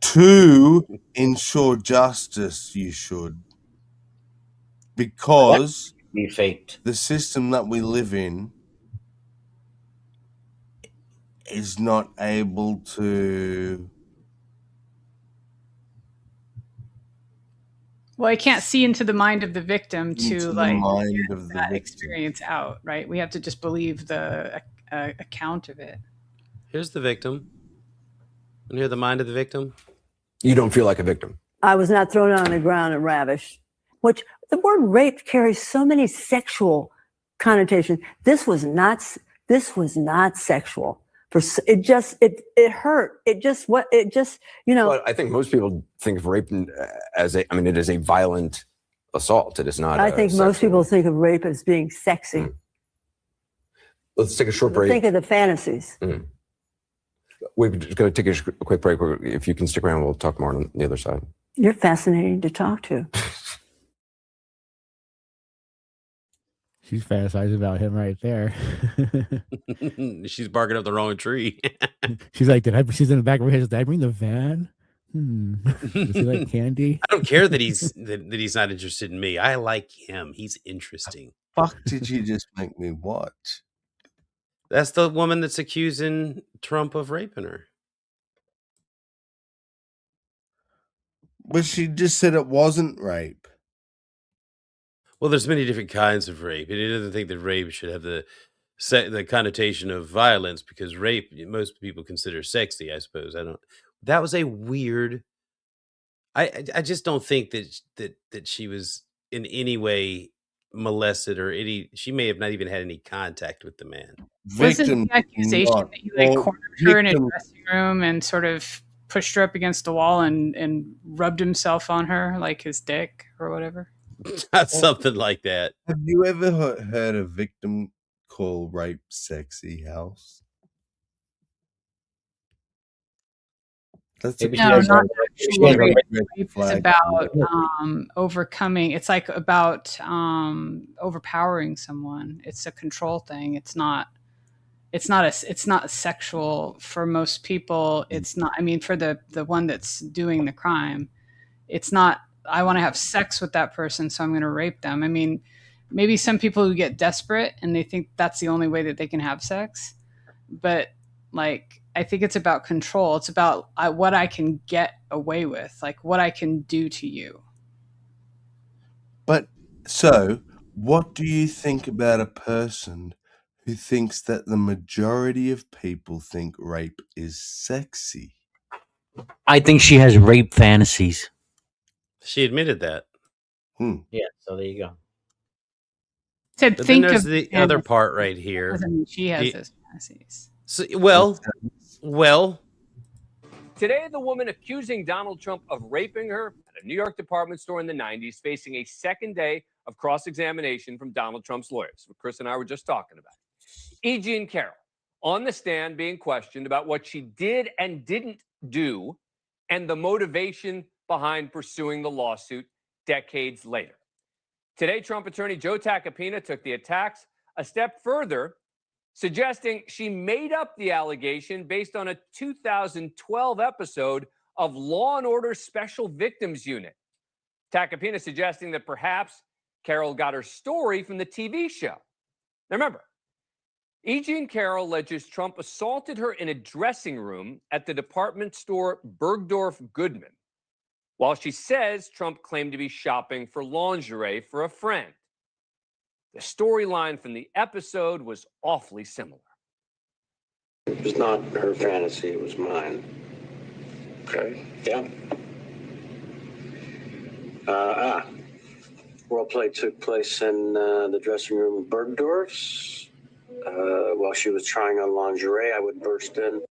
To ensure justice, you should, because be faked. The system that we live in is not able to. Well, I can't see into the mind of the victim to like get that experience out, right? We have to just believe the account of it. Here's the victim. And hear the mind of the victim. You don't feel like a victim. I was not thrown on the ground and ravished. Which the word rape carries so many sexual connotations. This was not sexual. It hurt. But I think most people think of rape as it is a violent assault. It is not. I think most people think of rape as being sexy. Let's take a short break. Think of the fantasies. We're just going to take a quick break. If you can stick around, we'll talk more on the other side. You're fascinating to talk to. She's fantasizing about him right there. She's barking up the wrong tree. She's like, she's in the back of her head. Did I bring the van? Does he like candy? I don't care that he's not interested in me. I like him. He's interesting. Fuck did you just make me watch? That's the woman that's accusing Trump of raping her. But she just said it wasn't rape. Well, there's many different kinds of rape. And he doesn't think that rape should have the connotation of violence, because rape, most people consider sexy, I suppose. That was a weird. I just don't think that she was in any way molested she may have not even had any contact with the man. Wasn't the accusation that he like cornered her in a dressing room and sort of pushed her up against the wall and rubbed himself on her like his dick or whatever? Something like that. Have you ever heard a victim call rape sexy, House? That's not actually rape. Rape is about overcoming. It's like about overpowering someone. It's a control thing. It's not sexual for most people. It's not. I mean, for the one that's doing the crime, it's not. I want to have sex with that person, so I'm going to rape them. I mean, maybe some people who get desperate and they think that's the only way that they can have sex. but like I think it's about control. It's about what I can get away with, like what I can do to you. But so, what do you think about a person who thinks that the majority of people think rape is sexy? I think she has rape fantasies. She admitted that. Yeah, so there you go. Said But then think there's of the fantasies. other part right here. Doesn't mean she has Do- those fantasies. So, well, Today, the woman accusing Donald Trump of raping her at a New York department store in the 90s, facing a second day of cross examination from Donald Trump's lawyers, what Chris and I were just talking about. E. Jean Carroll on the stand being questioned about what she did and didn't do and the motivation behind pursuing the lawsuit decades later. Today, Trump attorney Joe Tacopina took the attacks a step further, suggesting she made up the allegation based on a 2012 episode of Law and Order Special Victims Unit. Tacopina suggesting that perhaps Carroll got her story from the TV show. Now remember, E. Jean Carroll alleges Trump assaulted her in a dressing room at the department store Bergdorf Goodman, while she says Trump claimed to be shopping for lingerie for a friend. The storyline from the episode was awfully similar. It was not her fantasy, it was mine. Okay. Yeah. Role play took place in the dressing room of Bergdorf's. While she was trying on lingerie, I would burst in.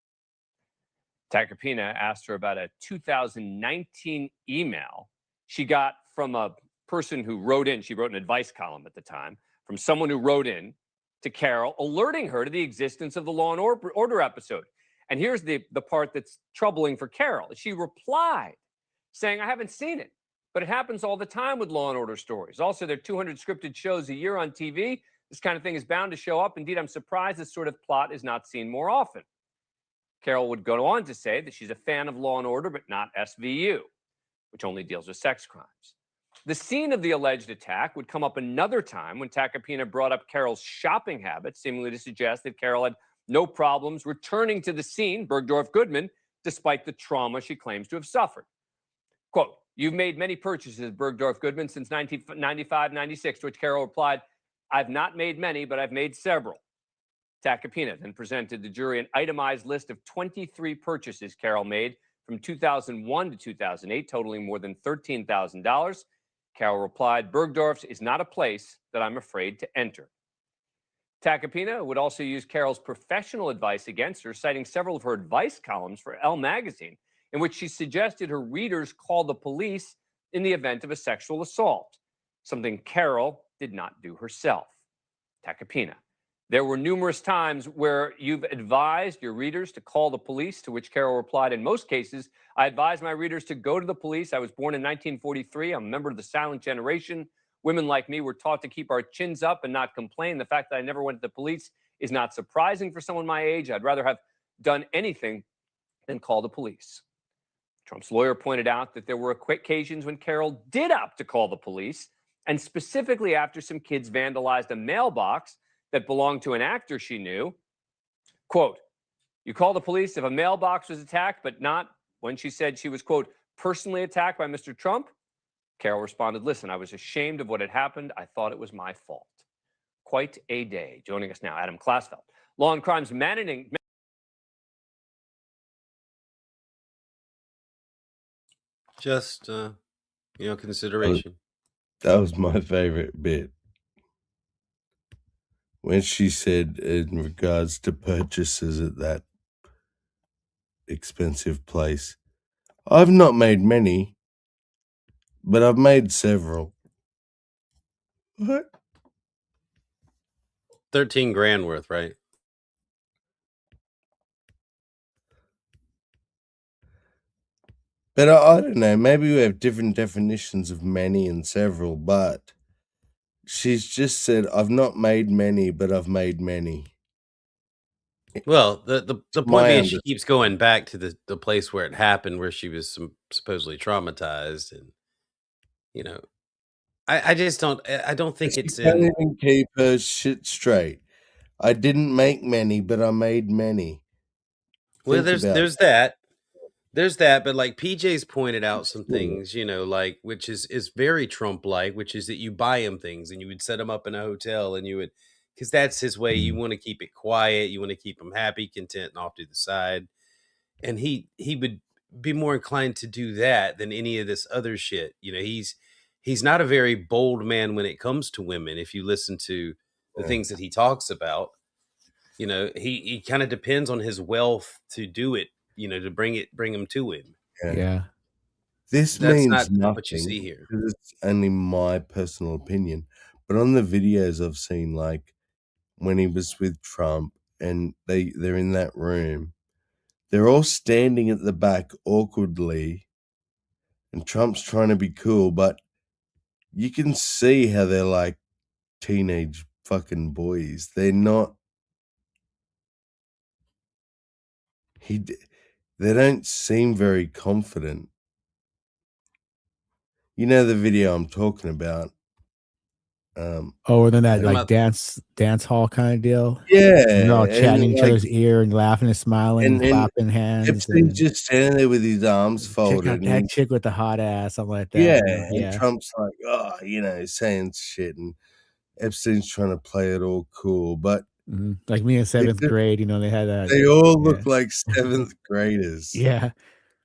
Tacopina asked her about a 2019 email she got from a person who wrote in. She wrote an advice column at the time from someone who wrote in to Carroll, alerting her to the existence of the Law and Order episode. And here's the part that's troubling for Carroll. She replied saying, I haven't seen it, but it happens all the time with Law and Order stories. Also, there are 200 scripted shows a year on TV. This kind of thing is bound to show up. Indeed, I'm surprised this sort of plot is not seen more often. Carroll would go on to say that she's a fan of Law and Order, but not SVU, which only deals with sex crimes. The scene of the alleged attack would come up another time when Tacopina brought up Carroll's shopping habits, seemingly to suggest that Carroll had no problems returning to the scene, Bergdorf Goodman, despite the trauma she claims to have suffered. Quote, you've made many purchases at Bergdorf Goodman since 1995-96, to which Carroll replied, I've not made many, but I've made several. Tacopina then presented the jury an itemized list of 23 purchases Carroll made from 2001 to 2008, totaling more than $13,000. Carroll replied, Bergdorf's is not a place that I'm afraid to enter. Tacopina would also use Carroll's professional advice against her, citing several of her advice columns for Elle magazine, in which she suggested her readers call the police in the event of a sexual assault, something Carroll did not do herself. Tacopina, there were numerous times where you've advised your readers to call the police, to which Carroll replied, in most cases, I advise my readers to go to the police. I was born in 1943. I'm a member of the silent generation. Women like me were taught to keep our chins up and not complain. The fact that I never went to the police is not surprising for someone my age. I'd rather have done anything than call the police. Trump's lawyer pointed out that there were occasions when Carroll did opt to call the police, and specifically after some kids vandalized a mailbox that belonged to an actor she knew. Quote, you call the police if a mailbox was attacked, but not when she said she was, quote, personally attacked by Mr. Trump? Carroll responded, listen, I was ashamed of what had happened. I thought it was my fault. Quite a day. Joining us now, Adam Klasfeld, Law and Crimes Managing. just consideration. That was my favorite bit. When she said in regards to purchases at that expensive place, I've not made many, but I've made several. What? 13 grand worth, right? But I don't know, maybe we have different definitions of many and several, but she's just said, I've not made many, but I've made many. Well, the point my being, she keeps going back to the place where it happened, where she was supposedly traumatized, and I just don't think She it's can't in. even keep her shit straight. I didn't make many, but I made many. Well, Think about there's that, but like PJ's pointed out some things, you know, like which is very Trump like, which is that you buy him things and you would set him up in a hotel and you would, because that's his way. You want to keep it quiet, you want to keep him happy, content, and off to the side. And he would be more inclined to do that than any of this other shit. You know, he's not a very bold man when it comes to women. If you listen to the things that he talks about, you know, he kind of depends on his wealth to do it, you know, to bring him to him. Yeah. This That's means not what you nothing see here. because it's only my personal opinion. But on the videos I've seen, like when he was with Trump and they're in that room, they're all standing at the back awkwardly, and Trump's trying to be cool, but you can see how they're like teenage fucking boys. They're not. They don't seem very confident. You know the video I'm talking about. Oh, and then that Talking like about- dance hall kind of deal. Yeah, They're all and, chatting in each like- other's ear and laughing and smiling and clapping hands. Epstein's And just standing there with his arms check folded. out that chick with the hot ass, something like that. Yeah, you know? and Yeah. Trump's like, oh, you know, saying shit, and Epstein's trying to play it all cool, but Like me in seventh grade, you know, they had that. they all look like seventh graders. Yeah.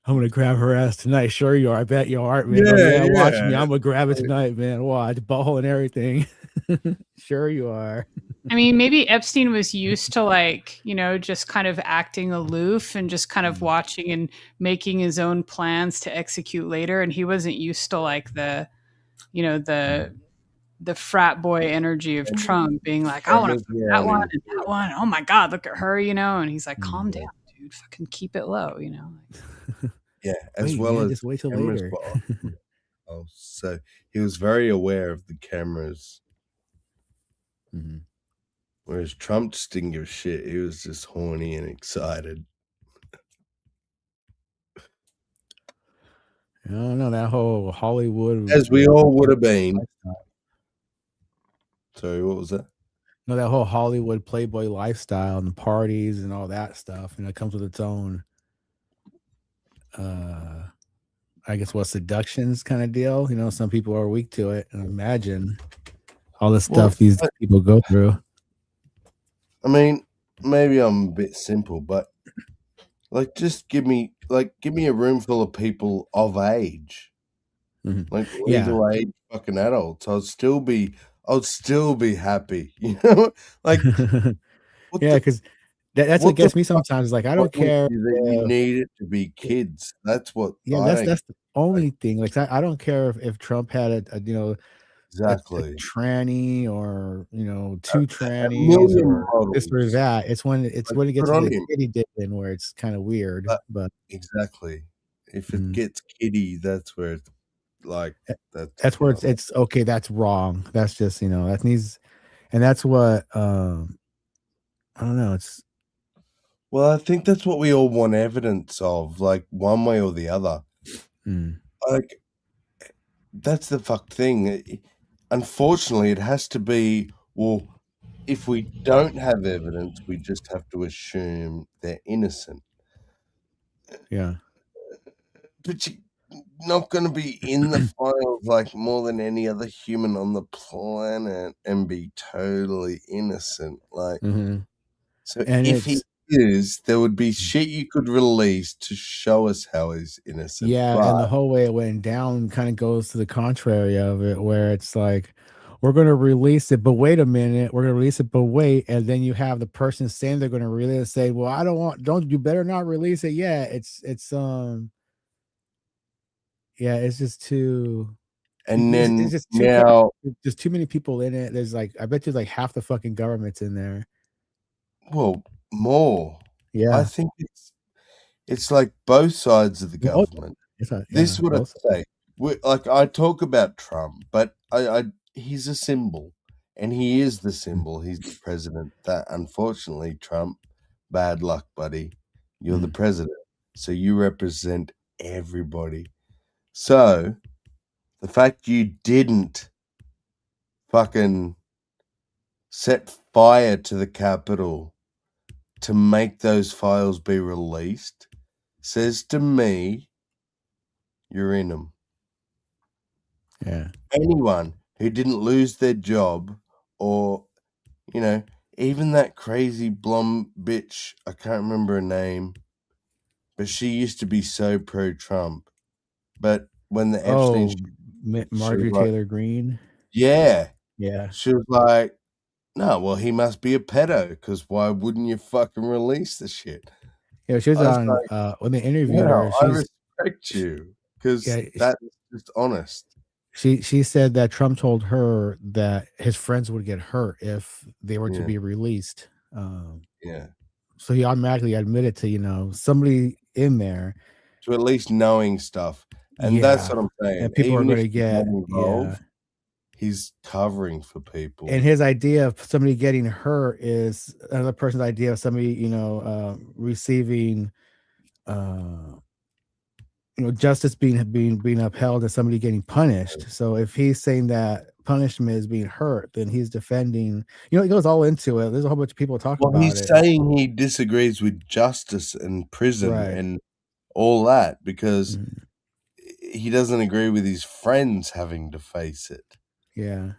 I'm gonna grab her ass tonight. Sure you are. I bet you aren't, man. Oh, Yeah, yeah, watch me. yeah. I'm gonna grab it tonight, man. Watch, butthole and everything. Sure you are. I mean, maybe Epstein was used to like, you know, just kind of acting aloof and just kind of watching and making his own plans to execute later. And he wasn't used to like the, you know, the frat boy energy of Trump being like, I want to fuck that one and that one. Oh my God, look at her, you know? And he's like, calm down, dude. Fucking keep it low, you know? Yeah, as Wait, well man, as just wait till cameras later. were on. Oh, so he was very aware of the cameras. Whereas Trump just didn't give a shit. He was just horny and excited. I don't know, that whole Hollywood, As we all would have been. Sorry, what was that? No, that whole Hollywood Playboy lifestyle and the parties and all that stuff, you know, it comes with its own I guess seductions kind of deal. You know, some people are weak to it, and imagine all the stuff these people go through. I mean, maybe I'm a bit simple, but like just give me a room full of people of age. Like legal age fucking adults. I'd still be happy. You know? Like yeah, because that's what gets me sometimes. Like, I don't care. You need it to be kids. That's what. Yeah, that's the only thing. Like, I don't care if Trump had a you know, exactly a tranny or you know 2 trannies or this or that. It's when it gets to the kitty dipping where it's kind of weird. But exactly, if it gets kitty, that's where it's like that's where it's okay. That's wrong. That's just you know that needs, and that's what I don't know. It's well, I think that's what we all want evidence of, like one way or the other. Like that's the fuck thing. Unfortunately, it has to be. Well, if we don't have evidence, we just have to assume they're innocent. Yeah, but you're not going to be in the files like more than any other human on the planet and be totally innocent. Like, so and if he is, there would be shit you could release to show us how he's innocent. yeah, and the whole way it went down kind of goes to the contrary of it, where it's like, we're going to release it, but wait a minute, we're going to release it, but wait, and then you have the person saying they're going to release it, say, well, you better not release it yet. Yeah, it's just too. And then it's just now, there's too many people in it. There's like, I bet there's like half the fucking government's in there. Well, more. Yeah, I think it's like both sides of the government. This is what I say. Like I talk about Trump, but he's a symbol, and he is the symbol. He's the president. That unfortunately, Trump, bad luck, buddy. You're the president, so you represent everybody. So the fact you didn't fucking set fire to the Capitol to make those files be released says to me, you're in them. Yeah. Anyone who didn't lose their job or, you know, even that crazy blonde bitch, I can't remember her name, but she used to be so pro-Trump. But when the Epstein shit, Marjorie Taylor Greene. Yeah. Yeah. She was like, no, well, he must be a pedo, because why wouldn't you fucking release the shit? Yeah, she was I was on like, when they interviewed wow, her. I respect you, because that's just honest. She said that Trump told her that his friends would get hurt if they were to Yeah. be released. Yeah. So he automatically admitted to somebody in there To at least knowing stuff. And that's what I'm saying. and people Even are if going to he's not get involved, he's covering for people. And his idea of somebody getting hurt is another person's idea of somebody receiving justice being upheld and somebody getting punished. So if he's saying that punishment is being hurt, then he's defending. It goes all into it. There's a whole bunch of people talk Well, about he's it. saying he disagrees with justice and prison Right. and all that because he doesn't agree with his friends having to face it. Yeah.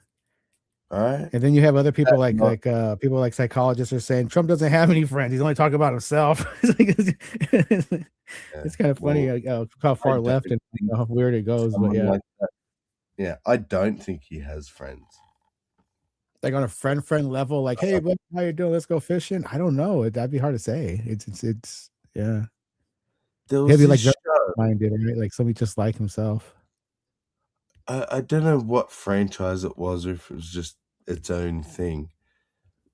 All right. And then you have other people That's not- people like psychologists are saying Trump doesn't have any friends. He's only talking about himself. It's kind of funny how far left and how weird it goes. But someone yeah. like that. Yeah, I don't think he has friends. Like on a friend level, like, hey, bud, how you doing? Let's go fishing. I don't know. That'd be hard to say. It's yeah. There was Maybe like this minded, right? Like somebody just like himself. I don't know what franchise it was or if it was just its own thing.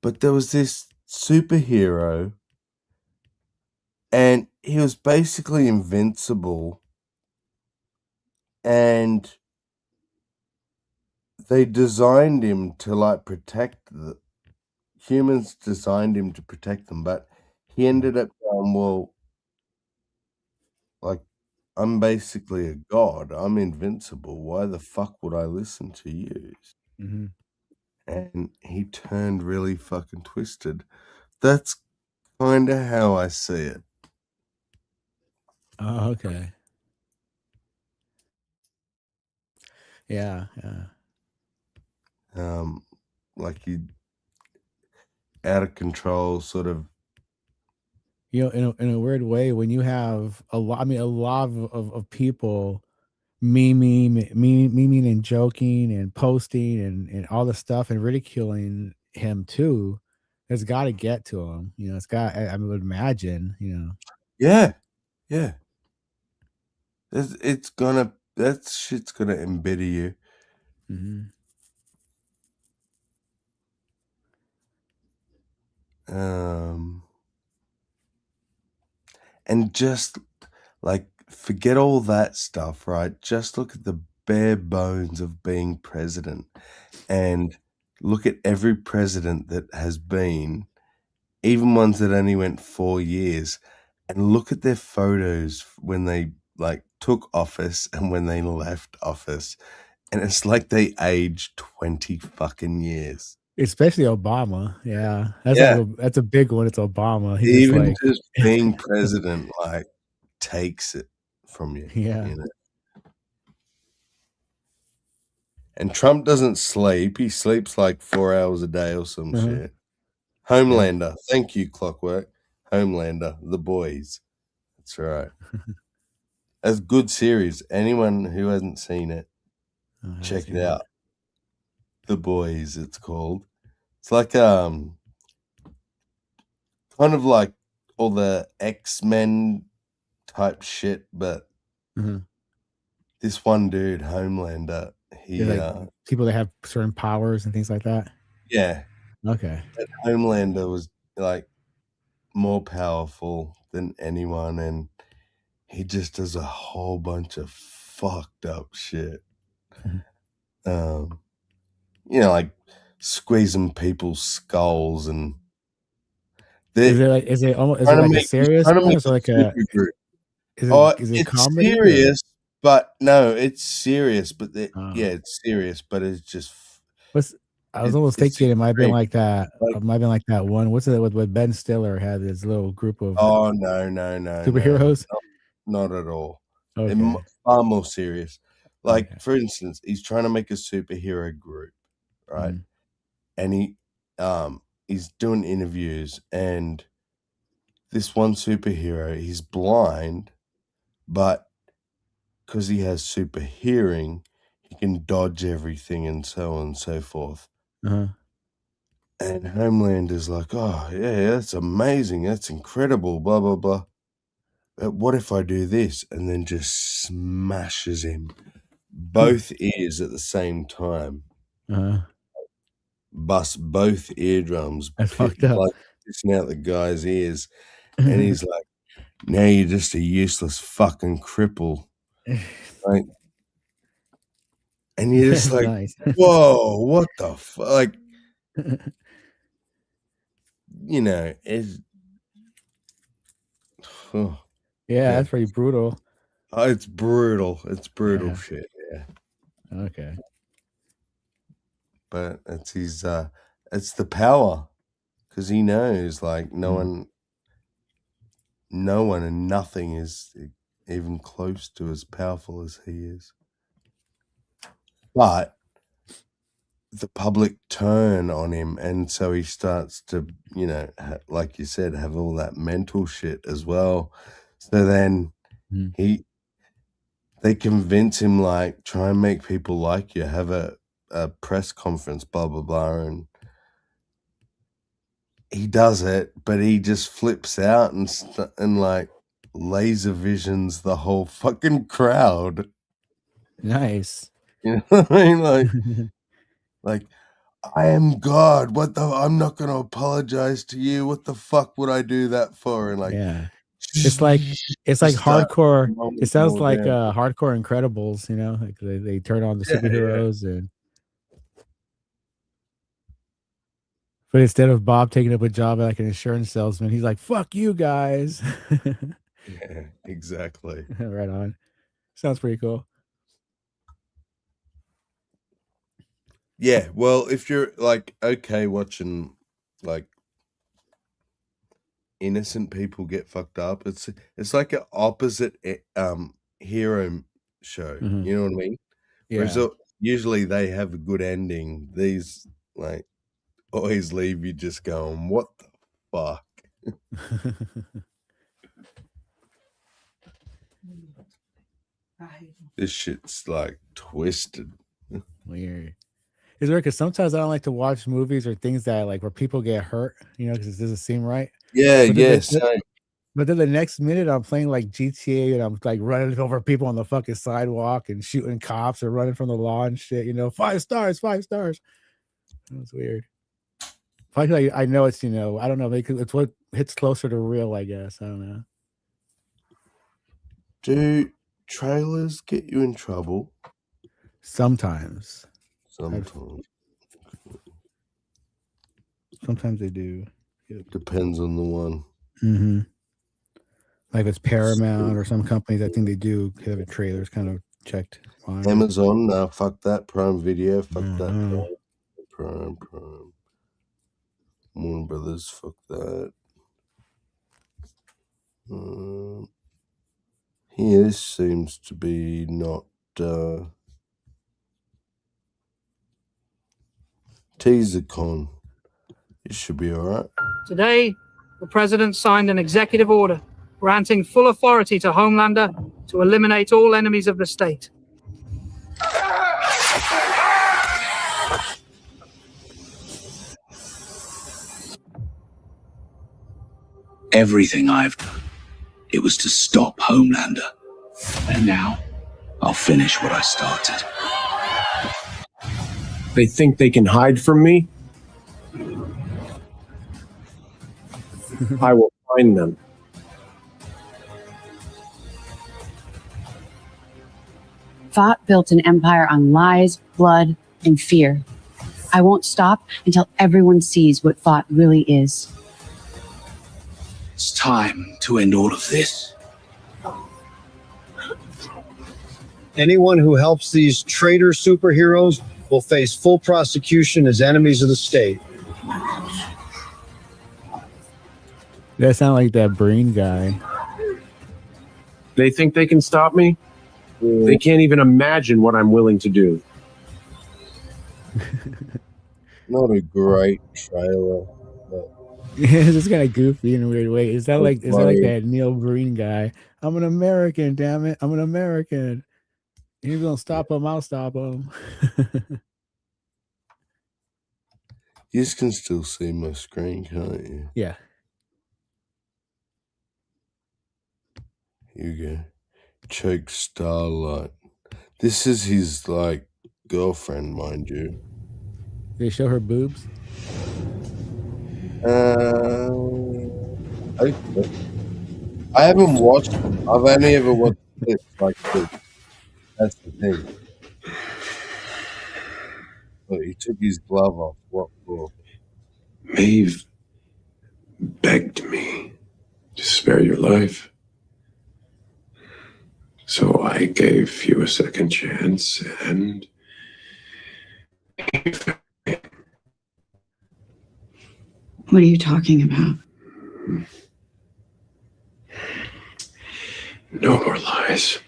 But there was this superhero and he was basically invincible and they designed him to like protect the humans designed him to protect them, but he ended up going, well, like I'm basically a god. I'm invincible. Why the fuck would I listen to you? Mm-hmm. And he turned really fucking twisted. That's kind of how I see it. Oh, okay. Yeah, yeah. Like he out of control, sort of. In a weird way, when you have a lot of people memeing and joking and posting and all this stuff and ridiculing him too, it's got to get to him. It's got. I would imagine. Yeah, yeah. It's gonna. That shit's gonna embitter you. Mm-hmm. And just like forget all that stuff, right? Just look at the bare bones of being president and look at every president that has been, even ones that only went 4 years, and look at their photos when they like took office and when they left office. And it's like they aged 20 fucking years. Especially Obama. Yeah. That's a big one. It's Obama. He Even just just being president, like, takes it from you. Yeah. You know? And Trump doesn't sleep. He sleeps like 4 hours a day or some shit. Homelander. Thank you, Clockwork. Homelander. The Boys. That's right. That's a good series. Anyone who hasn't seen it, check it out. The Boys, it's called. It's like kind of like all the X-Men type shit, but this one dude, Homelander, he like people that have certain powers and things like that. Yeah. Okay. And Homelander was like more powerful than anyone, and he just does a whole bunch of fucked up shit. Like squeezing people's skulls and Is it like a serious one? Is it like a is it it's comedy? serious, but no, it's serious. But yeah, it's serious, but it's just I was almost thinking it might have been great. like that. Like- It might have been like that one. What's it with Ben Stiller had his little group of Oh no, superheroes? not at all. Okay. They're far more serious. Like Okay. for instance, he's trying to make a superhero group, right? Mm. And he's doing interviews, and this one superhero, he's blind, but because he has super hearing, he can dodge everything and so on and so forth. Uh-huh. And Homelander's like, oh, yeah, that's amazing. That's incredible, blah, blah, blah. But what if I do this? And then just smashes him both ears at the same time. Uh-huh. Busts both eardrums. That's fucked up. Like, pissing out the guy's ears. And he's like, now you're just a useless fucking cripple. Like, and you're just like, Nice. whoa, what the fuck? Like, you know, it's Yeah, that's pretty brutal. It's brutal. It's brutal Yeah. shit. Yeah, Okay. but it's his. It's the power, because he knows like no one and nothing is even close to as powerful as he is. But the public turn on him, and so he starts to, you know, like you said, have all that mental shit as well. So then they convince him, like, try and make people like you, have a press conference, blah blah blah, and he does it, but he just flips out and like laser visions the whole fucking crowd. Nice. You know what I mean? Like, I am God. I'm not going to apologize to you. What the fuck would I do that for? And like, yeah, it's like hardcore. It sounds like hardcore Incredibles. You know, like they turn on the superheroes and. But instead of Bob taking up a job like an insurance salesman, he's like, "Fuck you guys." Yeah, exactly. Right on. Sounds pretty cool. Yeah, well, if you're like okay watching like innocent people get fucked up, it's like an opposite hero show. Mhm. You know what I mean? Whereas Yeah. usually they have a good ending. These like always leave you just going, what the fuck? This shit's like twisted. Weird. It's weird because sometimes I don't like to watch movies or things that like where people get hurt, you know, because it doesn't seem right. Yeah, but yeah, then, but then the next minute I'm playing like GTA and I'm like running over people on the fucking sidewalk and shooting cops or running from the law and shit, you know, 5 stars. That's weird. Like, I know it's, you know, I don't know, it's what hits closer to real, I guess. I don't know. Do trailers get you in trouble? Sometimes. Sometimes they do. Depends on the one. Mm-hmm. Like if it's Paramount or some companies, I think they do have a trailers kind of checked. On Amazon, fuck that. Prime Video, fuck that. Prime. Warner Brothers, fuck that. Here, this seems to be not. TeaserCon. It should be all right. Today, the president signed an executive order granting full authority to Homelander to eliminate all enemies of the state. Everything I've done, it was to stop Homelander. And now, I'll finish what I started. They think they can hide from me? I will find them. Vought built an empire on lies, blood, and fear. I won't stop until everyone sees what Vought really is. It's time to end all of this. Anyone who helps these traitor superheroes will face full prosecution as enemies of the state. That sound like that Breen guy. They think they can stop me? They can't even imagine what I'm willing to do. Not a great trailer, but It's just kind of goofy in a weird way. Is that That's like funny. that Neil Breen guy? I'm an American, damn it! I'm an American. You're gonna stop him, I'll stop him. you can still see my screen, can't you? Yeah. Here you go. Choke Starlight. This is his like girlfriend, mind you. They show her boobs. I haven't watched them. I've only ever watched clips like this. That's the thing. But he took his glove off. What for? Maeve begged me to spare your life. So I gave you a second chance and What are you talking about? no more lies.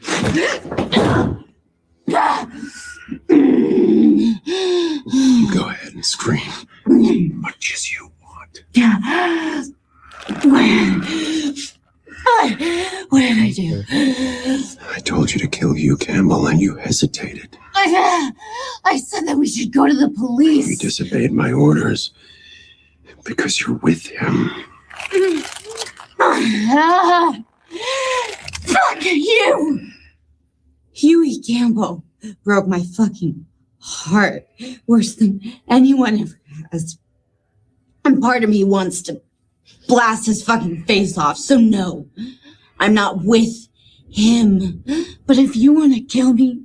Go ahead and scream much as you want. What did I do? I told you to kill Hugh Campbell and you hesitated. I said that we should go to the You police. disobeyed my orders because you're with him. Fuck you! Huey Campbell broke my fucking heart worse than anyone ever has. And part of me wants to blast his fucking face off, so no, I'm not with him. But if you want to kill me,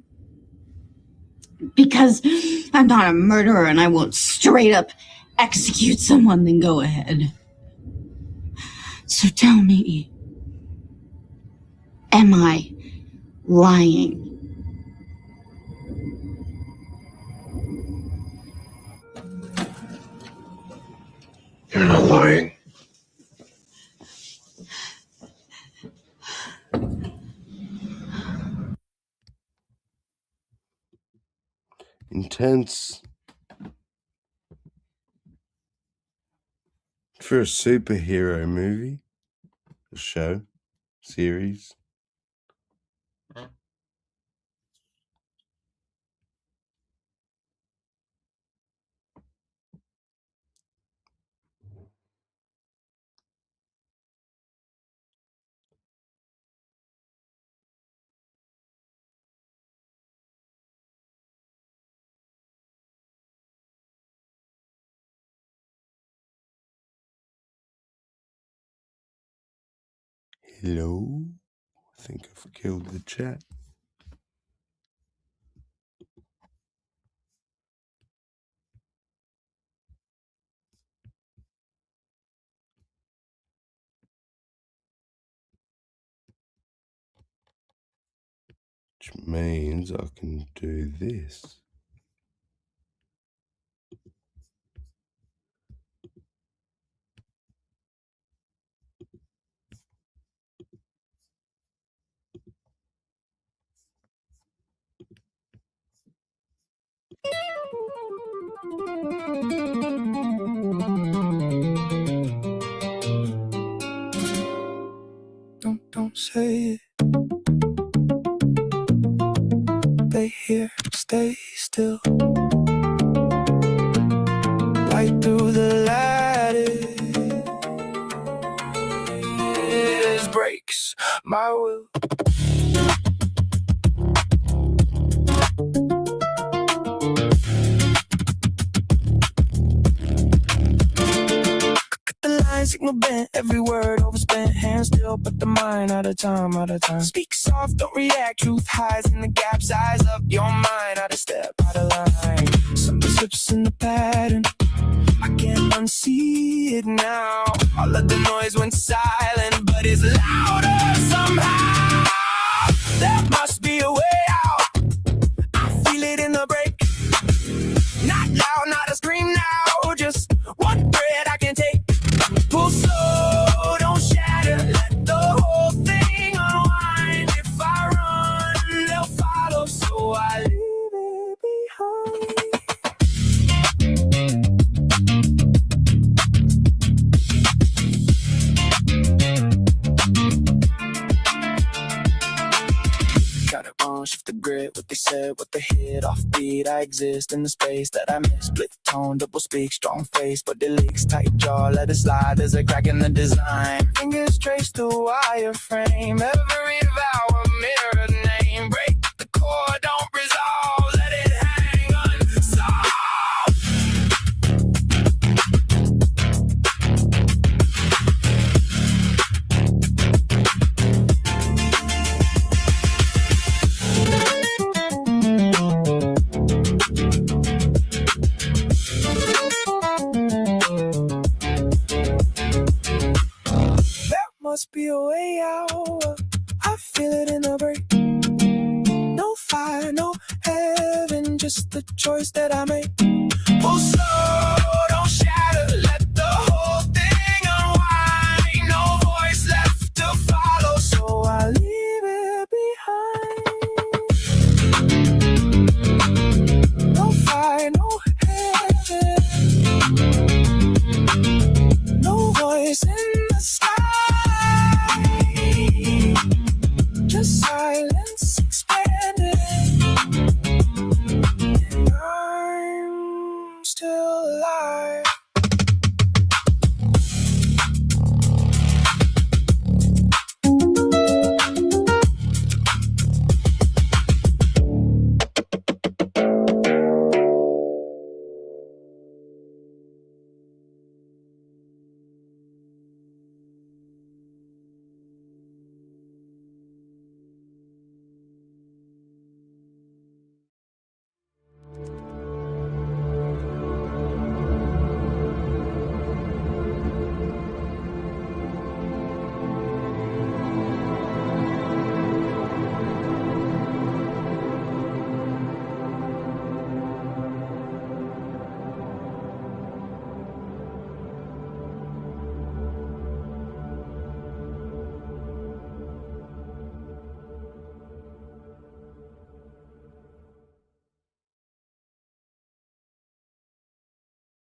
because I'm not a murderer and I won't straight up execute someone, then go ahead. So tell me, am I lying? You're not lying. Intense. For a superhero movie, a show, series. Hello? I think I've killed the chat. Which means I can do this. Don't say it. They here, stay still. Right through the lattice breaks my will. The line signal bent, every word overspent, hands still, but the mind out of time, out of time. Speak soft, don't react, truth hides in the gaps, eyes up, your mind out of step, out of line. Something slips in the pattern, I can't unsee it now. All of the noise went silent, but it's louder somehow. There must be a way out, I feel it in the break. said with the hit off beat. I exist in the space that I miss. Split tone, double speak, strong face, but the leaks tight jaw. Let it slide, there's a crack in the design. Fingers trace the wireframe. Every vowel mirrored name. Break the core, don't resolve. Let it hang unsolved. Must be a way out. I feel it in the break. No fire, no heaven, just the choice that I make. Pull slow.